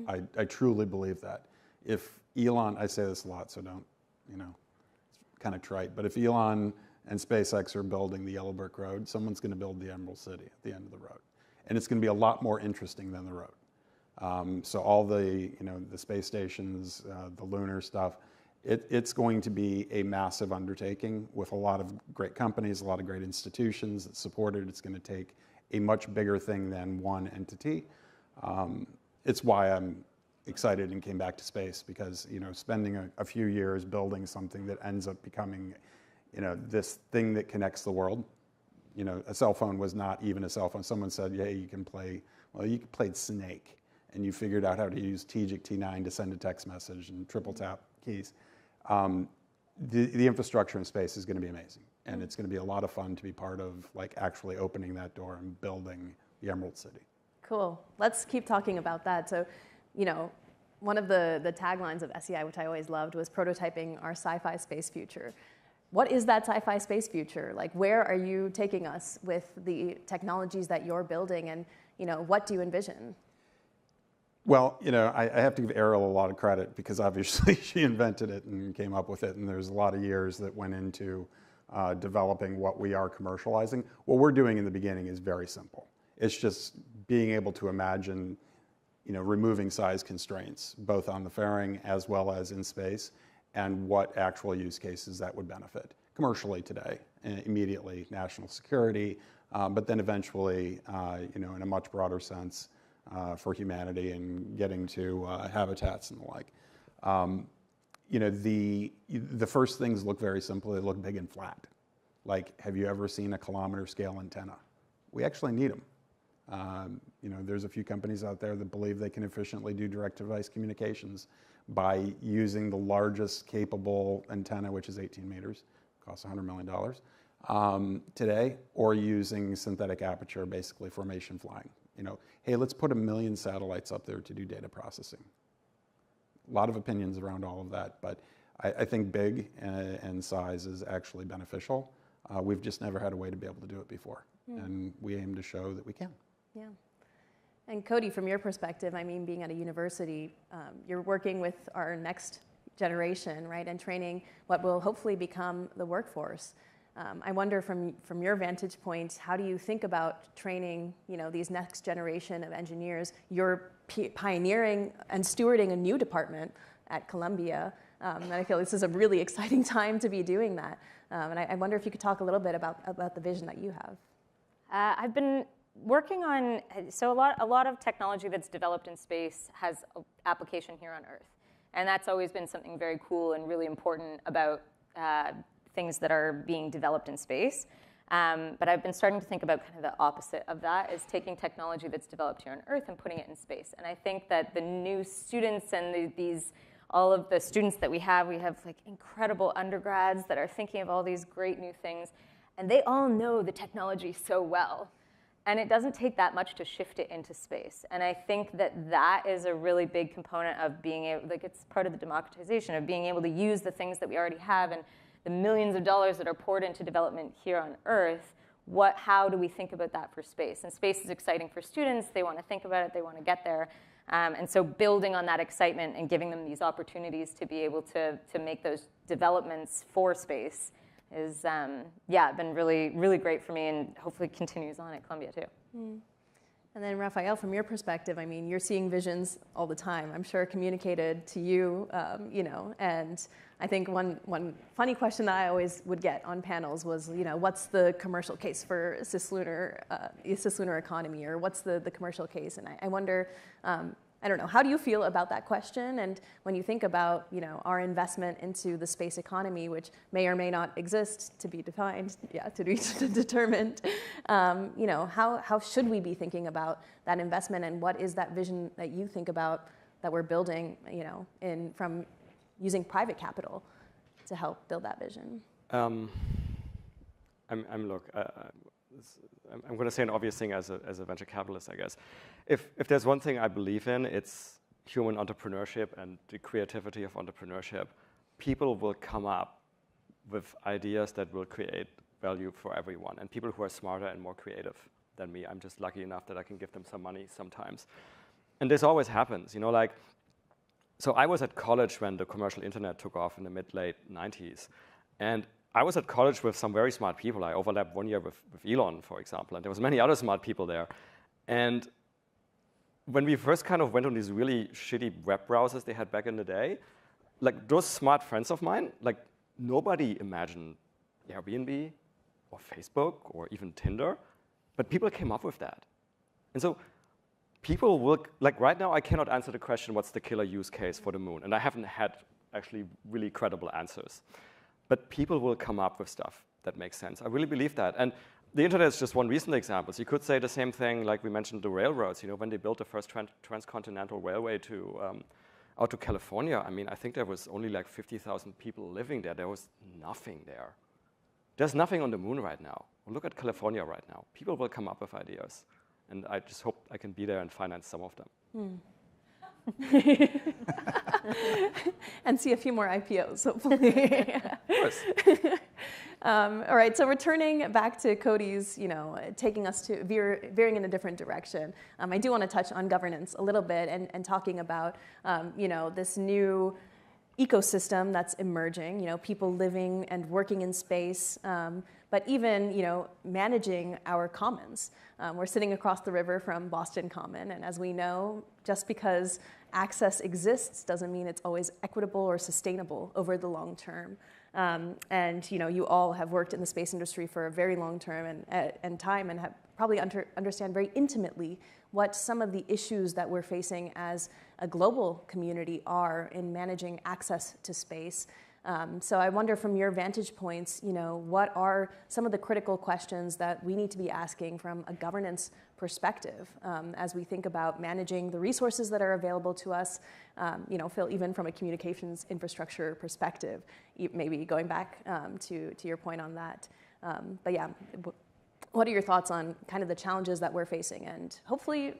I truly believe that. If Elon, I say this a lot, so don't, it's kind of trite, but if Elon and SpaceX are building the Yellow Brick Road, someone's going to build the Emerald City at the end of the road. And it's going to be a lot more interesting than the road. So all the, the space stations, the lunar stuff, it's going to be a massive undertaking with a lot of great companies, a lot of great institutions that support it. It's going to take a much bigger thing than one entity. It's why I'm excited and came back to space, because, spending a few years building something that ends up becoming, this thing that connects the world. A cell phone was not even a cell phone. Someone said, yeah, you can play Snake, and you figured out how to use TGIC T9 to send a text message and triple tap keys. The infrastructure in space is going to be amazing, and it's going to be a lot of fun to be part of, like, actually opening that door and building the Emerald City.
Cool. Let's keep talking about that. So, one of the taglines of SEI, which I always loved, was prototyping our sci-fi space future. What is that sci-fi space future? Like, where are you taking us with the technologies that you're building, and what do you envision?
Well, I have to give Ariel a lot of credit, because obviously she invented it and came up with it, and there's a lot of years that went into developing what we are commercializing. What we're doing in the beginning is very simple. It's just being able to imagine, removing size constraints, both on the fairing as well as in space, and what actual use cases that would benefit commercially today, immediately national security, but then eventually, in a much broader sense, for humanity and getting to habitats and the like. The first things look very simple. They look big and flat. Like, have you ever seen a kilometer scale antenna? We actually need them. There's a few companies out there that believe they can efficiently do direct-to-device communications by using the largest capable antenna, which is 18 meters, costs $100 million today, or using synthetic aperture, basically formation flying. Hey, let's put 1 million satellites up there to do data processing. A lot of opinions around all of that, but I think big and size is actually beneficial. We've just never had a way to be able to do it before, and we aim to show that we can.
Yeah. And Cody, from your perspective, I mean, being at a university, you're working with our next generation, right, and training what will hopefully become the workforce. I wonder, from your vantage point, how do you think about training, these next generation of engineers? You're pioneering and stewarding a new department at Columbia, and I feel this is a really exciting time to be doing that. And I wonder if you could talk a little bit about the vision that you have.
I've been working on, so a lot of technology that's developed in space has application here on Earth. And that's always been something very cool and really important about things that are being developed in space. But I've been starting to think about kind of the opposite of that, is taking technology that's developed here on Earth and putting it in space. And I think that the new students and all of the students that we have like incredible undergrads that are thinking of all these great new things, and they all know the technology so well. And it doesn't take that much to shift it into space. And I think that is a really big component of being able, like it's part of the democratization of being able to use the things that we already have and the millions of dollars that are poured into development here on Earth. How do we think about that for space? And space is exciting for students. They want to think about it. They want to get there. And so building on that excitement and giving them these opportunities to be able to make those developments for space is, been really, really great for me, and hopefully continues on at Columbia too.
And then Raphael, from your perspective, I mean, you're seeing visions all the time, I'm sure communicated to you, and I think one funny question that I always would get on panels was, what's the commercial case for cislunar economy, or what's the commercial case? And I wonder, I don't know, how do you feel about that question? And when you think about, our investment into the space economy, which may or may not exist, to be defined, to be determined, how should we be thinking about that investment, and what is that vision that you think about that we're building, from using private capital to help build that vision?
I'm going to say an obvious thing as a venture capitalist, I guess. If there's one thing I believe in, it's human entrepreneurship and the creativity of entrepreneurship. People will come up with ideas that will create value for everyone, and people who are smarter and more creative than me. I'm just lucky enough that I can give them some money sometimes. And this always happens, so I was at college when the commercial internet took off in the mid-late 90s. And I was at college with some very smart people. I overlapped 1 year with Elon, for example, and there was many other smart people there. And when we first kind of went on these really shitty web browsers they had back in the day, like those smart friends of mine, like nobody imagined Airbnb or Facebook or even Tinder, but people came up with that. And so people will, like right now I cannot answer the question, what's the killer use case for the moon? And I haven't had actually really credible answers. But people will come up with stuff that makes sense. I really believe that. And the internet is just one recent example. So you could say the same thing, like we mentioned the railroads. When they built the first transcontinental railway out to California, I mean, I think there was only like 50,000 people living there. There was nothing there. There's nothing on the moon right now. Well, look at California right now. People will come up with ideas. And I just hope I can be there and finance some of them.
And see a few more IPOs, hopefully.
Of course.
All right, so returning back to Cody's, taking us to veering in a different direction. I do want to touch on governance a little bit and talking about, this new ecosystem that's emerging, people living and working in space, but even, managing our commons. We're sitting across the river from Boston Common, and as we know, just because access exists doesn't mean it's always equitable or sustainable over the long term. And you all have worked in the space industry for a very long term and time, and have probably understand very intimately what some of the issues that we're facing as a global community are in managing access to space. So I wonder from your vantage points, what are some of the critical questions that we need to be asking from a governance perspective as we think about managing the resources that are available to us, Phil, even from a communications infrastructure perspective, maybe going back to your point on that. But yeah, what are your thoughts on kind of the challenges that we're facing? And hopefully,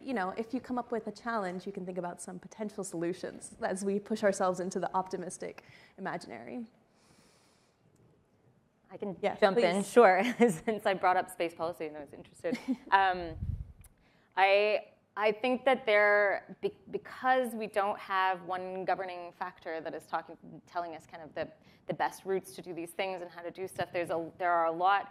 if you come up with a challenge, you can think about some potential solutions as we push ourselves into the optimistic imaginary.
I can jump in, sure, since I brought up space policy and I was interested. I think that because we don't have one governing factor that is telling us kind of the best routes to do these things and how to do stuff, there are a lot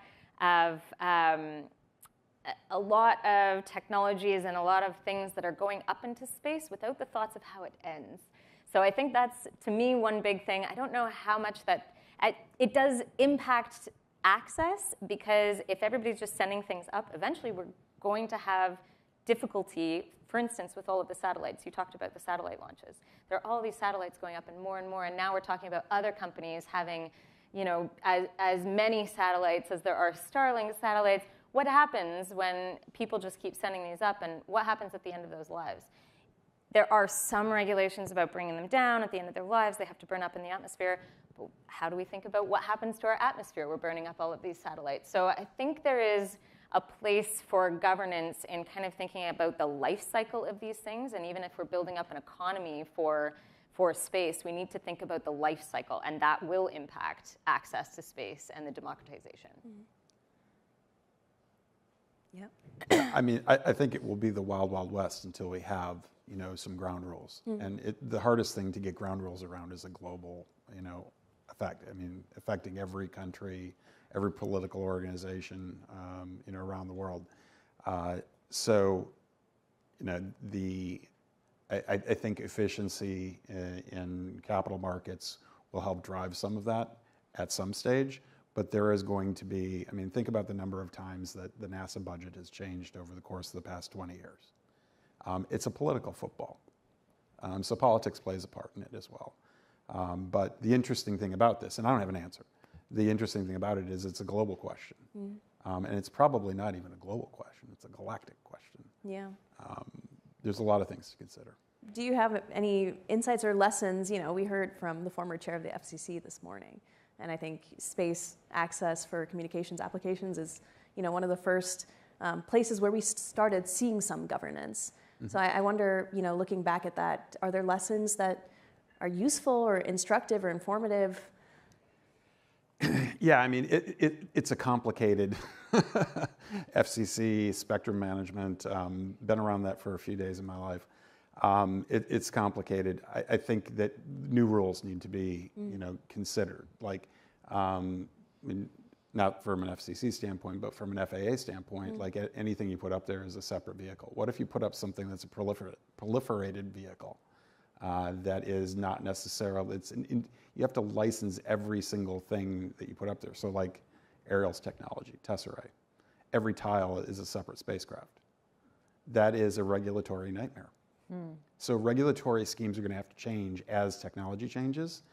of technologies and a lot of things that are going up into space without the thoughts of how it ends. So I think that's, to me, one big thing. I don't know how much it does impact access, because if everybody's just sending things up, eventually we're going to have difficulty, for instance, with all of the satellites. You talked about the satellite launches. There are all these satellites going up and more, and now we're talking about other companies having, as many satellites as there are Starlink satellites. What happens when people just keep sending these up, and what happens at the end of those lives? There are some regulations about bringing them down at the end of their lives. They have to burn up in the atmosphere. But how do we think about what happens to our atmosphere? We're burning up all of these satellites. So I think there is a place for governance in kind of thinking about the life cycle of these things. And even if we're building up an economy for space, we need to think about the life cycle, and that will impact access to space and the democratization.
Yeah.
I mean, I think it will be the wild, wild west until we have, some ground rules. And the hardest thing to get ground rules around is a global, effect. I mean, affecting every country, every political organization, around the world. So, I think efficiency in capital markets will help drive some of that at some stage. But there is going to be, think about the number of times that the NASA budget has changed over the course of the past 20 years. It's a political football. So politics plays a part in it as well. But the interesting thing about this, and I don't have an answer, the interesting thing about it is it's a global question. And it's probably not even a global question, it's a galactic question.
Yeah.
There's a lot of things to consider.
Do you have any insights or lessons? We heard from the former chair of the FCC this morning. And I think space access for communications applications is, one of the first places where we started seeing some governance. So I wonder, looking back at that, are there lessons that are useful or instructive or informative?
Yeah, it's a complicated FCC, spectrum management. Been around that for a few days in my life. It's complicated. I think that new rules need to be, considered. Like, not from an FCC standpoint, but from an FAA standpoint, like anything you put up there is a separate vehicle. What if you put up something that's a proliferated vehicle that is not necessarily, you have to license every single thing that you put up there. So like Ariel's technology, Tesserae, every tile is a separate spacecraft. That is a regulatory nightmare. So regulatory schemes are going to have to change as technology changes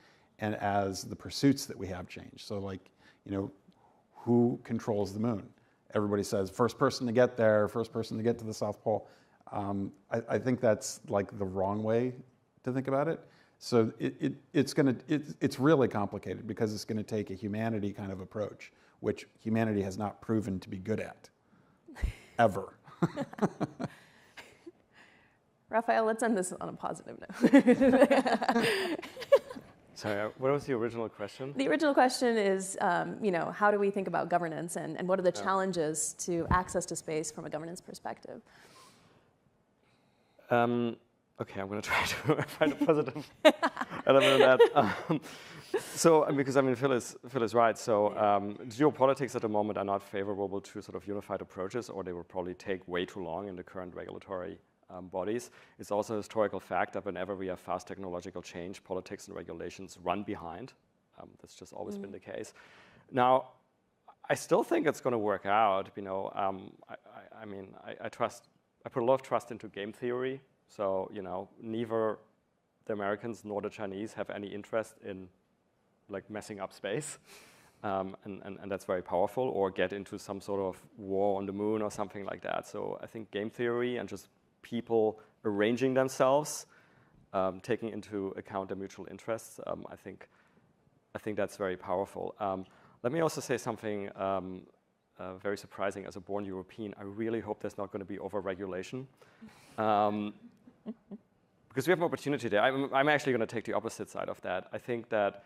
and as the pursuits that we have change. So like, who controls the moon? Everybody says first person to get there, first person to get to the South Pole. I think that's like the wrong way to think about it. So it's really complicated because it's going to take a humanity kind of approach, which humanity has not proven to be good at, ever.
Raphael, let's end this on a positive note.
Sorry, what was the original question?
The original question is, how do we think about governance and what are the challenges to access to space from a governance perspective?
Okay, I'm going to try to find a positive element of that. Because Phil is right. So geopolitics at the moment are not favorable to sort of unified approaches, or they will probably take way too long in the current regulatory bodies. It's also a historical fact that whenever we have fast technological change, politics and regulations run behind. That's just always been the case. Now, I still think it's going to work out. I put a lot of trust into game theory. So, neither the Americans nor the Chinese have any interest in like messing up space. And that's very powerful, or get into some sort of war on the moon or something like that. So I think game theory and just people arranging themselves, taking into account their mutual interests, I think that's very powerful. Let me also say something very surprising as a born European. I really hope there's not going to be over-regulation. Because we have an opportunity there. I'm actually going to take the opposite side of that. I think that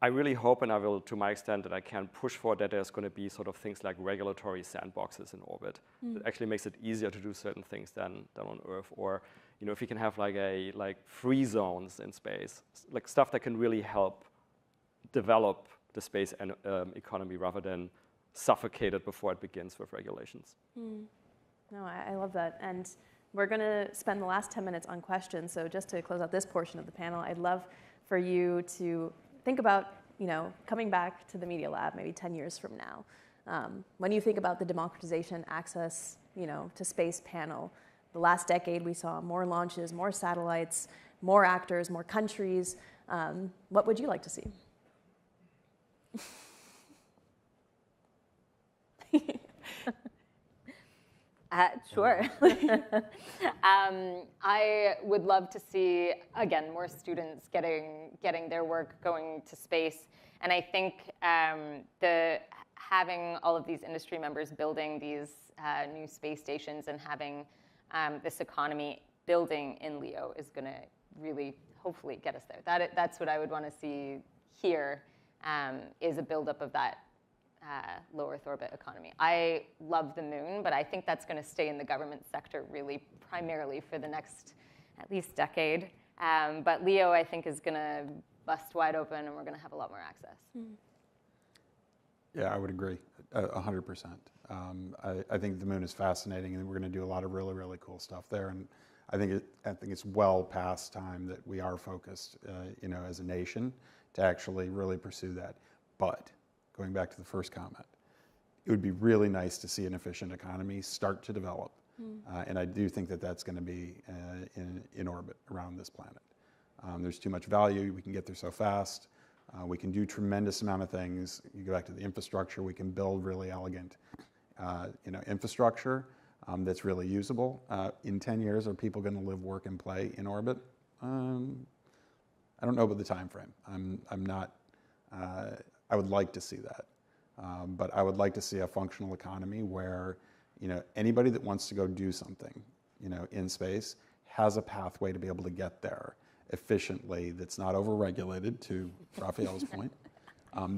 I really hope, and I will, to my extent, that I can push for that there's going to be sort of things like regulatory sandboxes in orbit that actually makes it easier to do certain things than on Earth. Or, you know, if you can have like free zones in space, like stuff that can really help develop the space and economy rather than suffocate it before it begins with regulations.
No, I love that. And we're going to spend the last 10 minutes on questions. So just to close out this portion of the panel, I'd love for you to think about, you know, coming back to the Media Lab maybe 10 years from now. When you think about the democratization access, you know, to space panel, the last decade we saw more launches, more satellites, more actors, more countries. What would you like to see?
Sure. I would love to see, again, more students getting their work going to space. And I think having all of these industry members building these new space stations and having this economy building in LEO is going to really, hopefully, get us there. That's what I would want to see here, is a buildup of that low Earth orbit economy. I love the moon, but I think that's going to stay in the government sector really primarily for the next at least decade. But LEO, I think, is going to bust wide open, and we're going to have a lot more access.
Yeah, I would agree 100%. I think the moon is fascinating, and we're going to do a lot of really, really cool stuff there. And I think it's well past time that we are focused, you know, as a nation, to actually really pursue that. But going back to the first comment, it would be really nice to see an efficient economy start to develop. And I do think that that's going to be in orbit around this planet. There's too much value. We can get there so fast. We can do tremendous amount of things. You go back to the infrastructure. We can build really elegant, you know, infrastructure that's really usable. In 10 years, are people going to live, work, and play in orbit? I don't know about the time frame. I'm not. I would like to see that, but I would like to see a functional economy where, you know, anybody that wants to go do something, you know, in space has a pathway to be able to get there efficiently. That's not over-regulated, to Raphael's point,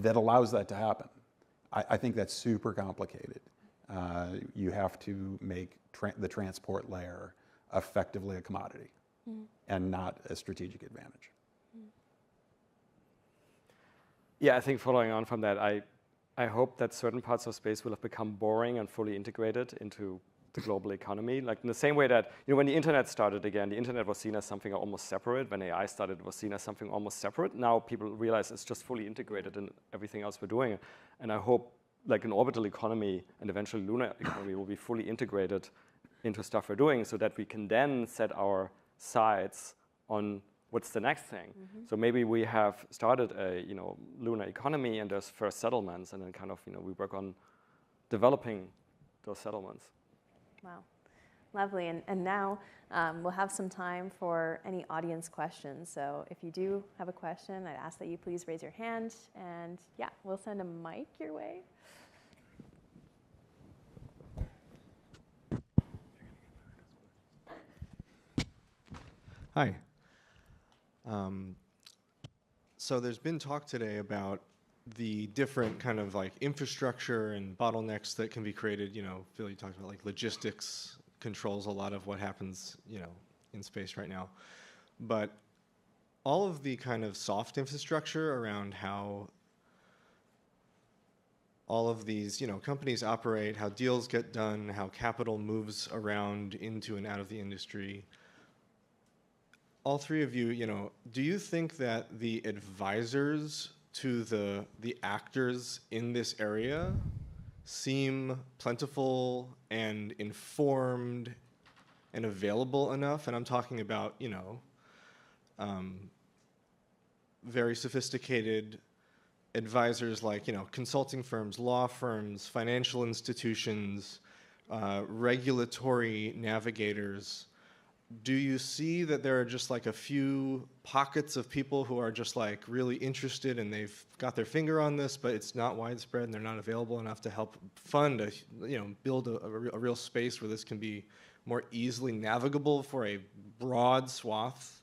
that allows that to happen. I think that's super complicated. You have to make the transport layer effectively a commodity and not a strategic advantage.
Yeah, I think following on from that, I hope that certain parts of space will have become boring and fully integrated into the global economy. Like in the same way that, you know, when the internet started again, the internet was seen as something almost separate. When AI started, it was seen as something almost separate. Now people realize it's just fully integrated in everything else we're doing. And I hope like an orbital economy and eventually lunar economy will be fully integrated into stuff we're doing, so that we can then set our sights on what's the next thing. So maybe we have started a, you know, lunar economy, and there's first settlements, and then kind of, you know, we work on developing those settlements.
Wow, lovely. And now we'll have some time for any audience questions. So if you do have a question, I'd ask that you please raise your hand, and yeah, we'll send a mic your way.
Hi. So there's been talk today about the different kind of like infrastructure and bottlenecks that can be created. You know, Phil, you talked about like logistics controls a lot of what happens, you know, in space right now. But all of the kind of soft infrastructure around how all of these, you know, companies operate, how deals get done, how capital moves around into and out of the industry. All three of you, you know, do you think that the advisors to the actors in this area seem plentiful and informed and available enough? And I'm talking about, you know, very sophisticated advisors like, consulting firms, law firms, financial institutions, regulatory navigators. Do you see that there are just like a few pockets of people who are just like really interested and they've got their finger on this, but it's not widespread and they're not available enough to help fund build a real space where this can be more easily navigable for a broad swath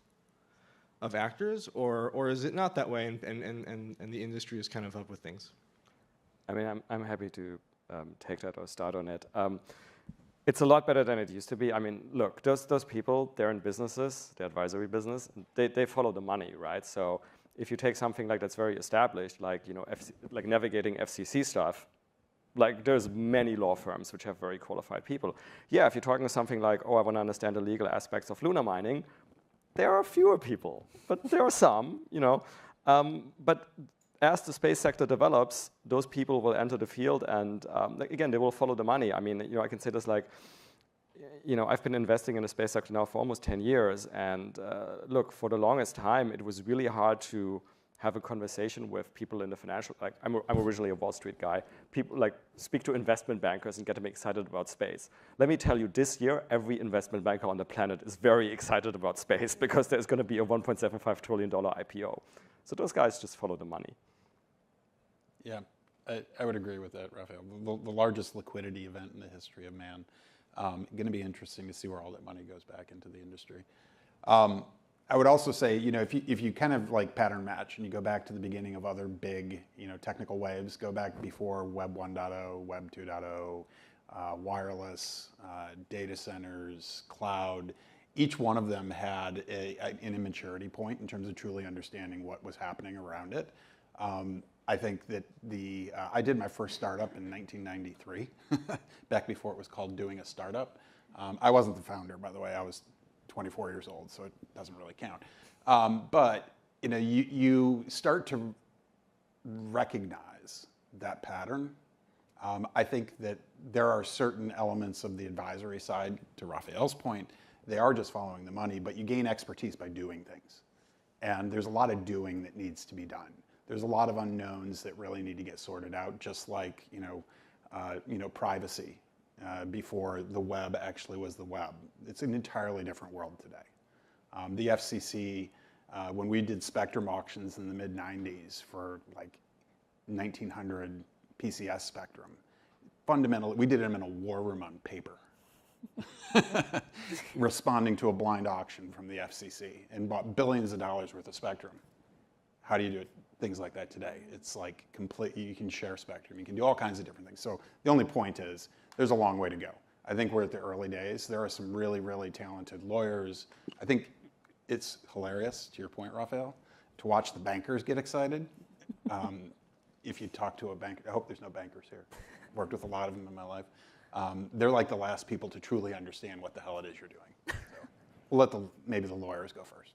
of actors, or is it not that way, and the industry is kind of up with things?
I mean, I'm happy to take that or start on it. It's a lot better than it used to be. I mean, look, those people, they're in businesses, they're advisory business, they follow the money, right? So if you take something like that's very established, like like navigating FCC stuff, like there's many law firms which have very qualified people. Yeah, if you're talking something like, oh, I want to understand the legal aspects of lunar mining, there are fewer people, but there are some, but as the space sector develops, those people will enter the field, and again, they will follow the money. I mean, I can say this like, I've been investing in the space sector now for almost 10 years, and look, for the longest time, it was really hard to have a conversation with people in the financial, like I'm originally a Wall Street guy, people like speak to investment bankers and get them excited about space. Let me tell you, this year, every investment banker on the planet is very excited about space because there's going to be a $1.75 trillion IPO. So those guys just follow the money.
Yeah, I would agree with that, Raphael. The largest liquidity event in the history of man. Going to be interesting to see where all that money goes back into the industry. I would also say, if you kind of like pattern match and you go back to the beginning of other big, technical waves, go back before Web 1.0, Web 2.0, wireless, data centers, cloud. Each one of them had an immaturity point in terms of truly understanding what was happening around it. I think that I did my first startup in 1993, back before it was called doing a startup. I wasn't the founder, by the way. I was 24 years old, so it doesn't really count. But you start to recognize that pattern. I think that there are certain elements of the advisory side, to Raphael's point, they are just following the money, but you gain expertise by doing things. And there's a lot of doing that needs to be done. There's a lot of unknowns that really need to get sorted out, just like privacy. Before the web actually was the web. It's an entirely different world today. The FCC, when we did spectrum auctions in the mid-90s for like 1900 PCS spectrum, fundamentally, we did them in a war room on paper, responding to a blind auction from the FCC, and bought billions of dollars worth of spectrum. How do you do it? Things like that today. It's like you can share spectrum. You can do all kinds of different things. So the only point is, there's a long way to go. I think we're at the early days. There are some really, really talented lawyers. I think it's hilarious, to your point, Raphael, to watch the bankers get excited. If you talk to a banker, I hope there's no bankers here. Worked with a lot of them in my life. They're like the last people to truly understand what the hell it is you're doing. So we'll let maybe the lawyers go first.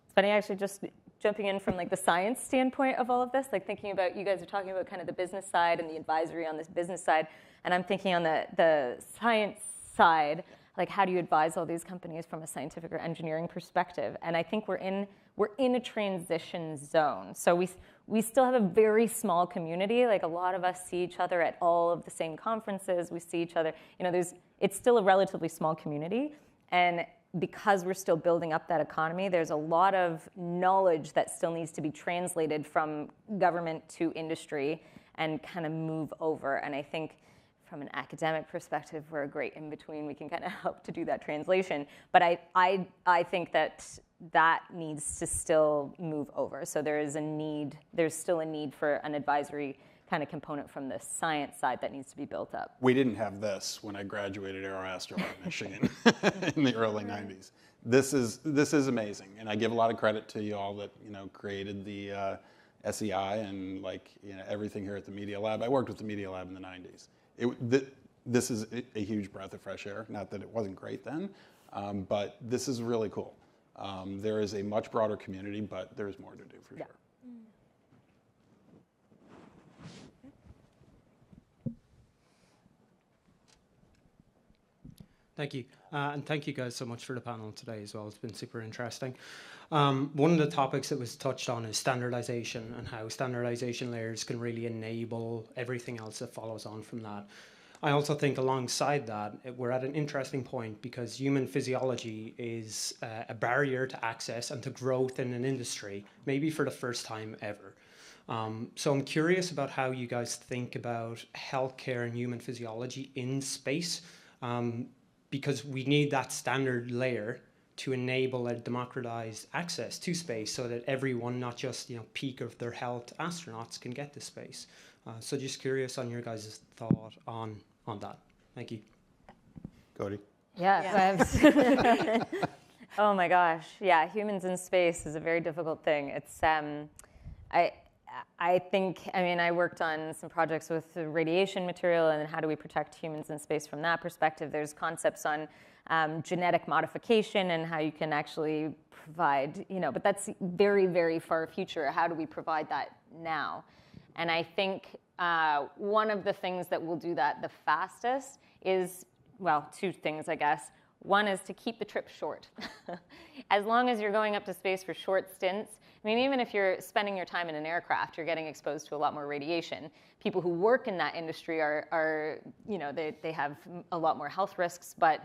It's funny, actually, just jumping in from like the science standpoint of all of this, like thinking about, you guys are talking about kind of the business side and the advisory on this business side, and I'm thinking on the science side, like how do you advise all these companies from a scientific or engineering perspective? And I think we're in a transition zone. So we still have a very small community. Like a lot of us see each other at all of the same conferences. We see each other. It's still a relatively small community, and because we're still building up that economy, there's a lot of knowledge that still needs to be translated from government to industry and kind of move over. And I think from an academic perspective, we're a great in-between. We can kind of help to do that translation. But I think that needs to still move over. So there's still a need for an advisory kind of component from the science side that needs to be built up.
We didn't have this when I graduated Aeroastro at Michigan in the early 90s. This is amazing, and I give a lot of credit to you all that created the SEI and everything here at the Media Lab. I worked with the Media Lab in the 90s. This is a huge breath of fresh air. Not that it wasn't great then, but this is really cool. There is a much broader community, but there's more to do for sure.
Thank you. And thank you guys so much for the panel today as well. It's been super interesting. One of the topics that was touched on is standardization and how standardization layers can really enable everything else that follows on from that. I also think alongside that, we're at an interesting point because human physiology is a barrier to access and to growth in an industry, maybe for the first time ever. So I'm curious about how you guys think about healthcare and human physiology in space, because we need that standard layer to enable a democratized access to space so that everyone, not just peak of their health astronauts, can get to space. So just curious on your guys' thought on that. Thank you.
Cody?
Yeah. Oh my gosh. Yeah, humans in space is a very difficult thing. It's I think, I worked on some projects with radiation material and how do we protect humans in space from that perspective. There's concepts on genetic modification and how you can actually provide, but that's very, very far future. How do we provide that now? And I think one of the things that will do that the fastest is, well, two things, I guess. One is to keep the trip short. As long as you're going up to space for short stints, even if you're spending your time in an aircraft, you're getting exposed to a lot more radiation. People who work in that industry are they have a lot more health risks, but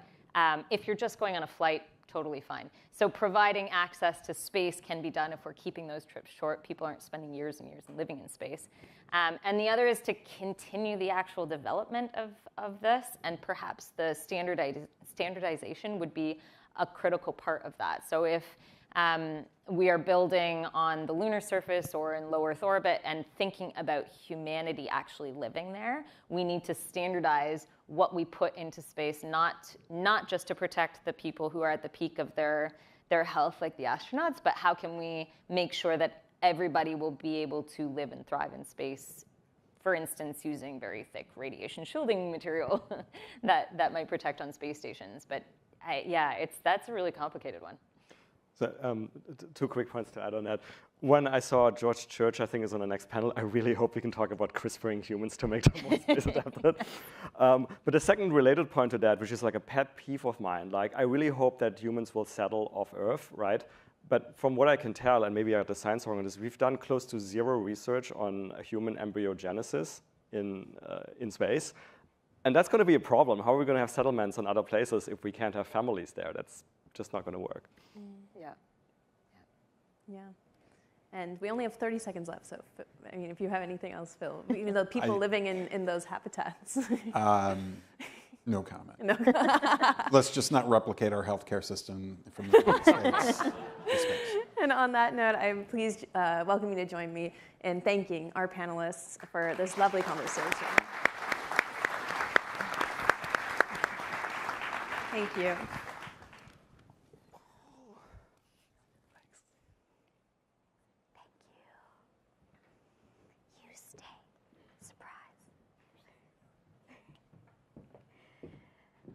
if you're just going on a flight, totally fine. So providing access to space can be done if we're keeping those trips short. People aren't spending years and years living in space. And the other is to continue the actual development of this, and perhaps the standardization would be a critical part of that. So if we are building on the lunar surface or in low Earth orbit and thinking about humanity actually living there, we need to standardize what we put into space, not just to protect the people who are at the peak of their health, like the astronauts, but how can we make sure that everybody will be able to live and thrive in space, for instance, using very thick radiation shielding material that might protect on space stations. But that's a really complicated one.
So, two quick points to add on that. One, I saw George Church, I think, is on the next panel. I really hope we can talk about CRISPRing humans to make them more space adapted. But the second related point to that, which is like a pet peeve of mine, I really hope that humans will settle off Earth, right? But from what I can tell, and maybe I have the science wrong on this, we've done close to zero research on human embryogenesis in space. And that's going to be a problem. How are we going to have settlements in other places if we can't have families there? That's just not going to work.
Yeah. And we only have 30 seconds left, so if you have anything else, Phil, even though people living in those habitats.
No comment. No. Let's just not replicate our healthcare system from the space.
And on that note, I'm pleased welcome you to join me in thanking our panelists for this lovely conversation. Thank you.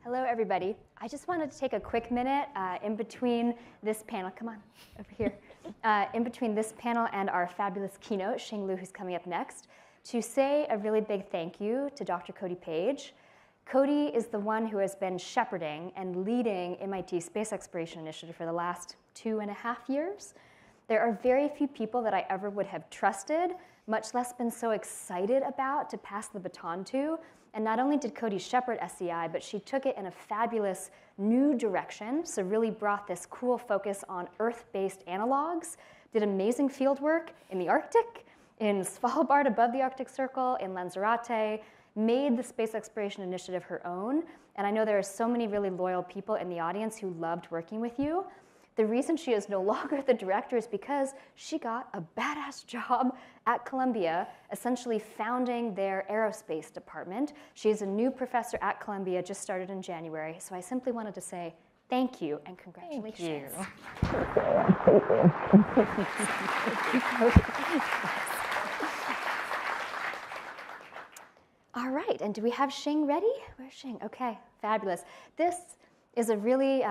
Hello, everybody. I just wanted to take a quick minute in between this panel. Come on, over here. In between this panel and our fabulous keynote, Xing Lu, who's coming up next, to say a really big thank you to Dr. Cody Page. Cody is the one who has been shepherding and leading MIT Space Exploration Initiative for the last 2.5 years. There are very few people that I ever would have trusted, much less been so excited about to pass the baton to. And not only did Cody shepherd SEI, but she took it in a fabulous new direction, so really brought this cool focus on Earth-based analogs, did amazing field work in the Arctic, in Svalbard above the Arctic Circle, in Lanzarote, made the Space Exploration Initiative her own. And I know there are so many really loyal people in the audience who loved working with you. The reason she is no longer the director is because she got a badass job at Columbia, essentially founding their aerospace department. She is a new professor at Columbia, just started in January. So I simply wanted to say thank you and congratulations. All right, and do we have Xing ready? Where's Xing? Okay, fabulous. This is a really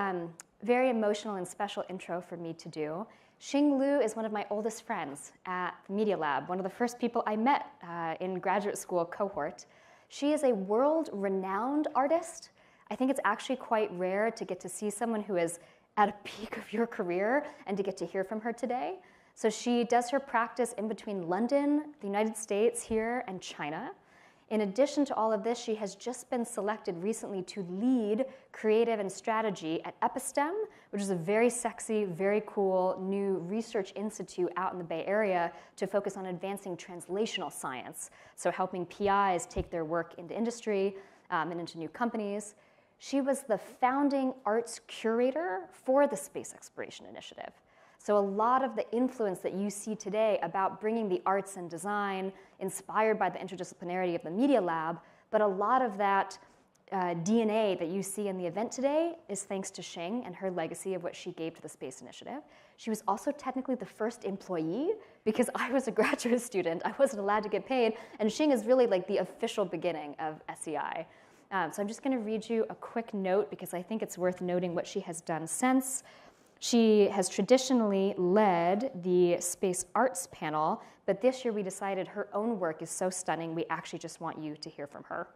very emotional and special intro for me to do. Xing Lu is one of my oldest friends at the Media Lab, one of the first people I met in graduate school cohort. She is a world-renowned artist. I think it's actually quite rare to get to see someone who is at a peak of your career and to get to hear from her today. So she does her practice in between London, the United States here, and China. In addition to all of this, she has just been selected recently to lead creative and strategy at Epistem, which is a very sexy, very cool new research institute out in the Bay Area to focus on advancing translational science, so helping PIs take their work into industry and into new companies. She was the founding arts curator for the Space Exploration Initiative. So a lot of the influence that you see today about bringing the arts and design inspired by the interdisciplinarity of the Media Lab, but a lot of that DNA that you see in the event today is thanks to Xing and her legacy of what she gave to the Space Initiative. She was also technically the first employee because I was a graduate student. I wasn't allowed to get paid, and Xing is really like the official beginning of SEI. So I'm just going to read you a quick note because I think it's worth noting what she has done since. She has traditionally led the Space Arts panel, but this year we decided her own work is so stunning, we actually just want you to hear from her.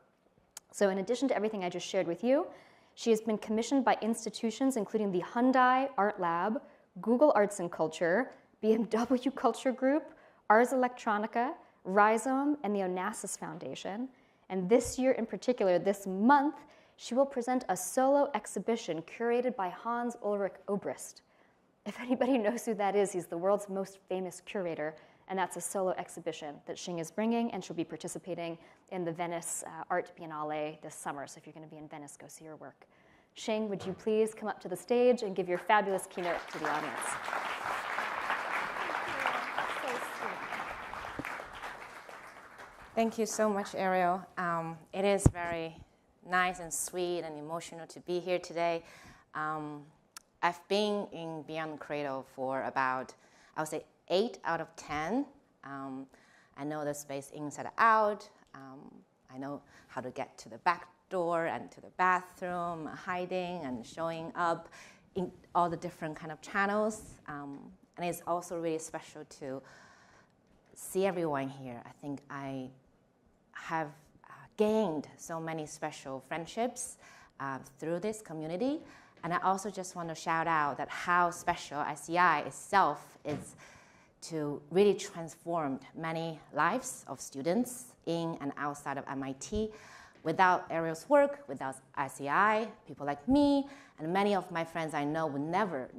So in addition to everything I just shared with you, she has been commissioned by institutions including the Hyundai Art Lab, Google Arts and Culture, BMW Culture Group, Ars Electronica, Rhizome, and the Onassis Foundation. And this year in particular, this month, she will present a solo exhibition curated by Hans Ulrich Obrist. If anybody knows who that is, he's the world's most famous curator, and that's a solo exhibition that Xing is bringing, and she'll be participating in the Venice Art Biennale this summer. So if you're going to be in Venice, go see her work. Xing, would you please come up to the stage and give your fabulous keynote to the audience?
Thank you so much, Ariel. It is very nice and sweet and emotional to be here today. I've been in Beyond the Cradle for about, I would say, 8 out of 10. I know the space inside out. I know how to get to the back door and to the bathroom, hiding and showing up in all the different kind of channels. And it's also really special to see everyone here. I think I have gained so many special friendships through this community. And I also just want to shout out that how special SEI itself is to really transform many lives of students in and outside of MIT. Without Ariel's work, without SEI, people like me, and many of my friends I know would never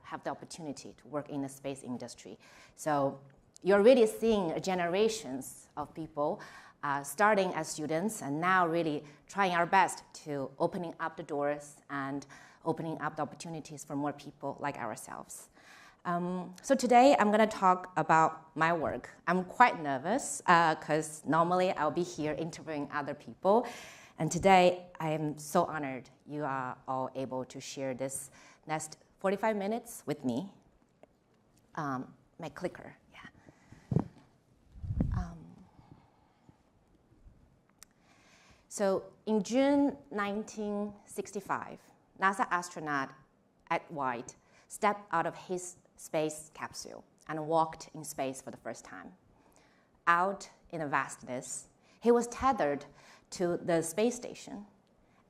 have the opportunity to work in the space industry. So you're really seeing generations of people starting as students and now really trying our best to opening up the doors and opening up the opportunities for more people like ourselves. So today I'm going to talk about my work. I'm quite nervous because normally I'll be here interviewing other people. And today I am so honored you are all able to share this next 45 minutes with me. My clicker. So in June 1965, NASA astronaut Ed White stepped out of his space capsule and walked in space for the first time. Out in the vastness, he was tethered to the space station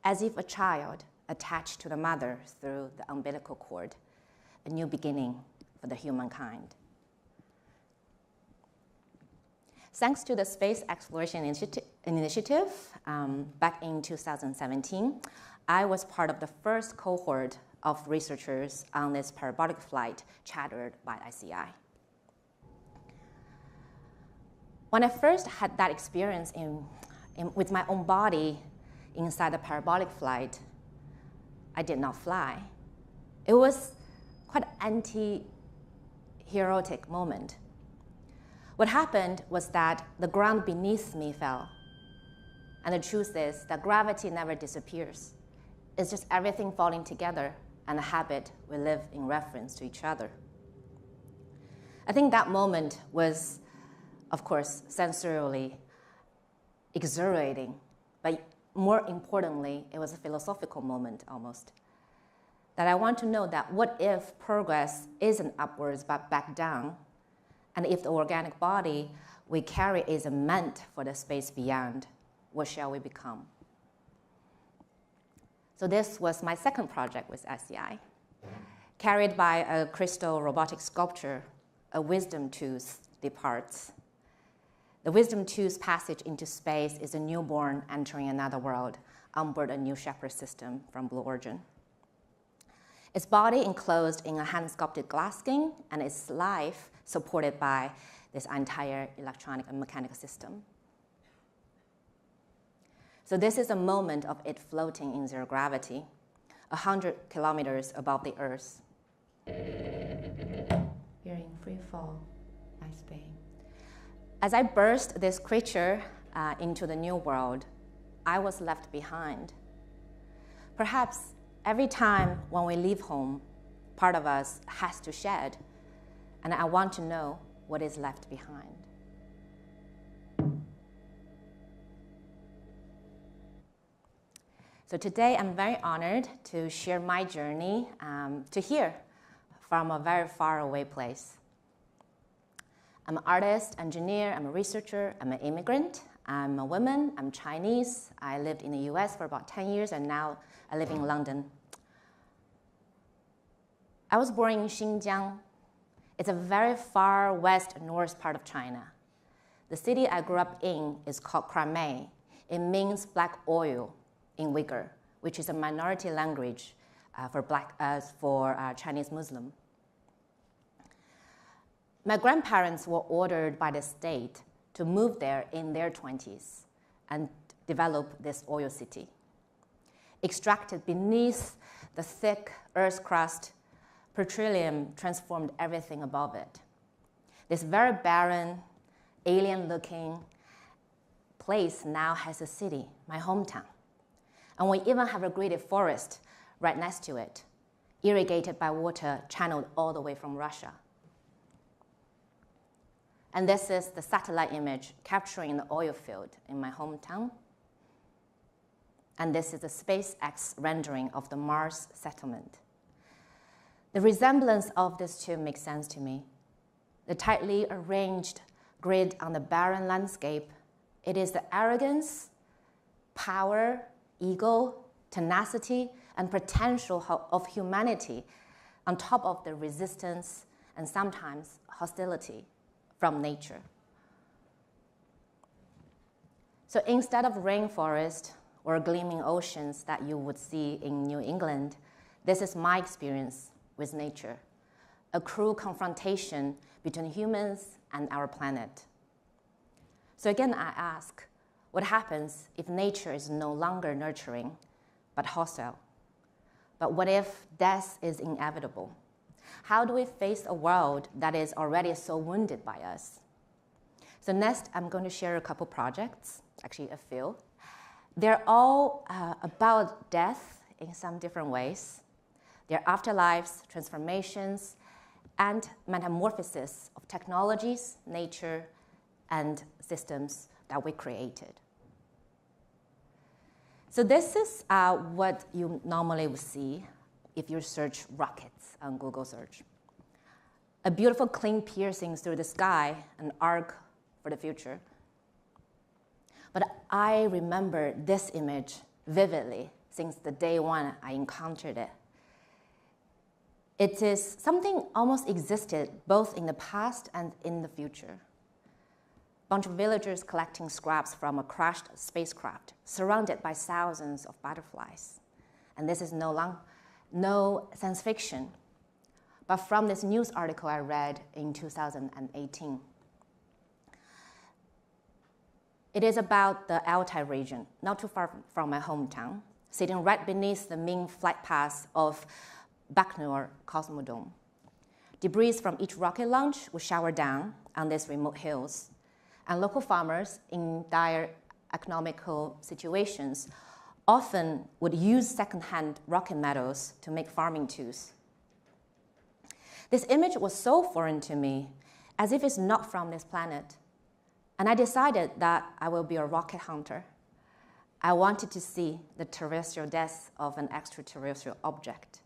as if a child attached to the mother through the umbilical cord, a new beginning for the humankind. Thanks to the Space Exploration Initiative, back in 2017, I was part of the first cohort of researchers on this parabolic flight chartered by SEI. When I first had that experience with my own body inside the parabolic flight, I did not fly. It was quite an anti-heroic moment. What happened was that the ground beneath me fell. And the truth is that gravity never disappears. It's just everything falling together and a habit we live in reference to each other. I think that moment was, of course, sensorially exhilarating, but more importantly, it was a philosophical moment almost. That I want to know that what if progress isn't upwards but back down? And if the organic body we carry isn't meant for the space beyond, what shall we become? So this was my second project with SCI. Carried by a crystal robotic sculpture, a wisdom tooth departs. The wisdom tooth's passage into space is a newborn entering another world on board a new shepherd system from Blue Origin. Its body enclosed in a hand-sculpted glass skin, and its life supported by this entire electronic and mechanical system. So this is a moment of it floating in zero gravity, 100 kilometers above the Earth. You're in free fall. Nice bay. As I burst this creature into the new world, I was left behind. Perhaps every time when we leave home, part of us has to shed, and I want to know what is left behind. So today I'm very honored to share my journey to here from a very far away place. I'm an artist, engineer, I'm a researcher, I'm an immigrant, I'm a woman, I'm Chinese. I lived in the US for about 10 years and now I live in London. I was born in Xinjiang. It's a very far west north part of China. The city I grew up in is called Crimea. It means black oil in Uyghur, which is a minority language for Chinese Muslim. My grandparents were ordered by the state to move there in their 20s and develop this oil city. Extracted beneath the thick earth crust, petroleum transformed everything above it. This very barren, alien-looking place now has a city, my hometown. And we even have a graded forest right next to it, irrigated by water channeled all the way from Russia. And this is the satellite image capturing the oil field in my hometown. And this is the SpaceX rendering of the Mars settlement. The resemblance of these two makes sense to me. The tightly arranged grid on the barren landscape, it is the arrogance, power, ego, tenacity, and potential of humanity on top of the resistance and sometimes hostility from nature. So instead of rainforest or gleaming oceans that you would see in New England, this is my experience with nature, a cruel confrontation between humans and our planet. So again, I ask, what happens if nature is no longer nurturing, but hostile? But what if death is inevitable? How do we face a world that is already so wounded by us? So next, I'm going to share a couple projects, actually a few. They're all about death in some different ways. They're afterlives, transformations, and metamorphosis of technologies, nature, and systems that we created. So this is what you normally would see if you search rockets on Google search. A beautiful clean piercing through the sky, an arc for the future. But I remember this image vividly since the day one I encountered it. It is something almost existed both in the past and in the future. Bunch of villagers collecting scraps from a crashed spacecraft, surrounded by thousands of butterflies. And this is no science fiction, but from this news article I read in 2018. It is about the Altai region, not too far from my hometown, sitting right beneath the main flight path of Baikonur Cosmodrome. Debris from each rocket launch would shower down on these remote hills, and local farmers in dire economical situations often would use second-hand rocket metals to make farming tools. This image was so foreign to me, as if it's not from this planet. And I decided that I will be a rocket hunter. I wanted to see the terrestrial death of an extraterrestrial object.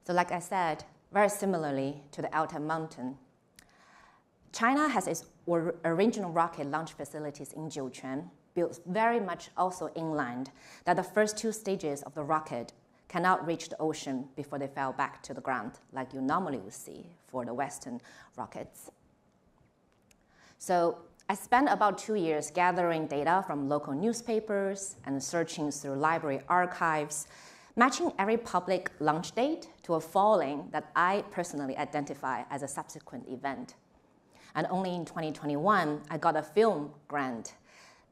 So like I said, very similarly to the Altai Mountain, China has its original rocket launch facilities in Jiuquan, built very much also inland, that the first 2 stages of the rocket cannot reach the ocean before they fell back to the ground, like you normally would see for the Western rockets. So I spent about 2 years gathering data from local newspapers and searching through library archives, matching every public launch date to a falling that I personally identify as a subsequent event. And only in 2021, I got a film grant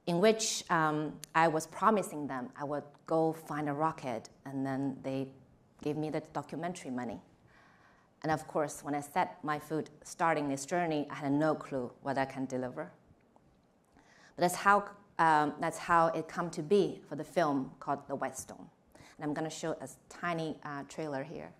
in which I was promising them I would go find a rocket, and then they gave me the documentary money. And of course, when I set my foot starting this journey, I had no clue what I can deliver. But that's how it come to be for the film called The Whetstone. And I'm going to show a tiny trailer here.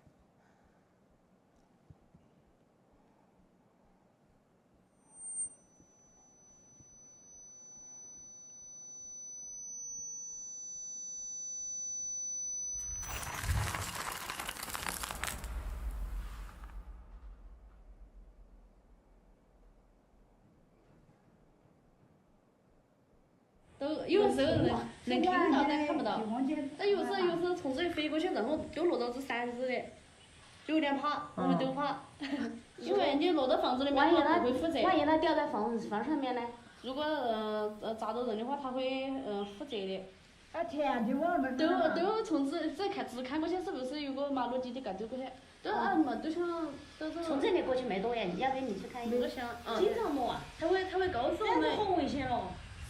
有的时候能听到但看不到，但有时候从这里飞过去，然后就落到这山子里，就有点怕，我们都怕，因为你落到房子里面，他不会负责。万一他掉在房上面呢？如果砸到人的话，他会负责的。都从只看过去，是不是有个马路基地敢走过去？都像都是。从这里过去没多远，要不然你去看一下。经常摸啊，他会告诉我们。好危险哦。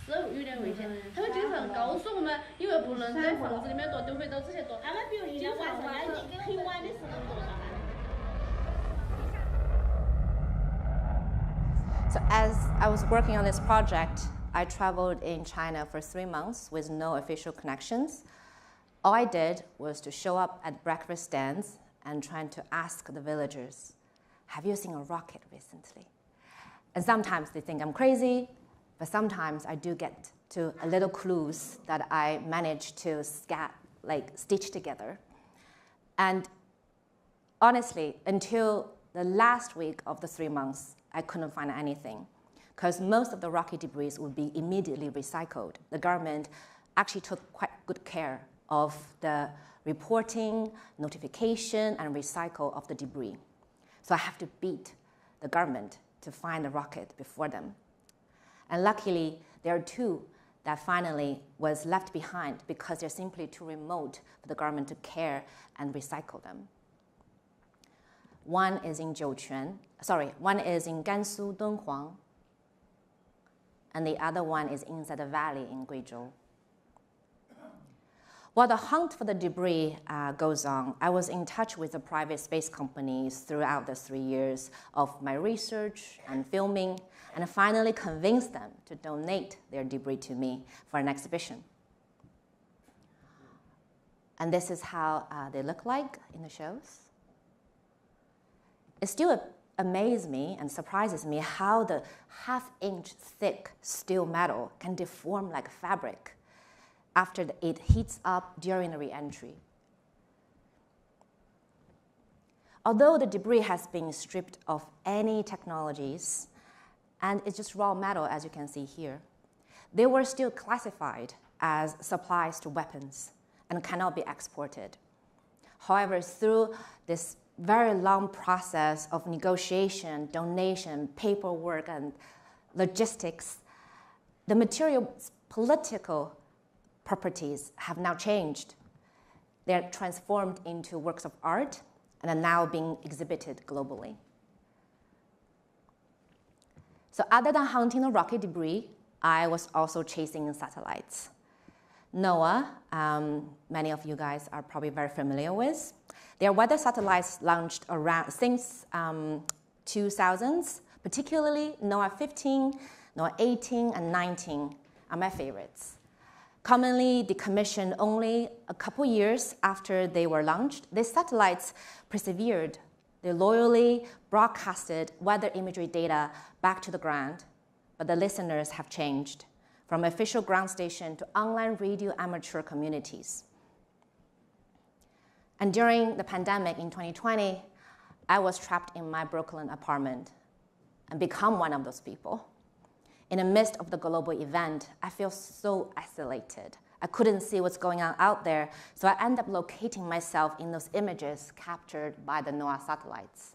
是有点危险，他会经常告诉我们，因为不能在房子里面躲，都会到这些躲。他们比如人家晚上很晚的时候躲着。
So as I was working on this project, I traveled in China for 3 months with no official connections. All I did was to show up at breakfast stands and trying to ask the villagers, have you seen a rocket recently? And sometimes they think I'm crazy, but sometimes I do get to a little clues that I manage to stitch together. And honestly, until the last week of the 3 months, I couldn't find anything, because most of the rocket debris would be immediately recycled. The government actually took quite good care of the reporting, notification, and recycle of the debris. So I have to beat the government to find the rocket before them. And luckily, there are 2 that finally was left behind because they're simply too remote for the government to care and recycle them. One is in Gansu Dunhuang, and the other one is inside the valley in Guizhou. While the hunt for the debris goes on, I was in touch with the private space companies throughout the 3 years of my research and filming, and I finally convinced them to donate their debris to me for an exhibition. And this is how they look like in the shows. It still amazes me and surprises me how the half-inch thick steel metal can deform like fabric after it heats up during the re-entry. Although the debris has been stripped of any technologies, and it's just raw metal, as you can see here, they were still classified as supplies to weapons and cannot be exported. However, through this very long process of negotiation, donation, paperwork, and logistics, the material's political properties have now changed. They're transformed into works of art and are now being exhibited globally. So other than hunting the rocket debris, I was also chasing satellites. NOAA, many of you guys are probably very familiar with. Their weather satellites launched since 2000s, particularly NOAA 15, NOAA 18, and 19 are my favorites. Commonly decommissioned only a couple years after they were launched, these satellites persevered. They loyally broadcasted weather imagery data back to the ground, but the listeners have changed from official ground station to online radio amateur communities. And during the pandemic in 2020, I was trapped in my Brooklyn apartment and become one of those people.
In the midst of the global event, I feel so isolated. I couldn't see what's going on out there, so I end up locating myself in those images captured by the NOAA satellites.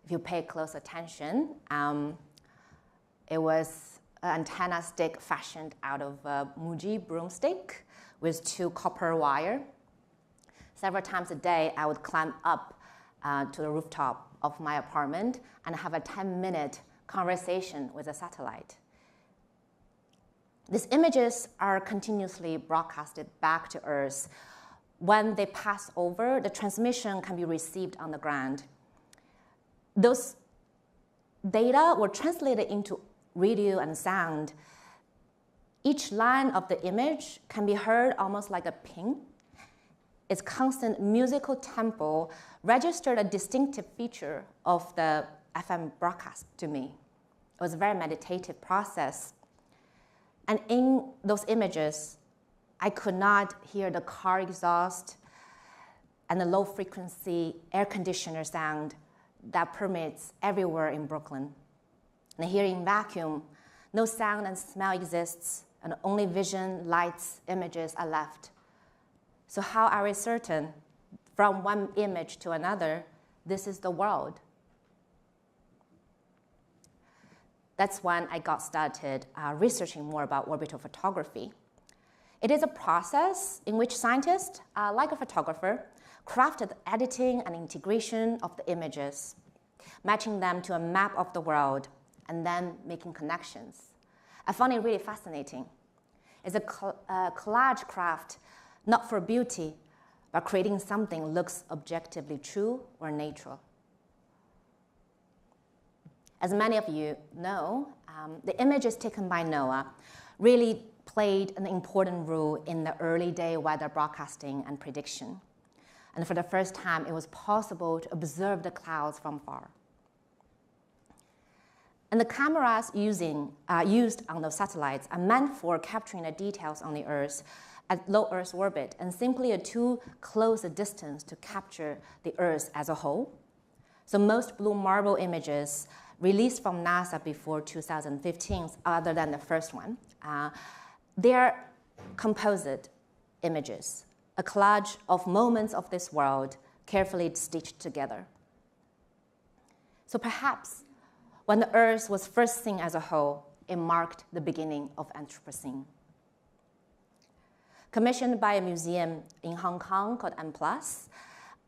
If you pay close attention, it was an antenna stick fashioned out of a Muji broomstick with 2 copper wire. Several times a day, I would climb up to the rooftop of my apartment and have a 10-minute conversation with a satellite. These images are continuously broadcasted back to Earth. When they pass over, the transmission can be received on the ground. Those data were translated into radio and sound. Each line of the image can be heard almost like a ping. Its constant musical tempo registered a distinctive feature of the FM broadcast to me. It was a very meditative process. And in those images, I could not hear the car exhaust and the low-frequency air conditioner sound that permeates everywhere in Brooklyn. And here in vacuum, no sound and smell exists, and only vision, lights, images are left. So how are we certain, from one image to another, this is the world? That's when I got started researching more about orbital photography. It is a process in which scientists, like a photographer, crafted the editing and integration of the images, matching them to a map of the world, and then making connections. I found it really fascinating. It's a collage craft, not for beauty, but creating something looks objectively true or natural. As many of you know, the images taken by NOAA really played an important role in the early day weather broadcasting and prediction. And for the first time, it was possible to observe the clouds from far. And the cameras used on those satellites are meant for capturing the details on the Earth at low Earth orbit and simply a too close a distance to capture the Earth as a whole. So most blue marble images released from NASA before 2015, other than the first one, they're composite images, a collage of moments of this world carefully stitched together. So perhaps when the Earth was first seen as a whole, it marked the beginning of Anthropocene. Commissioned by a museum in Hong Kong called M+,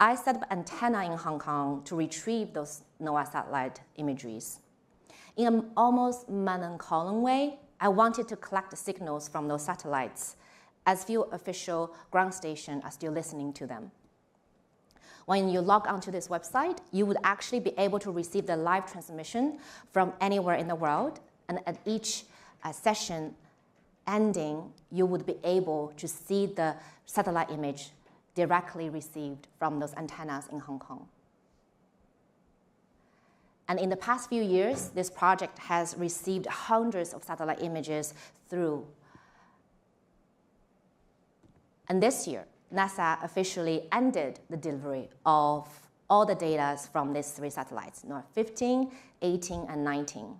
I set up an antenna in Hong Kong to retrieve those NOAA satellite imageries. In an almost melancholy way, I wanted to collect the signals from those satellites, as few official ground stations are still listening to them. When you log onto this website, you would actually be able to receive the live transmission from anywhere in the world, and at each session ending, you would be able to see the satellite image directly received from those antennas in Hong Kong. And in the past few years, this project has received hundreds of satellite images through. And this year, NASA officially ended the delivery of all the data from these 3 satellites, 15, 18, and 19,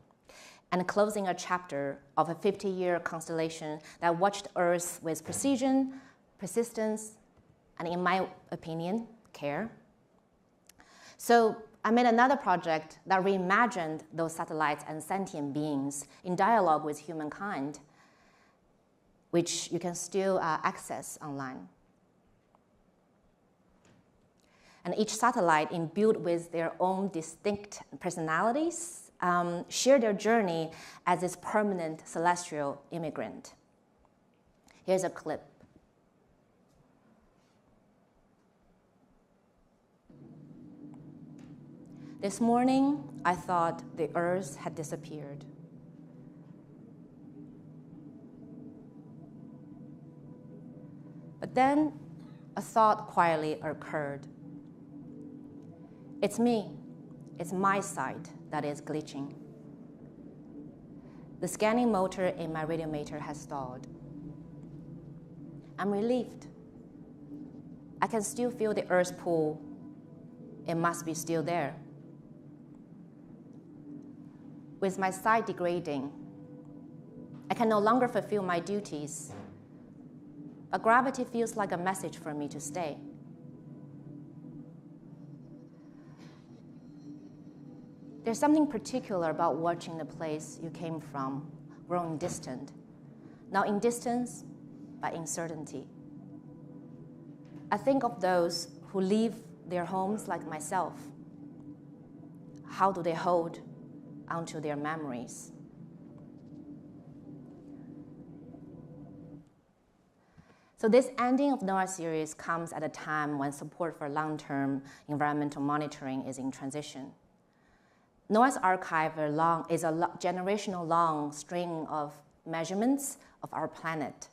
and closing a chapter of a 50-year constellation that watched Earth with precision, persistence, and in my opinion, care. So I made another project that reimagined those satellites and sentient beings in dialogue with humankind, which you can still access online. And each satellite, imbued with their own distinct personalities, share their journey as this permanent celestial immigrant. Here's a clip. This morning, I thought the Earth had disappeared. But then a thought quietly occurred. It's me. It's my sight that is glitching. The scanning motor in my radiometer has stalled. I'm relieved. I can still feel the Earth's pull. It must be still there. with my sight degrading, I can no longer fulfill my duties, but gravity feels like a message for me to stay. There's something particular about watching the place you came from growing distant, not in distance, but in certainty. I think of those who leave their homes like myself. How do they hold onto their memories? So this ending of NOAA series comes at a time when support for long-term environmental monitoring is in transition. NOAA's archive is a generational-long string of measurements of our planet.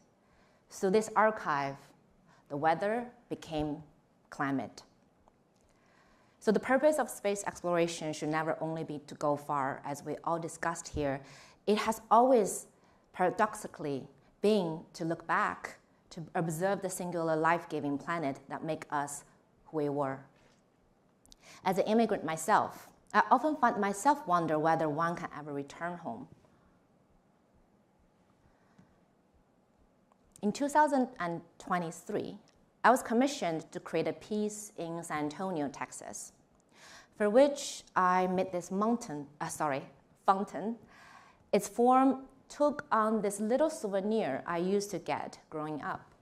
So this archive, the weather, became climate. So the purpose of space exploration should never only be to go far, as we all discussed here. It has always, paradoxically, been to look back, to observe the singular life-giving planet that make us who we were. As an immigrant myself, I often find myself wonder whether one can ever return home. In 2023, I was commissioned to create a piece in San Antonio, Texas, for which I made this fountain. Its form took on this little souvenir I used to get growing up,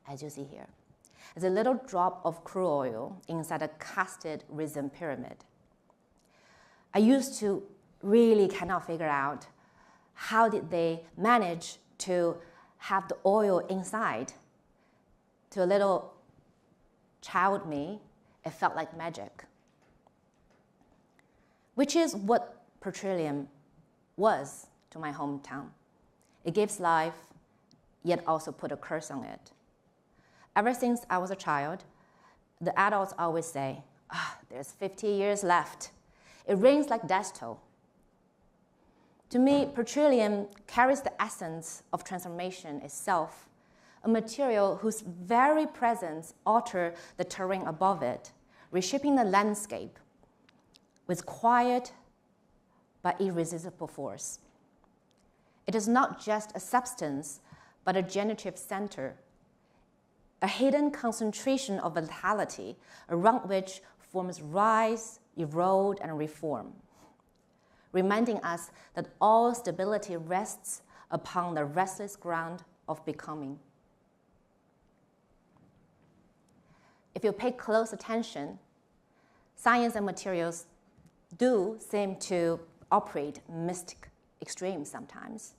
as you see here. It's a little drop of crude oil inside a casted resin pyramid. I used to really cannot figure out how did they manage to have the oil inside. To a little child me, it felt like magic, which is what petroleum was to my hometown. It gives life, yet also put a curse on it. Ever since I was a child, the adults always say, there's 50 years left. It rings like death toll. To me, petroleum carries the essence of transformation itself, a material whose very presence alters the terrain above it, reshaping the landscape with quiet but irresistible force. It is not just a substance, but a generative center, a hidden concentration of vitality around which forms rise, erode, and reform, reminding us that all stability rests upon the restless ground of becoming. If you pay close attention, science and materials do seem to operate mystic extremes sometimes.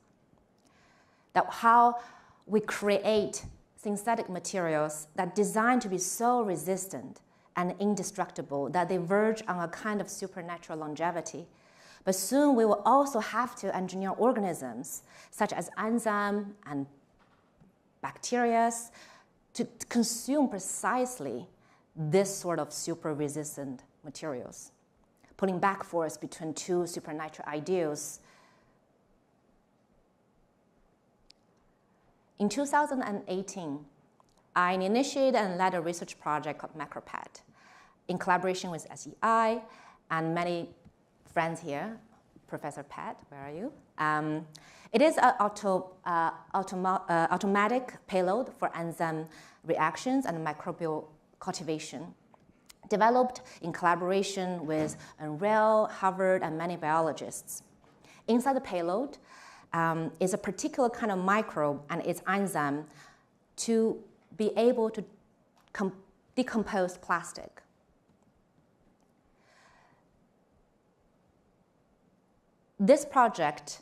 That how we create synthetic materials that are designed to be so resistant and indestructible that they verge on a kind of supernatural longevity. But soon we will also have to engineer organisms such as enzymes and bacteria to consume precisely this sort of super resistant materials, pulling back force between two supernatural ideals. In 2018, I initiated and led a research project called MacroPet in collaboration with SEI and many friends here. Professor Pat, where are you? It is an automatic payload for enzyme reactions and microbial cultivation, developed in collaboration with Ariel, Harvard, and many biologists. Inside the payload is a particular kind of microbe and its enzyme to be able to decompose plastic. This project,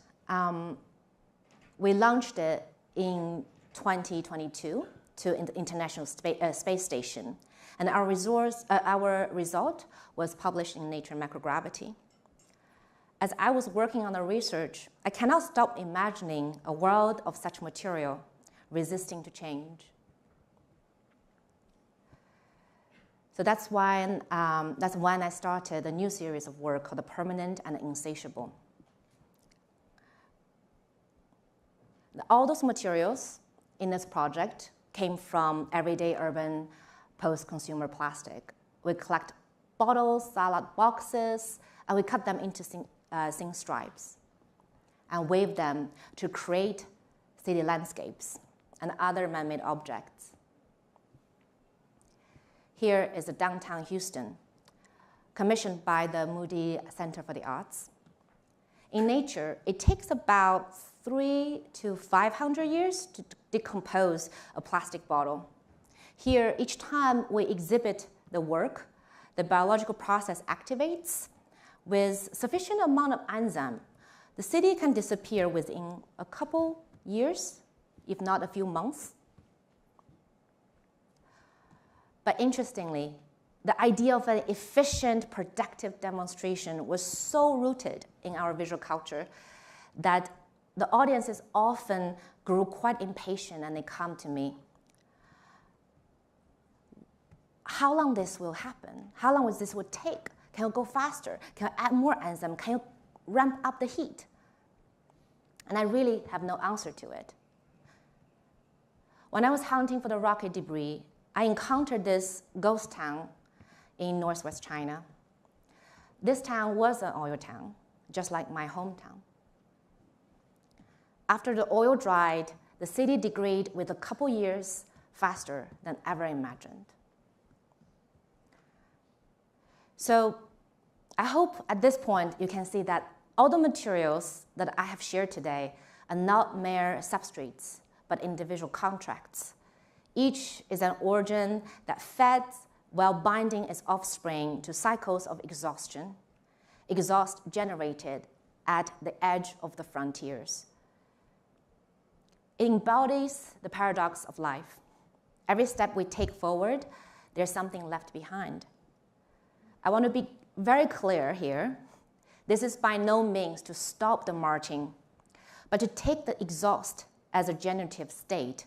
we launched it in 2022 to the International Space Station. And our result was published in Nature Microgravity. As I was working on the research, I cannot stop imagining a world of such material resisting to change. So that's when I started a new series of work called The Permanent and Insatiable. All those materials in this project came from everyday urban post-consumer plastic. We collect bottles, salad boxes, and we cut them into thin stripes and wave them to create city landscapes and other man-made objects. Here is the downtown Houston, commissioned by the Moody Center for the Arts. In nature, it takes about 300 to 500 years to decompose a plastic bottle. Here, each time we exhibit the work, the biological process activates. With sufficient amount of enzyme, the city can disappear within a couple years, if not a few months. But interestingly, the idea of an efficient, productive demonstration was so rooted in our visual culture that the audiences often grew quite impatient and they come to me. How long this will happen? How long this will take? Can you go faster? Can you add more enzyme? Can you ramp up the heat? And I really have no answer to it. When I was hunting for the rocket debris, I encountered this ghost town in northwest China. This town was an oil town, just like my hometown. After the oil dried, the city degraded with a couple years faster than ever imagined. So I hope at this point you can see that all the materials that I have shared today are not mere substrates, but individual contracts. Each is an organ that fed while binding its offspring to cycles of exhaustion, exhaust generated at the edge of the frontiers. It embodies the paradox of life. Every step we take forward, there's something left behind. I want to be very clear here. This is by no means to stop the marching, but to take the exhaust as a generative state,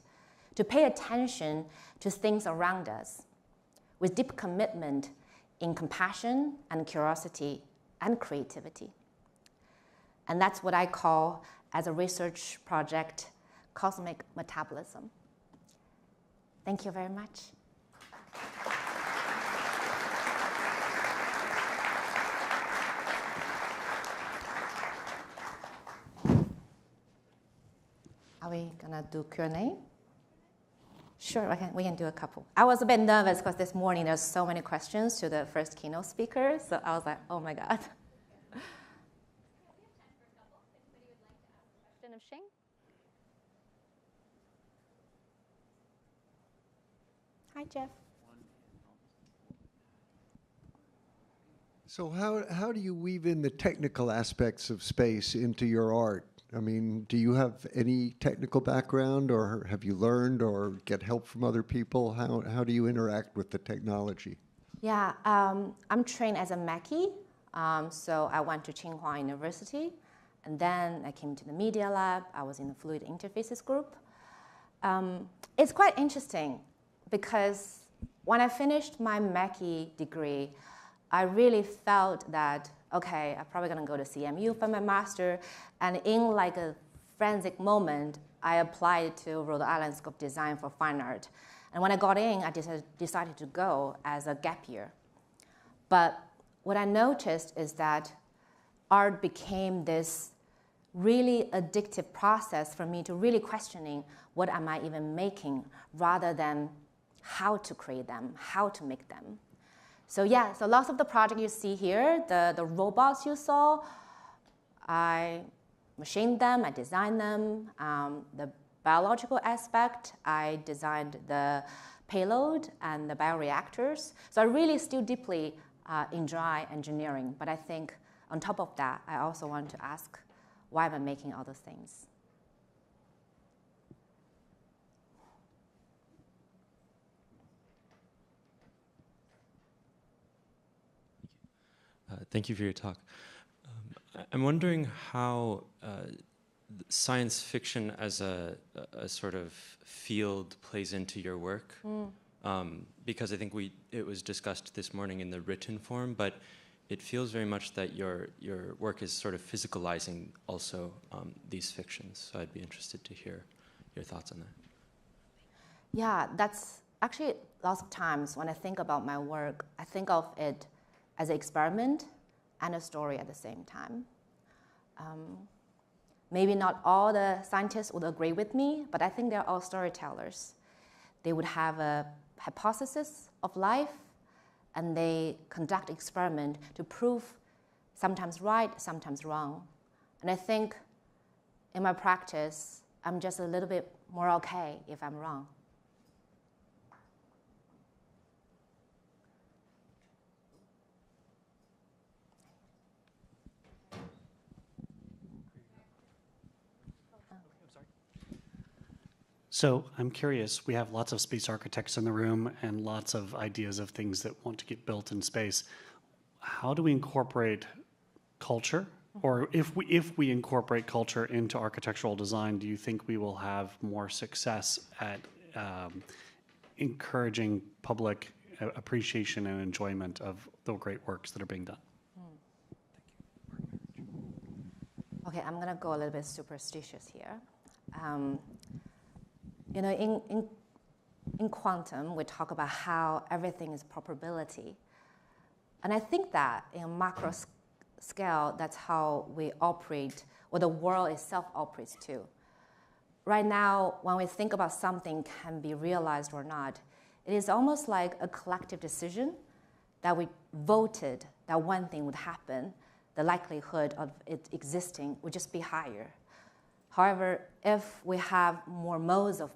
to pay attention to things around us with deep commitment in compassion and curiosity and creativity. And that's what I call, as a research project, cosmic metabolism. Thank you very much. Are we gonna do Q&A? Sure, we can do a couple. I was a bit nervous because this morning there's so many questions to the first keynote speaker, so I was like, oh my God.
Question of Xing? Hi, Jeff.
So how do you weave in the technical aspects of space into your art? I mean, do you have any technical background, or have you learned or get help from other people? How do you interact with the technology?
Yeah, I'm trained as a Mackie, so I went to Tsinghua University, and then I came to the Media Lab. I was in the Fluid Interfaces group. It's quite interesting because when I finished my Mackie degree, I really felt that, okay, I'm probably gonna go to CMU for my master, and in like a forensic moment, I applied to Rhode Island School of Design for Fine Art. And when I got in, I decided to go as a gap year. But what I noticed is that art became this really addictive process for me to really questioning what am I even making, rather than how to create them, how to make them. So yeah, so lots of the projects you see here, the robots you saw, I machined them, I designed them. The biological aspect, I designed the payload and the bioreactors. So I really still deeply enjoy engineering, but I think on top of that, I also want to ask, why am I making all those things?
Thank you for your talk. I'm wondering how science fiction as a sort of field plays into your work, because I think it was discussed this morning in the written form, but it feels very much that your work is sort of physicalizing also these fictions. So I'd be interested to hear your thoughts on that.
Yeah, that's actually lots of times when I think about my work, I think of it as an experiment and a story at the same time. Maybe not all the scientists would agree with me, but I think they're all storytellers. They would have a hypothesis of life, and they conduct experiment to prove sometimes right, sometimes wrong. And I think in my practice, I'm just a little bit more okay if I'm wrong.
So I'm curious, we have lots of space architects in the room and lots of ideas of things that want to get built in space. How do we incorporate culture? Or if we incorporate culture into architectural design, do you think we will have more success at encouraging public appreciation and enjoyment of the great works that are being done?
Okay, I'm gonna go a little bit superstitious here. You know, in quantum, we talk about how everything is probability. And I think that in macro scale, that's how we operate, or the world itself operates too. Right now, when we think about something can be realized or not, it is almost like a collective decision that we voted that one thing would happen. The likelihood of it existing would just be higher. However, if we have more modes of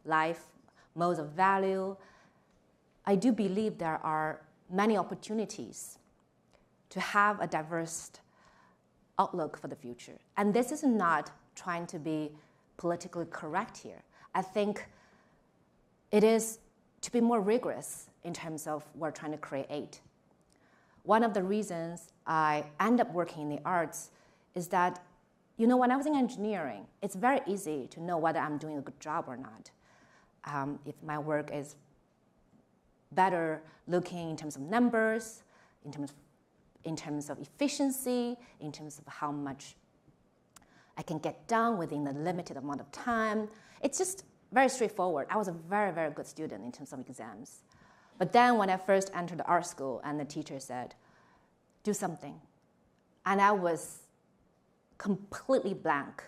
life, modes of value, I do believe there are many opportunities to have a diverse outlook for the future. And this is not trying to be politically correct here. I think it is to be more rigorous in terms of what we're trying to create. One of the reasons I end up working in the arts is that, you know, when I was in engineering, it's very easy to know whether I'm doing a good job or not. If my work is better looking in terms of numbers, in terms of efficiency, in terms of how much I can get done within the limited amount of time. It's just very straightforward. I was a very, very good student in terms of exams. But then when I first entered the art school and the teacher said, do something. And I was completely blank.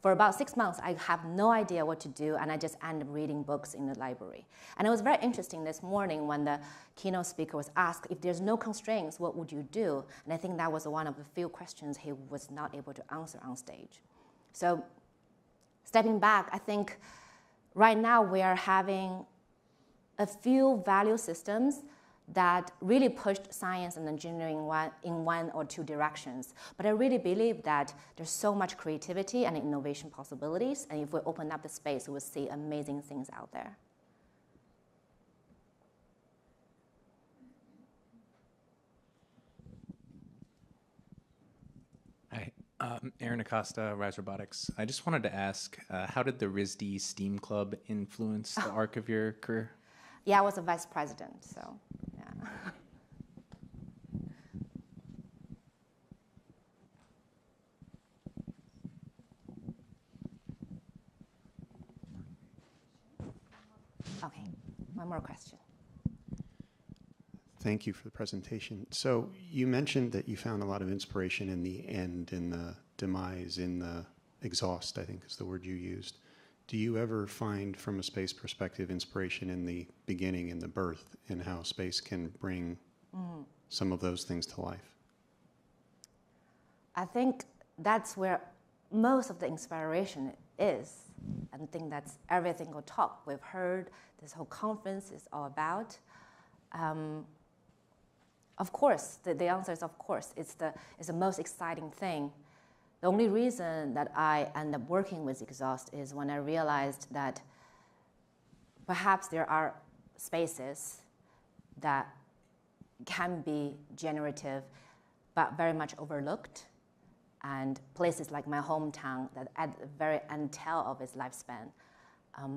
For about 6 months, I have no idea what to do, and I just ended up reading books in the library. And it was very interesting this morning when the keynote speaker was asked, if there's no constraints, what would you do? And I think that was one of the few questions he was not able to answer on stage. So stepping back, I think right now we are having a few value systems that really pushed science and engineering in one or two directions. But I really believe that there's so much creativity and innovation possibilities, and if we open up the space, we will see amazing things out there.
Hi, Aaron Acosta, Rise Robotics. I just wanted to ask, how did the RISD STEAM Club influence the arc of your career?
Yeah, I was a vice president, so yeah. Okay, one more question.
Thank you for the presentation. So you mentioned that you found a lot of inspiration in the end, in the demise, in the exhaust, I think is the word you used. Do you ever find, from a space perspective, inspiration in the beginning, in the birth, and how space can bring some of those things to life?
I think that's where most of the inspiration is. I think that's every single talk we've heard, this whole conference is all about. Of course, the answer is of course. It's the most exciting thing. The only reason that I end up working with exhaust is when I realized that perhaps there are spaces that can be generative but very much overlooked, and places like my hometown that at the very end tail of its lifespan.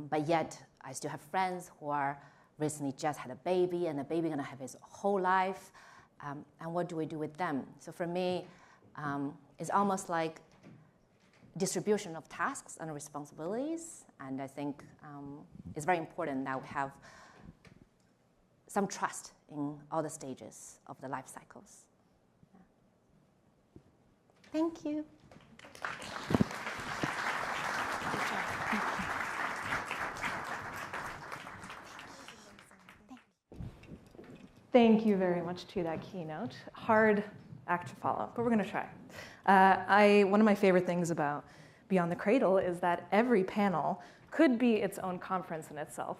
But yet, I still have friends who are recently just had a baby, and the baby gonna have his whole life, and what do we do with them? So for me, it's almost like distribution of tasks and responsibilities, and I think it's very important that we have some trust in all the stages of the life cycles. Yeah. Thank you.
Thank you very much to that keynote. Hard act to follow, but we're going to try. One of my favorite things about Beyond the Cradle is that every panel could be its own conference in itself.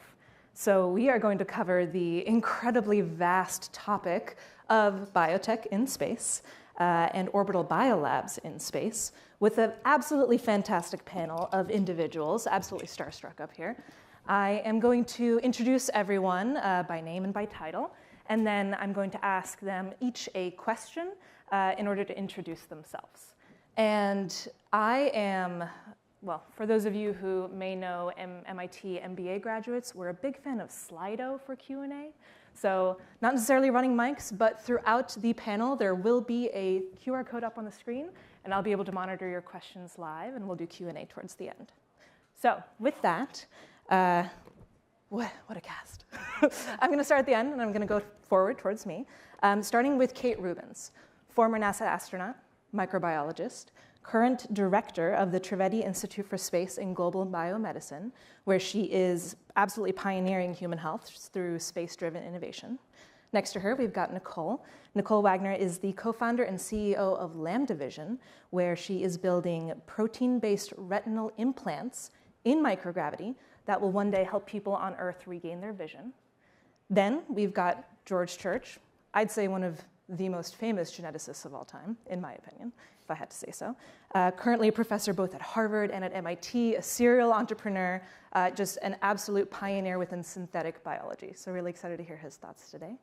So we are going to cover the incredibly vast topic of biotech in space and orbital biolabs in space with an absolutely fantastic panel of individuals, absolutely starstruck up here. I am going to introduce everyone by name and by title, and then I'm going to ask them each a question in order to introduce themselves. And I am, well, for those of you who may know MIT MBA graduates, we're a big fan of Slido for Q&A. So not necessarily running mics, but throughout the panel, there will be a QR code up on the screen, and I'll be able to monitor your questions live, and we'll do Q&A towards the end. So with that, what a cast. I'm going to start at the end, and I'm going to go forward towards me, starting with Kate Rubens, former NASA astronaut, microbiologist, current director of the Trivedi Institute for Space and Global Biomedicine, where she is absolutely pioneering human health through space-driven innovation. Next to her, we've got Nicole. Nicole Wagner is the co-founder and CEO of Lambda Vision, where she is building protein-based retinal implants in microgravity that will one day help people on Earth regain their vision. Then we've got George Church, I'd say one of the most famous geneticists of all time, in my opinion, if I had to say so. Currently a professor both at Harvard and at MIT, a serial entrepreneur, just an absolute pioneer within synthetic biology. So really excited to hear his thoughts today.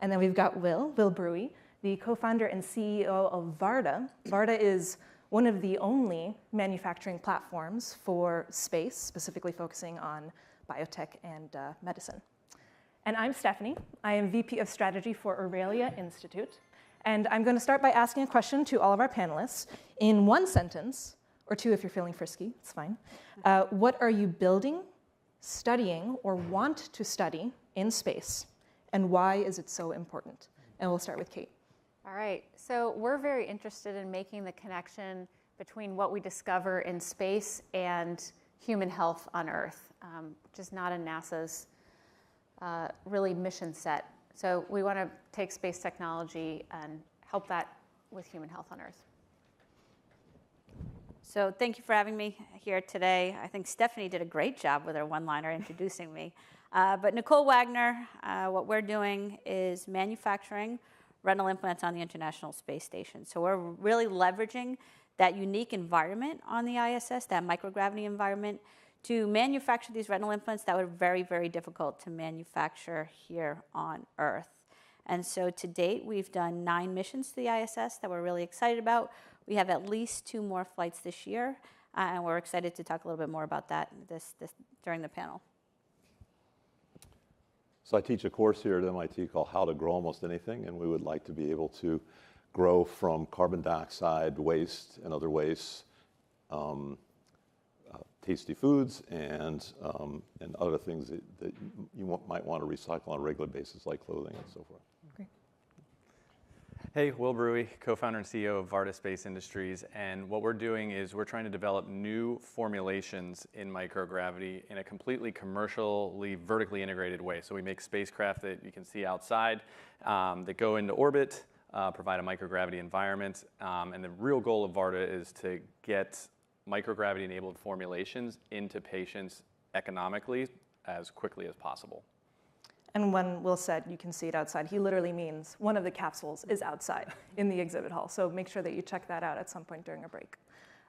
And then we've got Will Bruey, the co-founder and CEO of Varda. Varda is one of the only manufacturing platforms for space, specifically focusing on biotech and medicine. And I'm Stephanie. I am VP of Strategy for Aurelia Institute. And I'm going to start by asking a question to all of our panelists in one sentence, or two if you're feeling frisky, it's fine. What are you building, studying, or want to study in space? And why is it so important? And we'll start with Kate.
All right, so we're very interested in making the connection between what we discover in space and human health on Earth, which is not in NASA's really mission set. So we want to take space technology and help that with human health on Earth.
So thank you for having me here today. I think Stephanie did a great job with her one-liner introducing me. But Nicole Wagner, what we're doing is manufacturing retinal implants on the International Space Station. So we're really leveraging that unique environment on the ISS, that microgravity environment, to manufacture these retinal implants that were very, very difficult to manufacture here on Earth. And so to date, we've done 9 missions to the ISS that we're really excited about. We have at least 2 more flights this year, and we're excited to talk a little bit more about that during the panel.
So I teach a course here at MIT called How to Grow Almost Anything, and we would like to be able to grow from carbon dioxide waste and other wastes, tasty foods, and other things that you might want to recycle on a regular basis, like clothing and so forth.
Great.
Hey, Will Bruey, co-founder and CEO of Varda Space Industries, and what we're doing is we're trying to develop new formulations in microgravity in a completely commercially, vertically integrated way. So we make spacecraft that you can see outside that go into orbit, provide a microgravity environment, and the real goal of Varda is to get microgravity-enabled formulations into patients economically as quickly as possible.
And when Will said you can see it outside, he literally means one of the capsules is outside in the exhibit hall. So make sure that you check that out at some point during a break.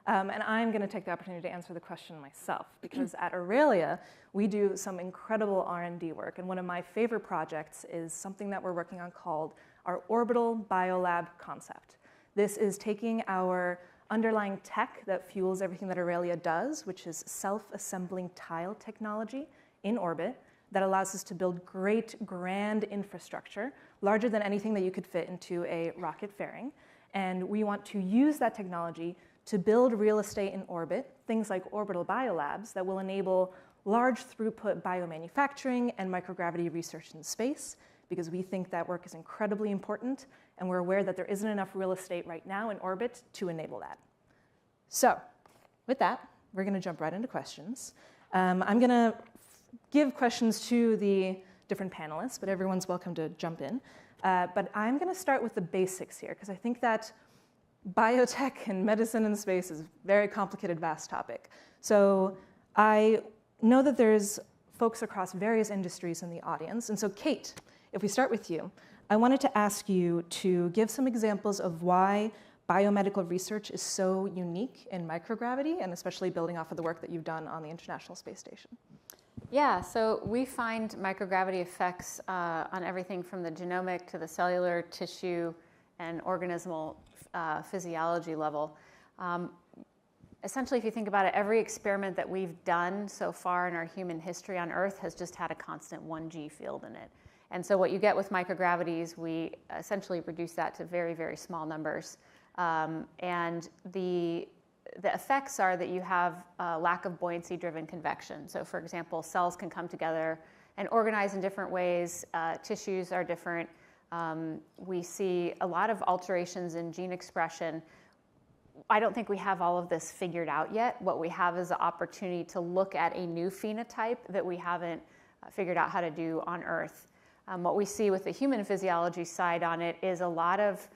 And I'm going to take the opportunity to answer the question myself, because at Aurelia, we do some incredible R&D work. And one of my favorite projects is something that we're working on called our Orbital BioLab concept. This is taking our underlying tech that fuels everything that Aurelia does, which is self-assembling tile technology in orbit that allows us to build great, grand infrastructure, larger than anything that you could fit into a rocket fairing. And we want to use that technology to build real estate in orbit, things like orbital biolabs that will enable large throughput biomanufacturing and microgravity research in space, because we think that work is incredibly important, and we're aware that there isn't enough real estate right now in orbit to enable that. So with that, we're going to jump right into questions. I'm going to give questions to the different panelists, but everyone's welcome to jump in. But I'm going to start with the basics here, because I think that biotech and medicine in space is a very complicated, vast topic. So I know that there's folks across various industries in the audience. And so Kate, if we start with you, I wanted to ask you to give some examples of why biomedical research is so unique in microgravity, and especially building off of the work that you've done on the International Space Station.
Yeah, so we find microgravity effects on everything from the genomic to the cellular, tissue, and organismal physiology level. Essentially, if you think about it, every experiment that we've done so far in our human history on Earth has just had a constant 1G field in it. And so what you get with microgravity is we essentially reduce that to very, very small numbers. And the effects are that you have a lack of buoyancy-driven convection. So for example, cells can come together and organize in different ways. Tissues are different. We see a lot of alterations in gene expression. I don't think we have all of this figured out yet. What we have is the opportunity to look at a new phenotype that we haven't figured out how to do on Earth. What we see with the human physiology side on it is a lot of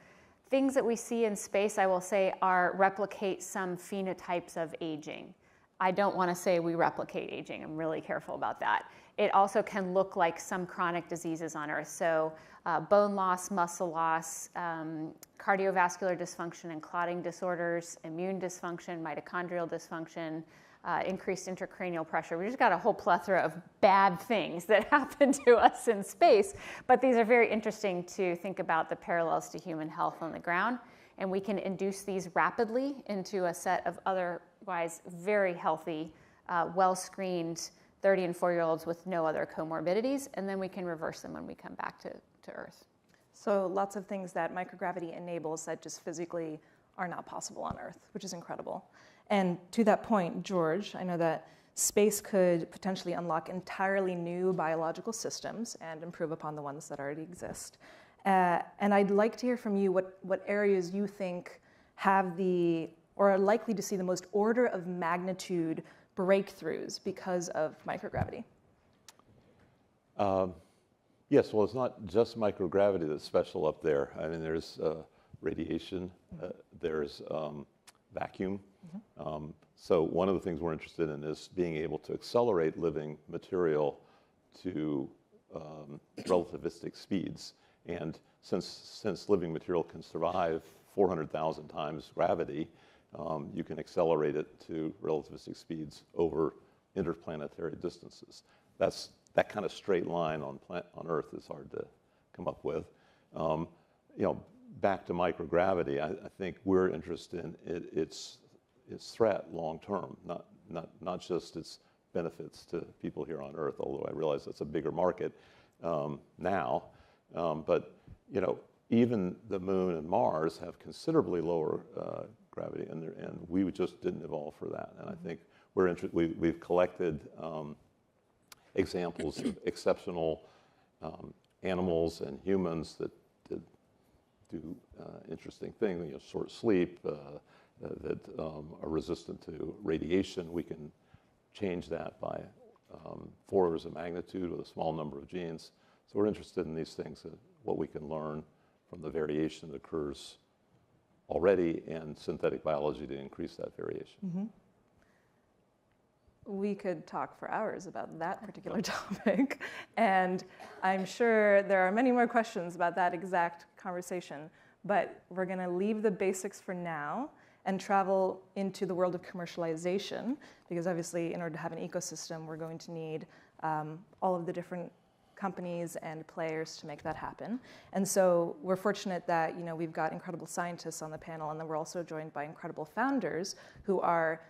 things that we see in space, I will say, replicate some phenotypes of aging. I don't want to say we replicate aging. I'm really careful about that. It also can look like some chronic diseases on Earth. So bone loss, muscle loss, cardiovascular dysfunction and clotting disorders, immune dysfunction, mitochondrial dysfunction, increased intracranial pressure. We just got a whole plethora of bad things that happen to us in space. But these are very interesting to think about the parallels to human health on the ground. And we can induce these rapidly into a set of otherwise very healthy, well-screened 30 and 4-year-olds with no other comorbidities. And then we can reverse them when we come back to Earth.
So lots of things that microgravity enables that just physically are not possible on Earth, which is incredible. And to that point, George, I know that space could potentially unlock entirely new biological systems and improve upon the ones that already exist. And I'd like to hear from you what areas you think have or are likely to see the most order of magnitude breakthroughs because of microgravity.
Yes, well, it's not just microgravity that's special up there. I mean, there's radiation, there's vacuum. So one of the things we're interested in is being able to accelerate living material to relativistic speeds. And since living material can survive 400,000 times gravity, you can accelerate it to relativistic speeds over interplanetary distances. That kind of straight line on Earth is hard to come up with. Back to microgravity, I think we're interested in its threat long term, not just its benefits to people here on Earth, although I realize that's a bigger market now. But even the Moon and Mars have considerably lower gravity, and we just didn't evolve for that. And I think we've collected examples of exceptional animals and humans that do interesting things, short sleep, that are resistant to radiation. We can change that by 4 orders of magnitude with a small number of genes. So we're interested in these things, what we can learn from the variation that occurs already and synthetic biology to increase that variation.
Mm-hmm. We could talk for hours about that particular topic, and I'm sure there are many more questions about that exact conversation, but we're going to leave the basics for now and travel into the world of commercialization, because obviously in order to have an ecosystem, we're going to need all of the different companies and players to make that happen. And so we're fortunate that we've got incredible scientists on the panel, and then we're also joined by incredible founders who are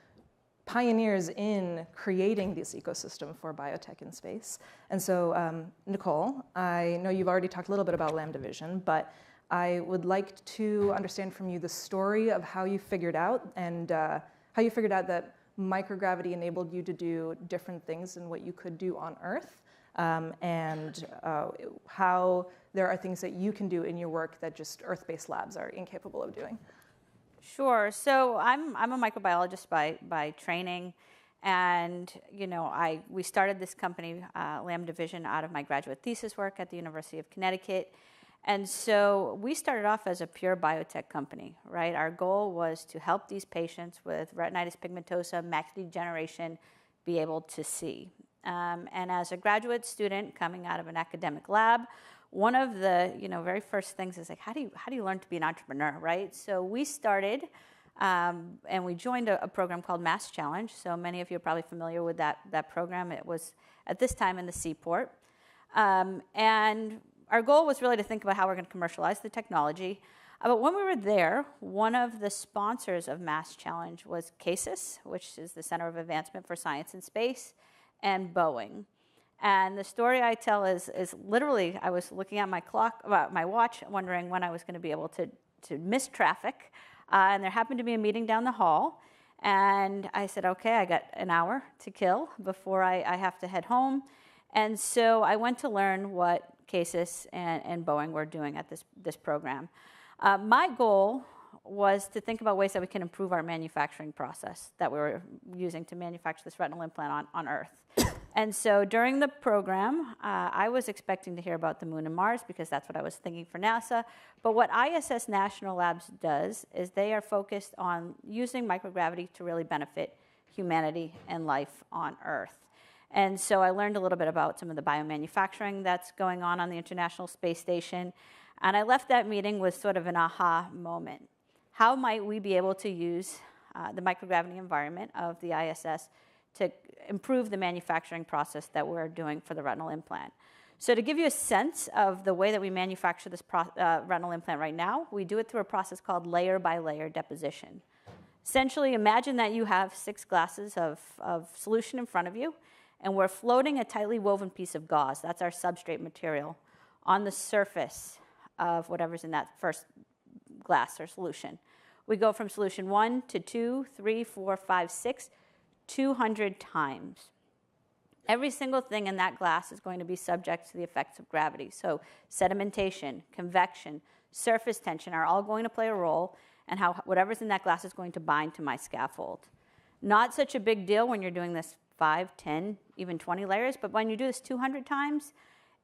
pioneers in creating this ecosystem for biotech in space. And so, Nicole, I know you've already talked a little bit about Lambda Vision, but I would like to understand from you the story of how you figured out that microgravity enabled you to do different things than what you could do on Earth, and how there are things that you can do in your work that just Earth-based labs are incapable of doing.
Sure. So I'm a microbiologist by training, And we started this company, Lamb Division, out of my graduate thesis work at the University of Connecticut. And so we started off as a pure biotech company, right? Our goal was to help these patients with retinitis pigmentosa, macular degeneration, be able to see. And as a graduate student coming out of an academic lab, one of the very first things is like, how do you learn to be an entrepreneur, right? So we started, and we joined a program called Mass Challenge. So many of you are probably familiar with that program. It was at this time in the Seaport, and our goal was really to think about how we're going to commercialize the technology. But when we were there, one of the sponsors of Mass Challenge was CASIS, which is the Center of Advancement for Science and Space, and Boeing. And the story I tell is literally, I was looking at my watch, wondering when I was going to be able to miss traffic. And there happened to be a meeting down the hall. And I said, okay, I got an hour to kill before I have to head home. And so I went to learn what CASIS and Boeing were doing at this program. My goal was to think about ways that we can improve our manufacturing process that we were using to manufacture this retinal implant on Earth. And so during the program, I was expecting to hear about the moon and Mars because that's what I was thinking for NASA. But what ISS National Labs does is they are focused on using microgravity to really benefit humanity and life on Earth. And so I learned a little bit about some of the biomanufacturing that's going on the International Space Station. And I left that meeting with sort of an aha moment. How might we be able to use the microgravity environment of the ISS to improve the manufacturing process that we're doing for the retinal implant? So to give you a sense of the way that we manufacture this retinal implant right now, we do it through a process called layer-by-layer deposition. Essentially, imagine that you have 6 glasses of solution in front of you, and we're floating a tightly woven piece of gauze, that's our substrate material, on the surface of whatever's in that first glass or solution. We go from solution 1 to 2, 3, 4, 5, 6, 200 times. Every single thing in that glass is going to be subject to the effects of gravity. So sedimentation, convection, surface tension are all going to play a role, and how whatever's in that glass is going to bind to my scaffold. Not such a big deal when you're doing this 5, 10, even 20 layers, but when you do this 200 times,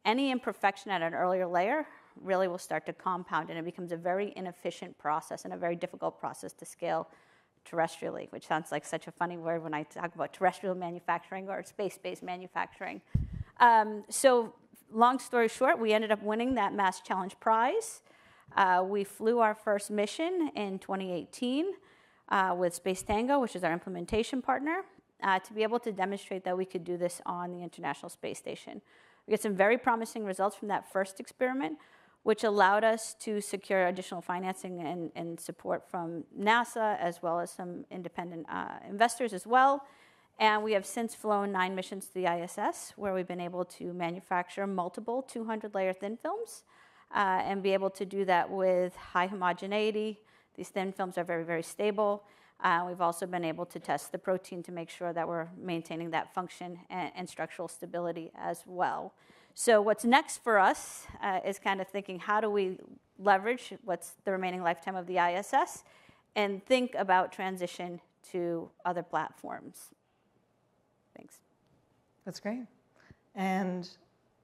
any imperfection at an earlier layer really will start to compound, and it becomes a very inefficient process and a very difficult process to scale terrestrially, which sounds like such a funny word when I talk about terrestrial manufacturing or space-based manufacturing. So long story short, we ended up winning that Mass Challenge prize. We flew our first mission in 2018 with Space Tango, which is our implementation partner, to be able to demonstrate that we could do this on the International Space Station. We got some very promising results from that first experiment, which allowed us to secure additional financing and support from NASA, as well as some independent investors as well. And we have since flown 9 missions to the ISS, where we've been able to manufacture multiple 200-layer thin films and be able to do that with high homogeneity. These thin films are very, very stable. We've also been able to test the protein to make sure that we're maintaining that function and structural stability as well. So what's next for us is kind of thinking, how do we leverage what's the remaining lifetime of the ISS and think about transition to other platforms? Thanks.
That's great. And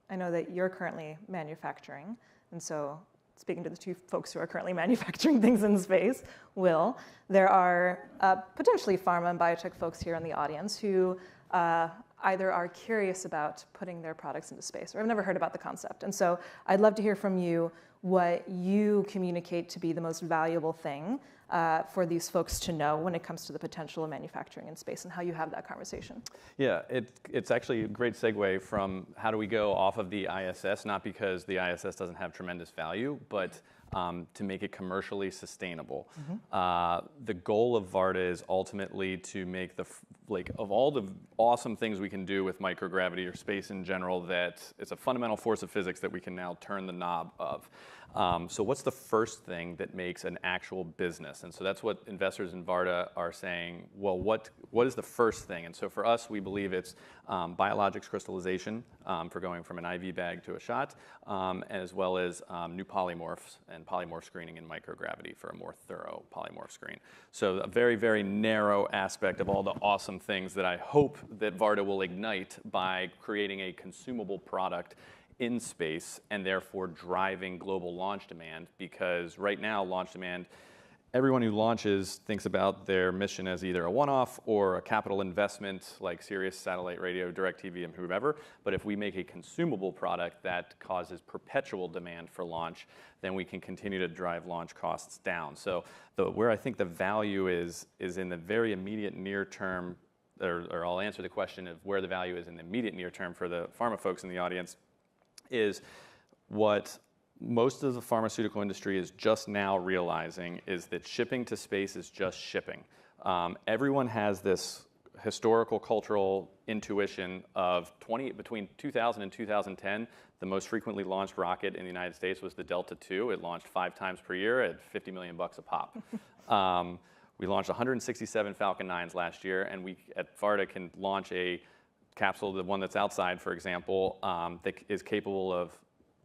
I know that you're currently manufacturing, and so speaking to the 2 folks who are currently manufacturing things in space, there are potentially pharma and biotech folks here in the audience who either are curious about putting their products into space or have never heard about the concept. And so I'd love to hear from you what you communicate to be the most valuable thing for these folks to know when it comes to the potential of manufacturing in space and how you have that conversation.
Yeah, it's actually a great segue from how do we go off of the ISS, not because the ISS doesn't have tremendous value, but to make it commercially sustainable. The goal of Varda is ultimately to make of all the awesome things we can do with microgravity or space in general, that it's a fundamental force of physics that we can now turn the knob of. So what's the first thing that makes an actual business? And so that's what investors in Varda are saying, well, what is the first thing? And so for us, we believe it's biologics crystallization for going from an IV bag to a shot, as well as new polymorphs. And and polymorph screening in microgravity for a more thorough polymorph screen. So a very, very narrow aspect of all the awesome things that I hope that Varda will ignite by creating a consumable product in space and therefore driving global launch demand, because right now launch demand, everyone who launches thinks about their mission as either a one-off or a capital investment like Sirius Satellite Radio, DirecTV, and whomever. But if we make a consumable product that causes perpetual demand for launch, then we can continue to drive launch costs down. So where I think the value is in the very immediate near term, or I'll answer the question of where the value is in the immediate near term for the pharma folks in the audience, is what most of the pharmaceutical industry is just now realizing is that shipping to space is just shipping. Everyone has this historical cultural intuition of between 2000 and 2010, the most frequently launched rocket in the United States was the Delta II. It launched 5 times per year at $50 million a pop. We launched 167 Falcon 9s last year, and we at Varda can launch a capsule, the one that's outside, for example, that is capable of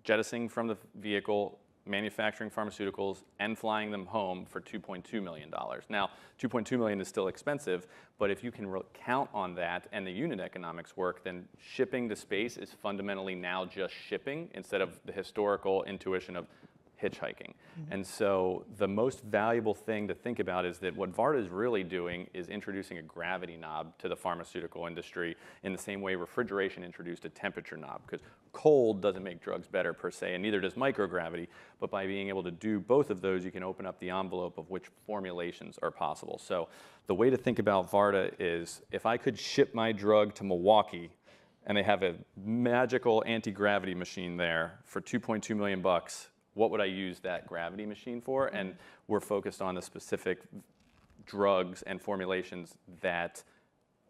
jettisoning from the vehicle, manufacturing pharmaceuticals, and flying them home for $2.2 million. Now, $2.2 million is still expensive, but if you can count on that and the unit economics work, then shipping to space is fundamentally now just shipping instead of the historical intuition of hitchhiking. And so the most valuable thing to think about is that what Varda is really doing is introducing a gravity knob to the pharmaceutical industry in the same way refrigeration introduced a temperature knob, because cold doesn't make drugs better per se, and neither does microgravity, but by being able to do both of those, you can open up the envelope of which formulations are possible. So the way to think about Varda is, if I could ship my drug to Milwaukee and they have a magical anti-gravity machine there for $2.2 million, what would I use that gravity machine for? And we're focused on the specific drugs and formulations that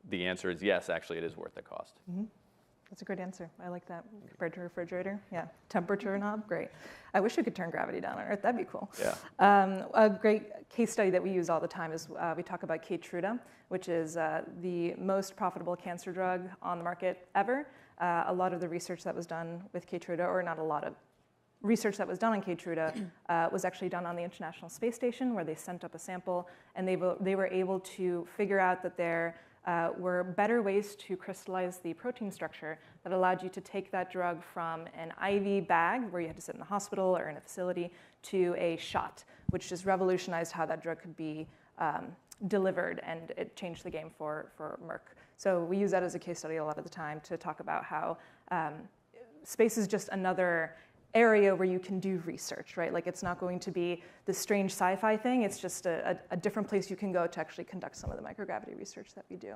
the answer is yes, actually it is worth the cost.
That's a great answer. I like that compared to refrigerator. Yeah, temperature knob, great. I wish we could turn gravity down on Earth. That'd be cool.
Yeah.
A great case study that we use all the time is we talk about Keytruda, which is the most profitable cancer drug on the market ever. A lot of the research that was done with Keytruda, or not a lot of research that was done on Keytruda was actually done on the International Space Station, where they sent up a sample, and they were able to figure out that there were better ways to crystallize the protein structure that allowed you to take that drug from an IV bag, where you had to sit in the hospital or in a facility, to a shot, which just revolutionized how that drug could be delivered, and it changed the game for Merck. So we use that as a case study a lot of the time to talk about how space is just another area where you can do research, right? Like, it's not going to be this strange sci-fi thing. It's just a different place you can go to actually conduct some of the microgravity research that we do.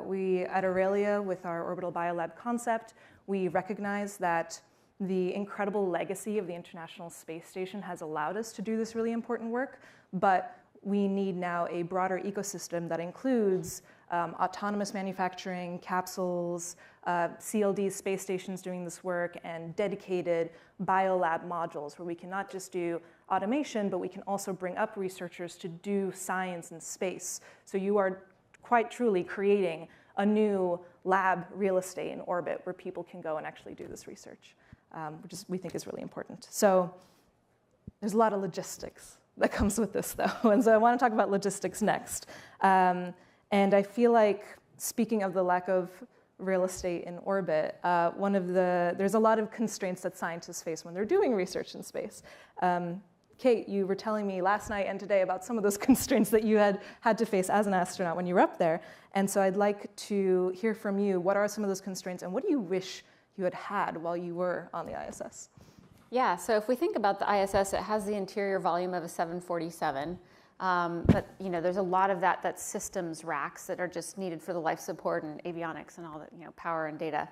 We, at Aurelia, with our Orbital BioLab concept, we recognize that the incredible legacy of the International Space Station has allowed us to do this really important work, but we need now a broader ecosystem that includes autonomous manufacturing, capsules, CLD space stations doing this work, and dedicated BioLab modules where we can not just do automation, but we can also bring up researchers to do science in space. So you are quite truly creating a new lab real estate in orbit where people can go and actually do this research, which we think is really important. So there's a lot of logistics that comes with this, though. And so I want to talk about logistics next. And I feel like, speaking of the lack of real estate in orbit, there's a lot of constraints that scientists face when they're doing research in space. Kate, you were telling me last night and today about some of those constraints that you had to face as an astronaut when you were up there. And so I'd like to hear from you, what are some of those constraints, and what do you wish you had had while you were on the ISS?
Yeah, so if we think about the ISS, it has the interior volume of a 747. But there's a lot of that's systems racks that are just needed for the life support and avionics and all that, power and data.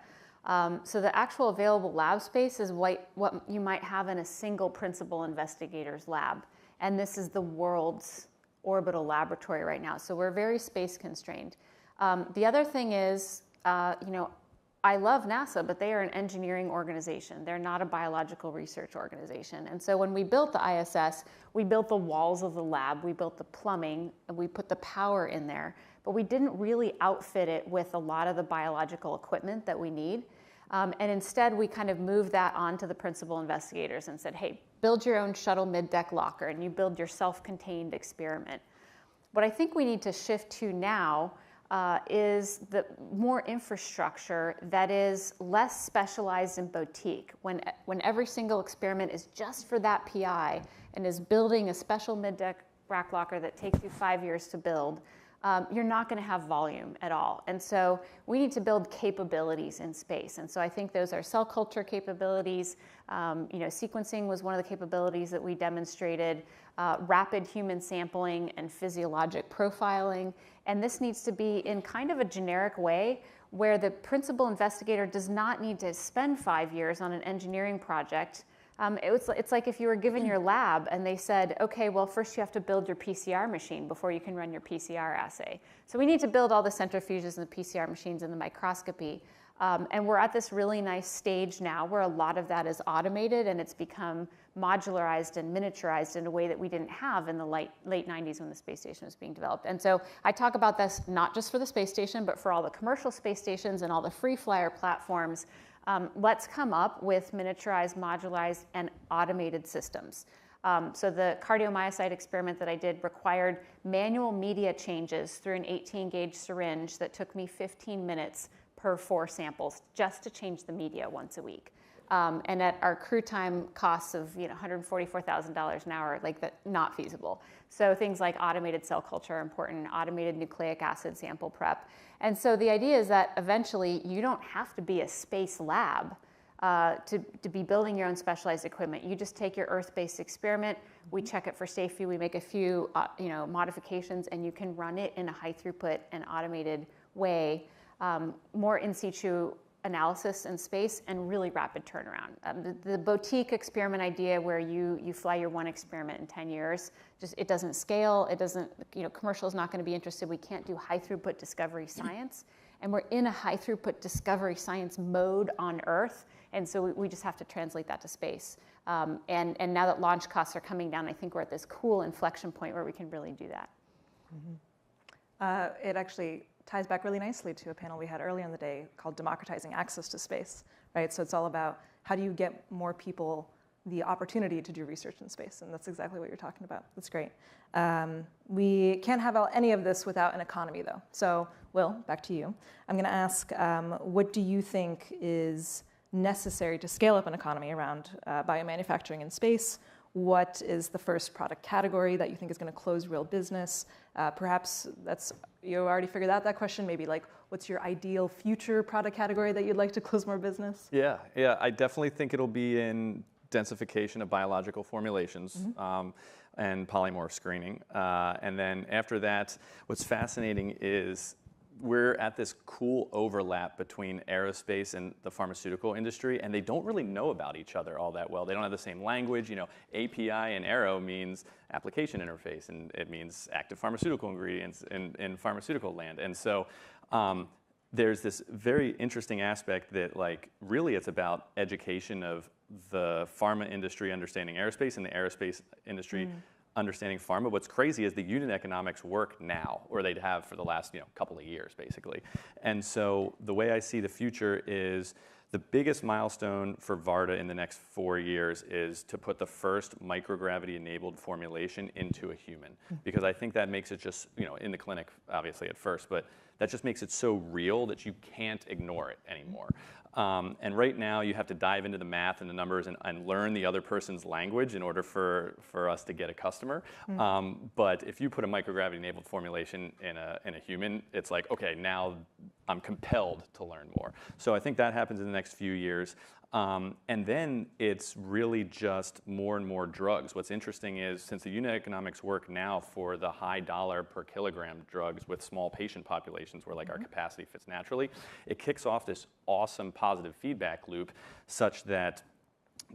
So the actual available lab space is what you might have in a single principal investigator's lab. And this is the world's orbital laboratory right now. So we're very space constrained. The other thing is, I love NASA, but they are an engineering organization. They're not a biological research organization. And so when we built the ISS, we built the walls of the lab, we built the plumbing, and we put the power in there. But we didn't really outfit it with a lot of the biological equipment that we need. And instead, we kind of moved that onto the principal investigators and said, hey, build your own shuttle mid-deck locker, and you build your self-contained experiment. What I think we need to shift to now is the more infrastructure that is less specialized and boutique. When every single experiment is just for that PI and is building a special mid-deck rack locker that takes you 5 years to build, you're not going to have volume at all. And so we need to build capabilities in space. And so I think those are cell culture capabilities. Sequencing was one of the capabilities that we demonstrated, rapid human sampling and physiologic profiling. And this needs to be in kind of a generic way where the principal investigator does not need to spend 5 years on an engineering project. It's like if you were given your lab and they said, okay, well, first you have to build your PCR machine before you can run your PCR assay. So we need to build all the centrifuges and the PCR machines and the microscopy. And we're at this really nice stage now where a lot of that is automated and it's become modularized and miniaturized in a way that we didn't have in the late 90s when the space station was being developed. And so I talk about this not just for the space station, but for all the commercial space stations and all the free flyer platforms. Let's come up with miniaturized, modularized, and automated systems. So the cardiomyocyte experiment that I did required manual media changes through an 18-gauge syringe that took me 15 minutes per 4 samples just to change the media once a week. And at our crew time costs of $144,000 an hour, like that, not feasible. So things like automated cell culture are important, automated nucleic acid sample prep. And so the idea is that eventually you don't have to be a space lab to be building your own specialized equipment. You just take your Earth-based experiment, we check it for safety, we make a few modifications, and you can run it in a high throughput and automated way, more in situ analysis in space and really rapid turnaround. The boutique experiment idea where you fly your one experiment in 10 years, it doesn't scale, it doesn't, commercial is not going to be interested. We can't do high throughput discovery science. And we're in a high throughput discovery science mode on Earth. And so we just have to translate that to space. And now that launch costs are coming down, I think we're at this cool inflection point where we can really do that.
It actually ties back really nicely to a panel we had earlier in the day called Democratizing Access to Space, right? So it's all about how do you get more people the opportunity to do research in space, and that's exactly what you're talking about. That's great. We can't have any of this without an economy, though. So, Will, back to you. I'm going to ask, what do you think is necessary to scale up an economy around biomanufacturing in space? What is the first product category that you think is going to close real business? Perhaps you already figured out that question. Maybe like, what's your ideal future product category that you'd like to close more business?
Yeah, I definitely think it'll be in densification of biological formulations and polymorph screening. And then after that, what's fascinating is we're at this cool overlap between aerospace and the pharmaceutical industry, and they don't really know about each other all that well. They don't have the same language. API and Aero means application interface, and it means active pharmaceutical ingredients in pharmaceutical land. And so there's this very interesting aspect that, really it's about education of the pharma industry understanding aerospace and the aerospace industry understanding pharma. What's crazy is the unit economics work now, or they'd have for the last couple of years, basically. And so the way I see the future is the biggest milestone for Varda in the next 4 years is to put the first microgravity-enabled formulation into a human, because I think that makes it just, in the clinic, obviously at first, but that just makes it so real that you can't ignore it anymore. And right now, you have to dive into the math and the numbers and learn the other person's language in order for us to get a customer. But if you put a microgravity-enabled formulation in a human, it's like, okay, now I'm compelled to learn more. So I think that happens in the next few years. And then it's really just more and more drugs. What's interesting is, since the unit economics work now for the high dollar per kilogram drugs with small patient populations where our capacity fits naturally, it kicks off this awesome positive feedback loop such that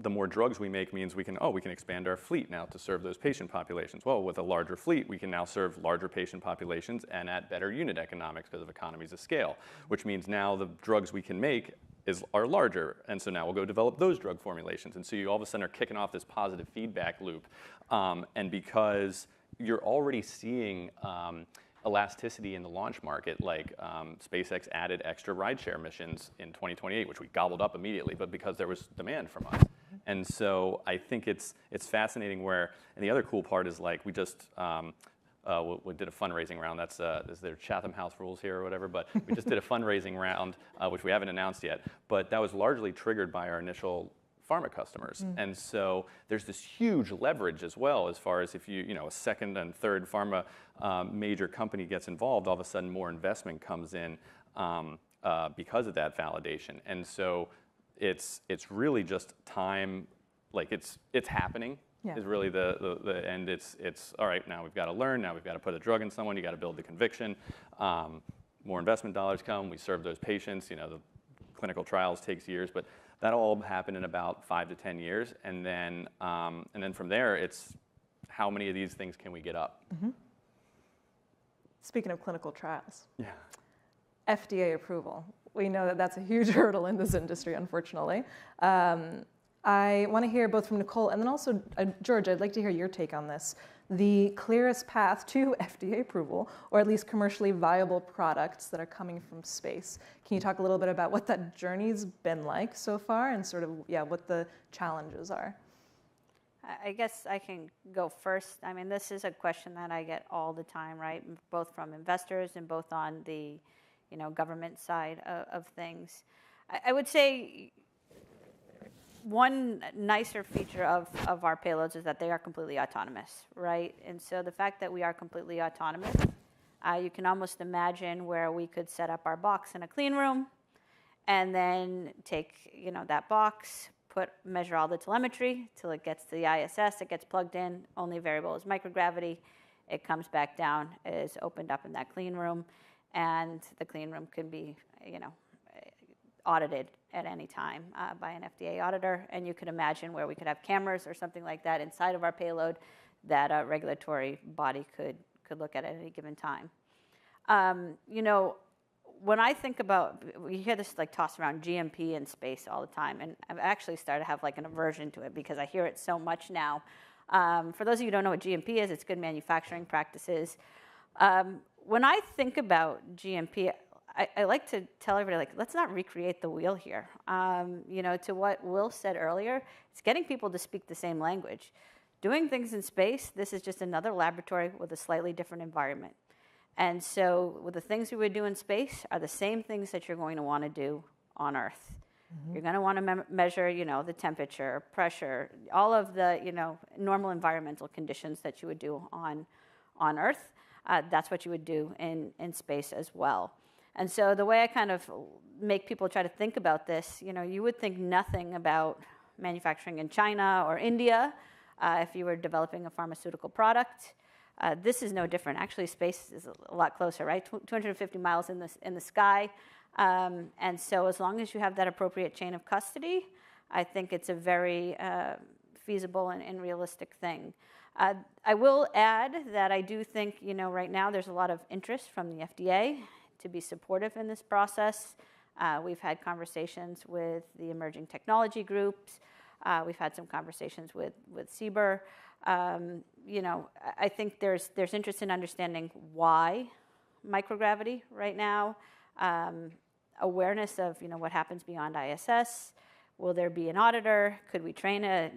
the more drugs we make means we can expand our fleet now to serve those patient populations. Well, with a larger fleet, we can now serve larger patient populations and at better unit economics because of economies of scale, which means now the drugs we can make are larger, and so now we'll go develop those drug formulations. And so you all of a sudden are kicking off this positive feedback loop. And because you're already seeing elasticity in the launch market, like SpaceX added extra rideshare missions in 2028, which we gobbled up immediately, but because there was demand from us. And so I think it's fascinating where, and the other cool part is like we just, we did a fundraising round. That's their Chatham House rules here or whatever, but we just did a fundraising round, which we haven't announced yet. But that was largely triggered by our initial pharma customers. And so there's this huge leverage as well, as far as if a second and third pharma major company gets involved, all of a sudden more investment comes in because of that validation. And so it's really just time, like it's happening. Yeah. Is really the end. It's all right, now we've got to learn, now we've got to put a drug in someone, you got to build the conviction. More investment dollars come, we serve those patients, the clinical trials takes years, but that'll all happen in about 5 to 10 years. And then from there, it's how many of these things can we get up?
Speaking of clinical trials, FDA approval. We know that that's a huge hurdle in this industry, unfortunately. I want to hear both from Nicole and then also, George, I'd like to hear your take on this. The clearest path to FDA approval, or at least commercially viable products that are coming from space. Can you talk a little bit about what that journey's been like so far and sort of, what the challenges are?
I guess I can go first. I mean, this is a question that I get all the time, right? Both from investors and both on the, government side of things. I would say one nicer feature of our payloads is that they are completely autonomous, right? And so the fact that we are completely autonomous, you can almost imagine where we could set up our box in a clean room and then take, that box, measure all the telemetry till it gets to the ISS, it gets plugged in, only variable is microgravity, it comes back down, is opened up in that clean room, and the clean room can be, audited at any time by an FDA auditor. And you could imagine where we could have cameras or something like that inside of our payload that a regulatory body could look at any given time. When I think about, we hear this like tossed around GMP in space all the time, and I've actually started to have like an aversion to it because I hear it so much now. For those of you who don't know what GMP is, it's good manufacturing practices. When I think about GMP, I like to tell everybody, let's not recreate the wheel here. To what Will said earlier, it's getting people to speak the same language. Doing things in space, this is just another laboratory with a slightly different environment. And so with the things we would do in space are the same things that you're going to want to do on Earth. You're going to want to measure, the temperature, pressure, all of the, normal environmental conditions that you would do on Earth. That's what you would do in space as well. And so the way I kind of make people try to think about this, you would think nothing about manufacturing in China or India if you were developing a pharmaceutical product. This is no different. Actually, space is a lot closer, right? 250 miles in the sky. And so as long as you have that appropriate chain of custody, I think it's a very feasible and realistic thing. I will add that I do think, right now there's a lot of interest from the FDA to be supportive in this process. We've had conversations with the emerging technology groups. We've had some conversations with CBER. I think there's interest in understanding why microgravity right now, awareness of what happens beyond ISS. Will there be an auditor? Could we train an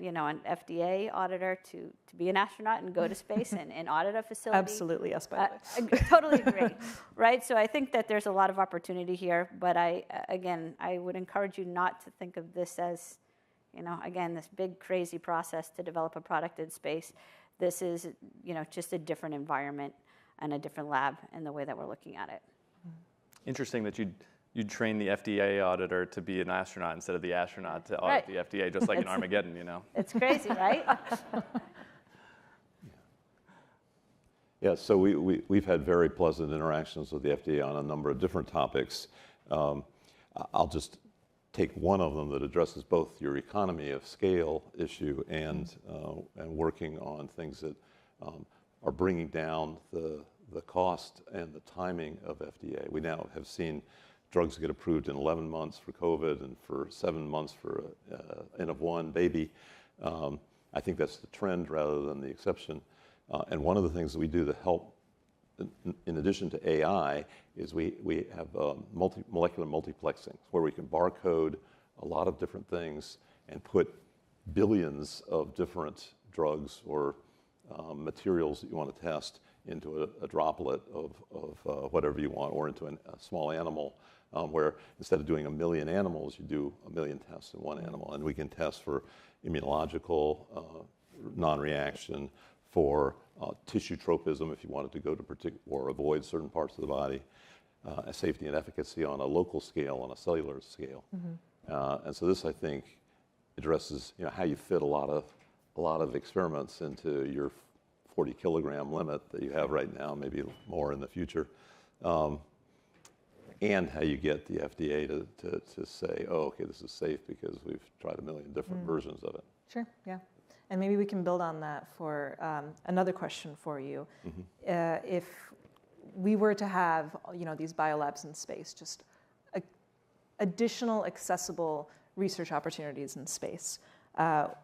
FDA auditor to be an astronaut and go to space and audit a facility?
Absolutely, yes, by the way.
Totally agree, right? So I think that there's a lot of opportunity here, but I would encourage you not to think of this as, again, this big crazy process to develop a product in space. This is, just a different environment and a different lab in the way that we're looking at it.
Interesting that you'd train the FDA auditor to be an astronaut instead of the astronaut to audit the FDA, just like in Armageddon,
It's crazy, right?
Yeah, so we've had very pleasant interactions with the FDA on a number of different topics. I'll just take one of them that addresses both your economy of scale issue and working on things that are bringing down the cost and the timing of FDA. We now have seen drugs get approved in 11 months for COVID and for 7 months for N of 1 baby. I think that's the trend rather than the exception. And one of the things that we do to help in addition to AI, is we have molecular multiplexing, where we can barcode a lot of different things and put billions of different drugs or materials that you want to test into a droplet of whatever you want, or into a small animal, where instead of doing 1 million animals, you do 1 million tests in one animal. And we can test for immunological non-reaction, for tissue tropism if you wanted to go to or avoid certain parts of the body, safety and efficacy on a local scale, on a cellular scale. And so this, I think, addresses how you fit a lot of experiments into your 40 kilogram limit that you have right now, maybe more in the future, and how you get the FDA to say, oh, okay, this is safe because we've tried 1 million different versions of it.
Sure, yeah. And maybe we can build on that for another question for you. If we were to have, these biolabs in space, just additional accessible research opportunities in space,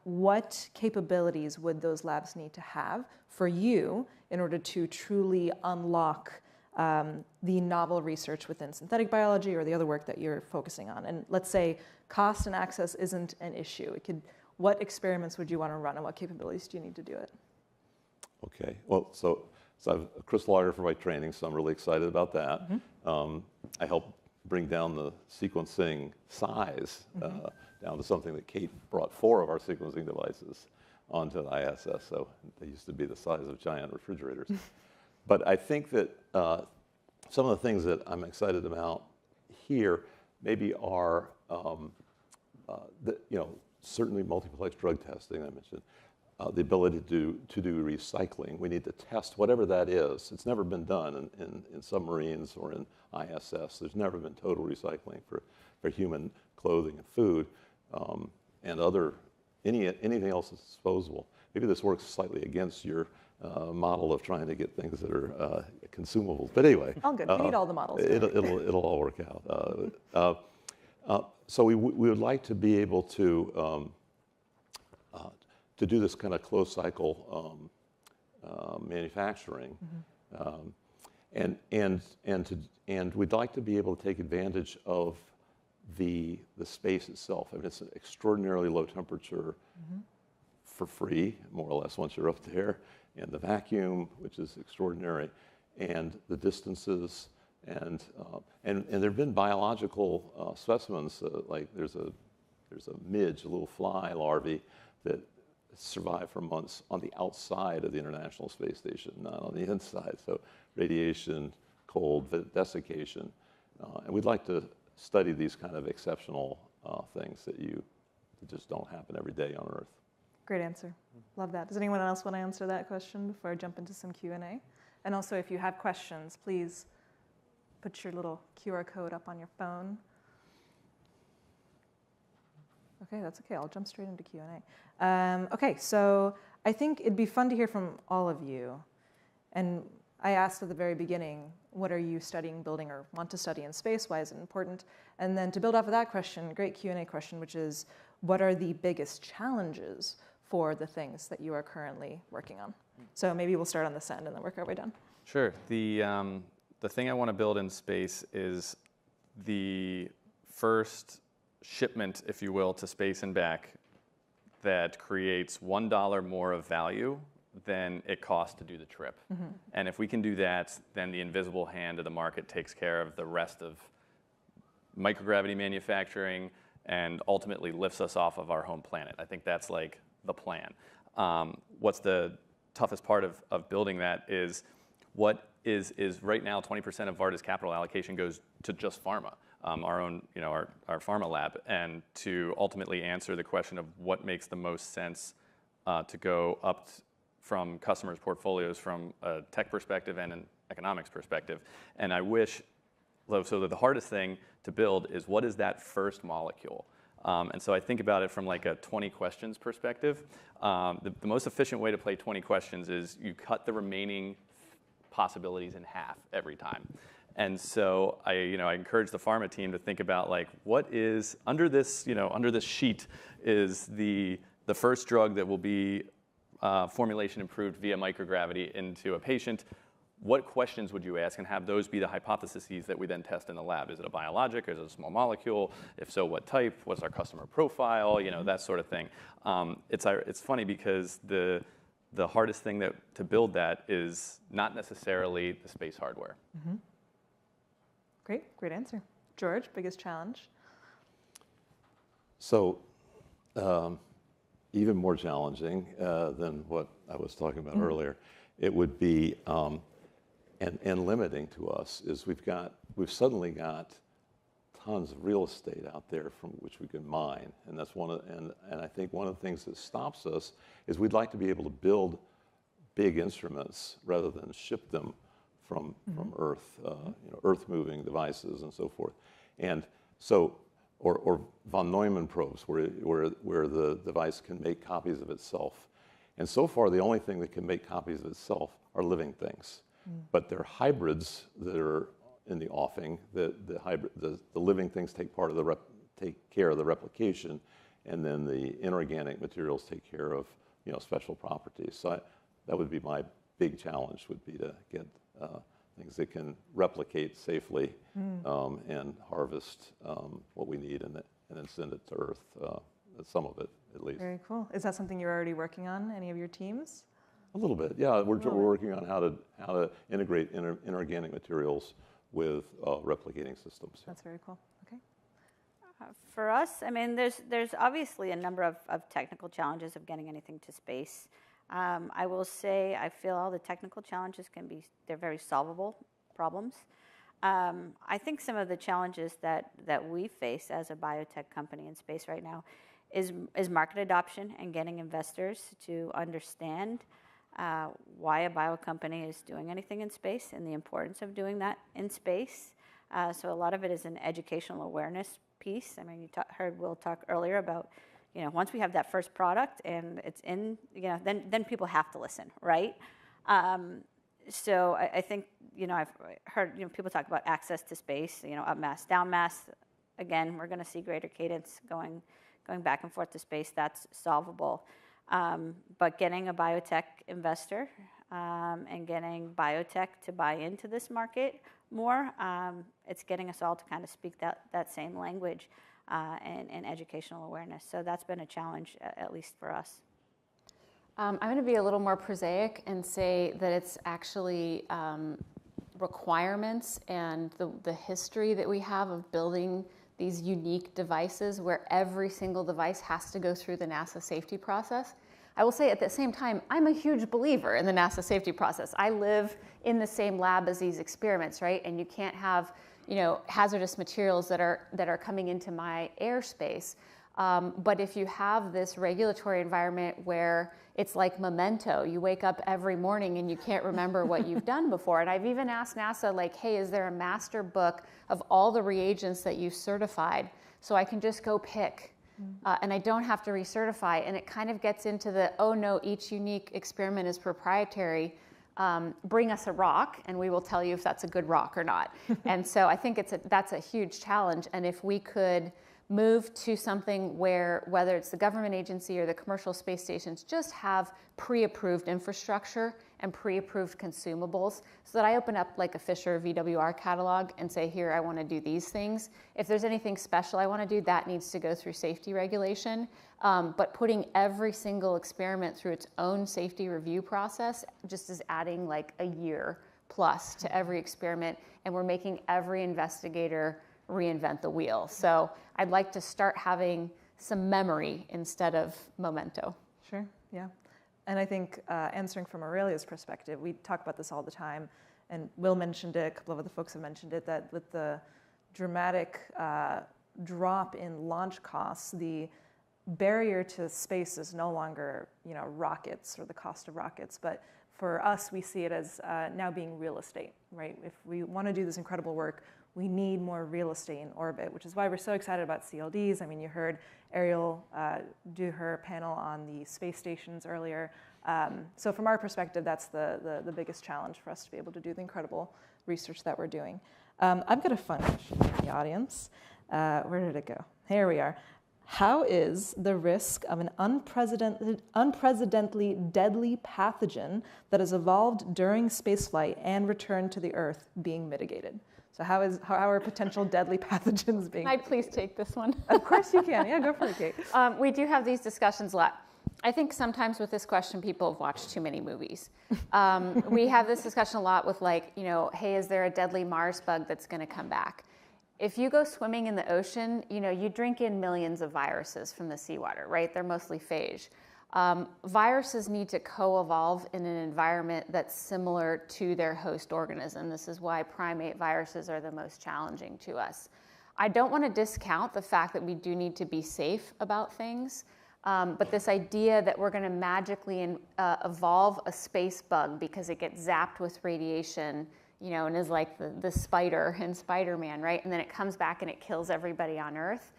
what capabilities would those labs need to have for you in order to truly unlock the novel research within synthetic biology or the other work that you're focusing on? And let's say cost and access isn't an issue. What experiments would you want to run, and what capabilities do you need to do it?
Okay, well, so I'm a crystallographer by training, so I'm really excited about that. I helped bring down the sequencing size down to something that Kate brought 4 of our sequencing devices onto the ISS, so they used to be the size of giant refrigerators. But I think that some of the things that I'm excited about here maybe are, certainly multiplex drug testing, I mentioned, the ability to do recycling. We need to test whatever that is. It's never been done in submarines or in ISS. There's never been total recycling for human clothing and food, and anything else that's disposable. Maybe this works slightly against your model of trying to get things that are consumables. But anyway,
all good. We need all the models.
It'll all work out. So we would like to be able to do this kind of closed cycle manufacturing, and we'd like to be able to take advantage of the space itself. I mean, it's an extraordinarily low temperature for free, more or less, once you're up there, and the vacuum, which is extraordinary, and the distances. And there have been biological specimens, like there's a midge, a little fly larvae that survive for months on the outside of the International Space Station, not on the inside. So radiation, cold, desiccation, and we'd like to study these kind of exceptional things that just don't happen every day on Earth.
Great answer. Love that. Does anyone else want to answer that question before I jump into some Q&A? And also, if you have questions, please put your little QR code up on your phone. Okay, that's okay. I'll jump straight into Q&A. Okay, so I think it'd be fun to hear from all of you. And I asked at the very beginning, what are you studying, building, or want to study in space? Why is it important? And then to build off of that question, great Q&A question, which is, what are the biggest challenges for the things that you are currently working on? So maybe we'll start on this end and then work our way down.
Sure. The thing I want to build in space is the first shipment, if you will, to space and back that creates $1 more of value than it costs to do the trip. And if we can do that, then the invisible hand of the market takes care of the rest of microgravity manufacturing and ultimately lifts us off of our home planet. I think that's like the plan. What's the toughest part of building that is what is right now 20% of Varda's capital allocation goes to just pharma, our own, our pharma lab, and to ultimately answer the question of what makes the most sense to go up from customers' portfolios from a tech perspective and an economics perspective. And I wish, so that the hardest thing to build is what is that first molecule? And so I think about it from like a 20 questions perspective. The most efficient way to play 20 questions is you cut the remaining possibilities in half every time. And so I encourage the pharma team to think about like what is under this sheet is the first drug that will be formulation improved via microgravity into a patient. what questions would you ask, and have those be the hypotheses that we then test in the lab? Is it a biologic? Is it a small molecule? If so, what type? What's our customer profile? You know, that sort of thing. It's funny because the hardest thing to build that is not necessarily the space hardware.
Mm-hmm. Great answer. George, biggest challenge?
So, even more challenging than what I was talking about earlier, it would be, and limiting to us, is we've suddenly got tons of real estate out there from which we can mine, and that's and I think one of the things that stops us is we'd like to be able to build big instruments rather than ship them from Earth, Earth-moving devices and so forth, and so or von Neumann probes where the device can make copies of itself, and so far the only thing that can make copies of itself are living things, but they're hybrids that are in the offing. The living things take care of the replication, and then the inorganic materials take care of special properties. So that would be my big challenge, would be to get things that can replicate safely and harvest what we need, and then send it to Earth, some of it at least.
Very cool. Is that something you're already working on, any of your teams?
A little bit, yeah. We're working on how to integrate inorganic materials with replicating systems.
That's very cool. Okay.
For us, I mean, there's obviously a number of technical challenges of getting anything to space. I will say I feel all the technical challenges they're very solvable problems. I think some of the challenges that we face as a biotech company in space right now is market adoption and getting investors to understand why a bio company is doing anything in space and the importance of doing that in space. So a lot of it is an educational awareness piece. I mean, you heard Will talk earlier about, once we have that first product and it's in, then people have to listen, right? So I think, I've heard, people talk about access to space, up mass, down mass. Again, we're going to see greater cadence going back and forth to space. That's solvable. But getting a biotech investor and getting biotech to buy into this market more, it's getting us all to kind of speak that same language and educational awareness. So that's been a challenge, at least for us.
I'm going to be a little more prosaic and say that it's actually requirements and the history that we have of building these unique devices where every single device has to go through the NASA safety process. I will say at the same time, I'm a huge believer in the NASA safety process. I live in the same lab as these experiments, right? And you can't have, hazardous materials that are coming into my airspace. But if you have this regulatory environment where it's like Memento, you wake up every morning and you can't remember what you've done before. And I've even asked NASA, like, hey, is there a master book of all the reagents that you've certified so I can just go pick? And I don't have to recertify. And it kind of gets into the, oh no, each unique experiment is proprietary. Bring us a rock and we will tell you if that's a good rock or not. And so I think that's a huge challenge. And if we could move to something where, whether it's the government agency or the commercial space stations, just have pre-approved infrastructure and pre-approved consumables, so that I open up like a Fisher VWR catalog and say, here, I want to do these things. If there's anything special I want to do, that needs to go through safety regulation. But putting every single experiment through its own safety review process just is adding like a year plus to every experiment, and we're making every investigator reinvent the wheel. So I'd like to start having some memory instead of memento.
Sure, yeah. And I think answering from Aurelia's perspective, we talk about this all the time, and Will mentioned it, a couple of other folks have mentioned it, that with the dramatic drop in launch costs, the barrier to space is no longer, rockets or the cost of rockets, but for us, we see it as now being real estate, right? If we want to do this incredible work, we need more real estate in orbit, which is why we're so excited about CLDs. I mean, you heard Ariel do her panel on the space stations earlier. So from our perspective, that's the biggest challenge for us to be able to do the incredible research that we're doing. I've got a fun question from the audience. Where did it go? Here we are. How is the risk of an unprecedentedly deadly pathogen that has evolved during spaceflight and returned to the Earth being mitigated? So how are potential deadly pathogens being?
Can I please take this one?
Of course you can. Yeah, go for it, Kate.
We do have these discussions a lot. I think sometimes with this question, people have watched too many movies. We have this discussion a lot with like, you know, hey, is there a deadly Mars bug that's going to come back? If you go swimming in the ocean, you know, you drink in millions of viruses from the seawater, right? They're mostly phage. Viruses need to co-evolve in an environment that's similar to their host organism. This is why primate viruses are the most challenging to us. I don't want to discount the fact that we do need to be safe about things, but this idea that we're going to magically evolve a space bug because it gets zapped with radiation, you know, and is like the spider in Spider-Man, right? And then it comes back and it kills everybody on Earth.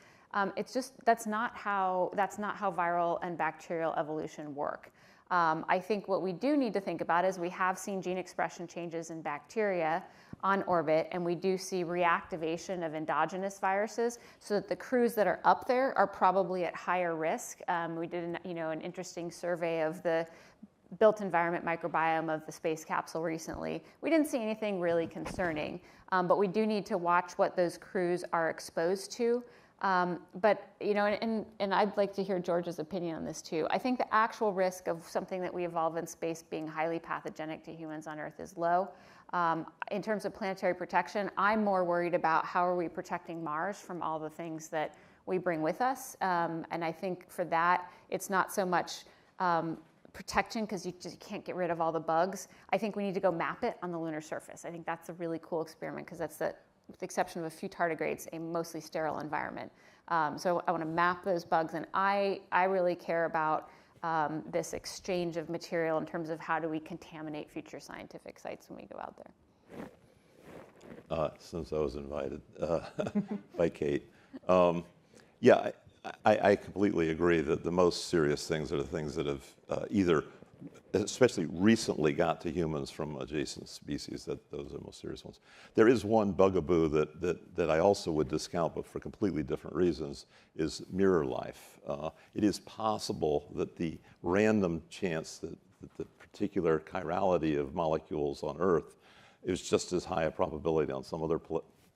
It's just, that's not how viral and bacterial evolution work. I think what we do need to think about is we have seen gene expression changes in bacteria on orbit, and we do see reactivation of endogenous viruses, so that the crews that are up there are probably at higher risk. We did an interesting survey of the built environment microbiome of the space capsule recently. We didn't see anything really concerning, but we do need to watch what those crews are exposed to. But, you know, and I'd like to hear George's opinion on this too. I think the actual risk of something that we evolve in space being highly pathogenic to humans on Earth is low. In terms of planetary protection, I'm more worried about how are we protecting Mars from all the things that we bring with us. And I think for that, it's not so much protection because you just can't get rid of all the bugs. I think we need to go map it on the lunar surface. I think that's a really cool experiment because that's with the exception of a few tardigrades, a mostly sterile environment. So I want to map those bugs, and I really care about this exchange of material in terms of how do we contaminate future scientific sites when we go out there.
Since I was invited by Kate. Yeah, I completely agree that the most serious things are the things that have either, especially recently, got to humans from adjacent species. Those are the most serious ones. There is one bugaboo that I also would discount, but for completely different reasons, is mirror life. It is possible that the random chance that the particular chirality of molecules on Earth is just as high a probability on some other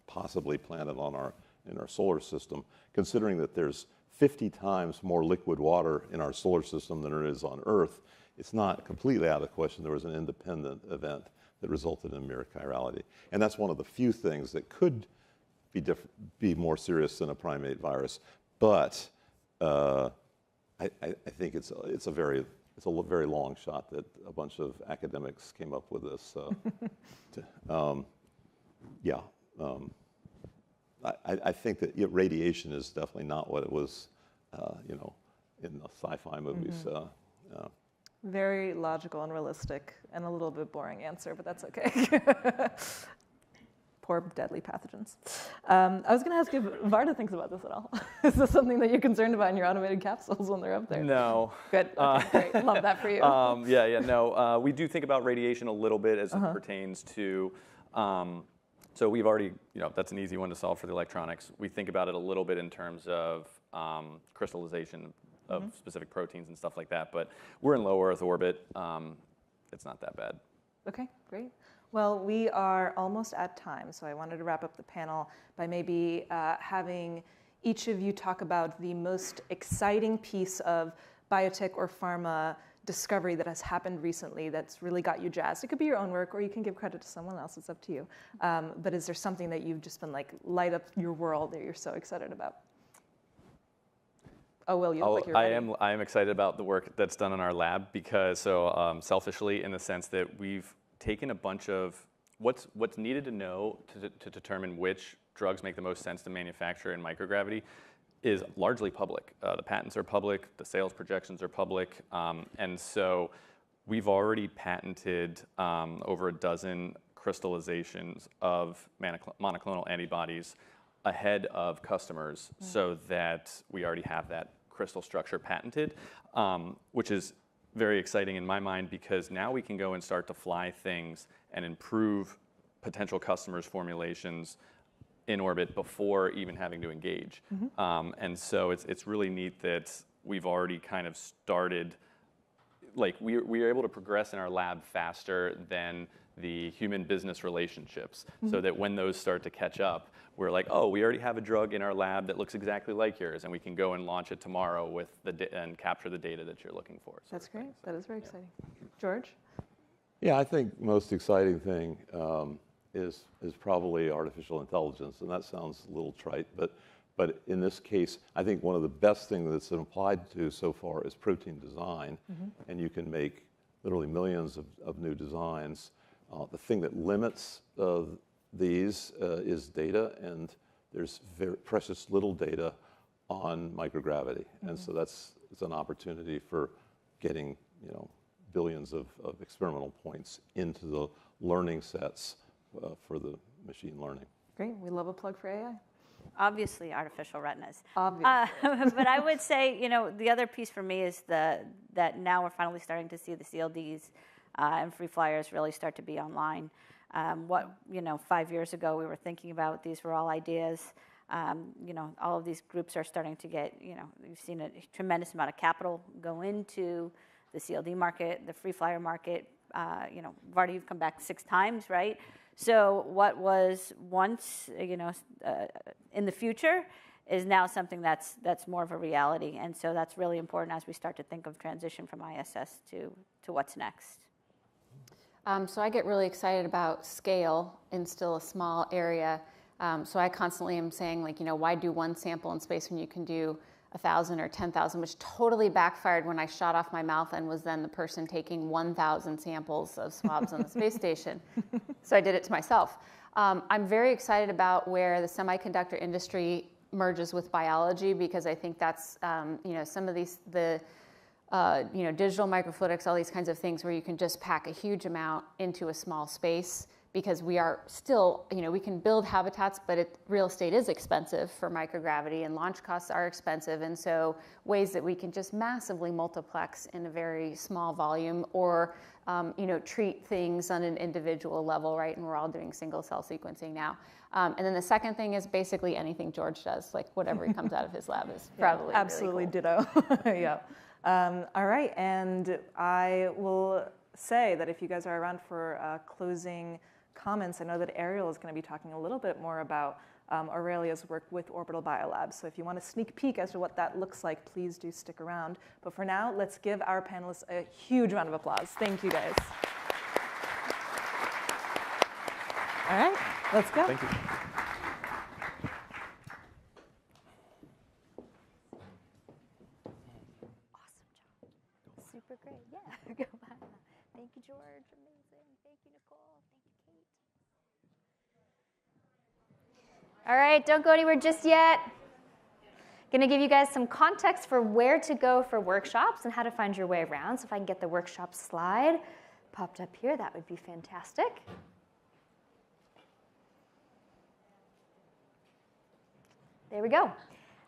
possibly planet in our solar system, considering that there's 50 times more liquid water in our solar system than there is on Earth. It's not completely out of the question there was an independent event that resulted in mirror chirality. And that's one of the few things that could be more serious than a primate virus. But I think it's a very long shot that a bunch of academics came up with this. I think that radiation is definitely not what it was, in the sci-fi movies.
Very logical and realistic, and a little bit boring answer, but that's okay. Poor deadly pathogens. I was going to ask if Varda thinks about this at all. Is this something that you're concerned about in your automated capsules when they're up there?
No.
Good. Okay, great. Love that for you.
No. We do think about radiation a little bit as it pertains to. So we've already, that's an easy one to solve for the electronics. We think about it a little bit in terms of crystallization of specific proteins and stuff like that. But we're in low Earth orbit. It's not that bad.
Okay, great. Well, we are almost at time, so I wanted to wrap up the panel by maybe having each of you talk about the most exciting piece of biotech or pharma discovery that has happened recently that's really got you jazzed. It could be your own work, or you can give credit to someone else. It's up to you. But is there something that you've just been like, light up your world that you're so excited about? Oh, Will, you look like you're ready.
I am excited about the work that's done in our lab because, selfishly, in the sense that we've taken a bunch of what's needed to know to determine which drugs make the most sense to manufacture in microgravity is largely public. The patents are public, the sales projections are public, and so we've already patented over a dozen crystallizations of monoclonal antibodies ahead of customers so that we already have that crystal structure patented, which is very exciting in my mind because now we can go and start to fly things and improve potential customers' formulations in orbit before even having to engage. And so it's really neat that we've already kind of started, like we are able to progress in our lab faster than the human business relationships, so that when those start to catch up, we're like, oh, we already have a drug in our lab that looks exactly like yours, and we can go and launch it tomorrow with and capture the data that you're looking for.
That's great. That is very exciting. George?
Yeah, I think most exciting thing is probably artificial intelligence, and that sounds a little trite, but in this case, I think one of the best things that's been applied to so far is protein design, and you can make literally millions of new designs. The thing that limits these is data, and there's very precious little data on microgravity, and so it's an opportunity for getting billions of experimental points into the learning sets for the machine learning.
Great. We love a plug for AI.
Obviously, artificial retinas.
Obviously.
But I would say, the other piece for me is that now we're finally starting to see the CLDs and free flyers really start to be online. 5 years ago we were thinking about, these were all ideas. All of these groups are starting to get, you've seen a tremendous amount of capital go into the CLD market, the free flyer market. Varda, you've come back 6 times, right? So what was once, in the future is now something that's more of a reality. And so that's really important as we start to think of transition from ISS to what's next.
So I get really excited about scale in still a small area. So I constantly am saying, why do one sample in space when you can do 1,000 or 10,000, which totally backfired when I shot off my mouth and was then the person taking 1,000 samples of swabs on the space station. So I did it to myself. I'm very excited about where the semiconductor industry merges with biology, because I think that's, some of these, digital microfluidics, all these kinds of things where you can just pack a huge amount into a small space, because we are still, we can build habitats, but real estate is expensive for microgravity, and launch costs are expensive. And so ways that we can just massively multiplex in a very small volume, or, treat things on an individual level, right? And we're all doing single cell sequencing now. And then the second thing is basically anything George does, like whatever he comes out of his lab is probably
absolutely
really
cool. Ditto. Yeah. All right, and I will say that if you guys are around for closing comments, I know that Ariel is going to be talking a little bit more about Aurelia's work with Orbital BioLab. So if you want a sneak peek as to what that looks like, please do stick around. But for now, let's give our panelists a huge round of applause. Thank you, guys. All right, let's go.
Thank you.
Super great. Yeah. Go back. Thank you, George. Amazing. Thank you, Nicole. Thank you, Kate. All right, don't go anywhere just yet. Going to give you guys some context for where to go for workshops and how to find your way around. So if I can get the workshop slide popped up here, that would be fantastic. There we go.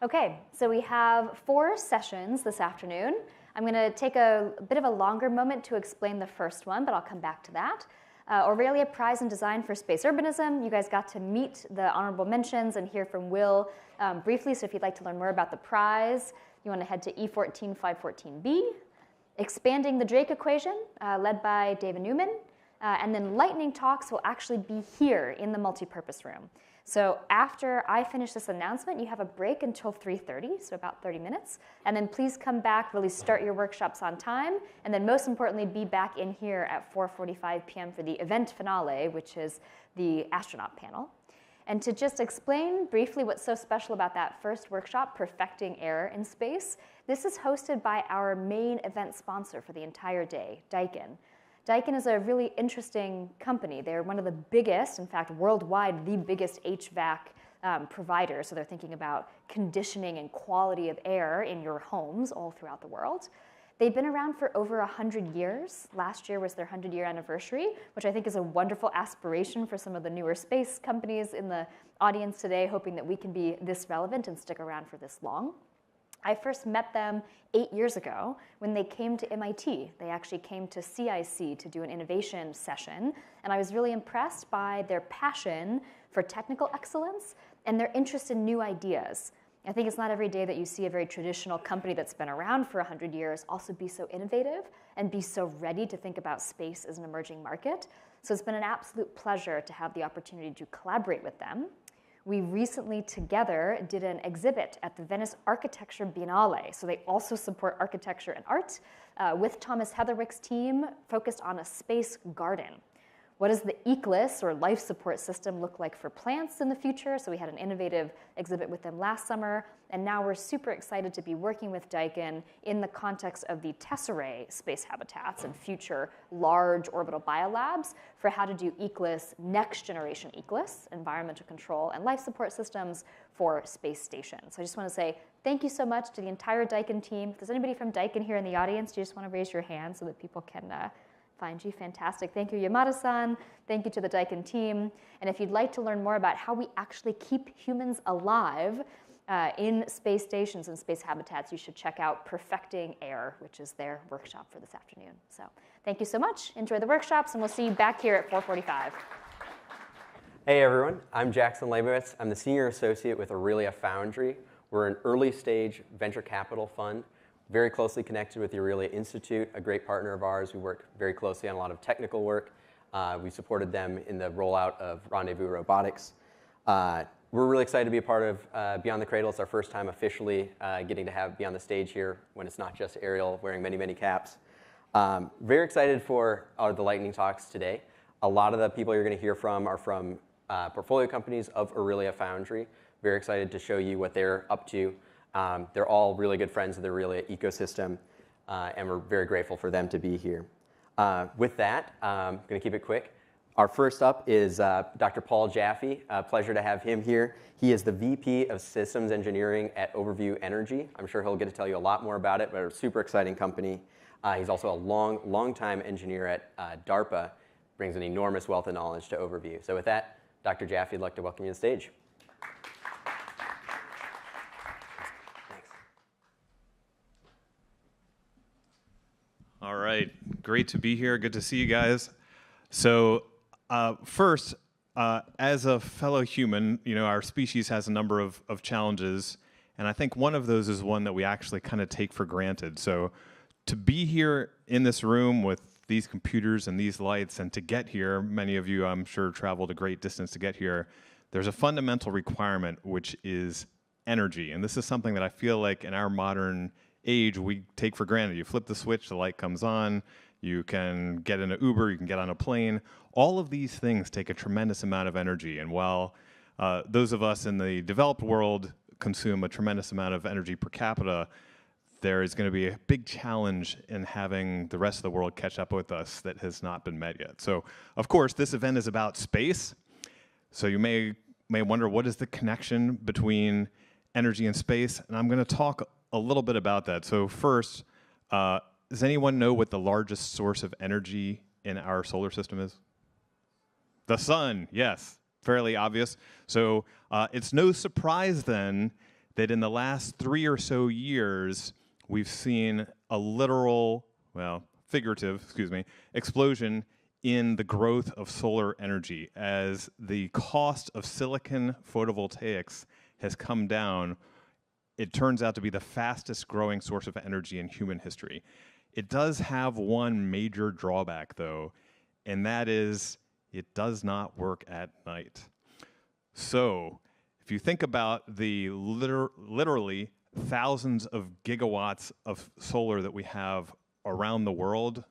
Okay, so we have 4 sessions this afternoon. I'm going to take a bit of a longer moment to explain the first one, but I'll come back to that. Aurelia Prize in Design for Space Urbanism. You guys got to meet the honorable mentions and hear from Will briefly, so if you'd like to learn more about the prize, you want to head to E14514B. Expanding the Drake Equation, led by David Newman. And then lightning talks will actually be here in the multipurpose room. So after I finish this announcement, you have a break until 3:30, so about 30 minutes. And then please come back, really start your workshops on time. And then most importantly, be back in here at 4:45 p.m. for the event finale, which is the astronaut panel. And to just explain briefly what's so special about that first workshop, Perfecting Air in Space, this is hosted by our main event sponsor for the entire day, Daikin. Daikin is a really interesting company. They're one of the biggest, in fact, worldwide, the biggest HVAC provider. So they're thinking about conditioning and quality of air in your homes all throughout the world. They've been around for over 100 years. Last year was their 100-year anniversary, which I think is a wonderful aspiration for some of the newer space companies in the audience today, hoping that we can be this relevant and stick around for this long. I first met them 8 years ago when they came to MIT. They actually came to CIC to do an innovation session, and I was really impressed by their passion for technical excellence,
and their interest in new ideas. I think it's not every day that you see a very traditional company that's been around for 100 years also be so innovative and be so ready to think about space as an emerging market. So it's been an absolute pleasure to have the opportunity to collaborate with them. We recently together did an exhibit at the Venice Architecture Biennale. So they also support architecture and art with Thomas Heatherwick's team focused on a space garden. What does the ecless or life support system look like for plants in the future? So we had an innovative exhibit with them last summer, and now we're super excited to be working with Daikin in the context of the tesserae space habitats and future large orbital biolabs for how to do ecless, next generation ecless, environmental control and life support systems for space stations. So I just want to say thank you so much to the entire Daikin team. If there's anybody from Daikin here in the audience, do you just want to raise your hand so that people can find you? Fantastic. Thank you, Yamada-san. Thank you to the Daikin team. And if you'd like to learn more about how we actually keep humans alive in space stations and space habitats, you should check out Perfecting Air, which is their workshop for this afternoon. So thank you so much. Enjoy the workshops, and we'll see you back here at 4:45.
Hey, everyone. I'm Jackson Leibowitz. I'm the Senior Associate with Aurelia Foundry. We're an early-stage venture capital fund very closely connected with the Aurelia Institute, a great partner of ours. We work very closely on a lot of technical work. We supported them in the rollout of Rendezvous Robotics. We're really excited to be a part of Beyond the Cradle. It's our first time officially getting to be on the stage here when it's not just Ariel wearing many, many caps. Very excited for the lightning talks today. A lot of the people you're going to hear from are from portfolio companies of Aurelia Foundry. Very excited to show you what they're up to. They're all really good friends of the Aurelia ecosystem, and we're very grateful for them to be here. With that, I'm going to keep it quick. Our first up is Dr. Paul Jaffe. Pleasure to have him here. He is the VP of Systems Engineering at Overview Energy. I'm sure he'll get to tell you a lot more about it, but a super exciting company. He's also a long-time engineer at DARPA, brings an enormous wealth of knowledge to Overview. So with that, Dr. Jaffe, I'd like to welcome you to the stage.
All right, great to be here. Good to see you guys. So first, as a fellow human, our species has a number of challenges, and I think one of those is one that we actually kind of take for granted. So to be here in this room with these computers and these lights, and to get here, many of you, I'm sure, traveled a great distance to get here, there's a fundamental requirement, which is energy. And this is something that I feel like in our modern age we take for granted. You flip the switch, the light comes on, you can get in an Uber, you can get on a plane. All of these things take a tremendous amount of energy, and while those of us in the developed world consume a tremendous amount of energy per capita, there is going to be a big challenge in having the rest of the world catch up with us that has not been met yet. So, of course, this event is about space, so you may wonder, what is the connection between energy and space? And I'm going to talk a little bit about that. So first, does anyone know what the largest source of energy in our solar system is? The sun, yes, fairly obvious. So it's no surprise then that in the last 3 or so years, we've seen a literal, figurative, explosion in the growth of solar energy as the cost of silicon photovoltaics has come down. It turns out to be the fastest growing source of energy in human history. It does have one major drawback, though, and that is it does not work at night. So if you think about the literally thousands of gigawatts of solar that we have around the world,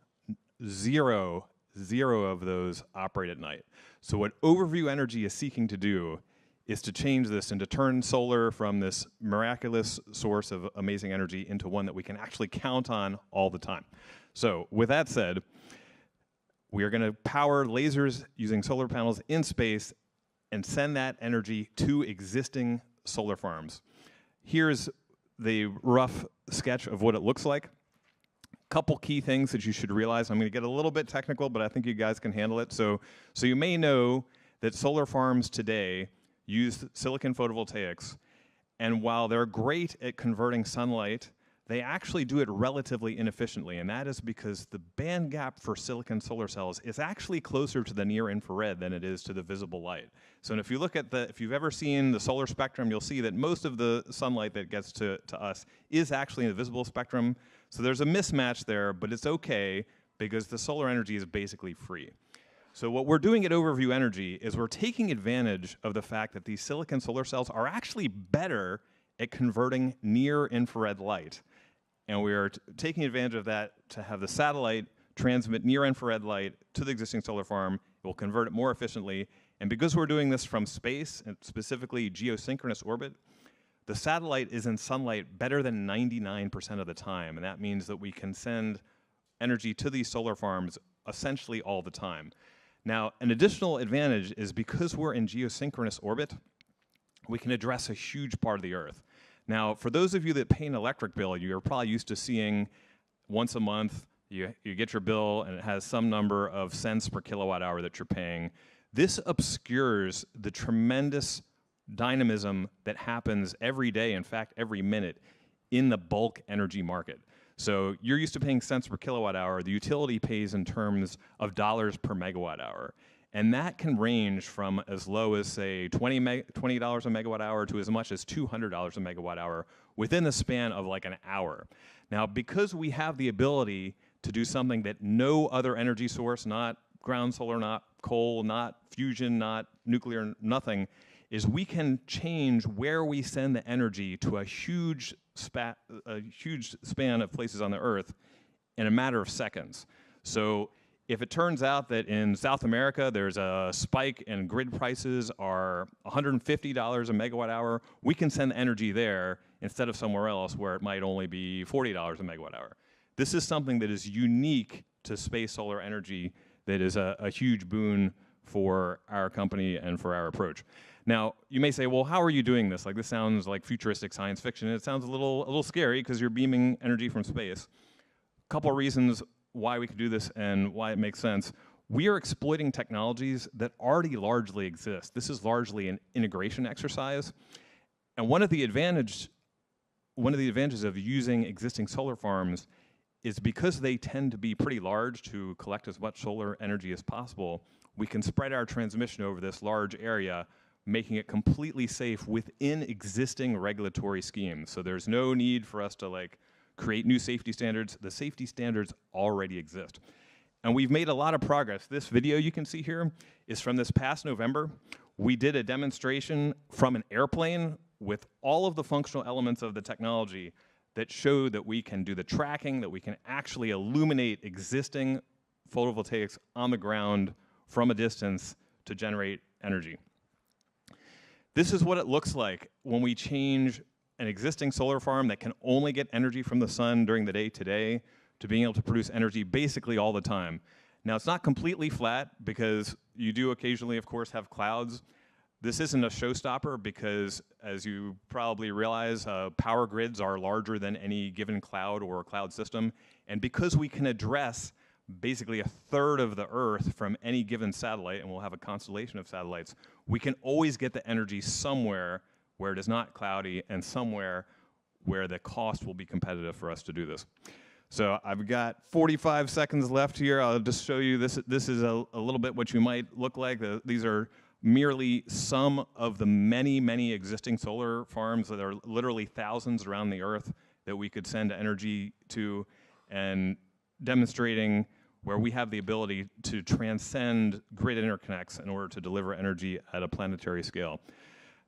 zero of those operate at night. So what Overview Energy is seeking to do is to change this and to turn solar from this miraculous source of amazing energy into one that we can actually count on all the time. So with that said, we are going to power lasers using solar panels in space and send that energy to existing solar farms. Here's the rough sketch of what it looks like. Couple key things that you should realize. I'm going to get a little bit technical, but I think you guys can handle it. So you may know that solar farms today use silicon photovoltaics, and while they're great at converting sunlight, they actually do it relatively inefficiently, and that is because the band gap for silicon solar cells is actually closer to the near infrared than it is to the visible light. So if you look at if you've ever seen the solar spectrum, you'll see that most of the sunlight that gets to us is actually in the visible spectrum. So there's a mismatch there, but it's okay because the solar energy is basically free. So what we're doing at Overview Energy is we're taking advantage of the fact that these silicon solar cells are actually better at converting near infrared light. And we are taking advantage of that to have the satellite transmit near infrared light to the existing solar farm. It will convert it more efficiently. And because we're doing this from space, and specifically geosynchronous orbit, the satellite is in sunlight better than 99% of the time. And that means that we can send energy to these solar farms essentially all the time. Now, an additional advantage is because we're in geosynchronous orbit, we can address a huge part of the Earth. Now, for those of you that pay an electric bill, you're probably used to seeing once a month, you get your bill and it has some number of cents per kilowatt hour that you're paying. This obscures the tremendous dynamism that happens every day, in fact, every minute, in the bulk energy market. So you're used to paying cents per kilowatt hour. The utility pays in terms of dollars per megawatt hour. And that can range from as low as, say, $20 a megawatt hour to as much as $200 a megawatt hour within the span of like an hour. Now, because we have the ability to do something that no other energy source, not ground solar, not coal, not fusion, not nuclear, nothing, is we can change where we send the energy to a huge span of places on the Earth in a matter of seconds. So if it turns out that in South America there's a spike and grid prices are $150 a megawatt hour, we can send energy there instead of somewhere else where it might only be $40 a megawatt hour. This is something that is unique to space solar energy that is a huge boon for our company and for our approach. Now, you may say, well, how are you doing this? Like, this sounds like futuristic science fiction. It sounds a little scary because you're beaming energy from space. A couple of reasons why we could do this and why it makes sense. We are exploiting technologies that already largely exist. This is largely an integration exercise. And one of the advantages of using existing solar farms is because they tend to be pretty large to collect as much solar energy as possible, we can spread our transmission over this large area, making it completely safe within existing regulatory schemes. So there's no need for us to create new safety standards. The safety standards already exist. And we've made a lot of progress. This video you can see here is from this past November. We did a demonstration from an airplane with all of the functional elements of the technology that showed that we can do the tracking, that we can actually illuminate existing photovoltaics on the ground from a distance to generate energy. This is what it looks like when we change an existing solar farm that can only get energy from the sun during the day today to being able to produce energy basically all the time. Now, it's not completely flat because you do occasionally, of course, have clouds. This isn't a showstopper because, as you probably realize, power grids are larger than any given cloud or cloud system. And because we can address basically a third of the Earth from any given satellite, and we'll have a constellation of satellites, we can always get the energy somewhere where it is not cloudy and somewhere where the cost will be competitive for us to do this. So I've got 45 seconds left here. I'll just show you this. This is a little bit what you might look like. These are merely some of the many, many existing solar farms that are literally thousands around the Earth that we could send energy to, and demonstrating where we have the ability to transcend grid interconnects in order to deliver energy at a planetary scale.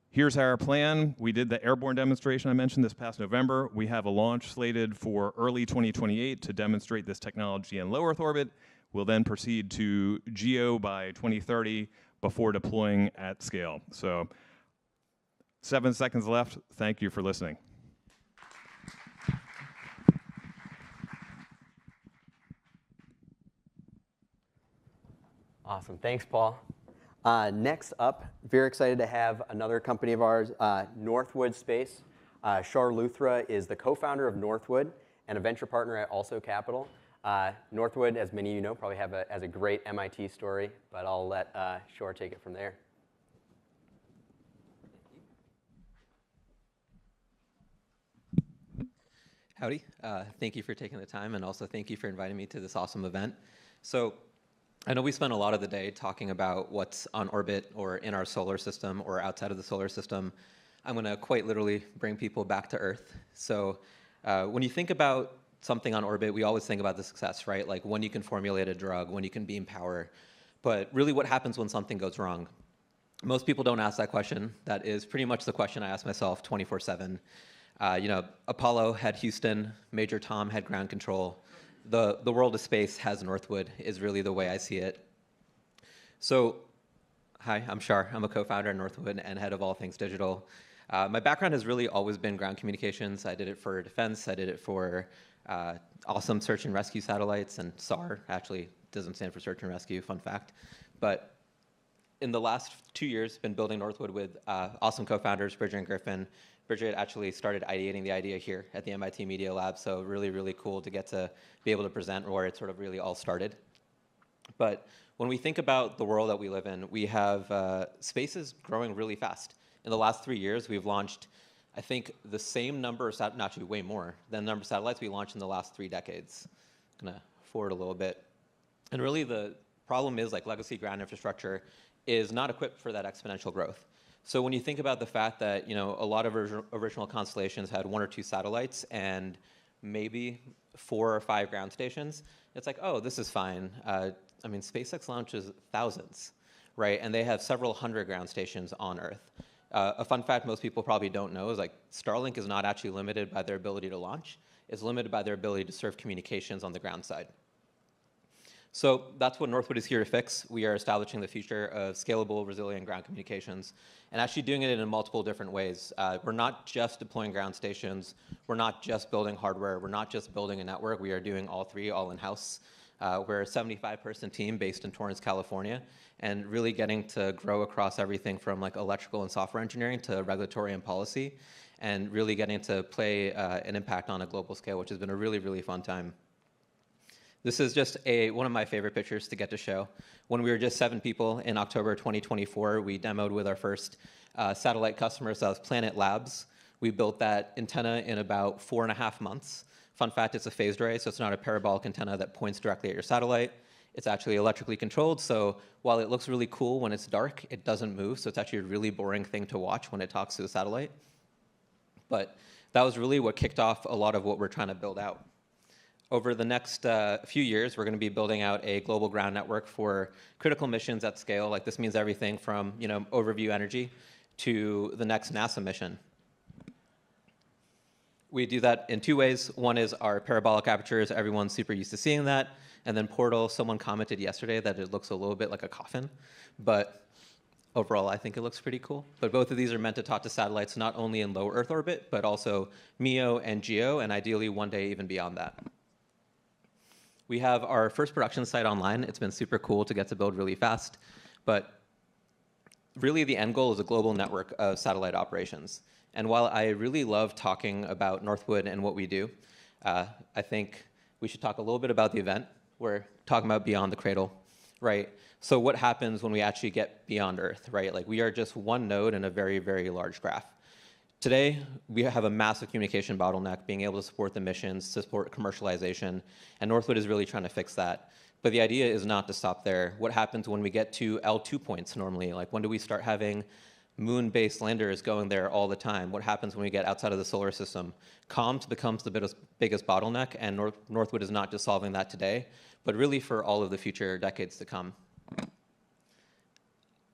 Here's our plan. We did the airborne demonstration I mentioned this past November. We have a launch slated for early 2028 to demonstrate this technology in low Earth orbit. We'll then proceed to GEO by 2030 before deploying at scale. So 7 seconds left. Thank you for listening.
Awesome. Thanks, Paul. Next up, very excited to have another company of ours, Northwood Space. Luthra is the co-founder of Northwood and a venture partner at Also Capital. Northwood, as many of you know, probably has a great MIT story, but I'll let Shaur take it from there.
Howdy. Thank you for taking the time, and also thank you for inviting me to this awesome event. So I know we spent a lot of the day talking about what's on orbit or in our solar system or outside of the solar system. I'm going to quite literally bring people back to Earth. So when you think about something on orbit, we always think about the success, right? Like when you can formulate a drug, when you can beam power. But really what happens when something goes wrong? Most people don't ask that question. That is pretty much the question I ask myself 24/7. You know, Apollo had Houston, Major Tom had ground control. The world of space has Northwood is really the way I see it. So, hi, I'm Shar. I'm a co-founder at Northwood and head of all things digital. My background has really always been ground communications. I did it for defense. I did it for awesome search and rescue satellites, and SAR actually doesn't stand for search and rescue, fun fact. But in the last 2 years, been building Northwood with awesome co-founders, Bridget and Griffin. Bridget actually started ideating the idea here at the MIT Media Lab, so really, really cool to get to be able to present where it sort of really all started. But when we think about the world that we live in, we have spaces growing really fast. In the last 3 years, we've launched, I think, the same number of satellites, actually way more, than the number of satellites we launched in the last 3 decades. I'm going to forward a little bit. And really the problem is like legacy ground infrastructure is not equipped for that exponential growth. So when you think about the fact that, you know, a lot of original constellations had 1 or 2 satellites and maybe 4 or 5 ground stations, it's like, oh, this is fine. I mean, SpaceX launches thousands, right? And they have several hundred ground stations on Earth. A fun fact most people probably don't know is like Starlink is not actually limited by their ability to launch. It's limited by their ability to serve communications on the ground side. So that's what Northwood is here to fix. We are establishing the future of scalable, resilient ground communications and actually doing it in multiple different ways. We're not just deploying ground stations. We're not just building hardware. We're not just building a network. We are doing all 3 all in-house. We're a 75-person team based in Torrance, California, and really getting to grow across everything from like electrical and software engineering to regulatory and policy, and really getting to play an impact on a global scale, which has been a really, really fun time. This is just one of my favorite pictures to get to show. When we were just 7 people in October 2024, we demoed with our first satellite customer, so that was Planet Labs. We built that antenna in about 4.5 months. Fun fact, it's a phased array, so it's not a parabolic antenna that points directly at your satellite. It's actually electrically controlled, so while it looks really cool when it's dark, it doesn't move, so it's actually a really boring thing to watch when it talks to the satellite. But that was really what kicked off a lot of what we're trying to build out. Over the next few years, we're going to be building out a global ground network for critical missions at scale. Like this means everything from, you know, overview energy to the next NASA mission. We do that in 2 ways. One is our parabolic apertures. Everyone's super used to seeing that. And then Portal, someone commented yesterday that it looks a little bit like a coffin. But overall, I think it looks pretty cool. But both of these are meant to talk to satellites not only in low Earth orbit, but also MEO and GEO, and ideally one day even beyond that. We have our first production site online. It's been super cool to get to build really fast. But really the end goal is a global network of satellite operations. And while I really love talking about Northwood and what we do, I think we should talk a little bit about the event. We're talking about Beyond the Cradle, right? So what happens when we actually get beyond Earth, right? Like we are just one node in a very, very large graph. Today, we have a massive communication bottleneck, being able to support the missions, to support commercialization, and Northwood is really trying to fix that. But the idea is not to stop there. What happens when we get to L2 points normally? Like when do we start having moon-based landers going there all the time? What happens when we get outside of the solar system? Comms becomes the biggest bottleneck, and Northwood is not just solving that today, but really for all of the future decades to come.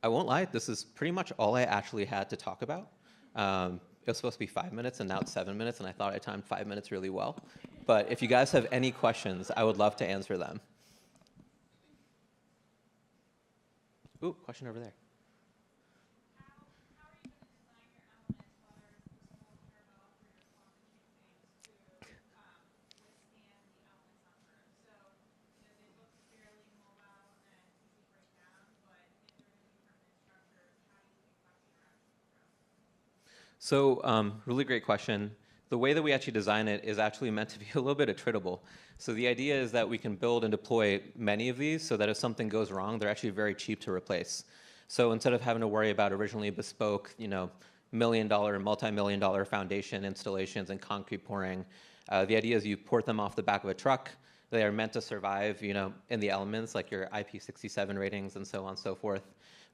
I won't lie, this is pretty much all I actually had to talk about. It was supposed to be 5 minutes, and now it's 7 minutes, and I thought I timed 5 minutes really well. But if you guys have any questions, I would love to answer them. Ooh, question over there. So really great question. The way that we actually design it is actually meant to be a little bit attritable. So the idea is that we can build and deploy many of these so that if something goes wrong, they're actually very cheap to replace. So instead of having to worry about originally bespoke, million-dollar, multi-million-dollar foundation installations and concrete pouring. The idea is you pour them off the back of a truck. They are meant to survive, you know, in the elements like your IP67 ratings and so on and so forth.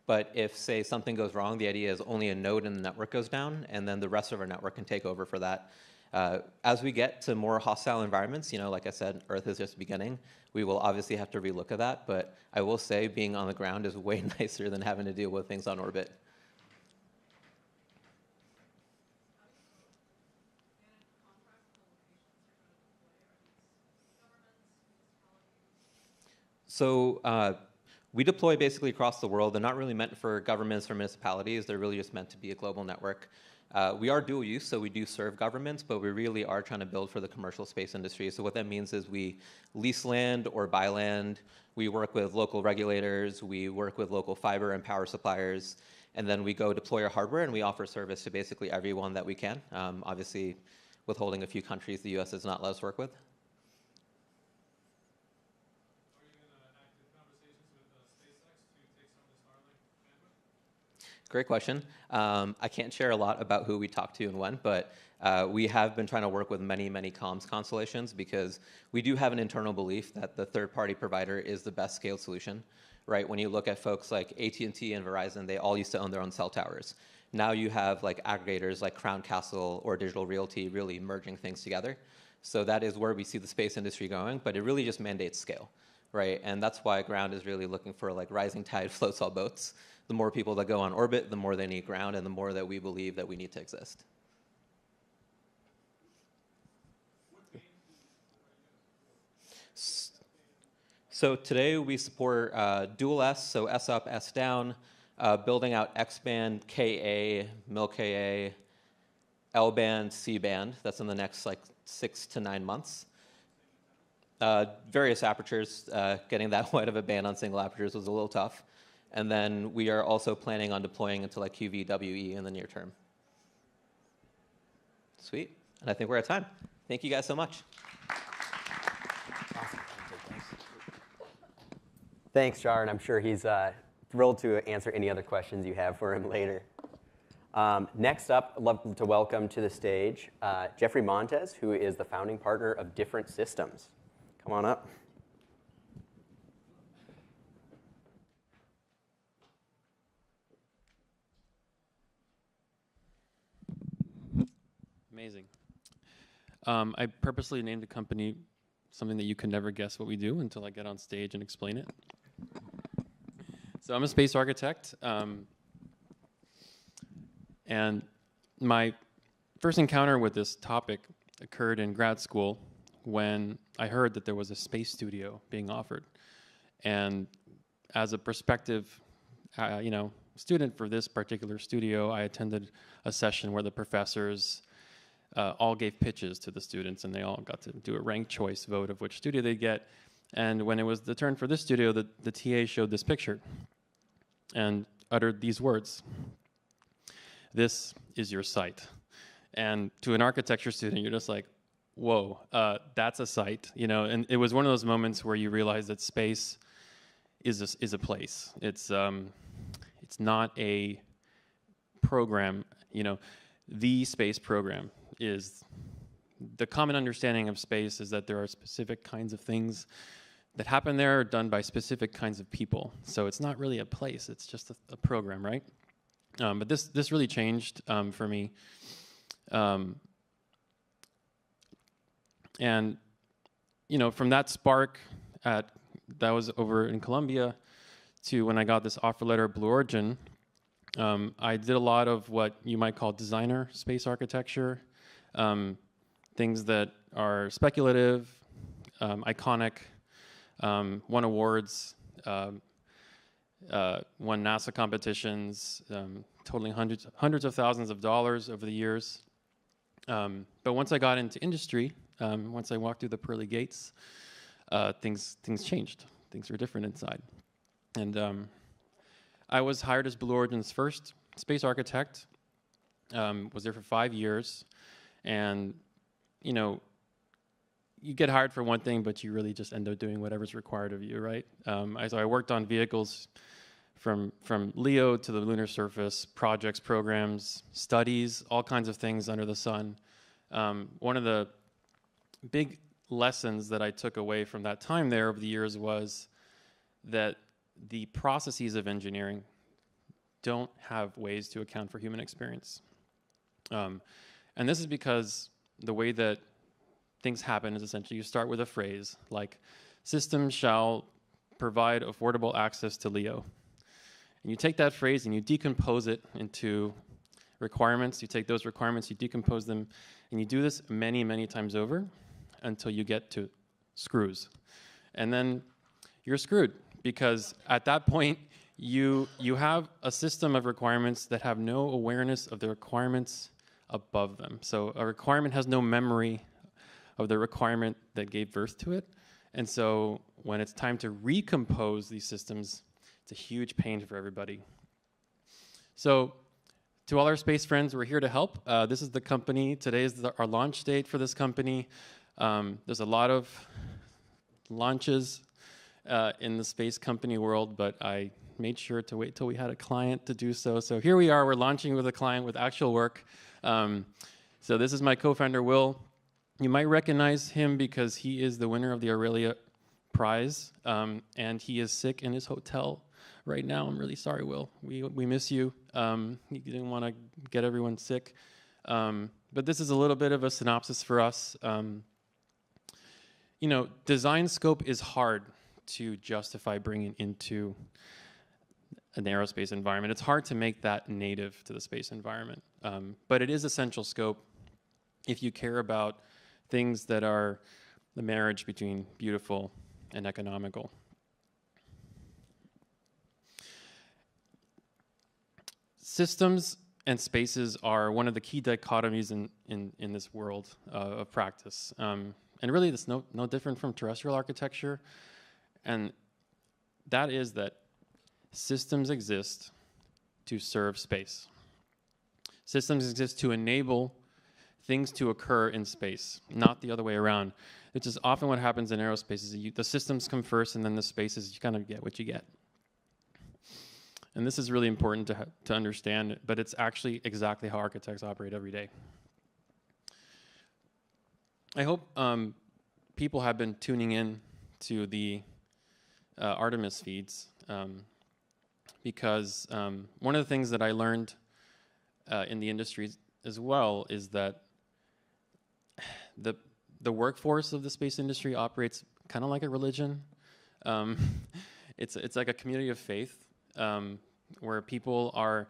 But if, say, something goes wrong, the idea is only a node in the network goes down, and then the rest of our network can take over for that. As we get to more hostile environments, you know, like I said, Earth is just beginning. We will obviously have to relook at that, but I will say being on the ground is way nicer than having to deal with things on orbit. So we deploy basically across the world. They're not really meant for governments or municipalities. They're really just meant to be a global network. We are dual use, so we do serve governments, but we really are trying to build for the commercial space industry. So what that means is we lease land or buy land. We work with local regulators. We work with local fiber and power suppliers. And then we go deploy our hardware, and we offer service to basically everyone that we can. Obviously, withholding a few countries the US does not let us work with. Great question. I can't share a lot about who we talk to and when, but we have been trying to work with many, many comms constellations because we do have an internal belief that the third-party provider is the best scaled solution, right? When you look at folks like AT&T and Verizon, they all used to own their own cell towers. Now you have like aggregators like Crown Castle or Digital Realty really merging things together. So that is where we see the space industry going, but it really just mandates scale, right? And that's why ground is really looking for like rising tide floats all boats. The more people that go on orbit, the more they need ground, and the more that we believe that we need to exist. So today we support dual S, so S up, S down, building out X-band, KA, mil-Ka, L-band, C-band. That's in the next like 6 to 9 months. Various apertures, getting that wide of a band on single apertures was a little tough. And then we are also planning on deploying into like QVWE in the near term. Sweet. And I think we're at time. Thank you guys so much.
Awesome. Thanks, Char, and I'm sure he's thrilled to answer any other questions you have for him later. Next up, I'd love to welcome to the stage Jeffrey Montes, who is the founding partner of Different Systems. Come on up.
Amazing. I purposely named the company something that you can never guess what we do until I get on stage and explain it. So I'm a space architect, and my first encounter with this topic occurred in grad school when I heard that there was a space studio being offered. And as a prospective, student for this particular studio, I attended a session where the professors all gave pitches to the students, and they all got to do a ranked choice vote of which studio they'd get. And when it was the turn for this studio, the TA showed this picture and uttered these words: "This is your site." And to an architecture student, you're just like, whoa, that's a site, you know? And it was one of those moments where you realize that space is a place. It's not a program, you know. The space program is, the common understanding of space is that there are specific kinds of things that happen there done by specific kinds of people. So it's not really a place, it's just a program, right? But this really changed for me. And, you know, from that spark that was over in Colombia to when I got this offer letter at Blue Origin, I did a lot of what you might call designer space architecture, things that are speculative, iconic, won awards, won NASA competitions, totaling hundreds of thousands of dollars over the years. But once I got into industry, once I walked through the pearly gates, things changed. Things were different inside. And I was hired as Blue Origin's first space architect, was there for 5 years, and, you know, you get hired for one thing, but you really just end up doing whatever's required of you, right? So I worked on vehicles from LEO to the lunar surface, projects, programs, studies, all kinds of things under the sun. One of the big lessons that I took away from that time there over the years was that the processes of engineering don't have ways to account for human experience. And this is because the way that things happen is essentially you start with a phrase like, systems shall provide affordable access to LEO. And you take that phrase and you decompose it into requirements. You take those requirements, you decompose them, and you do this many, many times over until you get to screws. And then you're screwed, because at that point, you have a system of requirements that have no awareness of the requirements above them. So a requirement has no memory of the requirement that gave birth to it. And so when it's time to recompose these systems, it's a huge pain for everybody. So to all our space friends, we're here to help. This is the company. Today is our launch date for this company. There's a lot of launches in the space company world, but I made sure to wait till we had a client to do so. So here we are, we're launching with a client with actual work. So this is my co-founder, Will. You might recognize him because he is the winner of the Aurelia prize, and he is sick in his hotel right now. I'm really sorry, Will. We miss you. You didn't want to get everyone sick. But this is a little bit of a synopsis for us. You know, design scope is hard to justify bringing into an aerospace environment. It's hard to make that native to the space environment. But it is essential scope if you care about things that are the marriage between beautiful and economical. Systems and spaces are one of the key dichotomies in this world of practice. And really, it's no different from terrestrial architecture. And that is that systems exist to serve space. Systems exist to enable things to occur in space, not the other way around. Which is often what happens in aerospace, is the systems come first and then the spaces, you kind of get what you get. And this is really important to understand, but it's actually exactly how architects operate every day. I hope people have been tuning in to the Artemis feeds, because one of the things that I learned in the industry as well is that the workforce of the space industry operates kind of like a religion. It's like a community of faith where people are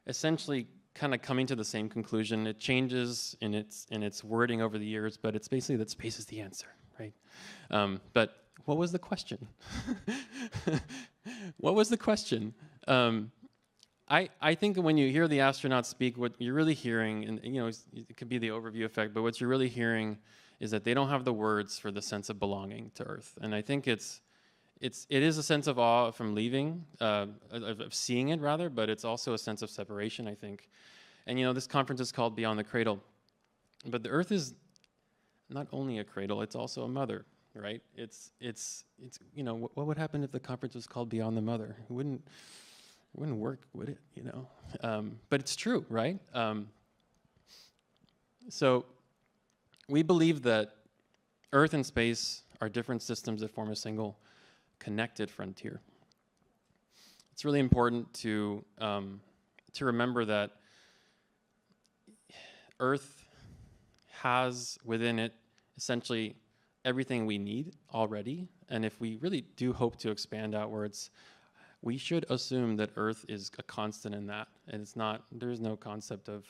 essentially kind of coming to the same conclusion. It changes in its wording over the years, but it's basically that space is the answer, right? But what was the question? What was the question? I think when you hear the astronauts speak, what you're really hearing, and you know, it could be the overview effect, but what you're really hearing is that they don't have the words for the sense of belonging to Earth. And I think it is a sense of awe from leaving, of seeing it rather, but it's also a sense of separation, I think. And you know, this conference is called Beyond the Cradle, but the Earth is not only a cradle, it's also a mother, right? It's you know, what would happen if the conference was called Beyond the Mother? It wouldn't work, would it? You know, but it's true, right? So we believe that Earth and space are different systems that form a single connected frontier. It's really important to remember that Earth has within it essentially everything we need already, and if we really do hope to expand outwards, we should assume that Earth is a constant in that, and it's not. There's no concept of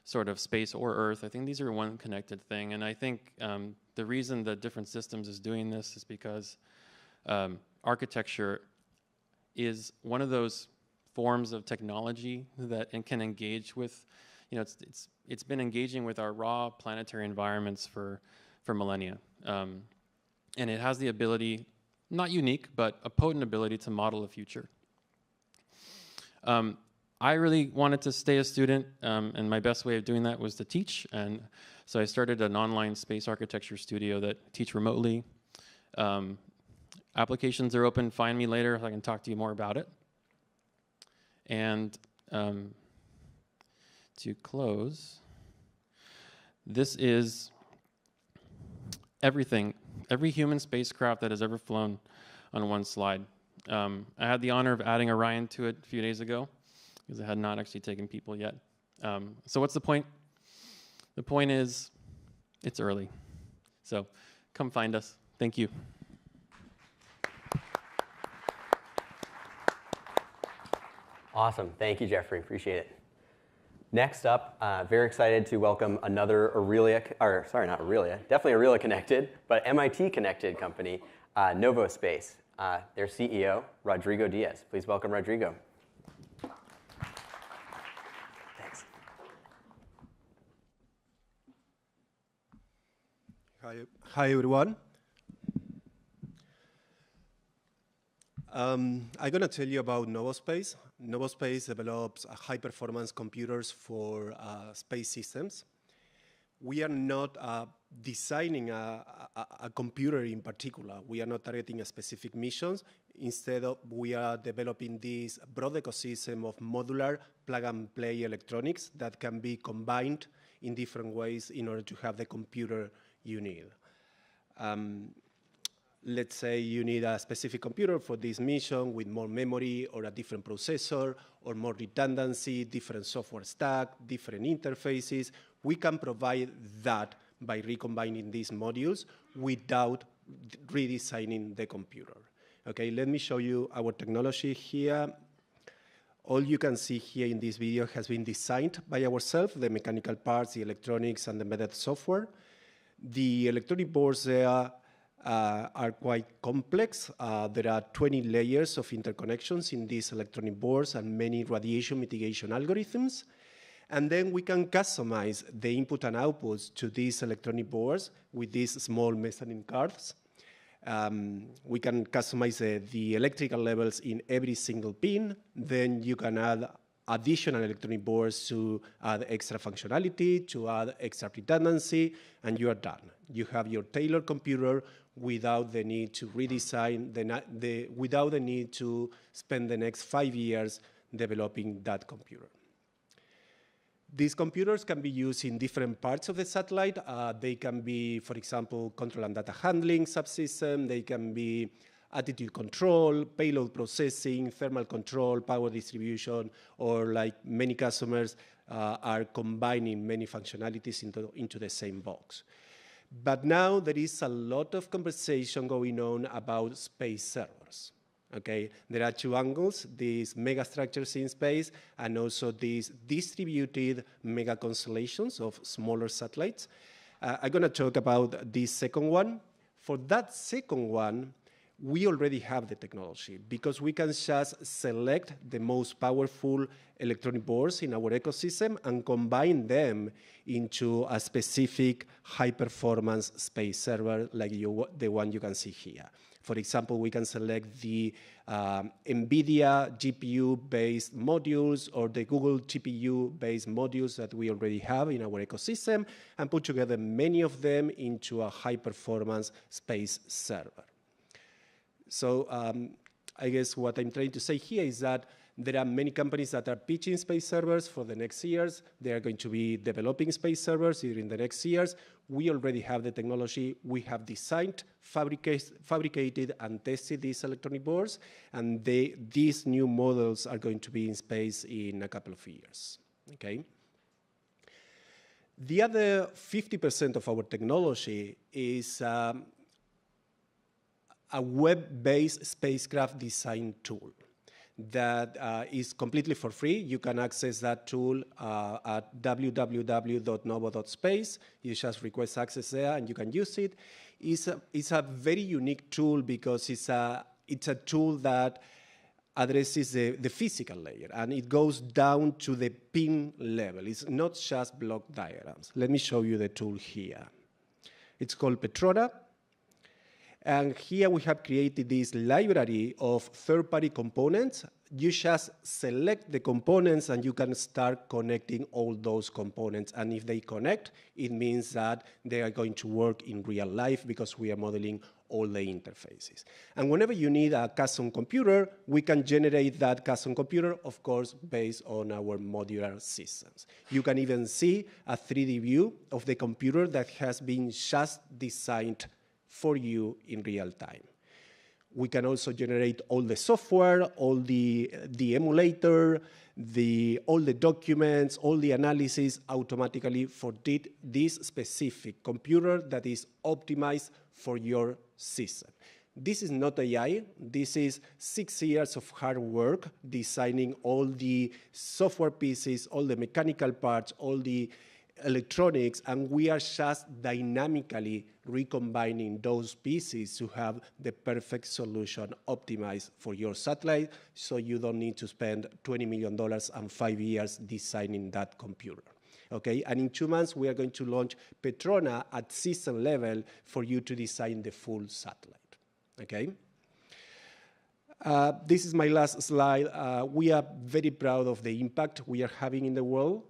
sort of space or Earth. I think these are one connected thing, and I think the reason that different systems is doing this is because architecture is one of those forms of technology that can engage with, you know, it's been engaging with our raw planetary environments for millennia, and it has the ability, not unique, but a potent ability to model a future. I really wanted to stay a student, and my best way of doing that was to teach, and so I started an online space architecture studio that teach remotely. Applications are open. Find me later if I can talk to you more about it. And to close, this is everything, every human spacecraft that has ever flown on one slide. I had the honor of adding Orion to it a few days ago because it had not actually taken people yet. So what's the point? The point is, it's early. So come find us. Thank you.
Awesome. Thank you, Jeffrey. Appreciate it. Next up, very excited to welcome another Aurelia, or sorry, not Aurelia, definitely Aurelia connected, but MIT connected company, Novospace. Their CEO, Rodrigo Diaz. Please welcome Rodrigo. Thanks.
Hi everyone. I'm going to tell you about Novospace. Novospace develops high-performance computers for space systems. We are not designing a computer in particular. We are not targeting a specific missions. Instead, we are developing this broad ecosystem of modular plug-and-play electronics that can be combined in different ways in order to have the computer you need. Let's say you need a specific computer for this mission with more memory or a different processor or more redundancy, different software stack, different interfaces. We can provide that by recombining these modules without redesigning the computer. Okay, let me show you our technology here. All you can see here in this video has been designed by ourselves, the mechanical parts, the electronics, and the embedded software. The electronic boards there are quite complex. There are 20 layers of interconnections in these electronic boards and many radiation mitigation algorithms. And then we can customize the input and outputs to these electronic boards with these small mezzanine cards. We can customize the electrical levels in every single pin. Then you can add additional electronic boards to add extra functionality, to add extra redundancy, and you are done. You have your tailored computer without the need to redesign, without the need to spend the next 5 years developing that computer. These computers can be used in different parts of the satellite. They can be, for example, control and data handling subsystem. They can be attitude control, payload processing, thermal control, power distribution, or like many customers are combining many functionalities into the same box. But now there is a lot of conversation going on about space servers. Okay, there are two angles, these megastructures in space and also these distributed mega constellations of smaller satellites. I'm going to talk about this second one. For that second one, we already have the technology because we can just select the most powerful electronic boards in our ecosystem and combine them into a specific high-performance space server like the one you can see here. For example, we can select the NVIDIA GPU-based modules or the Google GPU-based modules that we already have in our ecosystem and put together many of them into a high-performance space server. So I guess what I'm trying to say here is that there are many companies that are pitching space servers for the next years. They are going to be developing space servers during the next years. We already have the technology. We have designed, fabricated, and tested these electronic boards. And these new models are going to be in space in a couple of years. Okay? The other 50% of our technology is a web-based spacecraft design tool that is completely for free. You can access that tool at www.novo.space. You just request access there and you can use it. It's a very unique tool because it's a tool that addresses the physical layer and it goes down to the pin level. It's not just block diagrams. Let me show you the tool here. It's called Petrona. And here we have created this library of third-party components you just select the components and you can start connecting all those components. And if they connect, it means that they are going to work in real life because we are modeling all the interfaces. And whenever you need a custom computer, we can generate that custom computer, of course, based on our modular systems. You can even see a 3D view of the computer that has been just designed for you in real time. We can also generate all the software, all the emulator, all the documents, all the analysis automatically for this specific computer that is optimized for your system. This is not AI. This is 6 years of hard work designing all the software pieces, all the mechanical parts, all the electronics, and we are just dynamically recombining those pieces to have the perfect solution optimized for your satellite, so you don't need to spend $20 million and 5 years designing that computer. Okay, and in 2 months, we are going to launch Petrona at system level for you to design the full satellite. Okay. This is my last slide. We are very proud of the impact we are having in the world.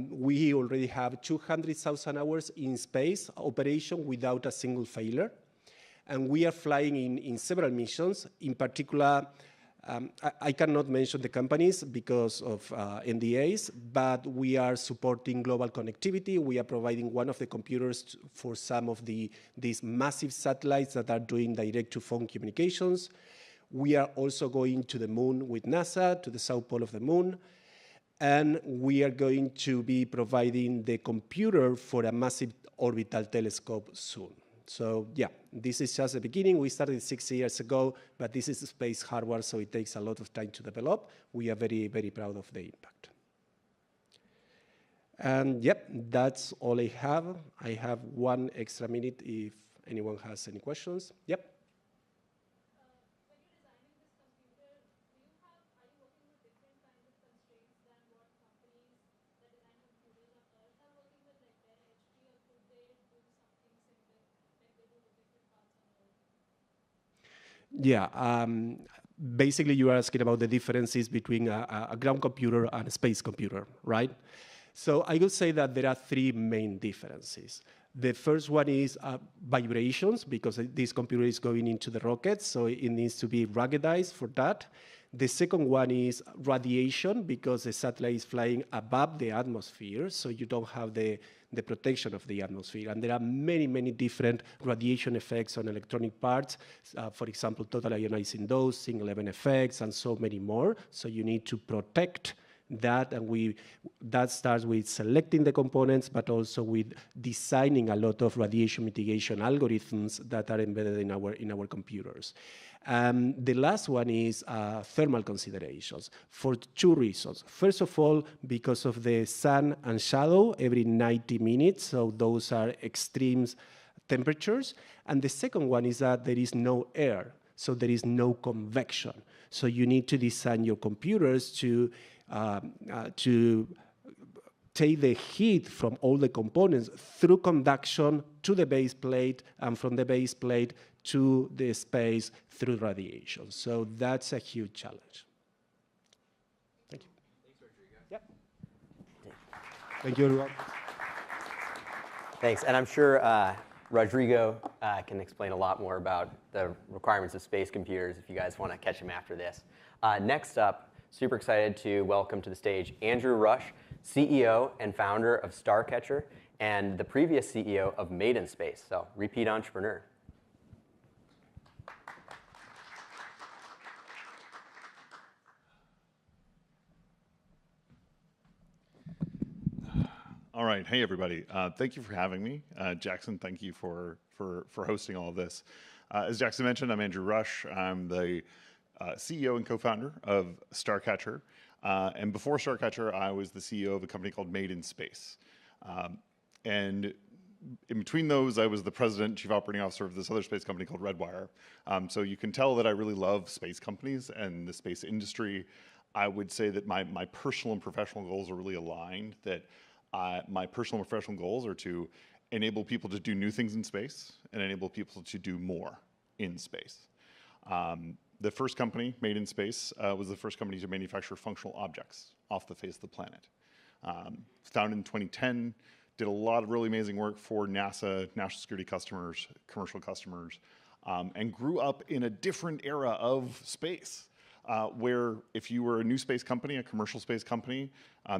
We already have 200,000 hours in space operation without a single failure. And we are flying in several missions. In particular, I cannot mention the companies because of NDAs, but we are supporting global connectivity. We are providing one of the computers for some of these massive satellites that are doing direct-to-phone communications. We are also going to the moon with NASA, to the south pole of the moon. And we are going to be providing the computer for a massive orbital telescope soon. So yeah, this is just the beginning. We started 6 years ago, but this is space hardware, so it takes a lot of time to develop. We are very, very proud of the impact. And yep, that's all I have. I have 1 extra minute if anyone has any questions. Yep. Yeah, basically you are asking about the differences between a ground computer and a space computer, right? So I would say that there are 3 main differences. The first one is vibrations, because this computer is going into the rocket, so it needs to be ruggedized for that. The second one is radiation, because the satellite is flying above the atmosphere, so you don't have the protection of the atmosphere. And there are many, many different radiation effects on electronic parts. For example, total ionizing dose, single-event effects, and so many more. So you need to protect that, and that starts with selecting the components, but also with designing a lot of radiation mitigation algorithms that are embedded in our computers. The last one is thermal considerations for 2 reasons. First of all, because of the sun and shadow every 90 minutes, so those are extreme temperatures. And the second one is that there is no air, so there is no convection. So you need to design your computers to take the heat from all the components through conduction to the base plate, and from the base plate to the space through radiation. So that's a huge challenge. Thank you.
Thanks, Rodrigo.
Yep. Thank you, everyone.
Thanks, and I'm sure Rodrigo can explain a lot more about the requirements of space computers if you guys want to catch him after this. Next up, super excited to welcome to the stage Andrew Rush, CEO and founder of Starcatcher, and the previous CEO of Made in Space, so repeat entrepreneur.
All right, hey everybody. Thank you for having me. Jackson, thank you for hosting all of this. As Jackson mentioned, I'm Andrew Rush. I'm the CEO and co-founder of Starcatcher. And before Starcatcher, I was the CEO of a company called Made in Space. And in between those, I was the president and chief operating officer of this other space company called Redwire. So you can tell that I really love space companies and the space industry. I would say that my personal and professional goals are really aligned, that my personal and professional goals are to enable people to do new things in space and enable people to do more in space. The first company made in space was the first company to manufacture functional objects off the face of the planet. Founded in 2010, did a lot of really amazing work for NASA, national security customers, commercial customers, and grew up in a different era of space, where if you were a new space company, a commercial space company,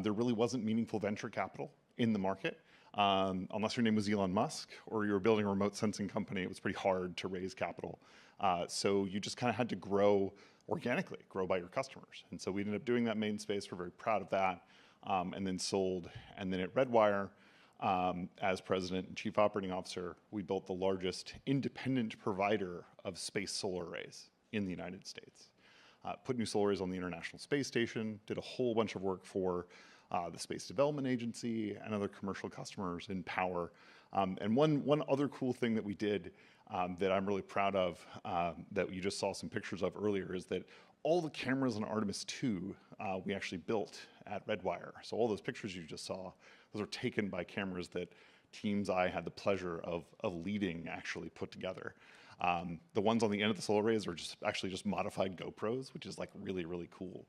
there really wasn't meaningful venture capital in the market. Unless your name was Elon Musk or you were building a remote sensing company, it was pretty hard to raise capital. So you just kind of had to grow organically, grow by your customers. And so we ended up doing that main space. We're very proud of that. And then sold. And then at Redwire, as president and chief operating officer, we built the largest independent provider of space solar arrays in the United States. Put new solar arrays on the International Space Station, did a whole bunch of work for the Space Development Agency and other commercial customers in power. And one other cool thing that we did that I'm really proud of, that you just saw some pictures of earlier, is that all the cameras on Artemis 2 we actually built at Redwire. So all those pictures you just saw, those are taken by cameras that teams I had the pleasure of leading actually put together. The ones on the end of the solar arrays are actually just modified GoPros, which is like really, really cool.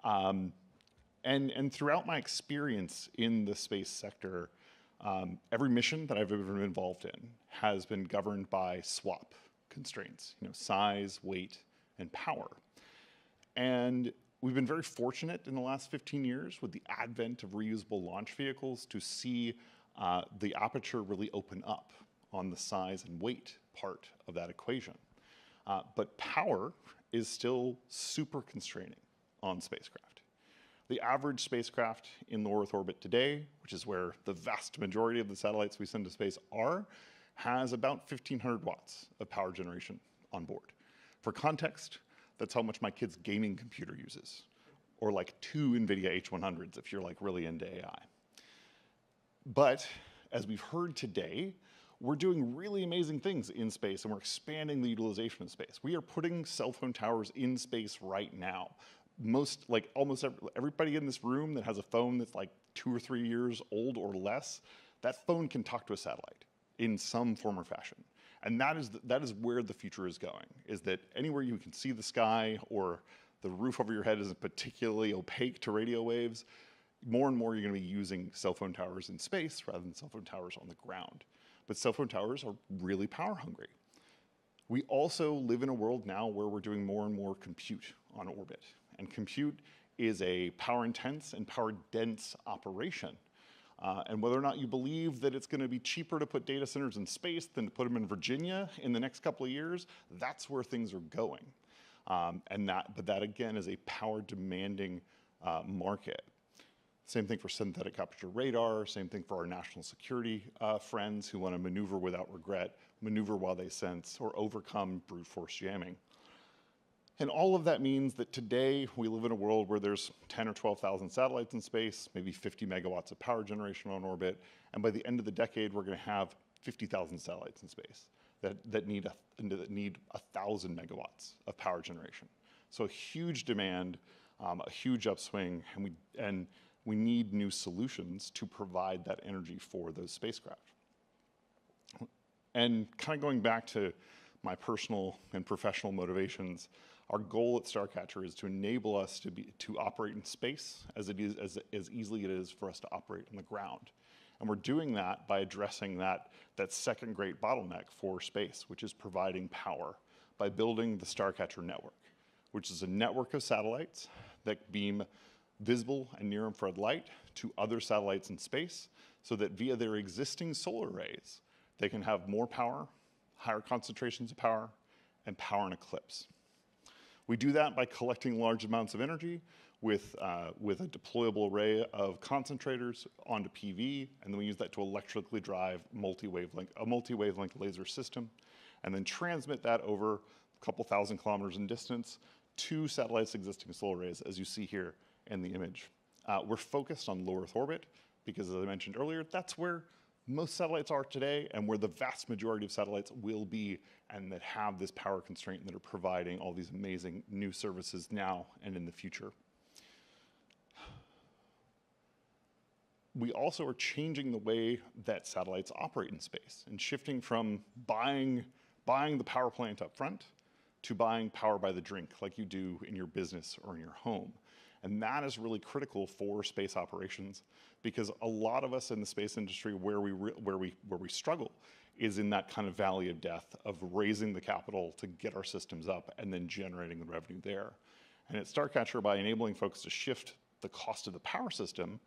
And throughout my experience in the space sector, every mission that I've ever been involved in has been governed by SWAP constraints, size, weight, and power. And we've been very fortunate in the last 15 years with the advent of reusable launch vehicles to see the aperture really open up on the size and weight part of that equation. But power is still super constraining on spacecraft. The average spacecraft in low Earth orbit today, which is where the vast majority of the satellites we send to space are, has about 1,500 watts of power generation on board. For context, that's how much my kid's gaming computer uses, or like 2 NVIDIA H100s if you're like really into AI. But as we've heard today, we're doing really amazing things in space, and we're expanding the utilization of space. We are putting cell phone towers in space right now. Almost everybody in this room that has a phone that's like 2 or 3 years old or less, that phone can talk to a satellite in some form or fashion. And that is where the future is going, is that anywhere you can see the sky or the roof over your head isn't particularly opaque to radio waves, more and more you're going to be using cell phone towers in space rather than cell phone towers on the ground. But cell phone towers are really power hungry. We also live in a world now where we're doing more and more compute on orbit. And compute is a power intense and power dense operation. And whether or not you believe that it's going to be cheaper to put data centers in space than to put them in Virginia in the next couple of years, that's where things are going. But that again is a power demanding market. Same thing for synthetic aperture radar, same thing for our national security friends who want to maneuver without regret, maneuver while they sense, or overcome brute force jamming. And all of that means that today we live in a world where there's 10 or 12,000 satellites in space, maybe 50 megawatts of power generation on orbit, and by the end of the decade we're going to have 50,000 satellites in space that need 1,000 megawatts of power generation. So a huge demand, a huge upswing, and we need new solutions to provide that energy for those spacecraft. And kind of going back to my personal and professional motivations, our goal at Starcatcher is to enable us to operate in space as easily as it is for us to operate on the ground. And we're doing that by addressing that second great bottleneck for space, which is providing power, by building the Starcatcher network, which is a network of satellites that beam visible and near-infrared light to other satellites in space so that via their existing solar arrays, they can have more power, higher concentrations of power, and power in eclipse. We do that by collecting large amounts of energy with a deployable array of concentrators onto PV, and then we use that to electrically drive a multi-wavelength laser system, and then transmit that over a couple thousand kilometers in distance to satellites' existing solar arrays, as you see here in the image. We're focused on low Earth orbit because, as I mentioned earlier, that's where most satellites are today and where the vast majority of satellites will be, and that have this power constraint and that are providing all these amazing new services now and in the future. We also are changing the way that satellites operate in space and shifting from buying the power plant up front to buying power by the drink like you do in your business or in your home. And that is really critical for space operations, because a lot of us in the space industry where we struggle is in that kind of valley of death of raising the capital to get our systems up and then generating the revenue there. And at Starcatcher, by enabling folks to shift the cost of the power system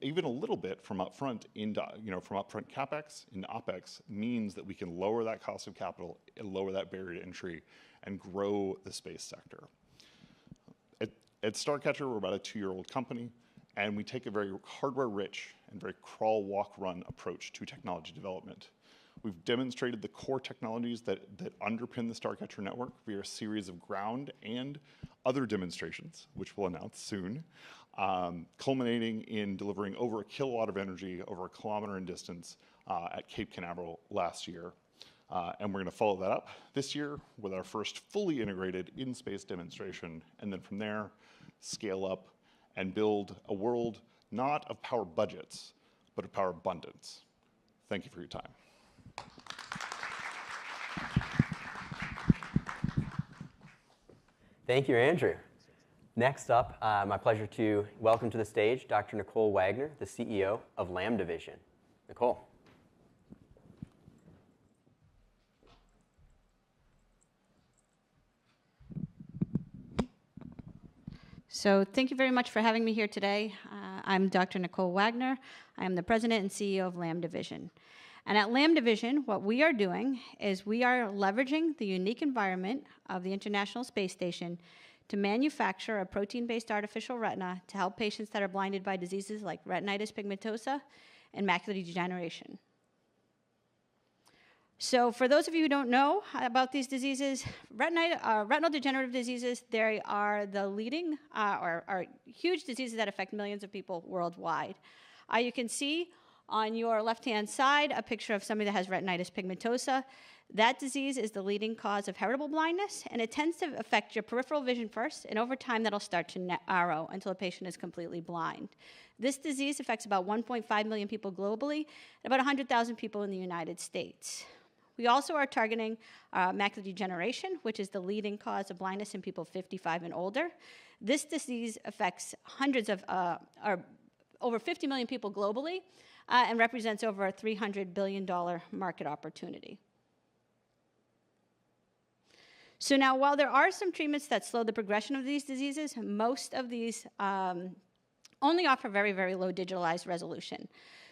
even a little bit from upfront into, from upfront CapEx into OpEx, means that we can lower that cost of capital and lower that barrier to entry and grow the space sector. At Starcatcher, we're about a 2-year-old company, and we take a very hardware-rich and very crawl, walk, run approach to technology development. We've demonstrated the core technologies that underpin the Starcatcher network via a series of ground and other demonstrations, which we'll announce soon, culminating in delivering over 1 kilowatt of energy over 1 kilometer in distance at Cape Canaveral last year. And we're going to follow that up this year with our first fully integrated in-space demonstration, and then from there, scale up and build a world not of power budgets, but of power abundance. Thank you for your time.
Thank you, Andrew. Next up, my pleasure to welcome to the stage Dr. Nicole Wagner, the CEO of Lambda Vision. Nicole.
So thank you very much for having me here today. I'm Dr. Nicole Wagner. I am the president and CEO of Lambda Vision. And at Lambda Vision, what we are doing is we are leveraging the unique environment of the International Space Station to manufacture a protein-based artificial retina to help patients that are blinded by diseases like retinitis pigmentosa and macular degeneration. So for those of you who don't know about these diseases, retinal degenerative diseases, they are the leading or are huge diseases that affect millions of people worldwide. You can see on your left-hand side a picture of somebody that has retinitis pigmentosa. That disease is the leading cause of heritable blindness, and it tends to affect your peripheral vision first, and over time that'll start to narrow until a patient is completely blind. This disease affects about 1.5 million people globally and about 100,000 people in the United States. We also are targeting macular degeneration, which is the leading cause of blindness in people 55 and older. This disease affects over 50 million people globally and represents over a $300 billion market opportunity. So now, while there are some treatments that slow the progression of these diseases, most of these only offer very, very low digitalized resolution.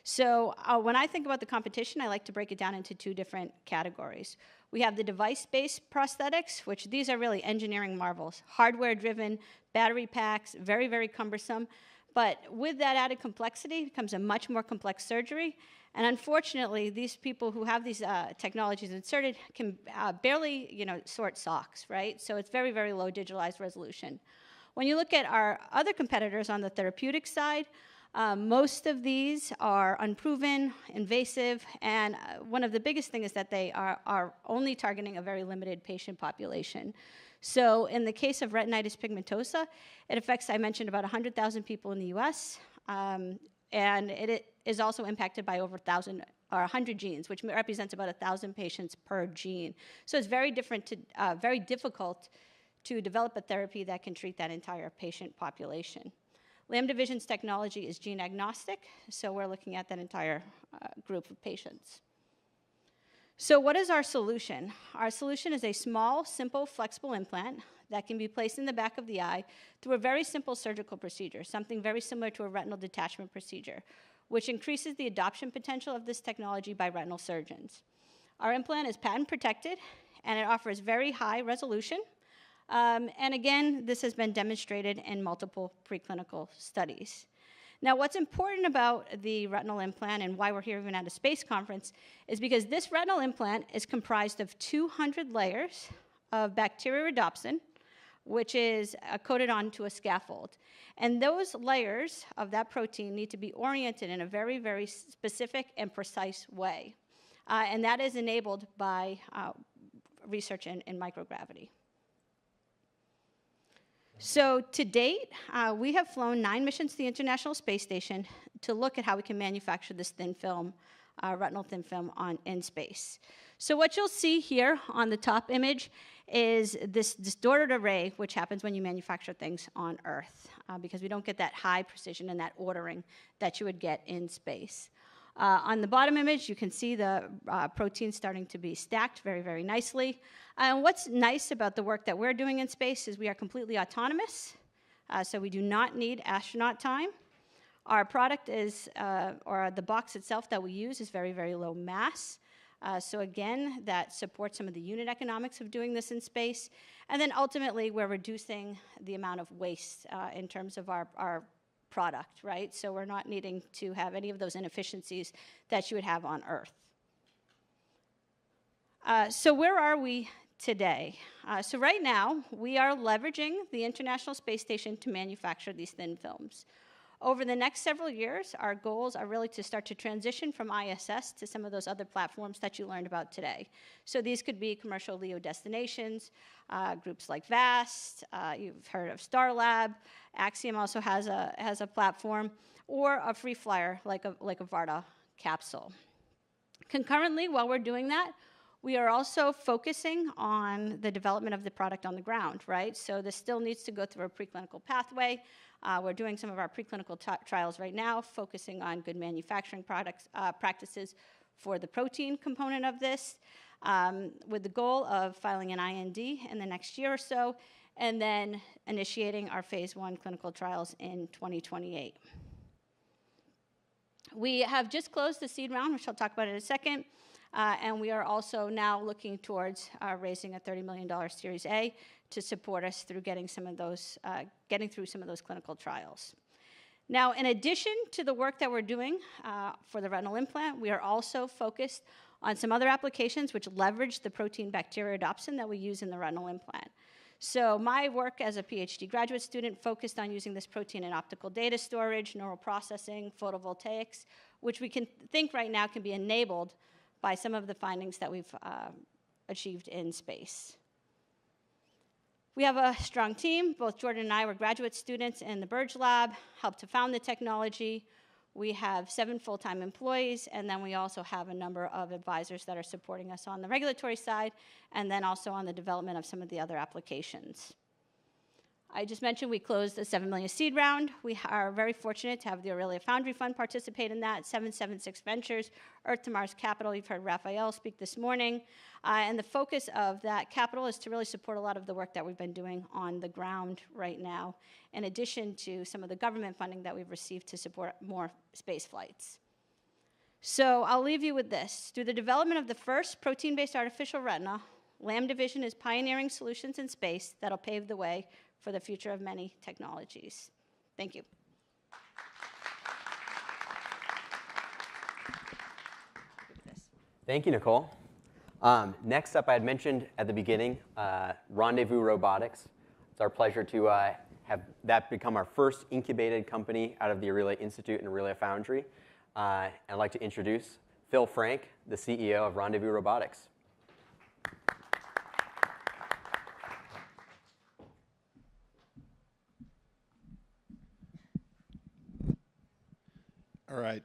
So when I think about the competition, I like to break it down into 2 different categories. We have the device-based prosthetics, which these are really engineering marvels, hardware-driven, battery packs, very, very cumbersome. But with that added complexity, it becomes a much more complex surgery. And unfortunately, these people who have these technologies inserted can barely, sort socks, right? So it's very, very low digitalized resolution. When you look at our other competitors on the therapeutic side, most of these are unproven, invasive, and one of the biggest things is that they are only targeting a very limited patient population. So in the case of retinitis pigmentosa, it affects, I mentioned, about 100,000 people in the US, and it is also impacted by over 100 genes, which represents about 1,000 patients per gene. So it's very difficult to develop a therapy that can treat that entire patient population. Lambda Vision's technology is gene agnostic, so we're looking at that entire group of patients. So what is our solution? Our solution is a small, simple, flexible implant that can be placed in the back of the eye through a very simple surgical procedure, something very similar to a retinal detachment procedure, which increases the adoption potential of this technology by retinal surgeons. Our implant is patent protected, and it offers very high resolution. And again, this has been demonstrated in multiple preclinical studies. Now, what's important about the retinal implant and why we're here even at a space conference is because this retinal implant is comprised of 200 layers of bacteriorhodopsin, which is coated onto a scaffold. And those layers of that protein need to be oriented in a very, very specific and precise way. And that is enabled by research in microgravity. So to date, we have flown 9 missions to the International Space Station to look at how we can manufacture this thin film, retinal thin film in space. So what you'll see here on the top image is this distorted array, which happens when you manufacture things on Earth, because we don't get that high precision and that ordering that you would get in space. On the bottom image, you can see the proteins starting to be stacked very, very nicely. And what's nice about the work that we're doing in space is we are completely autonomous, so we do not need astronaut time. Our product is, or the box itself that we use is very, very low mass. So again, that supports some of the unit economics of doing this in space. And then ultimately, we're reducing the amount of waste in terms of our product, right? So we're not needing to have any of those inefficiencies that you would have on Earth. So where are we today? So right now, we are leveraging the International Space Station to manufacture these thin films. Over the next several years, our goals are really to start to transition from ISS to some of those other platforms that you learned about today. So these could be commercial LEO destinations, groups like VAST, you've heard of Starlab, Axiom also has a platform, or a free flyer like a Varda capsule. Concurrently, while we're doing that, we are also focusing on the development of the product on the ground, right? So this still needs to go through a preclinical pathway. We're doing some of our preclinical trials right now, focusing on good manufacturing practices for the protein component of this, with the goal of filing an IND in the next year or so, and then initiating our phase 1 clinical trials in 2028. We have just closed the seed round, which I'll talk about in a second. And we are also now looking towards raising a $30 million Series A to support us through getting through some of those clinical trials. Now, in addition to the work that we're doing for the retinal implant, we are also focused on some other applications which leverage the protein bacteriorhodopsin that we use in the retinal implant. So my work as a PhD graduate student focused on using this protein in optical data storage, neural processing, photovoltaics, which we can think right now can be enabled by some of the findings that we've achieved in space. We have a strong team. Both Jordan and I were graduate students in the Burge Lab, helped to found the technology. We have 7 full-time employees, and then we also have a number of advisors that are supporting us on the regulatory side, and then also on the development of some of the other applications. I just mentioned we closed the $7 million seed round. We are very fortunate to have the Aurelia Foundry Fund participate in that, 776 Ventures, Earth to Mars Capital. You've heard Raphael speak this morning. And the focus of that capital is to really support a lot of the work that we've been doing on the ground right now, in addition to some of the government funding that we've received to support more space flights. So I'll leave you with this. Through the development of the first protein-based artificial retina, Lambda Vision is pioneering solutions in space that'll pave the way for the future of many technologies. Thank you.
Thank you, Nicole. Next up, I had mentioned at the beginning, Rendezvous Robotics. It's our pleasure to have that become our first incubated company out of the Aurelia Institute and Aurelia Foundry. I'd like to introduce Phil Frank, the CEO of Rendezvous Robotics.
All right,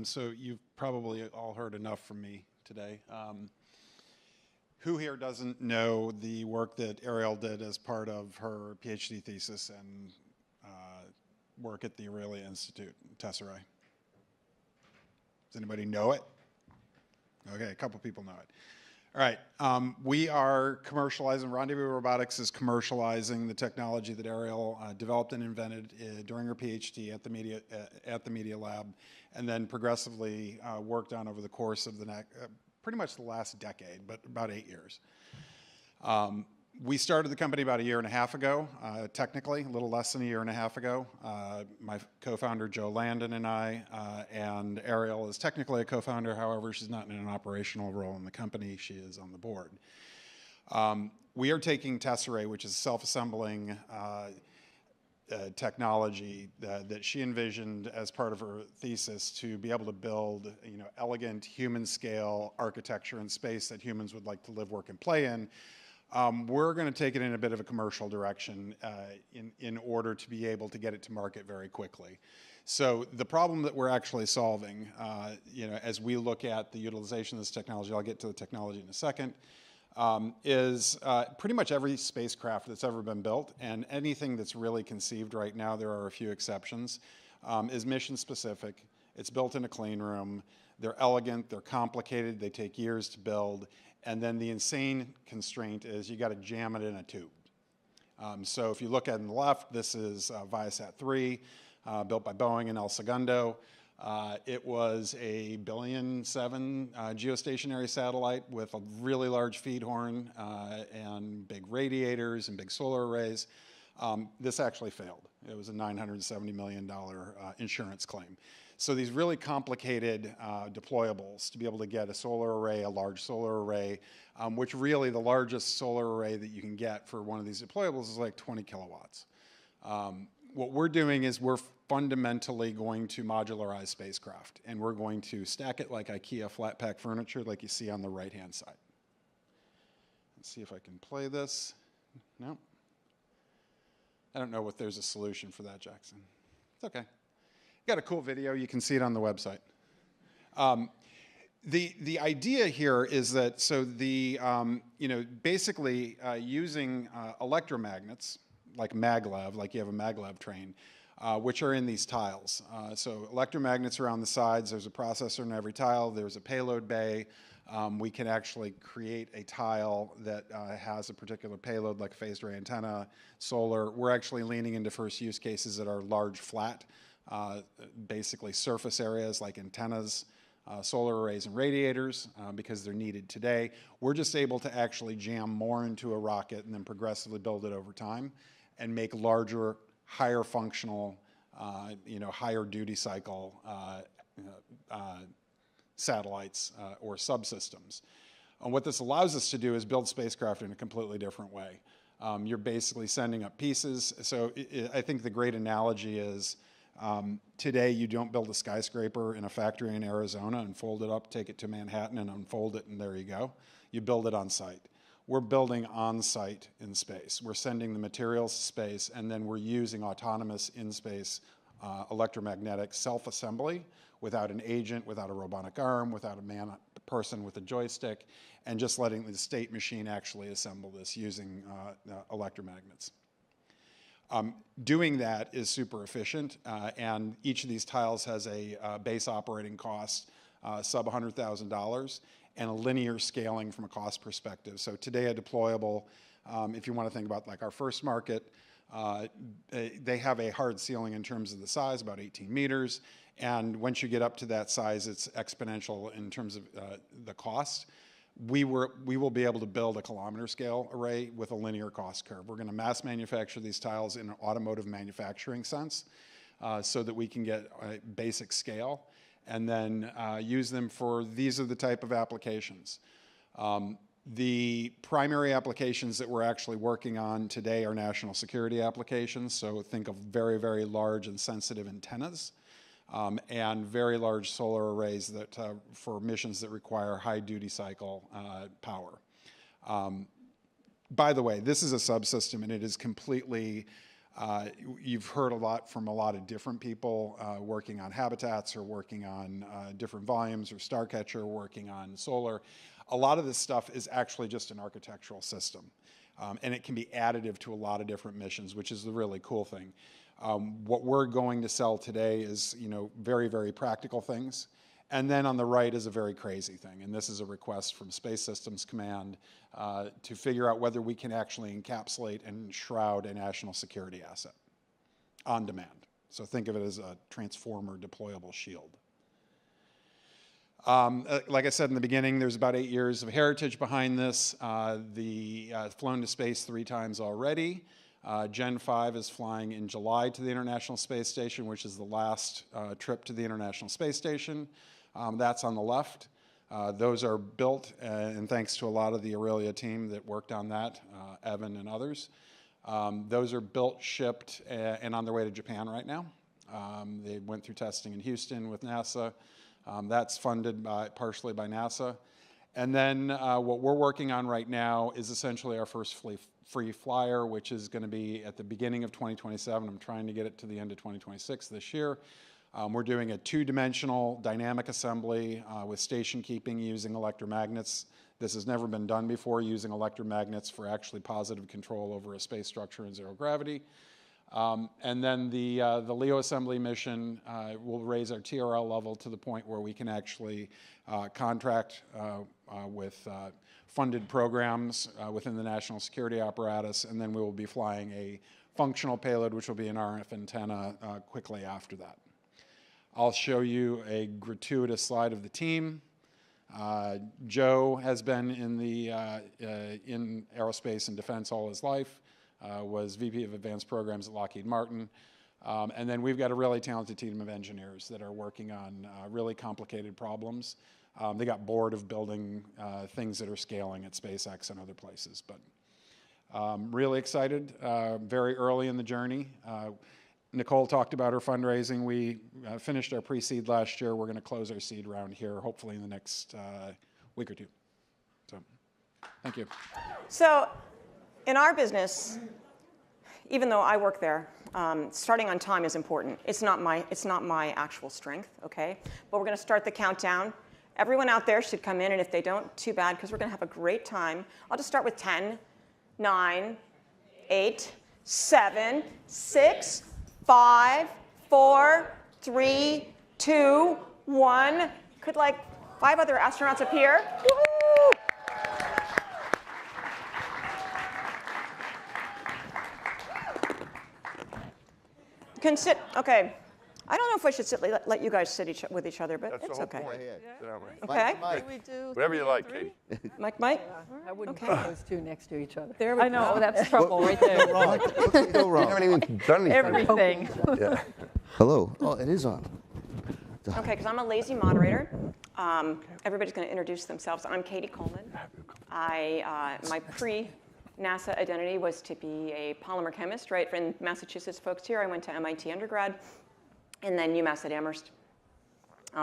so you've probably all heard enough from me today. Who here doesn't know the work that Ariel did as part of her PhD thesis and work at the Aurelia Institute, Tesserae? Does anybody know it? Okay, a couple people know it. All right, we are commercializing, Rendezvous Robotics is commercializing the technology that Ariel developed and invented during her PhD at the Media Lab, and then progressively worked on over the course of the pretty much the last decade, but about 8 years. We started the company about 1.5 years ago, technically, a little less than 1.5 years ago. My co-founder, Joe Landon, and I, and Ariel is technically a co-founder. However, she's not in an operational role in the company. She is on the board. We are taking Tesserae, which is self-assembling technology that she envisioned as part of her thesis to be able to build, elegant human-scale architecture in space that humans would like to live, work, and play in. We're going to take it in a bit of a commercial direction in order to be able to get it to market very quickly. So the problem that we're actually solving, as we look at the utilization of this technology, I'll get to the technology in a second, is pretty much every spacecraft that's ever been built, and anything that's really conceived right now, there are a few exceptions, is mission specific. It's built in a clean room. They're elegant, they're complicated, they take years to build, and then the insane constraint is you got to jam it in a tube. So if you look at on the left, this is Viasat-3, built by Boeing in El Segundo. It was a $1.7 billion geostationary satellite with a really large feed horn and big radiators and big solar arrays. This actually failed. It was a $970 million insurance claim. So these really complicated deployables to be able to get a solar array, a large solar array, which really the largest solar array that you can get for one of these deployables is like 20 kilowatts. What we're doing is we're fundamentally going to modularize spacecraft, and we're going to stack it like IKEA flat pack furniture like you see on the right-hand side. Let's see if I can play this. No. I don't know if there's a solution for that, Jackson. It's okay. Got a cool video. You can see it on the website. The idea here is that basically using electromagnets like maglev, like you have a maglev train, which are in these tiles. So electromagnets are on the sides. There's a processor in every tile. There's a payload bay. We can actually create a tile that has a particular payload, like a phased array antenna, solar. We're actually leaning into first use cases that are large, flat, basically surface areas like antennas, solar arrays, and radiators, because they're needed today. We're just able to actually jam more into a rocket and then progressively build it over time and make larger, higher functional, higher duty cycle satellites or subsystems. And what this allows us to do is build spacecraft in a completely different way. You're basically sending up pieces. So I think the great analogy is today you don't build a skyscraper in a factory in Arizona and fold it up, take it to Manhattan and unfold it, and there you go. You build it on site. We're building on site in space. We're sending the materials to space, and then we're using autonomous in-space electromagnetic self-assembly without an agent, without a robotic arm, without a person with a joystick, and just letting the state machine actually assemble this using electromagnets. Doing that is super efficient, and each of these tiles has a base operating cost sub $100,000 and a linear scaling from a cost perspective. So today a deployable, if you want to think about like our first market, they have a hard ceiling in terms of the size, about 18 meters, and once you get up to that size, it's exponential in terms of the cost. We will be able to build a kilometer scale array with a linear cost curve. We're going to mass manufacture these tiles in an automotive manufacturing sense so that we can get a basic scale and then use them for these are the type of applications. The primary applications that we're actually working on today are national security applications. So think of very, very large and sensitive antennas. And very large solar arrays that for missions that require high duty cycle power. By the way, this is a subsystem, and it is completely, you've heard a lot from a lot of different people working on habitats or working on different volumes, or Starcatcher working on solar. A lot of this stuff is actually just an architectural system, and it can be additive to a lot of different missions, which is the really cool thing. What we're going to sell today is, very, very practical things. And then on the right is a very crazy thing. And this is a request from Space Systems Command to figure out whether we can actually encapsulate and shroud a national security asset on demand. So think of it as a transformer deployable shield. Like I said in the beginning, there's about 8 years of heritage behind this. Flown to space 3 times already. Gen 5 is flying in July to the International Space Station, which is the last trip to the International Space Station. That's on the left. Those are built, and thanks to a lot of the Aurelia team that worked on that, Evan and others. Those are built, shipped, and on their way to Japan right now. They went through testing in Houston with NASA. That's funded partially by NASA. And then what we're working on right now is essentially our first free flyer, which is going to be at the beginning of 2027. I'm trying to get it to the end of 2026 this year. We're doing a 2-dimensional dynamic assembly with station keeping using electromagnets. This has never been done before, using electromagnets for actually positive control over a space structure in 0 gravity. And then the LEO assembly mission will raise our TRL level to the point where we can actually contract with funded programs within the national security apparatus, and then we will be flying a functional payload, which will be an RF antenna quickly after that. I'll show you a gratuitous slide of the team. Joe has been in aerospace and defense all his life, was VP of Advanced Programs at Lockheed Martin. And then we've got a really talented team of engineers that are working on really complicated problems. They got bored of building things that are scaling at SpaceX and other places, but really excited, very early in the journey. Nicole talked about her fundraising. We finished our pre-seed last year. We're going to close our seed round here, hopefully in the next week or two. So, thank you.
So, in our business, even though I work there, starting on time is important. It's not my actual strength, okay? But we're going to start the countdown. Everyone out there should come in, and if they don't, too bad, because we're going to have a great time. I'll just start with 10, 9, 8, 7, 6, 5, 4, 3, 2, 1. Could like 5 other astronauts appear? Woo-hoo! You can sit. Okay. I don't know if I should let you guys sit with each other, but it's okay. Okay.
Whatever you like, Katie.
Mike?
I wouldn't put those two next to each other.
There we go.
I know, that's trouble right there.
What could go wrong? You haven't even done anything.
Everything.
Yeah. Hello. Oh, it is on.
Okay, because I'm a lazy moderator. Everybody's going to introduce themselves. I'm Katie Coleman. My pre-NASA identity was to be a polymer chemist, right? For Massachusetts folks here, I went to MIT undergrad, and then UMass at Amherst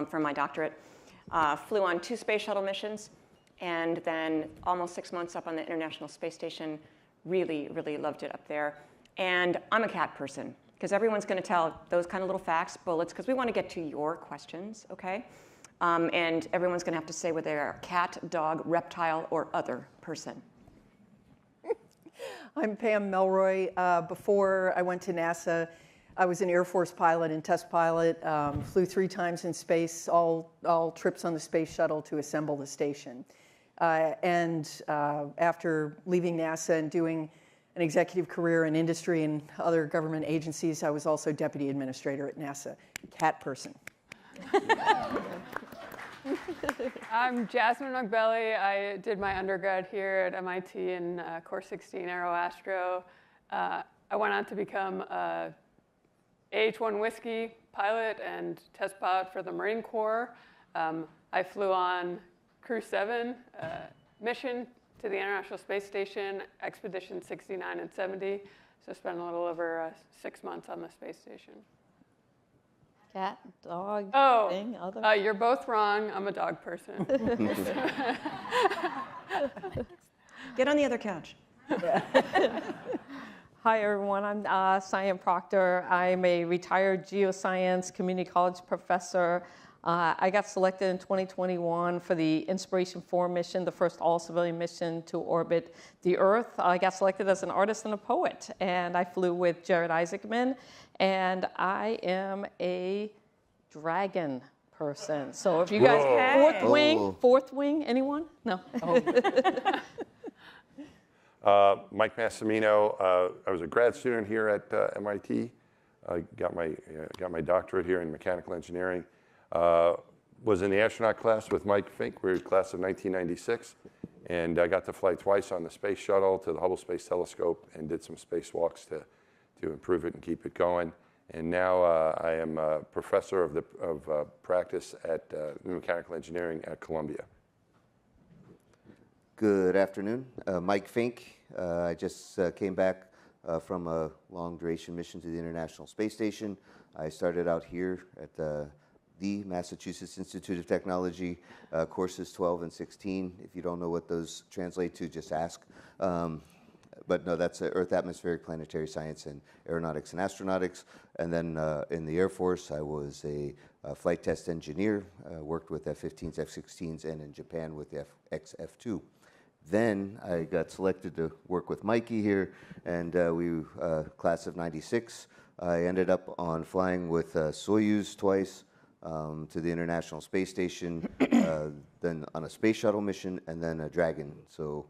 for my doctorate. Flew on 2 space shuttle missions, and then almost 6 months up on the International Space Station. Really, really loved it up there. And I'm a cat person, because everyone's going to tell those kind of little facts, bullets, because we want to get to your questions, okay? And everyone's going to have to say whether they're a cat, dog, reptile, or other person.
I'm Pam Melroy. Before I went to NASA, I was an Air Force pilot and test pilot, flew 3 times in space, all trips on the space shuttle to assemble the station. After leaving NASA and doing an executive career in industry and other government agencies, I was also deputy administrator at NASA. Cat person.
I'm Jasmine McBelly. I did my undergrad here at MIT in Core 16 Aeroastro. I went on to become a AH-1 Whiskey pilot and test pilot for the Marine Corps. I flew on Crew 7 mission to the International Space Station, Expedition 69 and 70. So I spent a little over 6 months on the space station.
Cat, dog,
thing,
other?
You're both wrong. I'm a dog person.
Get on the other couch.
Hi, everyone. I'm Cyan Proctor. I'm a retired geoscience community college professor. I got selected in 2021 for the Inspiration 4 mission, the first all-civilian mission to orbit the Earth. I got selected as an artist and a poet, and I flew with Jared Isaacman, and I am a dragon person. So if you guys, fourth wing, anyone? No.
Mike Massimino. I was a grad student here at MIT. I got my doctorate here in mechanical engineering. Was in the astronaut class with Mike Fink. We were class of 1996. And I got to fly twice on the space shuttle to the Hubble Space Telescope and did some spacewalks to improve it and keep it going. And now I am a professor of practice at mechanical engineering at Columbia.
Good afternoon. Mike Fink. I just came back from a long duration mission to the International Space Station. I started out here at the Massachusetts Institute of Technology, courses 12 and 16. If you don't know what those translate to, just ask. but no, that's Earth Atmospheric Planetary Science and Aeronautics and Astronautics. And then in the Air Force, I was a flight test engineer, worked with F-15s, F-16s, and in Japan with the XF-2. Then I got selected to work with Mikey here, and we, class of '96, I ended up on flying with Soyuz twice to the International Space Station, then on a space shuttle mission, and then a Dragon. So,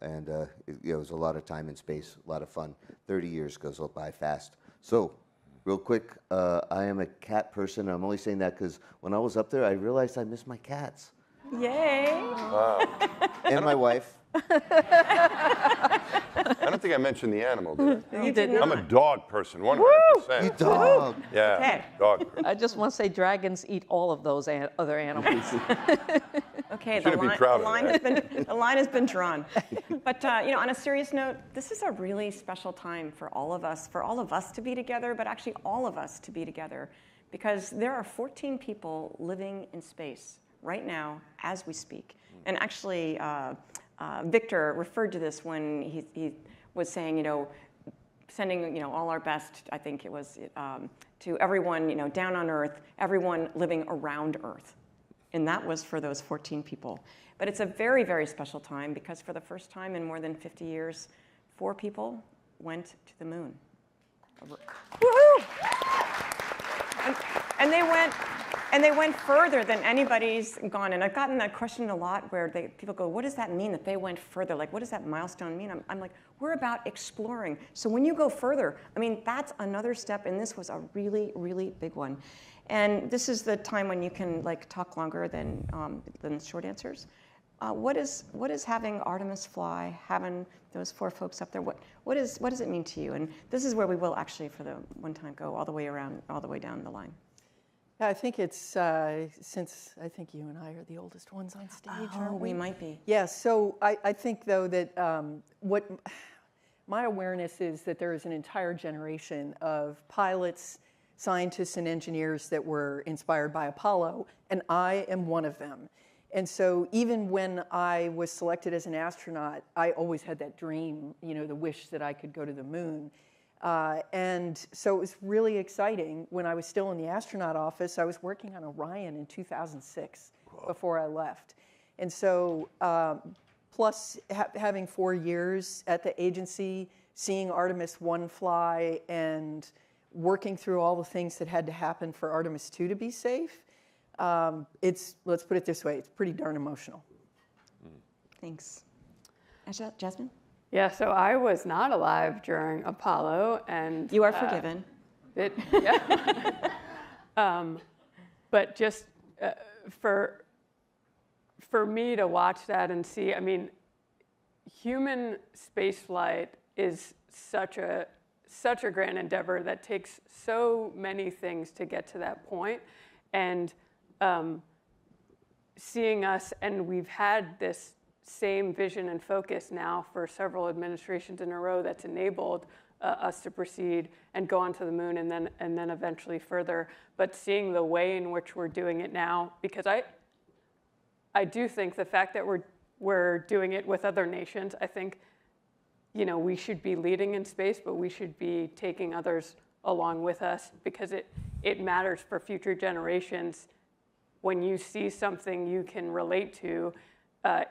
it was a lot of time in space, a lot of fun. 30 years goes by fast. So, real quick, I am a cat person. I'm only saying that because when I was up there, I realized I missed my cats.
Yay!
Wow.
And my wife.
I don't think I mentioned the animal, did I?
You did not.
I'm a dog person, 100%.
You dog.
Yeah,
Okay.
dog person.
I just want to say dragons eat all of those other animals.
Okay,
Shouldn't be proud of
the line has been drawn. But on a serious note, this is a really special time for all of us to be together, but actually all of us to be together, because there are 14 people living in space right now as we speak. And actually, Victor referred to this when he was saying, sending all our best, I think it was, to everyone down on Earth, everyone living around Earth. And that was for those 14 people. But it's a very, very special time because for the first time in more than 50 years, 4 people went to the moon. Woohoo! And they went further than anybody's gone. And I've gotten that question a lot where people go, what does that mean that they went further? Like, what does that milestone mean? I'm like, we're about exploring. So when you go further, that's another step. And this was a really, really big one. And this is the time when you can talk longer than short answers. What is having Artemis fly, having those 4 folks up there? What does it mean to you? And this is where we will actually, for the one time, go all the way around, all the way down the line.
Yeah, I think it's since I think you and I are the oldest ones on stage.
Oh, we might be.
Yeah. So I think though that what my awareness is that there is an entire generation of pilots, scientists, and engineers that were inspired by Apollo, and I am one of them. And so even when I was selected as an astronaut, I always had that dream, the wish that I could go to the moon. And so it was really exciting. When I was still in the astronaut office, I was working on Orion in 2006 before I left. And so plus having 4 years at the agency, seeing Artemis 1 fly, and working through all the things that had to happen for Artemis 2 to be safe, let's put it this way, it's pretty darn emotional.
Thanks. Jasmine?
Yeah, so I was not alive during Apollo, and
you are forgiven.
But just for me to watch that and see, human spaceflight is such a grand endeavor that takes so many things to get to that point, and seeing us, and we've had this same vision and focus now for several administrations in a row that's enabled us to proceed and go onto the moon and then eventually further. But seeing the way in which we're doing it now, because I do think the fact that we're doing it with other nations, I think we should be leading in space, but we should be taking others along with us, because it matters for future generations. When you see something you can relate to,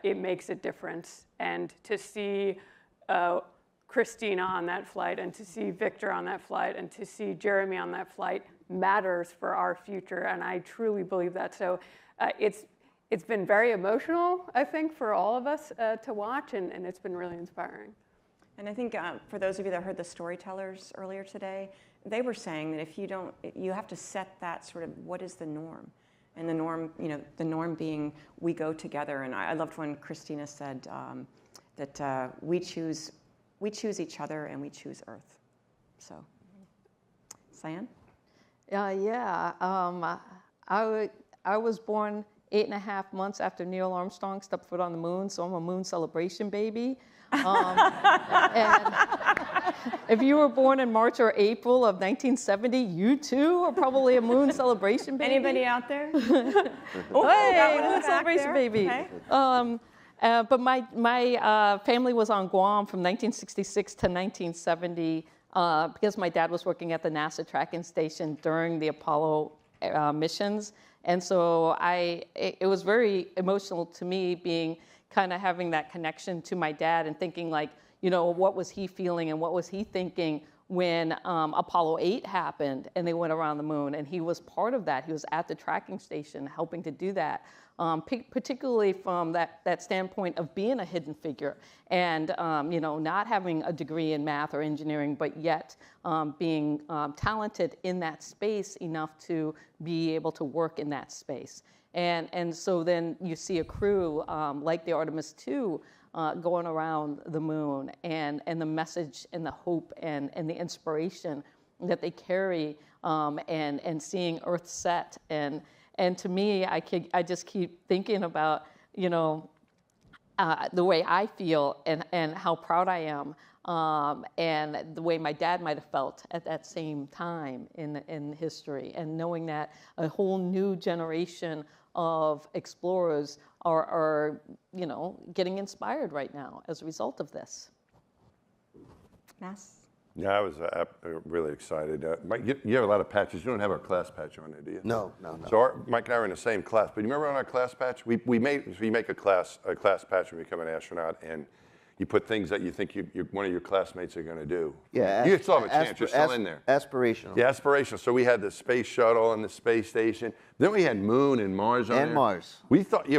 it makes a difference. And to see Christina on that flight, and to see Victor on that flight, and to see Jeremy on that flight matters for our future, and I truly believe that. So it's been very emotional, I think, for all of us to watch, and it's been really inspiring.
And I think for those of you that heard the storytellers earlier today, they were saying that you have to set that sort of what is the norm. And the norm, the norm being we go together. And I loved when Christina said that we choose each other and we choose Earth. So, Cyan?
I was born 8.5 months after Neil Armstrong stepped foot on the moon, so I'm a moon celebration baby. And if you were born in March or April of 1970, you too are probably a moon celebration baby.
Anybody out there?
Hey, moon celebration baby.
Okay.
But my family was on Guam from 1966 to 1970 because my dad was working at the NASA tracking station during the Apollo missions. And so it was very emotional to me being kind of having that connection to my dad and thinking like, you know, what was he feeling and what was he thinking when Apollo 8 happened and they went around the moon, and he was part of that. He was at the tracking station helping to do that, particularly from that standpoint of being a hidden figure and you know, not having a degree in math or engineering, but yet being talented in that space enough to be able to work in that space. And so then you see a crew like the Artemis 2 going around the moon, and the message and the hope and the inspiration that they carry, and seeing Earth set. And to me, I just keep thinking about, you know, the way I feel and how proud I am, and the way my dad might have felt at that same time in history, and knowing that a whole new generation of explorers are you know, getting inspired right now as a result of this.
Mass?
Yeah, I was really excited. Mike, you have a lot of patches. You don't have our class patch on there, do you?
No.
So Mike and I were in the same class. But you remember on our class patch, we make a class patch when you become an astronaut, and you put things that you think one of your classmates are going to do.
Yeah,
you still have a chance. You're still in there.
Aspirational.
Yeah, aspirational. So we had the space shuttle and the space station. Then we had Moon and Mars on there.
And Mars.
We thought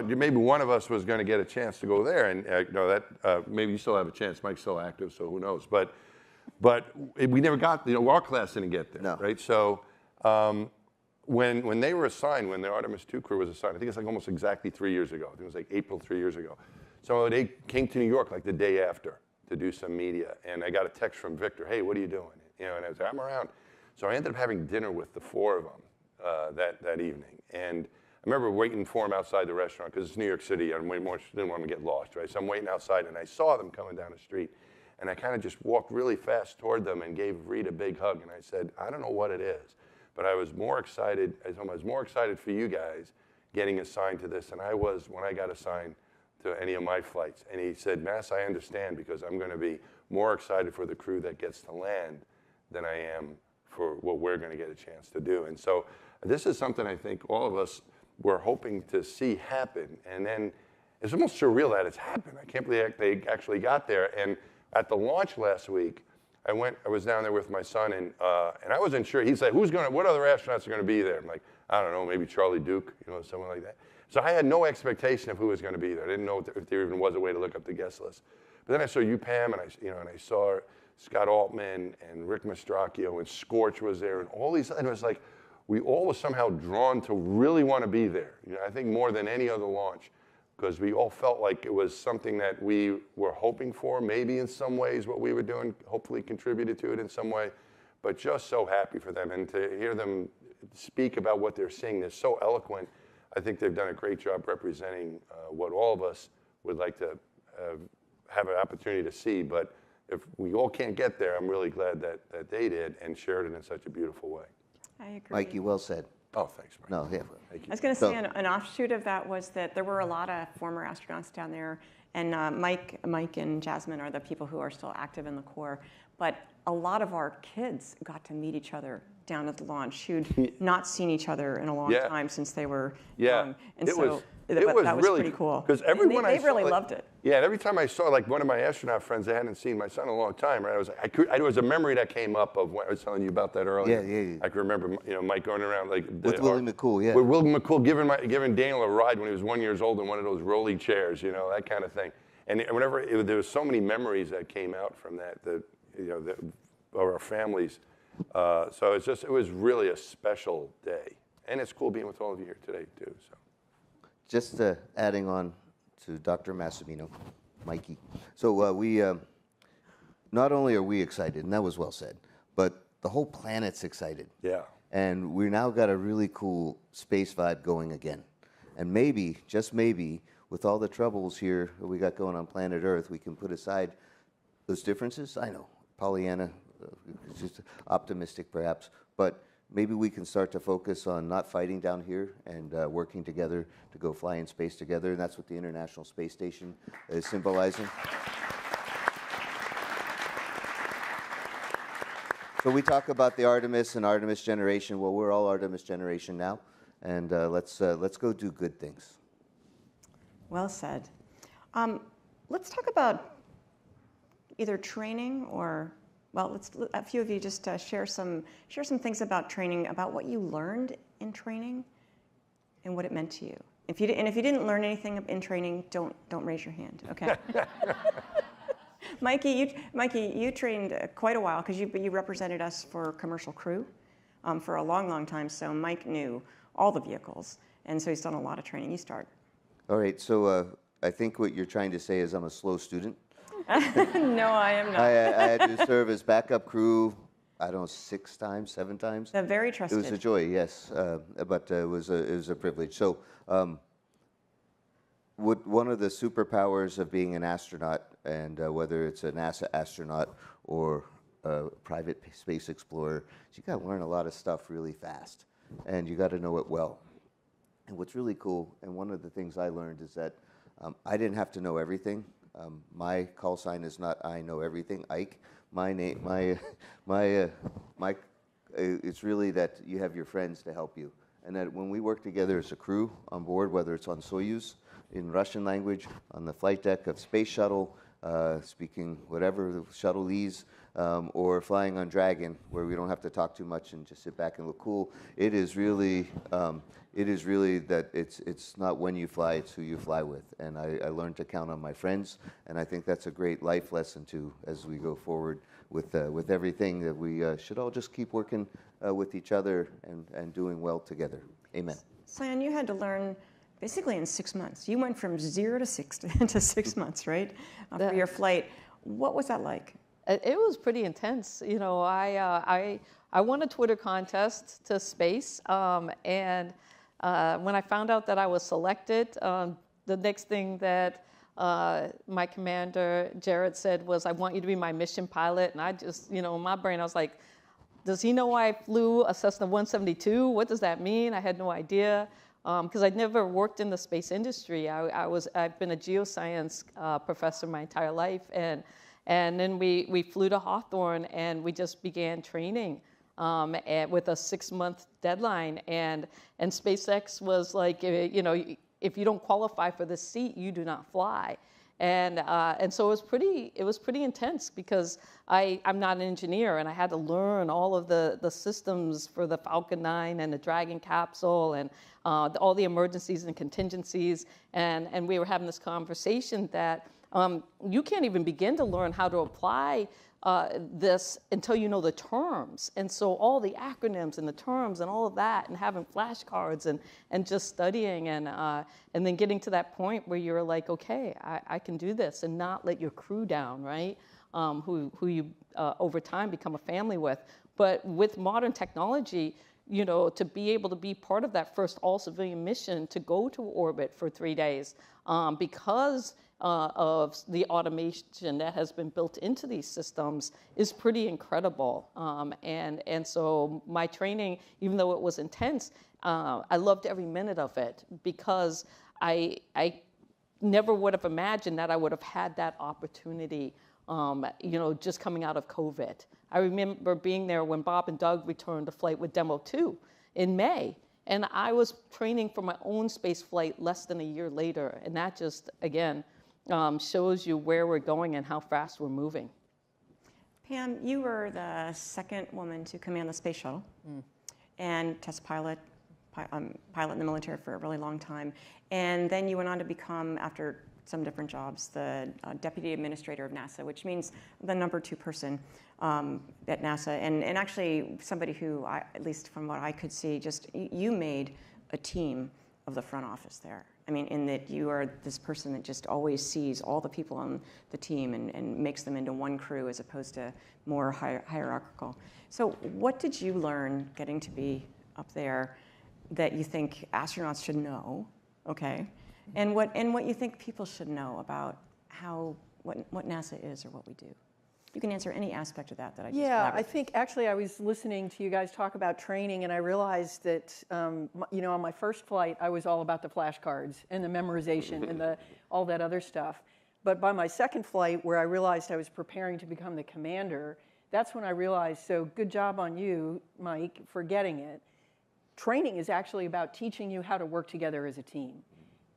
maybe one of us was going to get a chance to go there, and you know that maybe you still have a chance. Mike's still active, so who knows? But we never got. You know, our class didn't get there,
no.
right? So when they were assigned, when the Artemis 2 crew was assigned, I think it's like almost exactly 3 years ago. I think it was like April 3 years ago. So they came to New York like the day after to do some media, and I got a text from Victor, hey, what are you doing? You know, and I was like, I'm around. So I ended up having dinner with the four of them that evening. And I remember waiting for them outside the restaurant, because it's New York City, and didn't want them to get lost, right? So I'm waiting outside, and I saw them coming down the street, and I kind of just walked really fast toward them and gave Reed a big hug, and I said, I don't know what it is, but I was more excited for you guys getting assigned to this than I was when I got assigned to any of my flights. And he said, Mass, I understand, because I'm going to be more excited for the crew that gets to land than I am for what we're going to get a chance to do. And so this is something I think all of us were hoping to see happen. And then it's almost surreal that it's happened. I can't believe they actually got there. And at the launch last week, I was down there with my son, and I wasn't sure. He said, what other astronauts are going to be there? I'm like, I don't know, maybe Charlie Duke, you know, someone like that. So I had no expectation of who was going to be there. I didn't know if there even was a way to look up the guest list. But then I saw you, Pam, and I saw Scott Altman and Rick Mastracchio, and Scorch was there, and all these. And it was like we all were somehow drawn to really want to be there. You know, I think more than any other launch, because we all felt like it was something that we were hoping for. Maybe in some ways what we were doing hopefully contributed to it in some way. But just so happy for them, and to hear them speak about what they're seeing, they're so eloquent. I think they've done a great job representing what all of us would like to have an opportunity to see. But if we all can't get there, I'm really glad that they did and shared it in such a beautiful way.
I agree.
Mikey, well said.
Oh, thanks, Mike.
No, yeah.
Thank you.
I was going to say an offshoot of that was that there were a lot of former astronauts down there, and Mike and Jasmine are the people who are still active in the Corps. But a lot of our kids got to meet each other down at the launch who'd not seen each other in a long time since they were young. And
it
so
was
that was
really
pretty cool.
Because everyone
they really loved it.
Yeah, and every time I saw like one of my astronaut friends, I hadn't seen my son in a long time, right? It was a memory that came up of when I was telling you about that earlier.
Yeah.
I can remember, Mike going around like
with Willie McCool, yeah.
With Willie McCool giving Daniel a ride when he was 1 year old in one of those rolly chairs, that kind of thing. And whenever there was so many memories that came out from that, of our families. So it was really a special day, and it's cool being with all of you here today too. So,
just adding on to Dr. Massimino, Mikey. So we not only are we excited, and that was well said, but the whole planet's excited.
Yeah.
And we now got a really cool space vibe going again, and maybe, just maybe, with all the troubles here that we got going on planet Earth, we can put aside those differences. I know, Pollyanna. It's just optimistic, perhaps, but maybe we can start to focus on not fighting down here and working together to go fly in space together. And that's what the International Space Station is symbolizing. So we talk about the Artemis and Artemis generation. Well, we're all Artemis generation now, and let's go do good things.
Well said. Let's talk about either training or, well, a few of you just share some things about training, about what you learned in training and what it meant to you. If you didn't learn anything in training, don't raise your hand. Okay. Mikey, you trained quite a while because you represented us for Commercial Crew for a long, long time. So Mike knew all the vehicles, and so he's done a lot of training. You start.
All right. So I think what you're trying to say is I'm a slow student.
No, I am not.
I had to serve as backup crew, I don't know, 6 times, 7 times.
They're very trusted.
It was a joy, yes, but it was a privilege. So one of the superpowers of being an astronaut, and whether it's a NASA astronaut or a private space explorer, is you got to learn a lot of stuff really fast, and you got to know it well. And what's really cool, and one of the things I learned is that I didn't have to know everything. My call sign is not "I know everything," Ike. It's really that you have your friends to help you, and that when we work together as a crew on board, whether it's on Soyuz in Russian language, on the flight deck of space shuttle, speaking whatever the shuttle-ese, or flying on Dragon, where we don't have to talk too much and just sit back and look cool. It is really that it's not when you fly, it's who you fly with. And I learned to count on my friends, and I think that's a great life lesson too as we go forward with everything, that we should all just keep working with each other and doing well together. Amen.
Cyan, you had to learn basically in 6 months. You went from 0 to 6 to 6 months, right, for your flight. What was that like?
It was pretty intense. You know, I won a Twitter contest to space, and when I found out that I was selected, the next thing that my commander, Jared, said was, "I want you to be my mission pilot." And I just, you know, in my brain, I was like, does he know I flew a Cessna 172? What does that mean? I had no idea. Because I'd never worked in the space industry. I've been a geoscience professor my entire life, and then we flew to Hawthorne and we just began training with a 6-month deadline. And SpaceX was like, you know, if you don't qualify for this seat, you do not fly. And so it was pretty intense because I'm not an engineer, and I had to learn all of the systems for the Falcon 9 and the Dragon capsule and all the emergencies and contingencies. And we were having this conversation that you can't even begin to learn how to apply this until you know the terms. And so all the acronyms and the terms and all of that, and having flashcards and just studying and then getting to that point where you're like, okay, I can do this, and not let your crew down, right? Who you over time become a family with. But with modern technology, you know, to be able to be part of that first all-civilian mission to go to orbit for 3 days, because of the automation that has been built into these systems, is pretty incredible. And so my training, even though it was intense, I loved every minute of it, because I never would have imagined that I would have had that opportunity, you know, just coming out of COVID. I remember being there when Bob and Doug returned to flight with Demo 2 in May. And I was training for my own space flight less than a year later. And that just, again, shows you where we're going and how fast we're moving.
Pam, you were the second woman to command the space shuttle and test pilot in the military for a really long time. And then you went on to become, after some different jobs, the deputy administrator of NASA, which means the number 2 person at NASA. And actually somebody who, at least from what I could see, just you made a team of the front office there. I mean, in that you are this person that just always sees all the people on the team and makes them into one crew as opposed to more hierarchical. So what did you learn getting to be up there that you think astronauts should know, okay? And what you think people should know about what NASA is or what we do? You can answer any aspect of that I just
Yeah,
covered.
I think actually I was listening to you guys talk about training, and I realized that on my first flight I was all about the flashcards and the memorization and all that other stuff. But by my second flight, where I realized I was preparing to become the commander, that's when I realized, so good job on you, Mike, for getting it. Training is actually about teaching you how to work together as a team.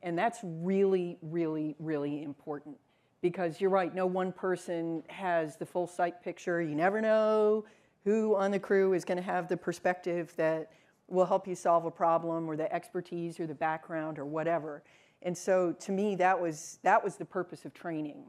And that's really, really, really important. Because you're right, no one person has the full sight picture. You never know who on the crew is going to have the perspective that will help you solve a problem, or the expertise or the background or whatever. And so to me, that was the purpose of training,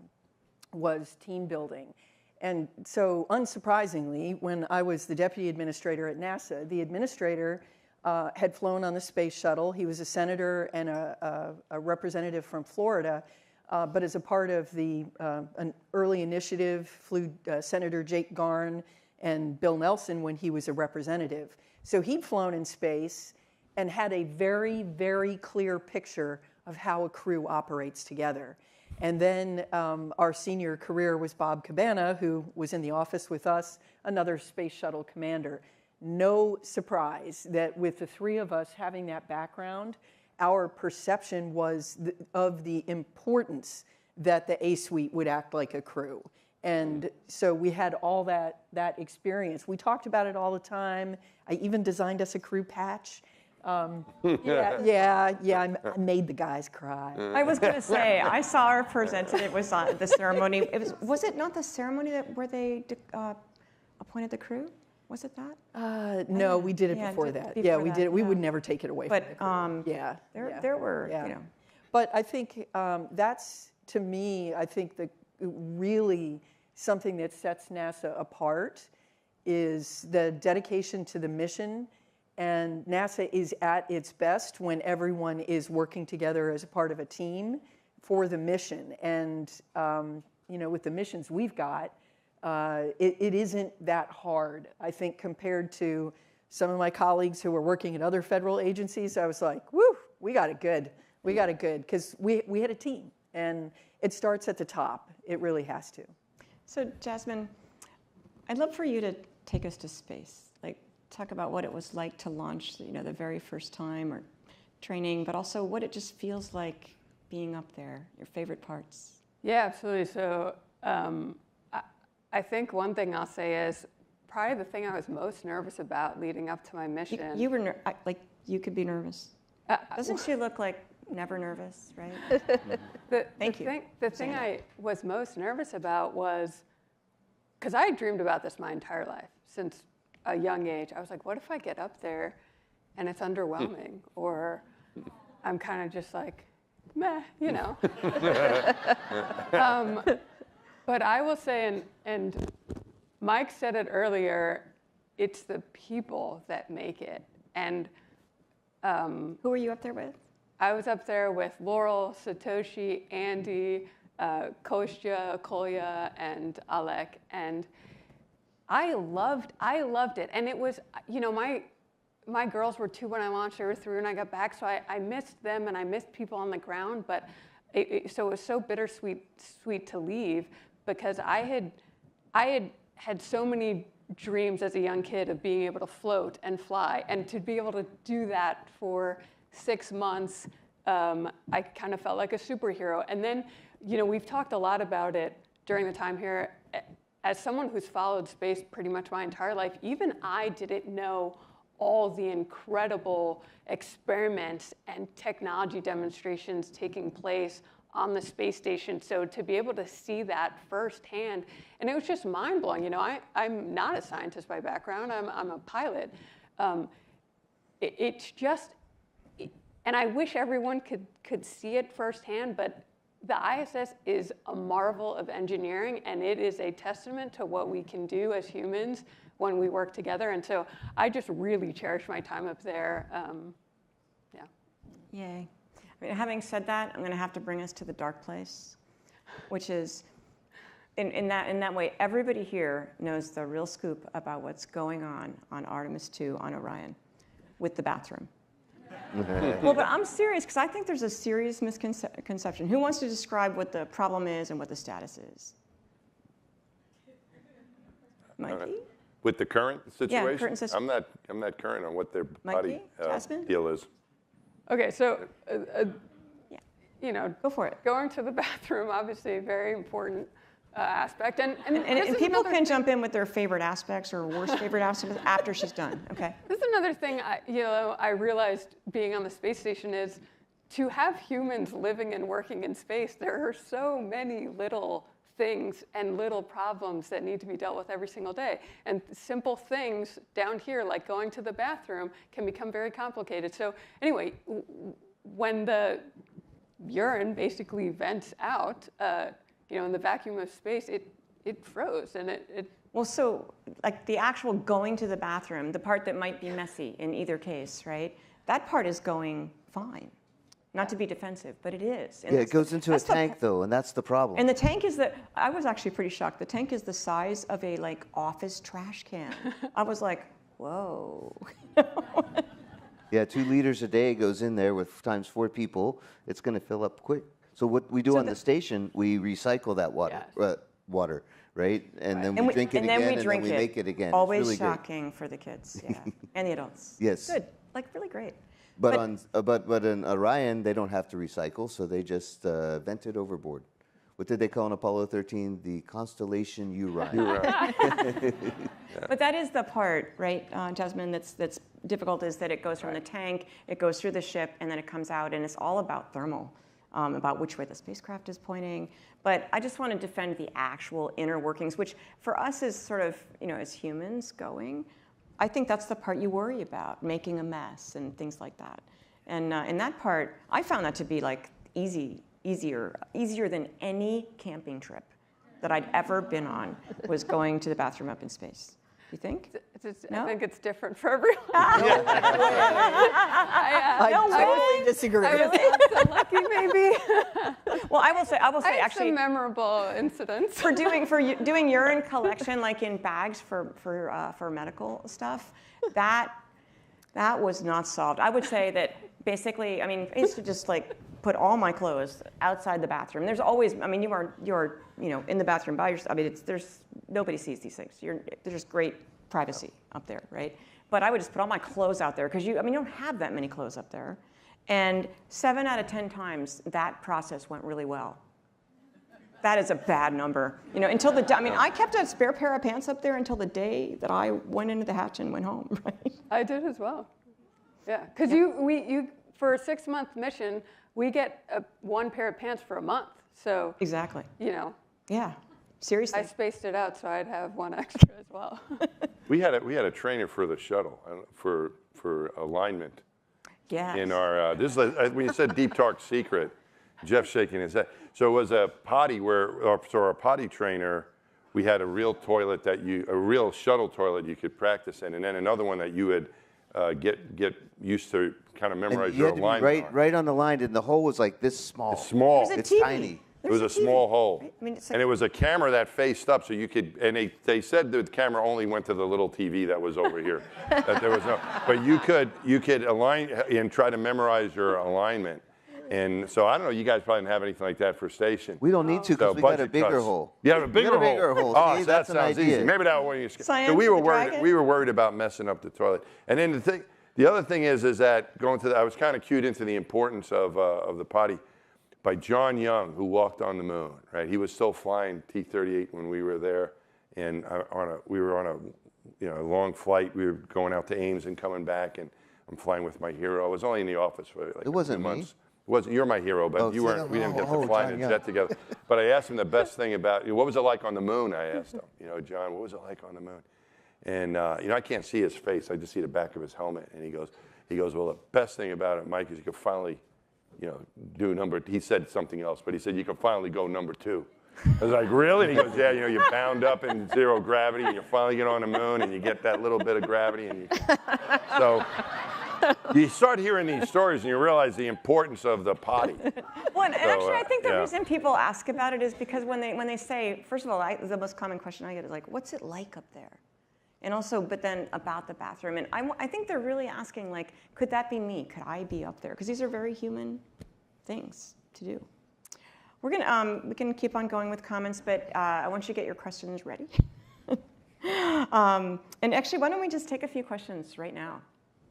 was team building. And so unsurprisingly, when I was the deputy administrator at NASA, the administrator had flown on the space shuttle. He was a senator and a representative from Florida. But as a part of an early initiative, flew Senator Jake Garn and Bill Nelson when he was a representative. So he'd flown in space and had a very, very clear picture of how a crew operates together. And then our senior career was Bob Cabana, who was in the office with us, another space shuttle commander. No surprise that with the three of us having that background, our perception was of the importance that the A-suite would act like a crew. And so we had all that experience. We talked about it all the time. I even designed us a crew patch. I made the guys cry.
I was going to say, I saw her present it. It was on the ceremony. Was it not the ceremony where they appointed the crew? Was it that?
No, we did it before that. Yeah, we did it. We would never take it away from the crew.
There were, you know.
But I think that's, to me, I think really something that sets NASA apart is the dedication to the mission. And NASA is at its best when everyone is working together as a part of a team for the mission. And with the missions we've got, it isn't that hard, I think, compared to some of my colleagues who were working at other federal agencies. I was like, woo, we got it good. We got it good, because we had a team. And it starts at the top. It really has to.
So, Jasmine, I'd love for you to take us to space. Like, talk about what it was like to launch, the very first time, or training, but also what it just feels like being up there, your favorite parts.
Yeah, absolutely. So, I think one thing I'll say is probably the thing I was most nervous about leading up to my mission.
You were you could be nervous. Doesn't she look like never nervous, right? The thing I was most nervous about was, because I dreamed about this my entire life since a young age. I was like, what if I get up there and it's underwhelming, or I'm kind of just like, meh, But I will say, and Mike said it earlier, it's the people that make it. And who were you up there with?
I was up there with Laurel, Satoshi, Andy, Kostya, Kolya, and Alec. And I loved it. And it was, my girls were 2 when I launched. They were 3 when I got back. So I missed them, and I missed people on the ground. But so it was so sweet to leave, because I had so many dreams as a young kid of being able to float and fly, and to be able to do that for 6 months, I kind of felt like a superhero. And then, we've talked a lot about it during the time here. As someone who's followed space pretty much my entire life, even I didn't know all the incredible experiments and technology demonstrations taking place on the space station. So to be able to see that firsthand, and it was just mind-blowing. I'm not a scientist by background. I'm a pilot. It's just, and I wish everyone could see it firsthand, but the ISS is a marvel of engineering, and it is a testament to what we can do as humans when we work together. And so I just really cherish my time up there.
Yay. I mean, having said that, I'm going to have to bring us to the dark place, which is, in that way, everybody here knows the real scoop about what's going on Artemis 2 on Orion with the bathroom. Well, but I'm serious, because I think there's a serious misconception. Who wants to describe what the problem is and what the status is? Mikey?
Okay. With the current situation?
Yeah, current situation.
I'm not current on what their
Mikey?
body deal is.
Okay, so, you know,
go for it.
Going to the bathroom, obviously, a very important aspect. And
people can jump in with their favorite aspects or worst favorite aspects after she's done. Okay.
This is another thing I realized being on the space station is to have humans living and working in space, there are so many little things and little problems that need to be dealt with every single day. And simple things down here, like going to the bathroom, can become very complicated. So anyway, when the urine basically vents out, in the vacuum of space, it froze and it
Well, so like the actual going to the bathroom, the part that might be messy in either case, right? That part is going fine. Not to be defensive, but it is.
And it goes into a tank though, and that's the problem.
And the tank is I was actually pretty shocked. The tank is the size of a like office trash can. I was like, whoa.
Yeah, 2 liters a day goes in there with times 4 people. It's going to fill up quick. So what we do on the station, we recycle that water, water, right? And then we drink it again, and then we make it again.
Always
it's really
shocking
great.
for the kids, yeah, and the adults.
Yes.
Good, like really great.
But in Orion, they don't have to recycle, so they just vent it overboard. What did they call in Apollo 13? The constellation Urion.
But that is the part, right, Jasmine, that's difficult, is that it goes from the tank, it goes through the ship, and then it comes out, and it's all about thermal, about which way the spacecraft is pointing. But I just want to defend the actual inner workings, which for us is sort of, as humans going, I think that's the part you worry about, making a mess and things like that. And in that part, I found that to be like easier than any camping trip that I'd ever been on, was going to the bathroom up in space. You think?
I think it's different for everyone.
I totally disagree.
I was lucky, maybe.
Well, I will say
I had
actually
some memorable incidents
for doing urine collection, like in bags for medical stuff. That was not solved. I would say that basically, I used to just like put all my clothes outside the bathroom. There's always, you're in the bathroom by yourself. Nobody sees these things. There's just great privacy up there, right? But I would just put all my clothes out there because you don't have that many clothes up there. And 7 out of 10 times that process went really well. That is a bad number. Until I kept a spare pair of pants up there until the day that I went into the hatch and went home, right?
I did as well. Yeah, because you for a 6-month mission, we get 1 pair of pants for a month. So
exactly. Yeah. Seriously.
I spaced it out so I'd have 1 extra as well.
We had a trainer for the shuttle for alignment.
Yeah.
In our when you said deep dark secret, Jeff's shaking his head. So it was a potty our potty trainer, we had a real toilet a real shuttle toilet you could practice in, and then another one that you would get used to kind of memorize your alignment.
Right on the line, and the hole was like this small.
It's small.
It's tiny.
It was a small hole, and it was a camera that faced up, so you could. And they said the camera only went to the little TV that was over here. That there was no, but you could align and try to memorize your alignment. And so I don't know. You guys probably didn't have anything like that for station.
We don't need to because we got a bigger hole.
Yeah, a bigger hole. Oh,
see,
that sounds easy. Maybe that one you. So we were worried about messing up the toilet. And then the other thing is that I was kind of cued into the importance of the potty by John Young, who walked on the moon. Right, he was still flying T-38 when we were there, and we were on a long flight. We were going out to Ames and coming back, and I'm flying with my hero. I was only in the office for like a few months. You're my hero, but you weren't. We didn't get to fly in a jet together. But I asked him the best thing about what was it like on the moon. I asked him, John, what was it like on the moon? And I can't see his face. I just see the back of his helmet. And he goes, well, the best thing about it, Mike, is you can finally, do number. He said something else, but he said you can finally go number 2. I was like, really? And he goes, yeah, you bound up in 0 gravity, and you finally get on the moon, and you get that little bit of gravity, and so. You start hearing these stories and you realize the importance of the potty.
Well, and actually, I think the reason people ask about it is because when they say, first of all, the most common question I get is like, what's it like up there? And also, but then about the bathroom. And I think they're really asking, like, could that be me? Could I be up there? Because these are very human things to do. We can keep on going with comments, but I want you to get your questions ready. And actually, why don't we just take a few questions right now?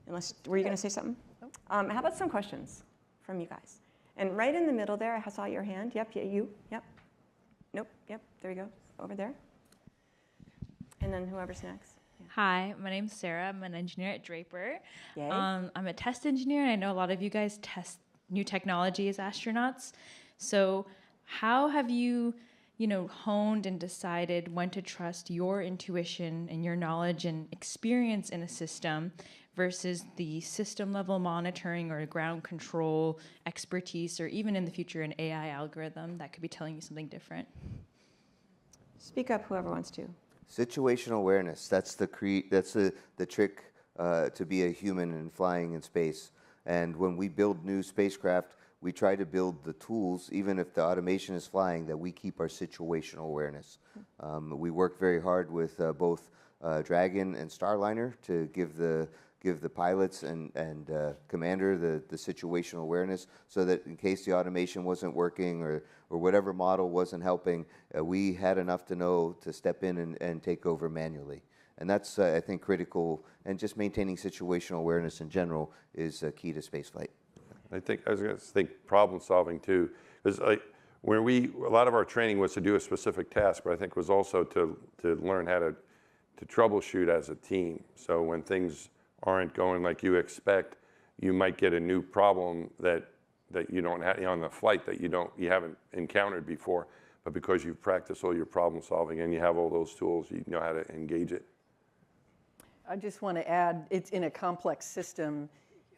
Unless, were you going to say something? How about some questions from you guys? And right in the middle there, I saw your hand. Yep, yeah, you. Yep. Nope, yep, there you go. Over there. And then whoever's next. Yeah.
Hi, my name's Sarah. I'm an engineer at Draper.
Yay.
I'm a test engineer, and I know a lot of you guys test new technology as astronauts. So how have you, honed and decided when to trust your intuition and your knowledge and experience in a system versus the system level monitoring or ground control expertise, or even in the future an AI algorithm that could be telling you something different?
Speak up, whoever wants to.
Situational awareness, that's the trick to be a human and flying in space. And when we build new spacecraft, we try to build the tools, even if the automation is flying, that we keep our situational awareness. We work very hard with both Dragon and Starliner to give the pilots and commander the situational awareness, so that in case the automation wasn't working or whatever model wasn't helping, we had enough to know to step in and take over manually. And that's, I think, critical, and just maintaining situational awareness in general is key to spaceflight.
I was going to think problem solving too, because a lot of our training was to do a specific task, but I think was also to learn how to troubleshoot as a team. So when things aren't going like you expect, you might get a new problem that you don't have on the flight that you haven't encountered before, but because you've practiced all your problem solving and you have all those tools, you know how to engage it.
I just want to add, it's in a complex system.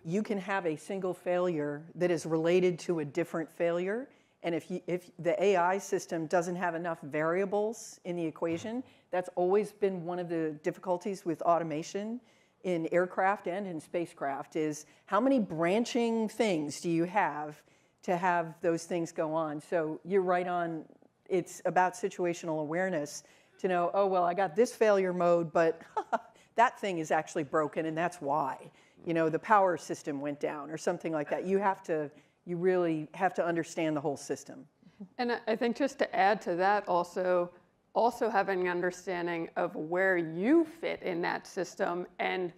You can have a single failure that is related to a different failure, and if the AI system doesn't have enough variables in the equation, that's always been one of the difficulties with automation in aircraft and in spacecraft, is how many branching things do you have to have those things go on? So you're right on, it's about situational awareness to know, oh, well, I got this failure mode, but that thing is actually broken, and that's why. The power system went down or something like that. You really have to understand the whole system.
And I think just to add to that also having an understanding of where you fit in that system and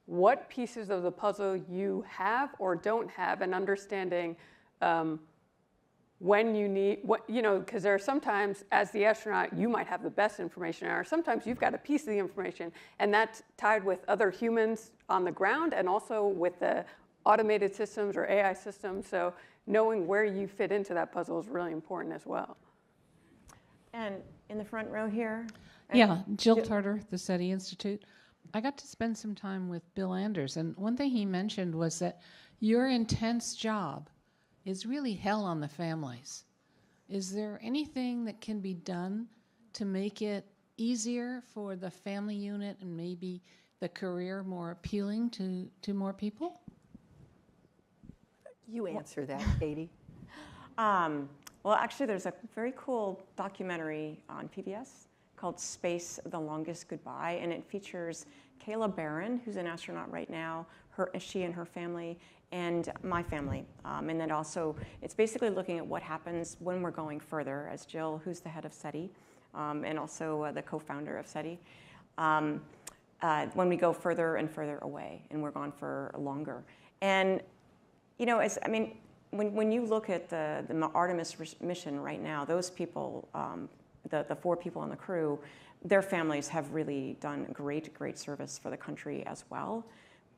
what pieces of the puzzle you have or don't have, and understanding when you need, because there are sometimes, as the astronaut, you might have the best information, or sometimes you've got a piece of the information, and that's tied with other humans on the ground and also with the automated systems or AI systems. So knowing where you fit into that puzzle is really important as well.
And in the front row here.
Yeah, Jill Tarter, the SETI Institute. I got to spend some time with Bill Anders, and one thing he mentioned was that your intense job is really hell on the families. Is there anything that can be done to make it easier for the family unit and maybe the career more appealing to more people?
You answer that, Katie.
Well, actually, there's a very cool documentary on PBS called Space, The Longest Goodbye, and it features Kayla Barron, who's an astronaut right now, she and her family, and my family. And then also, it's basically looking at what happens when we're going further, as Jill, who's the head of SETI, and also the co-founder of SETI, when we go further and further away, and we're gone for longer. And, when you look at the Artemis mission right now, those people, the 4 people on the crew, their families have really done great service for the country as well.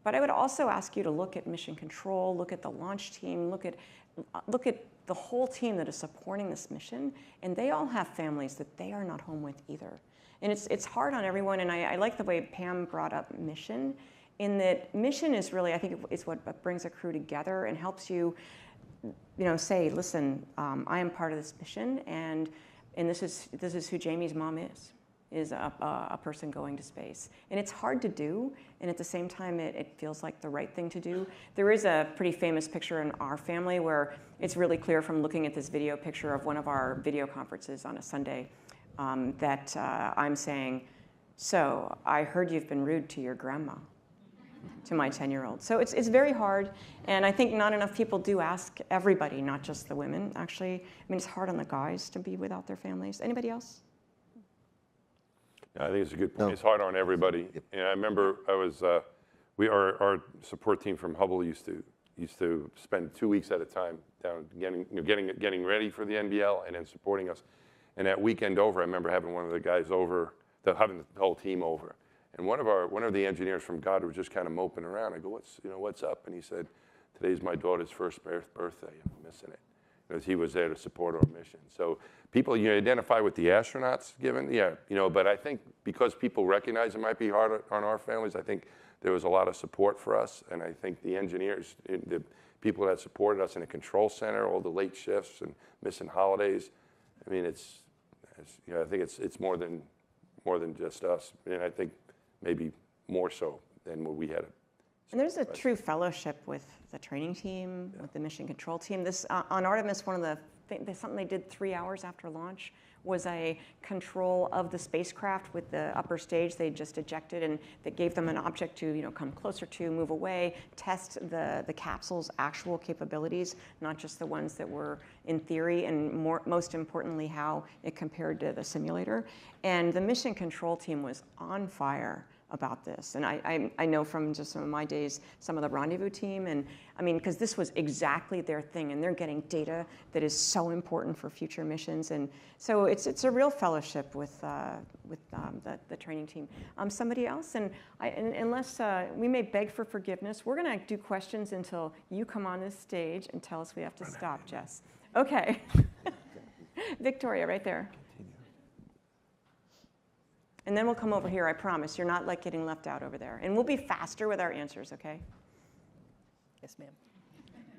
But I would also ask you to look at mission control, look at the launch team, look at the whole team that is supporting this mission, and they all have families that they are not home with either. And it's hard on everyone, and I like the way Pam brought up mission, in that mission is really, I think it's what brings a crew together and helps you, say, listen, I am part of this mission, and this is who Jamie's mom is a person going to space. And it's hard to do, and at the same time, it feels like the right thing to do. There is a pretty famous picture in our family where it's really clear from looking at this video picture of one of our video conferences on a Sunday that I'm saying, so I heard you've been rude to your grandma, to my 10-year-old. So it's very hard, and I think not enough people do ask everybody, not just the women, actually. It's hard on the guys to be without their families. Anybody else?
I think it's a good point. No. It's hard on everybody. Yep. And I remember I was, our support team from Hubble used to spend 2 weeks at a time down getting ready for the NBL and then supporting us. And that weekend over, I remember having one of the guys over, having the whole team over. And one of the engineers from Goddard was just kind of moping around. I go, what's up? And he said, today's my daughter's first birthday. I'm missing it. Because he was there to support our mission. So people, you identify with the astronauts given, yeah, but I think because people recognize it might be hard on our families, I think there was a lot of support for us. And I think the engineers, the people that supported us in the control center, all the late shifts and missing holidays, I mean, I think it's more than just us. And I think maybe more so than what we had.
And there's a true fellowship with the training team, with the mission control team. This on Artemis, one of the something they did 3 hours after launch was a control of the spacecraft with the upper stage. They just ejected, and that gave them an object to come closer to, move away, test the capsule's actual capabilities, not just the ones that were in theory, and most importantly, how it compared to the simulator. And the mission control team was on fire about this. And I know from just some of my days, some of the rendezvous team, and I mean, because this was exactly their thing, and they're getting data that is so important for future missions. And so it's a real fellowship with the training team. Somebody else, and unless we may beg for forgiveness, we're gonna do questions until you come on this stage and tell us we have to stop, Jess. Okay. Victoria, right there. And then we'll come over here, I promise. You're not like getting left out over there. And we'll be faster with our answers, okay?
Yes, ma'am.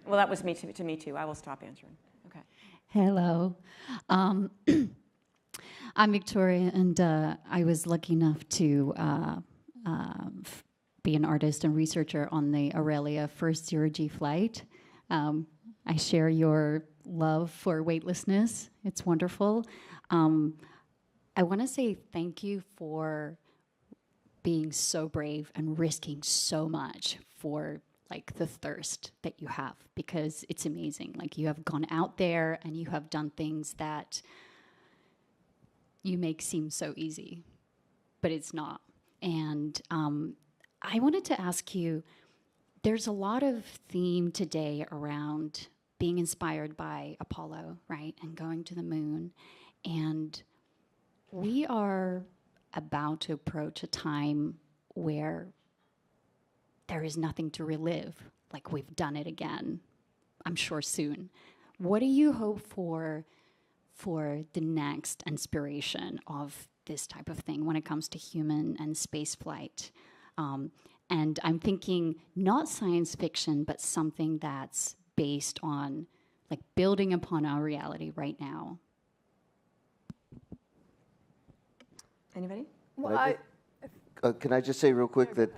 Well, that was me too. I will stop answering. Okay.
Hello. I'm Victoria, and I was lucky enough to be an artist and researcher on the Aurelia first zero-G flight. I share your love for weightlessness. It's wonderful. I want to say thank you for being so brave and risking so much for like the thirst that you have, because it's amazing. Like, you have gone out there and you have done things that you make seem so easy, but it's not. And I wanted to ask you, there's a lot of theme today around being inspired by Apollo, right? And going to the moon. And we are about to approach a time where there is nothing to relive. Like, we've done it again, I'm sure soon. What do you hope for the next inspiration of this type of thing when it comes to human and space flight? And I'm thinking not science fiction, but something that's based on, like, building upon our reality right now.
Anybody?
Well, can I just say real quick that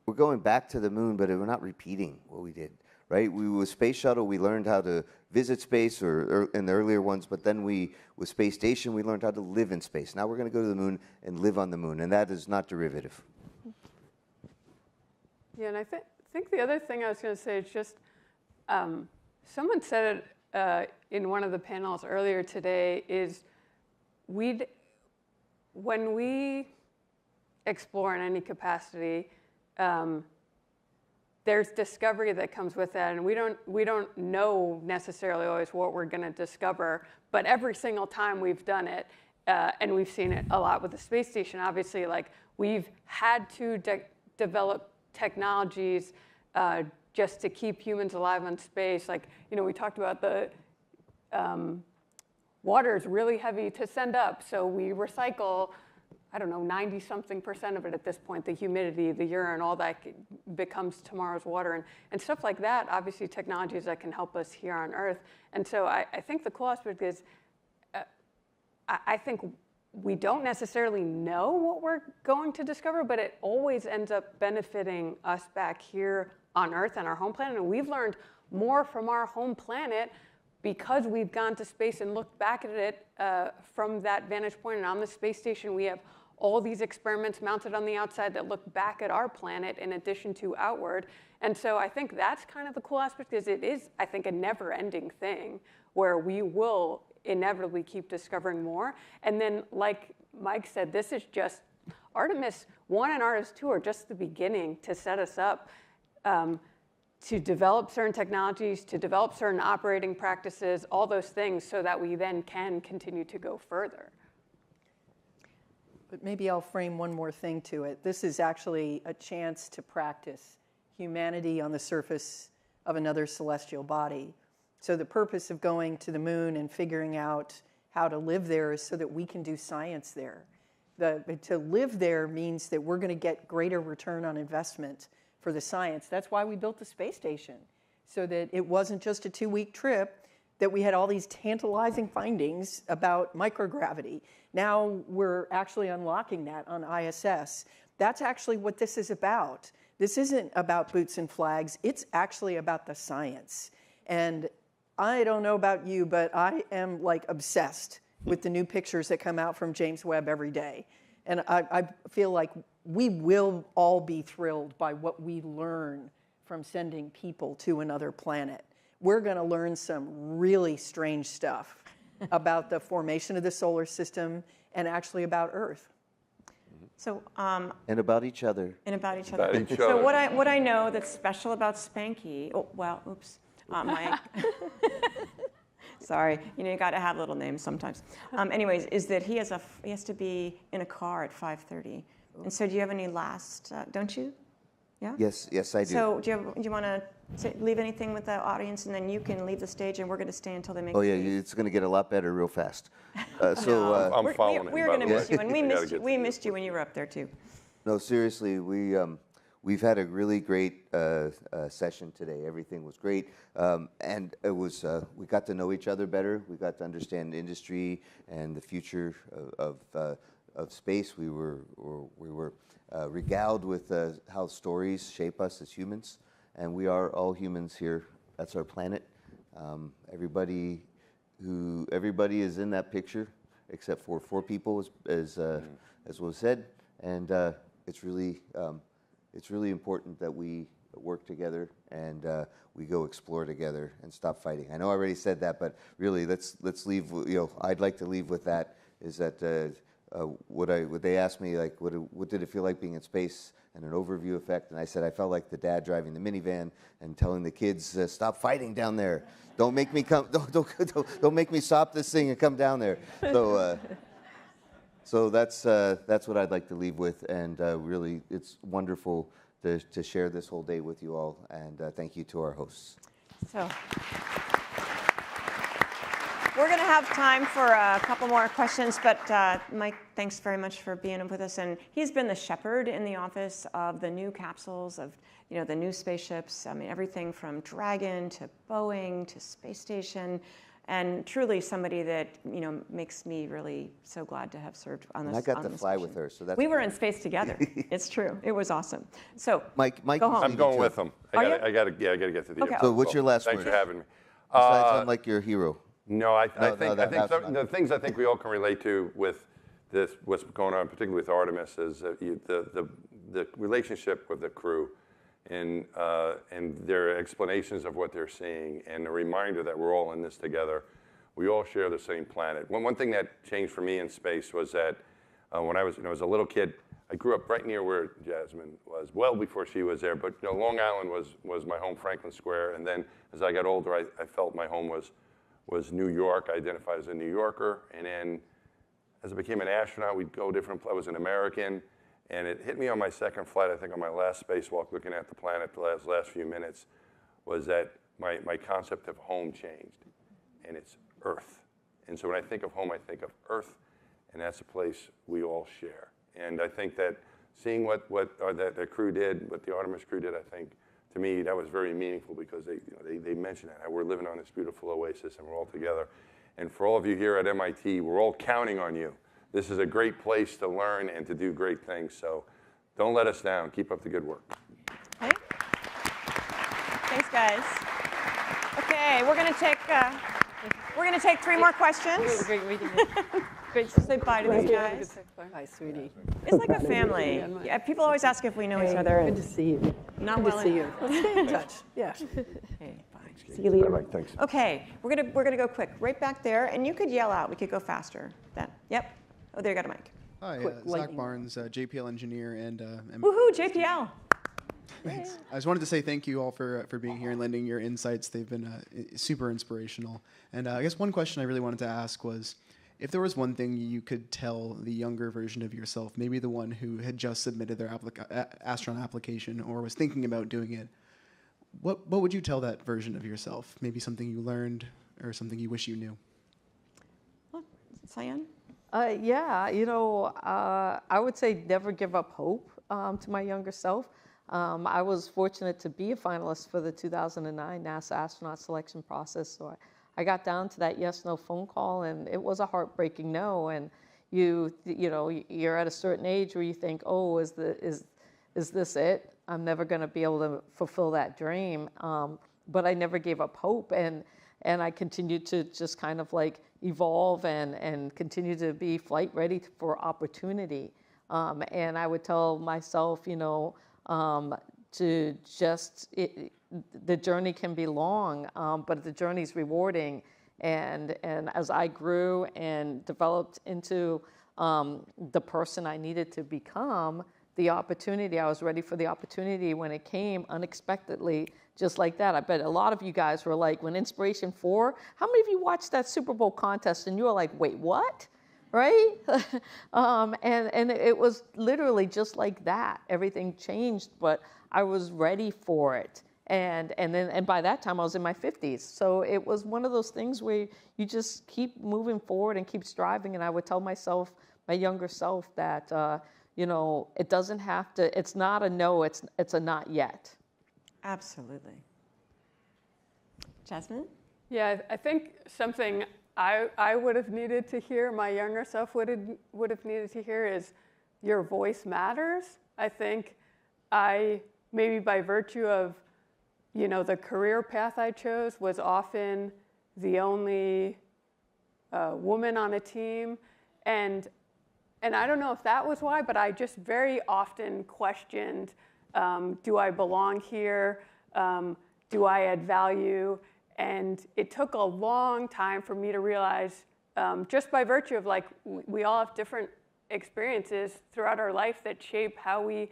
we're going back to the moon, but we're not repeating what we did, right? With Space Shuttle, we learned how to visit space, or in the earlier ones, but then with Space Station, we learned how to live in space. Now we're going to go to the moon and live on the moon, and that is not derivative.
Yeah, and I think the other thing I was going to say is just, someone said it in one of the panels earlier today, is when we explore in any capacity, there's discovery that comes with that, and we don't know necessarily always what we're going to discover, but every single time we've done it, and we've seen it a lot with the space station, obviously, like, we've had to develop technologies just to keep humans alive in space. Like, we talked about the water is really heavy to send up, so we recycle, 90-something% of it at this point, the humidity, the urine, all that becomes tomorrow's water. And stuff like that, obviously technologies that can help us here on Earth. And so I think the cool aspect is, I think we don't necessarily know what we're going to discover, but it always ends up benefiting us back here on Earth and our home planet. And we've learned more from our home planet because we've gone to space and looked back at it from that vantage point. And on the space station, we have all these experiments mounted on the outside that look back at our planet in addition to outward. And so I think that's kind of the cool aspect, is it is, I think, a never-ending thing where we will inevitably keep discovering more. And then, like Mike said, this is just Artemis 1 and Artemis 2 are just the beginning to set us up to develop certain technologies, to develop certain operating practices, all those things, so that we then can continue to go further.
But maybe I'll frame one more thing to it. This is actually a chance to practice humanity on the surface of another celestial body. So the purpose of going to the moon and figuring out how to live there is so that we can do science there. To live there means that we're going to get greater return on investment for the science. That's why we built the space station, so that it wasn't just a 2-week trip, that we had all these tantalizing findings about microgravity. Now we're actually unlocking that on ISS. That's actually what this is about. This isn't about boots and flags. It's actually about the science. And I don't know about you, but I am like obsessed with the new pictures that come out from James Webb every day. And I feel like we will all be thrilled by what we learn from sending people to another planet. We're going to learn some really strange stuff about the formation of the solar system and actually about Earth.
So,
and about each other.
And about each other. So what I know that's special about Spanky, oh, well, oops, Mike. Sorry, you got to have little names sometimes. Anyways, is that he has to be in a car at 5:30. And so do you have any last, don't you? Yeah?
Yes, I do.
So do you want to leave anything with the audience, and then you can leave the stage, and we're going to stay until they make
Oh, yeah, it's going to get a lot better real fast. I'm
following it. We're going to miss you, and we missed you when you were up there, too.
No, seriously, we've had a really great session today. Everything was great, and it was we got to know each other better. We got to understand industry and the future of space. We were regaled with how stories shape us as humans, and we are all humans here. That's our planet. Everybody is in that picture, except for 4 people, as was said, and it's really important that we work together and we go explore together and stop fighting. I know I already said that, but really, let's leave. I'd like to leave with that. Is that what they asked me, like, what did it feel like being in space, and an overview effect, and I said I felt like the dad driving the minivan and telling the kids, stop fighting down there. Don't make me come. Don't make me stop this thing and come down there. So that's what I'd like to leave with, and really, it's wonderful to share this whole day with you all, and thank you to our hosts.
So we're going to have time for a couple more questions, but Mike, thanks very much for being with us. And he's been the shepherd in the office of the new capsules, of the new spaceships. I mean, everything from Dragon to Boeing to space station. And truly somebody that makes me really so glad to have served on this.
And I got to fly with her, so that's.
We were in space together. It's true. It was awesome. So
Mike,
go home.
I'm going with him. I got to get to the.
Okay.
So what's your last word?
Thanks for having me.
Besides, I'm like your hero.
No, I think the things I think we all can relate to with this, what's going on, particularly with Artemis, is the relationship with the crew. And their explanations of what they're seeing, and the reminder that we're all in this together. We all share the same planet. One thing that changed for me in space was that when I was a little kid, I grew up right near where Jasmine was, well before she was there. But Long Island was my home, Franklin Square. And then as I got older, I felt my home was New York. I identified as a New Yorker. And then as I became an astronaut, we'd go different. I was an American. And it hit me on my second flight, I think on my last spacewalk, looking at the planet the last few minutes, was that my concept of home changed, and it's Earth. And so when I think of home, I think of Earth, and that's a place we all share. And I think that seeing what the crew did, what the Artemis crew did, I think, to me, that was very meaningful, because they mentioned that we're living on this beautiful oasis, and we're all together. And for all of you here at MIT, we're all counting on you. This is a great place to learn and to do great things. So don't let us down. Keep up the good work.
Okay. Thanks, guys. Okay, we're going to take 3 more questions.
Great meeting.
Great to say bye to these guys.
Hi, sweetie.
It's like a family. Yeah, people always ask if we know each other.
Good to see you.
Not
good
well
to see you. Let's stay in touch. Yeah.
Hey, bye. See you later.
Bye, thanks.
Okay, we're gonna go quick. Right back there, and you could yell out. We could go faster. Yep. Oh, there you got a mic.
Hi, Zach Barnes, JPL engineer and
woohoo, JPL.
Thanks. I just wanted to say thank you all for being here and lending your insights. They've been super inspirational. And I guess one question I really wanted to ask was, if there was one thing you could tell the younger version of yourself, maybe the one who had just submitted their astronaut application or was thinking about doing it, what would you tell that version of yourself? Maybe something you learned or something you wish you knew?
Cyan?
Yeah, you know, I would say never give up hope to my younger self. I was fortunate to be a finalist for the 2009 NASA astronaut selection process, so I got down to that yes/no phone call, and it was a heartbreaking no. And you know, you're at a certain age where you think, oh, is this it? I'm never going to be able to fulfill that dream. But I never gave up hope, and I continued to just kind of like evolve and continue to be flight ready for opportunity. And I would tell myself, you know, to just, the journey can be long, but the journey's rewarding. And as I grew and developed into the person I needed to become, the opportunity, I was ready for the opportunity when it came unexpectedly, just like that. I bet a lot of you guys were like, when Inspiration 4, how many of you watched that Super Bowl contest and you were like, wait, what? Right? And it was literally just like that. Everything changed, but I was ready for it. And by that time I was in my 50s. So it was one of those things where you just keep moving forward and keep striving. And I would tell myself, my younger self, that you know, it doesn't have to, it's not a no, it's a not yet.
Absolutely. Jasmine?
Yeah, I think something I would have needed to hear, my younger self would have needed to hear, is your voice matters. I think maybe by virtue of, you know, the career path I chose, was often the only woman on a team. And I don't know if that was why, but I just very often questioned, do I belong here? Do I add value? And it took a long time for me to realize, just by virtue of, like, we all have different experiences throughout our life that shape how we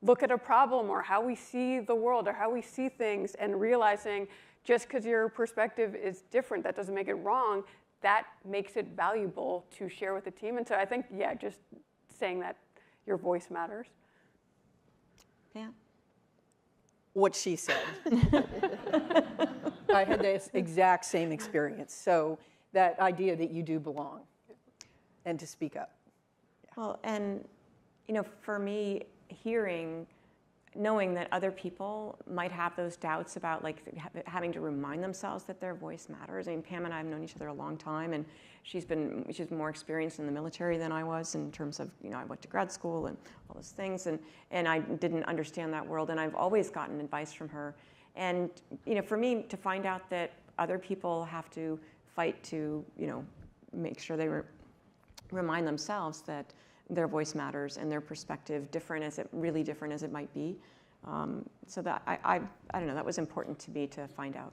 look at a problem or how we see the world or how we see things, and realizing just because your perspective is different, that doesn't make it wrong. That makes it valuable to share with the team. And so I think, yeah, just saying that your voice matters.
Yeah.
What she said. I had this exact same experience. So that idea that you do belong and to speak up.
Yeah. Well, and, you know, for me, knowing that other people might have those doubts about, like, having to remind themselves that their voice matters. I mean, Pam and I have known each other a long time, and she's more experienced in the military than I was, in terms of, you know, I went to grad school and all those things, and I didn't understand that world, and I've always gotten advice from her. And, you know, for me to find out that other people have to fight to, you know, make sure they remind themselves that their voice matters and their perspective, different as it might be. So that I don't know, that was important to me to find out.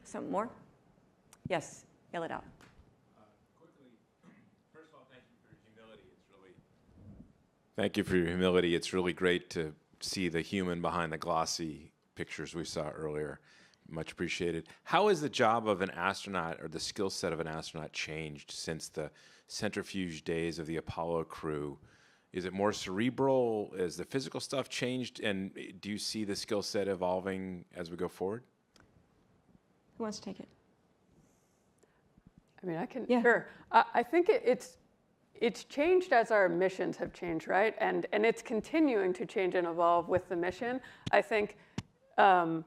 Some more? Yes, yell it out.
Quickly, first of all, thank you for your humility. Thank you for your humility. It's really great to see the human behind the glossy pictures we saw earlier. Much appreciated. How has the job of an astronaut, or the skill set of an astronaut, changed since the centrifuge days of the Apollo crew? Is it more cerebral? Has the physical stuff changed? And do you see the skill set evolving as we go forward?
Who wants to take it?
I mean, I can,
yeah.
Sure. I think it's changed as our missions have changed, right? And it's continuing to change and evolve with the mission. I think, you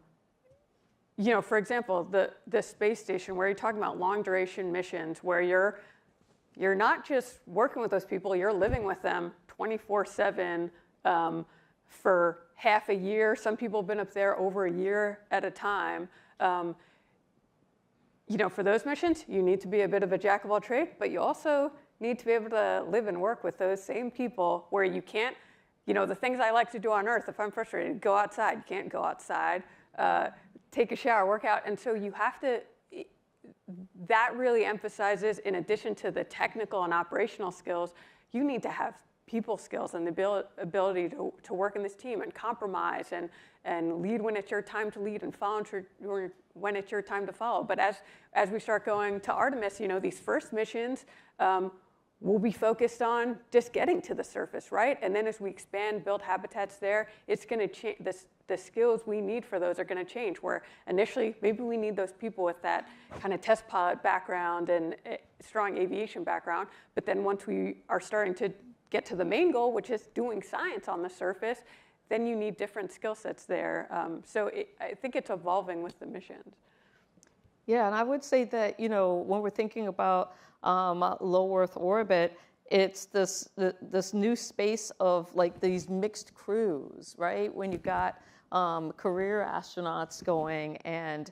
know, for example, the space station, where you're talking about long duration missions, where you're not just working with those people, you're living with them 24/7 for half a year. Some people have been up there over a year at a time. You know, for those missions, you need to be a bit of a jack of all trades, but you also need to be able to live and work with those same people, where you can't, you know, the things I like to do on Earth, if I'm frustrated, go outside. You can't go outside, take a shower, work out. And so you have to, that really emphasizes, in addition to the technical and operational skills, you need to have people skills and the ability to work in this team and compromise and lead when it's your time to lead and follow when it's your time to follow. But as we start going to Artemis, you know, these first missions will be focused on just getting to the surface, right? And then as we expand, build habitats there, it's going to change. The skills we need for those are going to change, where initially maybe we need those people with that kind of test pilot background and strong aviation background. But then once we are starting to get to the main goal, which is doing science on the surface, then you need different skill sets there. So I think it's evolving with the missions.
Yeah, and I would say that, you know, when we're thinking about low Earth orbit, it's this new space of like these mixed crews, right? When you've got career astronauts going and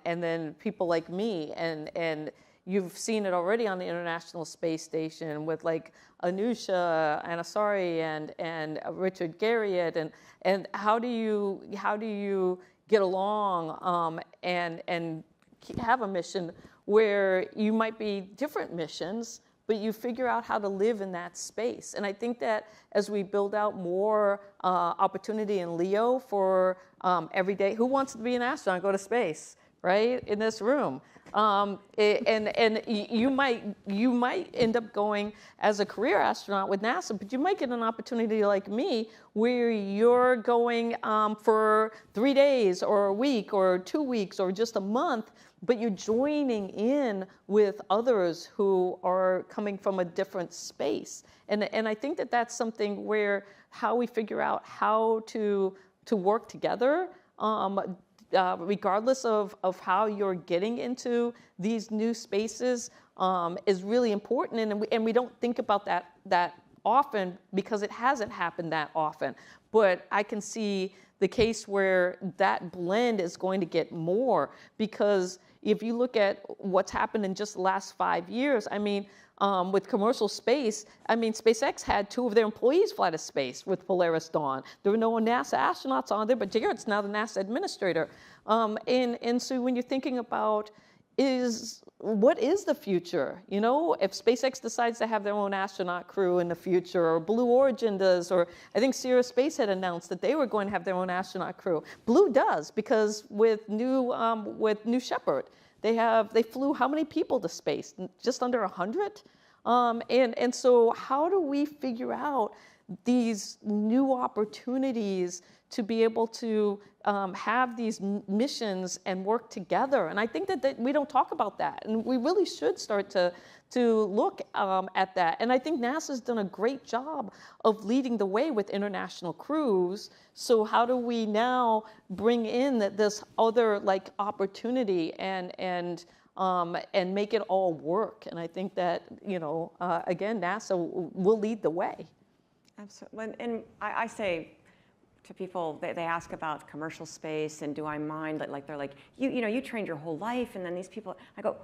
then people like me, and you've seen it already on the International Space Station with like Anusha, Anasari, and Richard Garriott, and how do you get along and have a mission where you might be different missions, but you figure out how to live in that space. And I think that as we build out more opportunity in LEO for everyday, who wants to be an astronaut, go to space, right, in this room? And you might end up going as a career astronaut with NASA, but you might get an opportunity like me where you're going for 3 days or a week or 2 weeks or just a month, but you're joining in with others who are coming from a different space. And I think that that's something where how we figure out how to work together, regardless of how you're getting into these new spaces, is really important. And we don't think about that often because it hasn't happened that often. But I can see the case where that blend is going to get more, because if you look at what's happened in just the last 5 years, I mean, with commercial space, I mean, SpaceX had 2 of their employees fly to space with Polaris Dawn. There were no NASA astronauts on there, but Jared's now the NASA administrator. And so when you're thinking about what is the future? You know, if SpaceX decides to have their own astronaut crew in the future, or Blue Origin does, or I think Sierra Space had announced that they were going to have their own astronaut crew. Blue does, because with New Shepard, they flew how many people to space? Just under 100. And so how do we figure out these new opportunities to be able to have these missions and work together? And I think that we don't talk about that, and we really should start to look at that. And I think NASA's done a great job of leading the way with international crews. So how do we now bring in this other like opportunity and make it all work? And I think that, you know, again, NASA will lead the way.
Absolutely. And I say to people, they ask about commercial space and do I mind, like they're like, you know, you trained your whole life, and then these people, I go,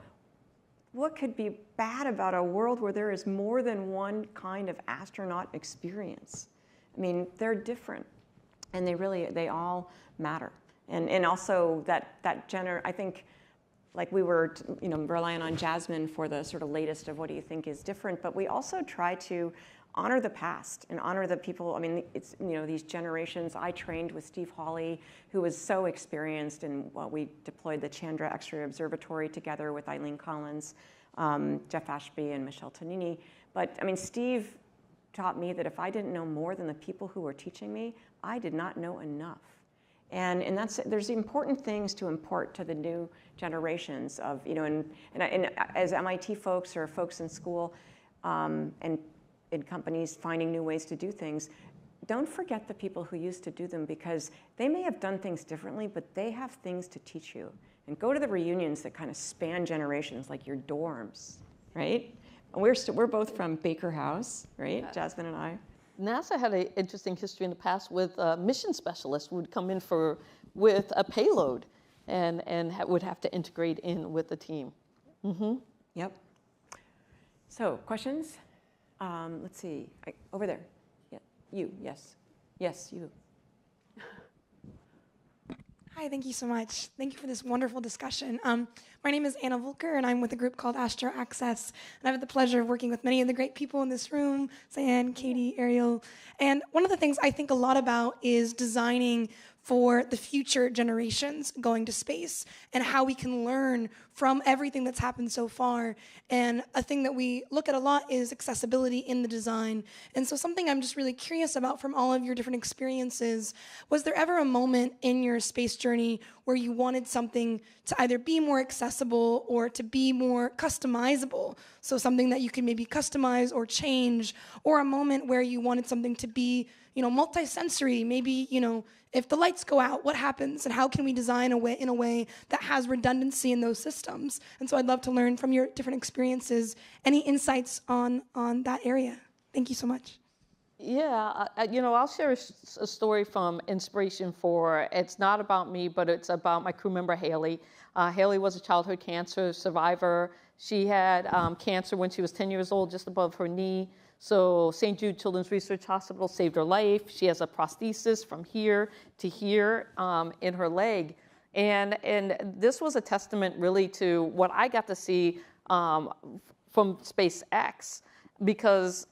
what could be bad about a world where there is more than one kind of astronaut experience? I mean, they're different, and they all matter. And also I think, like we were, you know, relying on Jasmine for the sort of latest of what do you think is different, but we also try to honor the past and honor the people. I mean, it's, you know, these generations. I trained with Steve Hawley, who was so experienced, and we deployed the Chandra X-ray Observatory together with Eileen Collins, Jeff Ashby, and Michelle Tonini. But I mean, Steve taught me that if I didn't know more than the people who were teaching me, I did not know enough. And there's important things to impart to the new generations of, you know, and as MIT folks or folks in school, and in companies finding new ways to do things, don't forget the people who used to do them, because they may have done things differently, but they have things to teach you. And go to the reunions that kind of span generations, like your dorms, right? And we're both from Baker House, right? Yeah. Jasmine and I.
NASA had an interesting history in the past with mission specialists who would come in with a payload and would have to integrate in with the team. Mm-hmm.
Yep. So questions? Let's see, over there. Yeah, you, yes. Yes, you.
Hi, thank you so much. Thank you for this wonderful discussion. My name is Anna Volker, and I'm with a group called Astro Access. And I've had the pleasure of working with many of the great people in this room, Cyan, Katie, Ariel. And one of the things I think a lot about is designing for the future generations going to space and how we can learn from everything that's happened so far. And a thing that we look at a lot is accessibility in the design. And so something I'm just really curious about from all of your different experiences, was there ever a moment in your space journey where you wanted something to either be more accessible or to be more customizable? So something that you could maybe customize or change, or a moment where you wanted something to be, multi-sensory, maybe, if the lights go out, what happens, and how can we design in a way that has redundancy in those systems? And so I'd love to learn from your different experiences, any insights on that area. Thank you so much.
Yeah, I'll share a story from Inspiration 4. It's not about me, but it's about my crew member, Haley. Haley was a childhood cancer survivor. She had cancer when she was 10 years old, just above her knee. So St. Jude Children's Research Hospital saved her life. She has a prosthesis from here to here in her leg. And this was a testament really to what I got to see from SpaceX, because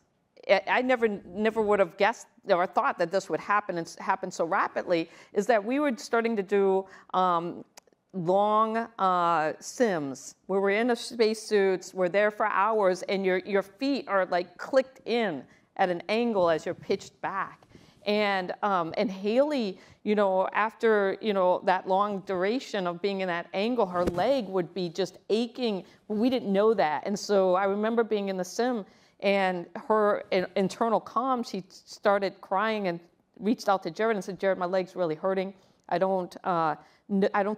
I never would have guessed or thought that this would happen and happen so rapidly, is that we were starting to do long sims where we're in a spacesuits, we're there for hours, and your feet are like clicked in at an angle as you're pitched back. And Haley, after that long duration of being in that angle, her leg would be just aching. We didn't know that, and so I remember being in the sim, and her internal calm, she started crying and reached out to Jared and said, "Jared, my leg's really hurting. I don't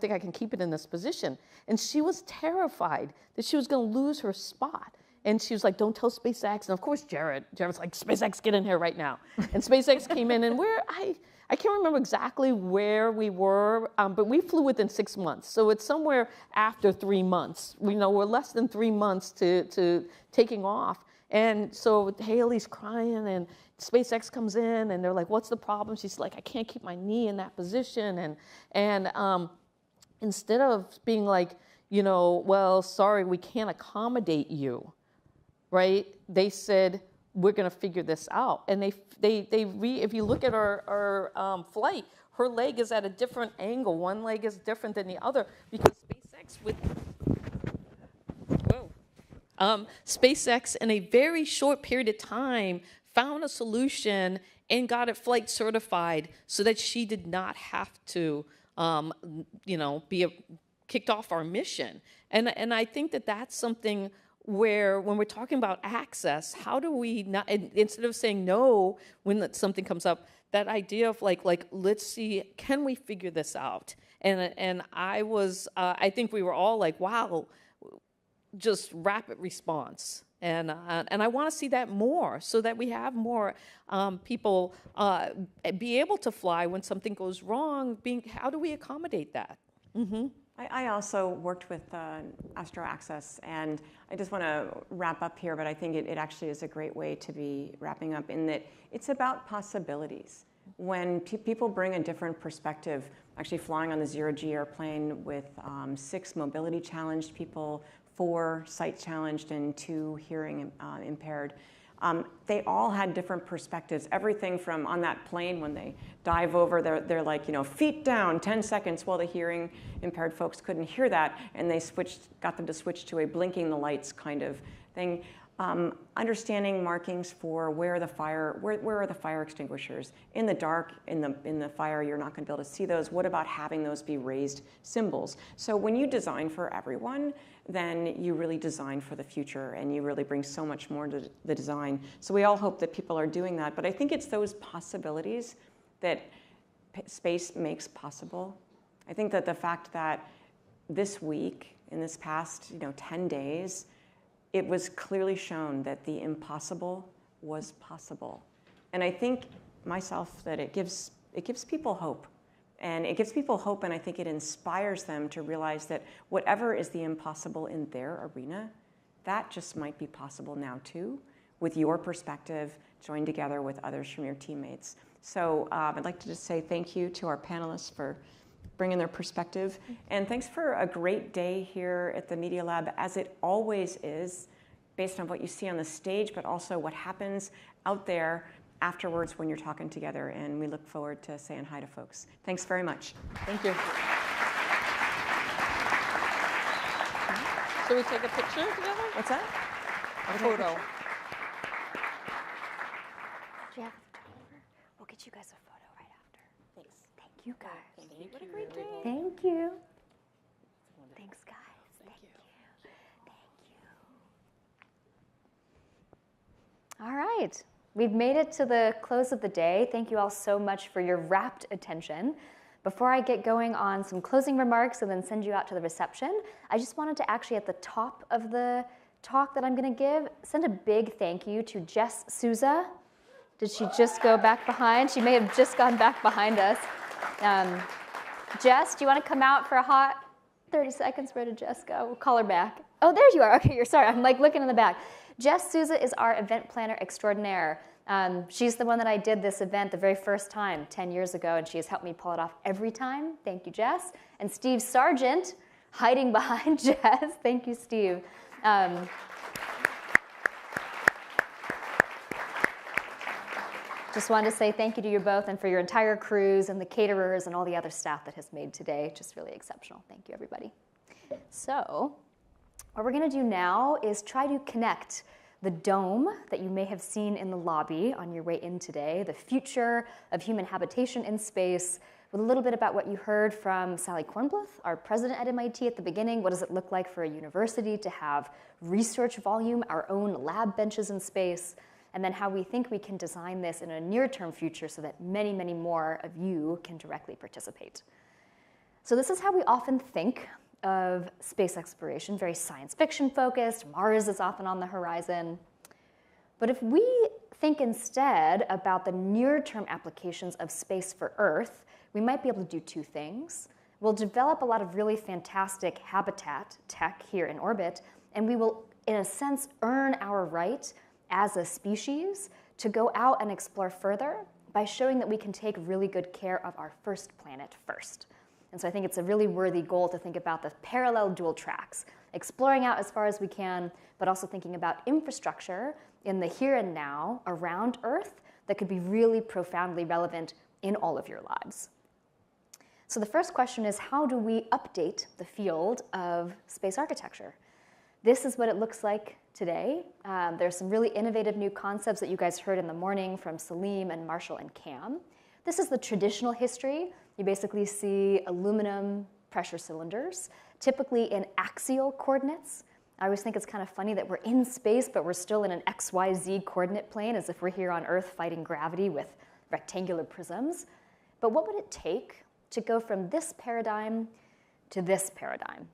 think I can keep it in this position." And she was terrified that she was going to lose her spot. And she was like, "Don't tell SpaceX." And of course, Jared's like, "SpaceX, get in here right now." And SpaceX came in, and I can't remember exactly where we were, but we flew within 6 months. So it's somewhere after 3 months. We're less than 3 months to taking off. And so Haley's crying, and SpaceX comes in, and they're like, "What's the problem?" She's like, "I can't keep my knee in that position." And instead of being like, "Well, sorry, we can't accommodate you," right? They said, "We're going to figure this out." And if you look at our flight, her leg is at a different angle. One leg is different than the other because SpaceX in a very short period of time found a solution and got it flight certified so that she did not have to, be kicked off our mission. And I think that that's something where, when we're talking about access, how do we not, instead of saying no when something comes up, that idea of like let's see, can we figure this out? And I think we were all like, wow, just rapid response. And I want to see that more, so that we have more people be able to fly when something goes wrong. How do we accommodate that? Mm-hmm.
I also worked with Astro Access, and I just want to wrap up here, but I think it actually is a great way to be wrapping up, in that it's about possibilities. When people bring a different perspective, actually flying on the zero-G airplane with 6 mobility challenged people, 4 sight challenged, and 2 hearing impaired. They all had different perspectives. Everything from on that plane, when they dive over, they're like, feet down, 10 seconds, while the hearing impaired folks couldn't hear that, and they got them to switch to a blinking the lights kind of thing. Understanding markings for where are the fire extinguishers. In the dark, in the fire, you're not going to be able to see those. What about having those be raised symbols? So when you design for everyone, then you really design for the future, and you really bring so much more to the design. So we all hope that people are doing that. But I think it's those possibilities that space makes possible. I think that the fact that this week, in this past 10 days, it was clearly shown that the impossible was possible. And I think myself that it gives people hope. And it gives people hope, and I think it inspires them to realize that whatever is the impossible in their arena, that just might be possible now too, with your perspective joined together with others from your teammates. So I'd like to just say thank you to our panelists for bringing their perspective. And thanks for a great day here at the Media Lab, as it always is, based on what you see on the stage, but also what happens out there afterwards when you're talking together. And we look forward to saying hi to folks. Thanks very much.
Thank you. Should we take a picture together?
What's that?
A photo.
Do you have a photographer? We'll get you guys a photo right after. Thanks. Thank you, guys. Thank you. What a great day. Thank you. Thanks, guys. Thank you. Thank you. All right. We've made it to the close of the day. Thank you all so much for your rapt attention. Before I get going on some closing remarks and then send you out to the reception, I just wanted to actually, at the top of the talk that I'm going to give, send a big thank you to Jess Souza. Did she just go back behind? She may have just gone back behind us. Jess, do you want to come out for a hot 30 seconds? Where did Jess go? We'll call her back. Oh, there you are. Okay, you're sorry. I'm like looking in the back. Jess Souza is our event planner extraordinaire. She's the one that I did this event the very first time 10 years ago, and she has helped me pull it off every time. Thank you, Jess. And Steve Sargent, hiding behind Jess. Thank you, Steve. Just wanted to say thank you to you both and for your entire crews and the caterers and all the other staff that has made today just really exceptional. Thank you, everybody. So what we're going to do now is try to connect the dome that you may have seen in the lobby on your way in today, the future of human habitation in space, with a little bit about what you heard from Sally Kornbluth, our president at MIT at the beginning. What does it look like for a university to have research volume, our own lab benches in space, and then how we think we can design this in a near-term future so that many, many more of you can directly participate. So this is how we often think of space exploration, very science fiction focused. Mars is often on the horizon. But if we think instead about the near-term applications of space for Earth, we might be able to do two things. We'll develop a lot of really fantastic habitat tech here in orbit, and we will, in a sense, earn our right as a species to go out and explore further by showing that we can take really good care of our first planet first. And so I think it's a really worthy goal to think about the parallel dual tracks, exploring out as far as we can, but also thinking about infrastructure in the here and now around Earth that could be really profoundly relevant in all of your lives. So the first question is, how do we update the field of space architecture? This is what it looks like today. There's some really innovative new concepts that you guys heard in the morning from Salim and Marshall and Cam. This is the traditional history. You basically see aluminum pressure cylinders, typically in axial coordinates. I always think it's kind of funny that we're in space, but we're still in an XYZ coordinate plane, as if we're here on Earth fighting gravity with rectangular prisms. But what would it take to go from this paradigm to this paradigm?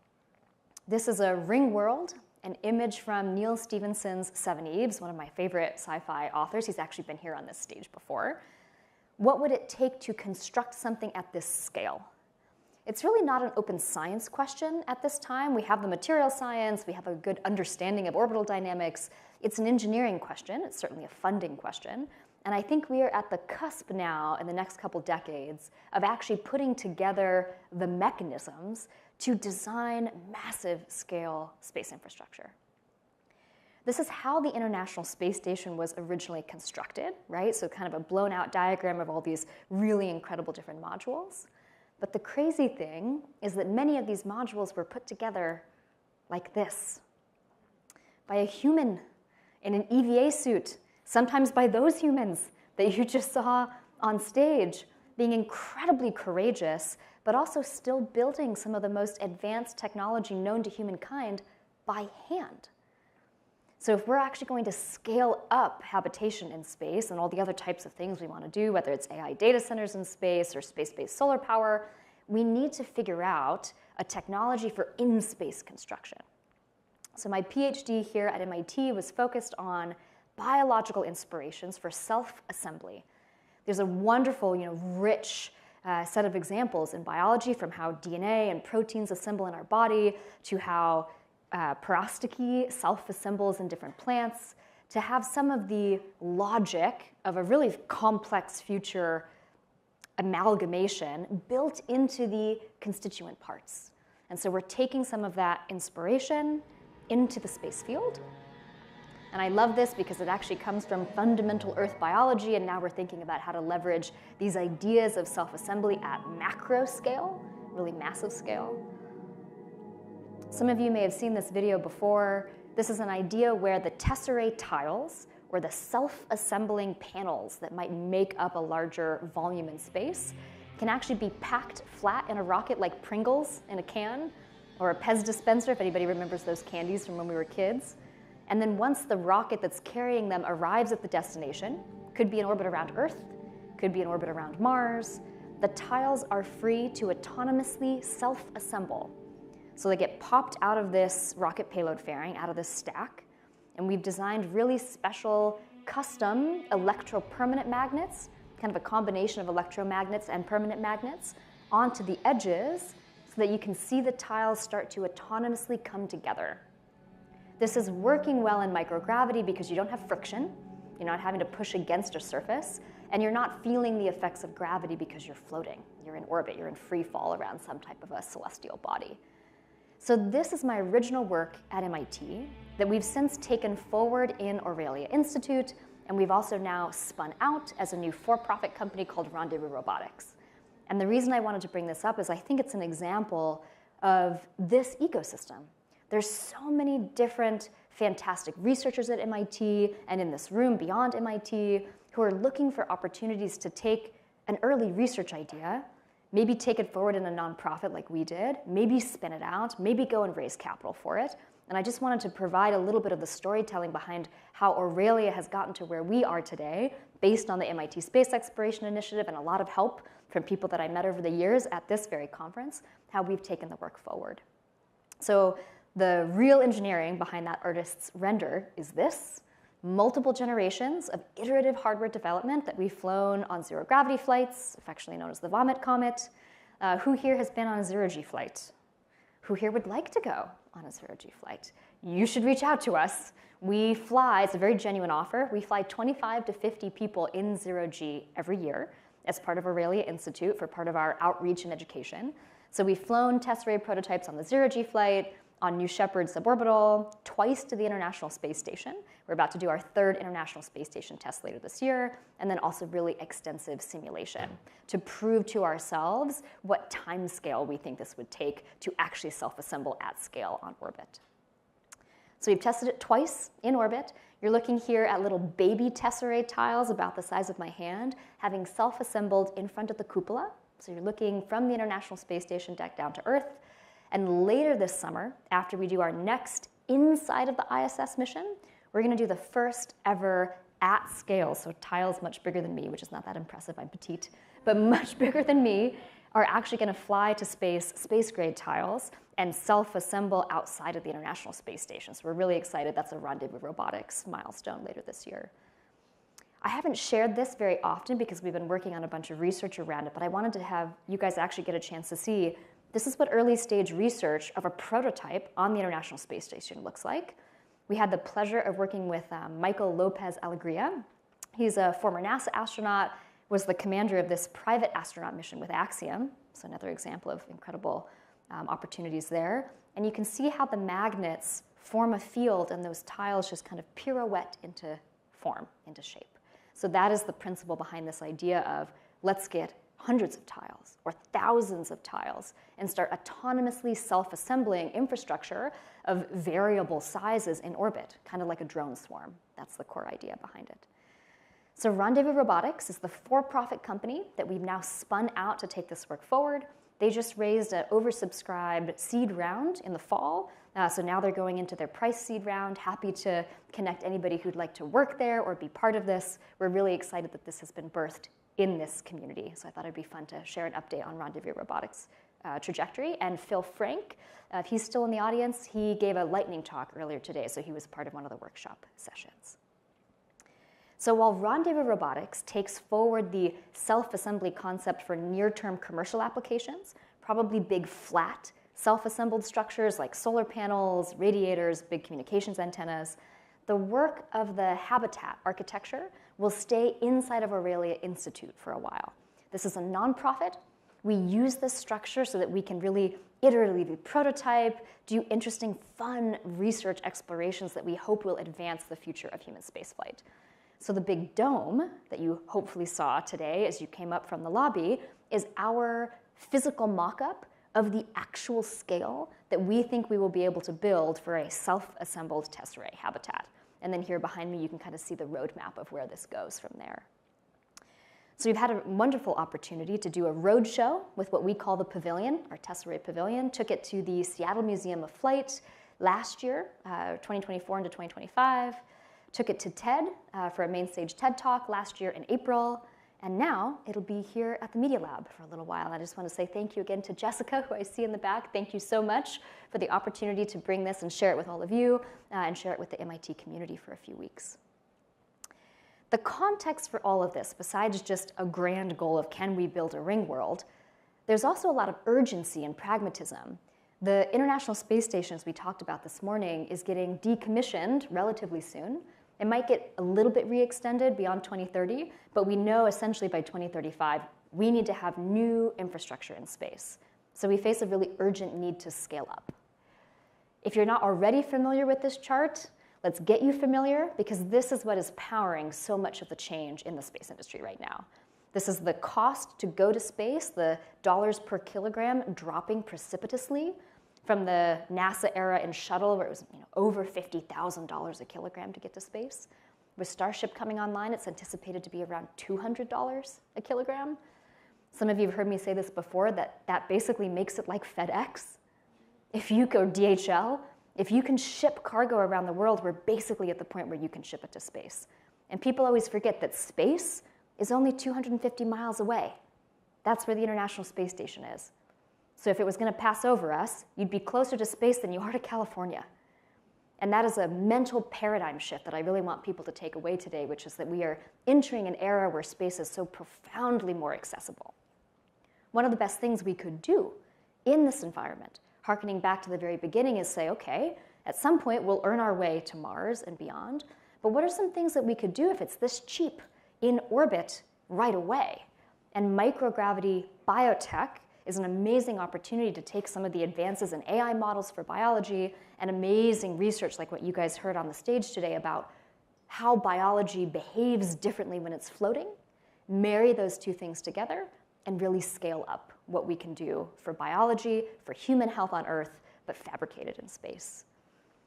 This is a ring world, an image from Neil Stephenson's Seven Eves, one of my favorite sci-fi authors. He's actually been here on this stage before. What would it take to construct something at this scale? It's really not an open science question at this time. We have the material science. We have a good understanding of orbital dynamics. It's an engineering question. It's certainly a funding question. And I think we are at the cusp now in the next couple decades of actually putting together the mechanisms to design massive scale space infrastructure. This is how the International Space Station was originally constructed, right? So kind of a blown out diagram of all these really incredible different modules. But the crazy thing is that many of these modules were put together like this, by a human in an EVA suit, sometimes by those humans that you just saw on stage, being incredibly courageous, but also still building some of the most advanced technology known to humankind by hand. So if we're actually going to scale up habitation in space and all the other types of things we want to do, whether it's AI data centers in space or space-based solar power, we need to figure out a technology for in-space construction. So my PhD here at MIT was focused on biological inspirations for self-assembly. There's a wonderful, rich set of examples in biology, from how DNA and proteins assemble in our body to how perovskite self-assembles in different plants, to have some of the logic of a really complex future
amalgamation built into the constituent parts. And so we're taking some of that inspiration into the space field. And I love this because it actually comes from fundamental Earth biology, and now we're thinking about how to leverage these ideas of self-assembly at macro scale, really massive scale. Some of you may have seen this video before. This is an idea where the tesserae tiles, or the self-assembling panels that might make up a larger volume in space, can actually be packed flat in a rocket like Pringles in a can, or a Pez dispenser, if anybody remembers those candies from when we were kids. And then once the rocket that's carrying them arrives at the destination, could be in orbit around Earth, could be in orbit around Mars, the tiles are free to autonomously self-assemble. So they get popped out of this rocket payload fairing, out of this stack, and we've designed really special custom electropermanent magnets, kind of a combination of electromagnets and permanent magnets, onto the edges so that you can see the tiles start to autonomously come together. This is working well in microgravity because you don't have friction, you're not having to push against a surface, and you're not feeling the effects of gravity because you're floating. You're in orbit, you're in free fall around some type of a celestial body. So this is my original work at MIT that we've since taken forward in Aurelia Institute, and we've also now spun out as a new for-profit company called Rendezvous Robotics. And the reason I wanted to bring this up is I think it's an example of this ecosystem. There's so many different fantastic researchers at MIT and in this room beyond MIT who are looking for opportunities to take an early research idea, maybe take it forward in a nonprofit like we did, maybe spin it out, maybe go and raise capital for it. And I just wanted to provide a little bit of the storytelling behind how Aurelia has gotten to where we are today based on the MIT Space Exploration Initiative and a lot of help from people that I met over the years at this very conference, how we've taken the work forward. So the real engineering behind that artist's render is this: multiple generations of iterative hardware development that we've flown on zero-gravity flights, affectionately known as the Vomit Comet. Who here has been on a zero-G flight? Who here would like to go on a zero-G flight? You should reach out to us. We fly, it's a very genuine offer, we fly 25 to 50 people in zero-G every year as part of Aurelia Institute for part of our outreach and education. So we've flown test-array prototypes on the zero-G flight, on New Shepard suborbital, twice to the International Space Station. We're about to do our third International Space Station test later this year, and then also really extensive simulation to prove to ourselves what time scale we think this would take to actually self-assemble at scale on orbit. So we've tested it twice in orbit. You're looking here at little baby tesserae tiles about the size of my hand, having self-assembled in front of the cupola. So you're looking from the International Space Station deck down to Earth. And later this summer, after we do our next inside of the ISS mission, we're going to do the first ever at scale, so tiles much bigger than me, which is not that impressive, I'm petite, but much bigger than me, are actually going to fly to space, space-grade tiles, and self-assemble outside of the International Space Station. So we're really excited. That's a Rendezvous Robotics milestone later this year. I haven't shared this very often because we've been working on a bunch of research around it, but I wanted to have you guys actually get a chance to see this is what early stage research of a prototype on the International Space Station looks like. We had the pleasure of working with Michael Lopez Alegria. He's a former NASA astronaut, was the commander of this private astronaut mission with Axiom, so another example of incredible opportunities there. And you can see how the magnets form a field and those tiles just kind of pirouette into form, into shape. So that is the principle behind this idea of let's get hundreds of tiles or thousands of tiles and start autonomously self-assembling infrastructure of variable sizes in orbit, kind of like a drone swarm. That's the core idea behind it. So Rendezvous Robotics is the for-profit company that we've now spun out to take this work forward. They just raised an oversubscribed seed round in the fall. So now they're going into their price seed round. Happy to connect anybody who'd like to work there or be part of this. We're really excited that this has been birthed in this community. So I thought it'd be fun to share an update on Rendezvous Robotics trajectory. And Phil Frank, if he's still in the audience, he gave a lightning talk earlier today, so he was part of one of the workshop sessions. So while Rendezvous Robotics takes forward the self-assembly concept for near-term commercial applications, probably big flat self-assembled structures like solar panels, radiators, big communications antennas, the work of the habitat architecture will stay inside of Aurelia Institute for a while. This is a nonprofit. We use this structure so that we can really iteratively prototype, do interesting, fun research explorations that we hope will advance the future of human spaceflight. So the big dome that you hopefully saw today as you came up from the lobby is our physical mock-up of the actual scale that we think we will be able to build for a self-assembled tesserae habitat. And then here behind me, you can kind of see the roadmap of where this goes from there. So we've had a wonderful opportunity to do a road show with what we call the pavilion, our tesserae pavilion. Took it to the Seattle Museum of Flight last year, 2024 into 2025. Took it to TED for a main stage TED Talk last year in April. And now it'll be here at the Media Lab for a little while. I just want to say thank you again to Jessica, who I see in the back. Thank you so much for the opportunity to bring this and share it with all of you and share it with the MIT community for a few weeks. The context for all of this, besides just a grand goal of can we build a ring world, there's also a lot of urgency and pragmatism. The International Space Station, as we talked about this morning, is getting decommissioned relatively soon. It might get a little bit re-extended beyond 2030, but we know essentially by 2035, we need to have new infrastructure in space. So we face a really urgent need to scale up. If you're not already familiar with this chart, let's get you familiar, because this is what is powering so much of the change in the space industry right now. This is the cost to go to space, the dollars per kilogram dropping precipitously from the NASA era in shuttle, where it was over $50,000 a kilogram to get to space. With Starship coming online, it's anticipated to be around $200 a kilogram. Some of you have heard me say this before, that basically makes it like FedEx. If you go DHL, if you can ship cargo around the world, we're basically at the point where you can ship it to space. And people always forget that space is only 250 miles away. That's where the International Space Station is. So if it was going to pass over us, you'd be closer to space than you are to California. And that is a mental paradigm shift that I really want people to take away today, which is that we are entering an era where space is so profoundly more accessible. One of the best things we could do in this environment, harkening back to the very beginning, is say, okay, at some point we'll earn our way to Mars and beyond, but what are some things that we could do if it's this cheap in orbit right away? And microgravity biotech is an amazing opportunity to take some of the advances in AI models for biology and amazing research like what you guys heard on the stage today about how biology behaves differently when it's floating, marry those two things together, and really scale up what we can do for biology, for human health on Earth, but fabricated in space.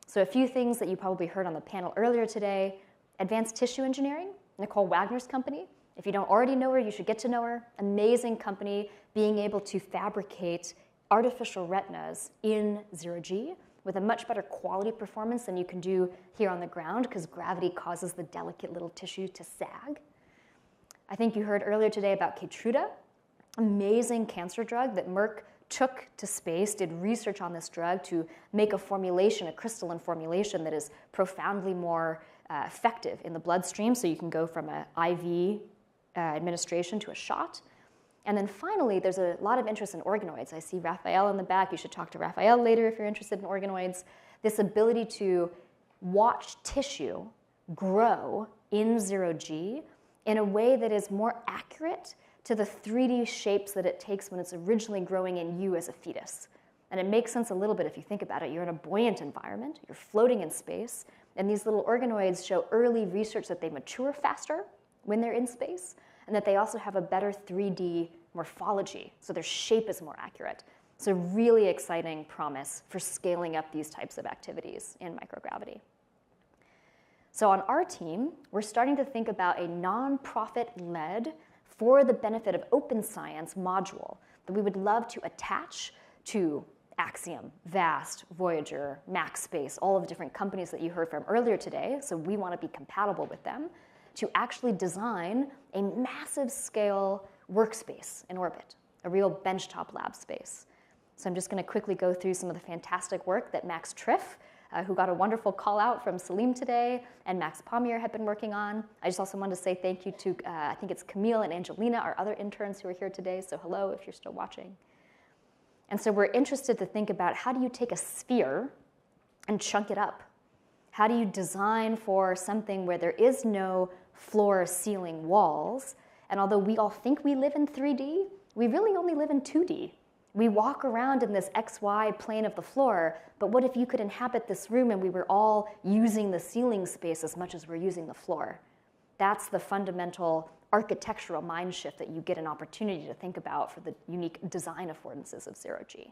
So a few things that you probably heard on the panel earlier today: advanced tissue engineering, Nicole Wagner's company. If you don't already know her, you should get to know her. Amazing company, being able to fabricate artificial retinas in zero-G with a much better quality performance than you can do here on the ground, because gravity causes the delicate little tissue to sag. I think you heard earlier today about Keytruda, amazing cancer drug that Merck took to space, did research on this drug to make a formulation, a crystalline formulation that is profoundly more effective in the bloodstream, so you can go from an IV administration to a shot. And then finally, there's a lot of interest in organoids. I see Raphael in the back. You should talk to Raphael later if you're interested in organoids. This ability to watch tissue grow in zero-G in a way that is more accurate to the 3D shapes that it takes when it's originally growing in you as a fetus. And it makes sense a little bit if you think about it. You're in a buoyant environment. You're floating in space. And these little organoids show early research that they mature faster when they're in space, and that they also have a better 3D morphology, so their shape is more accurate. So really exciting promise for scaling up these types of activities in microgravity. So on our team, we're starting to think about a nonprofit-led, for the benefit of open science module that we would love to attach to Axiom, Vast, Voyager, MaxSpace, all of the different companies that you heard from earlier today. So we want to be compatible with them to actually design a massive scale workspace in orbit, a real benchtop lab space. So I'm just going to quickly go through some of the fantastic work that Max Triff, who got a wonderful call out from Salim today, and Max Pommier have been working on. I just also wanted to say thank you to, I think it's Camille and Angelina, our other interns who are here today. So hello if you're still watching. And so we're interested to think about, how do you take a sphere and chunk it up? How do you design for something where there is no floor, ceiling, walls, And although we all think we live in 3D, we really only live in 2D. We walk around in this XY plane of the floor, but what if you could inhabit this room and we were all using the ceiling space as much as we're using the floor? That's the fundamental architectural mind shift that you get an opportunity to think about for the unique design affordances of zero-G.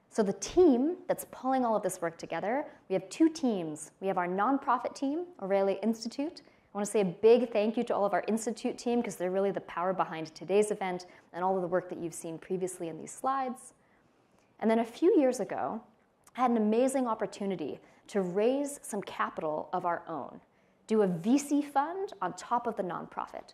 So the team that's pulling all of this work together, we have two teams. We have our nonprofit team, Aurelia Institute. I want to say a big thank you to all of our Institute team because they're really the power behind today's event and all of the work that you've seen previously in these slides. And then a few years ago, I had an amazing opportunity to raise some capital of our own, do a VC fund on top of the nonprofit.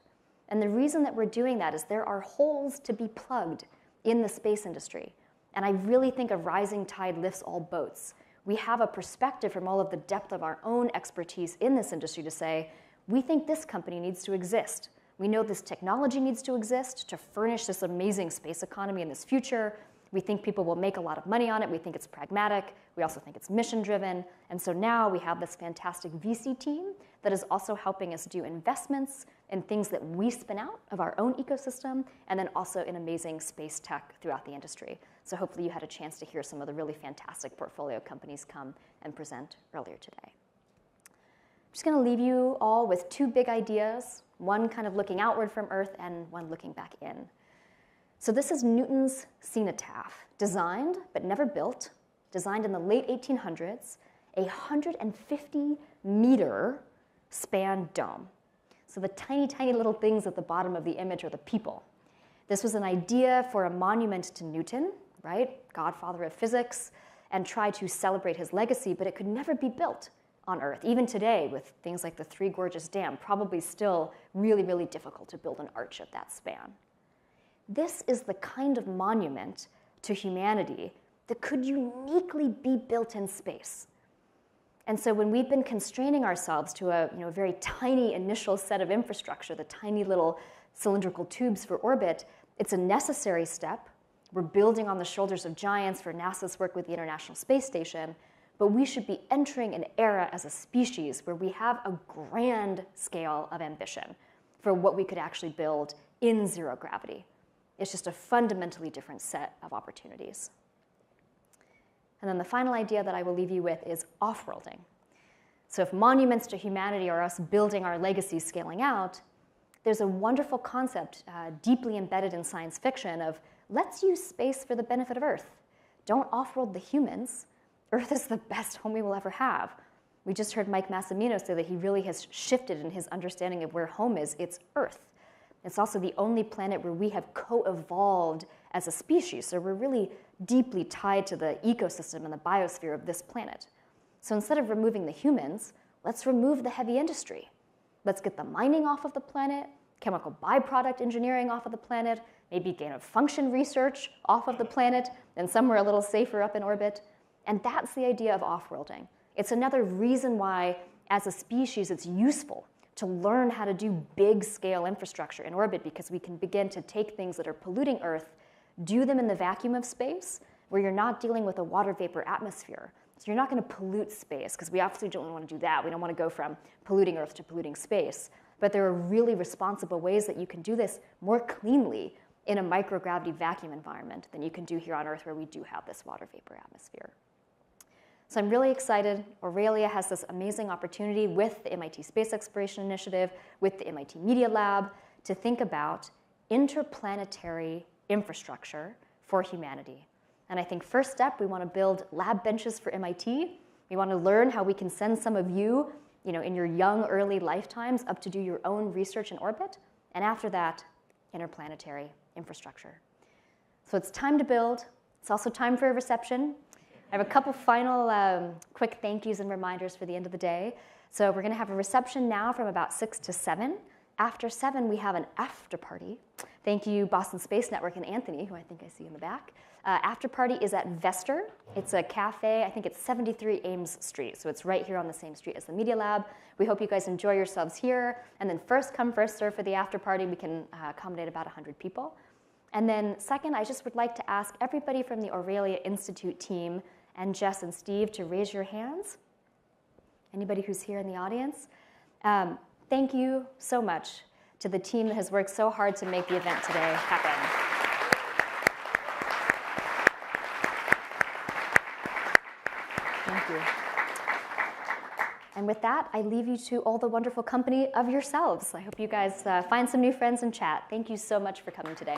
And the reason that we're doing that is there are holes to be plugged in the space industry. And I really think a rising tide lifts all boats. We have a perspective from all of the depth of our own expertise in this industry to say, we think this company needs to exist. We know this technology needs to exist to furnish this amazing space economy in this future. We think people will make a lot of money on it. We think it's pragmatic. We also think it's mission-driven. And so now we have this fantastic VC team that is also helping us do investments in things that we spin out of our own ecosystem, and then also in amazing space tech throughout the industry. So hopefully you had a chance to hear some of the really fantastic portfolio companies come and present earlier today. I'm just going to leave you all with two big ideas, one kind of looking outward from Earth and one looking back in. So this is Newton's cenotaph, designed but never built, designed in the late 1800s, a 150-meter span dome. So the tiny, tiny little things at the bottom of the image are the people. This was an idea for a monument to Newton, right, godfather of physics, and try to celebrate his legacy, but it could never be built on Earth. Even today, with things like the Three Gorges Dam, probably still really, really difficult to build an arch of that span. This is the kind of monument to humanity that could uniquely be built in space. And so when we've been constraining ourselves to a very tiny initial set of infrastructure, the tiny little cylindrical tubes for orbit, it's a necessary step. We're building on the shoulders of giants for NASA's work with the International Space Station, but we should be entering an era as a species where we have a grand scale of ambition for what we could actually build in zero gravity. It's just a fundamentally different set of opportunities. And then the final idea that I will leave you with is off-worlding. So if monuments to humanity are us building our legacy scaling out, there's a wonderful concept deeply embedded in science fiction of let's use space for the benefit of Earth. Don't off-world the humans. Earth is the best home we will ever have. We just heard Mike Massimino say that he really has shifted in his understanding of where home is. It's Earth. It's also the only planet where we have co-evolved as a species, so we're really deeply tied to the ecosystem and the biosphere of this planet. So instead of removing the humans, let's remove the heavy industry. Let's get the mining off of the planet, chemical byproduct engineering off of the planet, maybe gain-of-function research off of the planet, and somewhere a little safer up in orbit. And that's the idea of off-worlding. It's another reason why, as a species, it's useful to learn how to do big-scale infrastructure in orbit, because we can begin to take things that are polluting Earth, do them in the vacuum of space, where you're not dealing with a water vapor atmosphere. So you're not going to pollute space, because we obviously don't want to do that. We don't want to go from polluting Earth to polluting space. But there are really responsible ways that you can do this more cleanly in a microgravity vacuum environment than you can do here on Earth, where we do have this water vapor atmosphere. So I'm really excited. Aurelia has this amazing opportunity with the MIT Space Exploration Initiative, with the MIT Media Lab, to think about interplanetary infrastructure for humanity. And I think first step, we want to build lab benches for MIT. We want to learn how we can send some of you, in your young, early lifetimes up to do your own research in orbit. And after that, interplanetary infrastructure. So it's time to build. It's also time for a reception. I have a couple final quick thank yous and reminders for the end of the day. So we're going to have a reception now from about 6 to 7. After 7, we have an after party. Thank you, Boston Space Network and Anthony, who I think I see in the back. After party is at Vester. It's a cafe. I think it's 73 Ames Street. So it's right here on the same street as the Media Lab. We hope you guys enjoy yourselves here. And then first come, first serve for the after party. We can accommodate about 100 people. And then second, I just would like to ask everybody from the Aurelia Institute team and Jess and Steve to raise your hands. Anybody who's here in the audience. Thank you so much to the team that has worked so hard to make the event today happen.
Thank you.
And with that, I leave you to all the wonderful company of yourselves. I hope you guys find some new friends and chat. Thank you so much for coming today.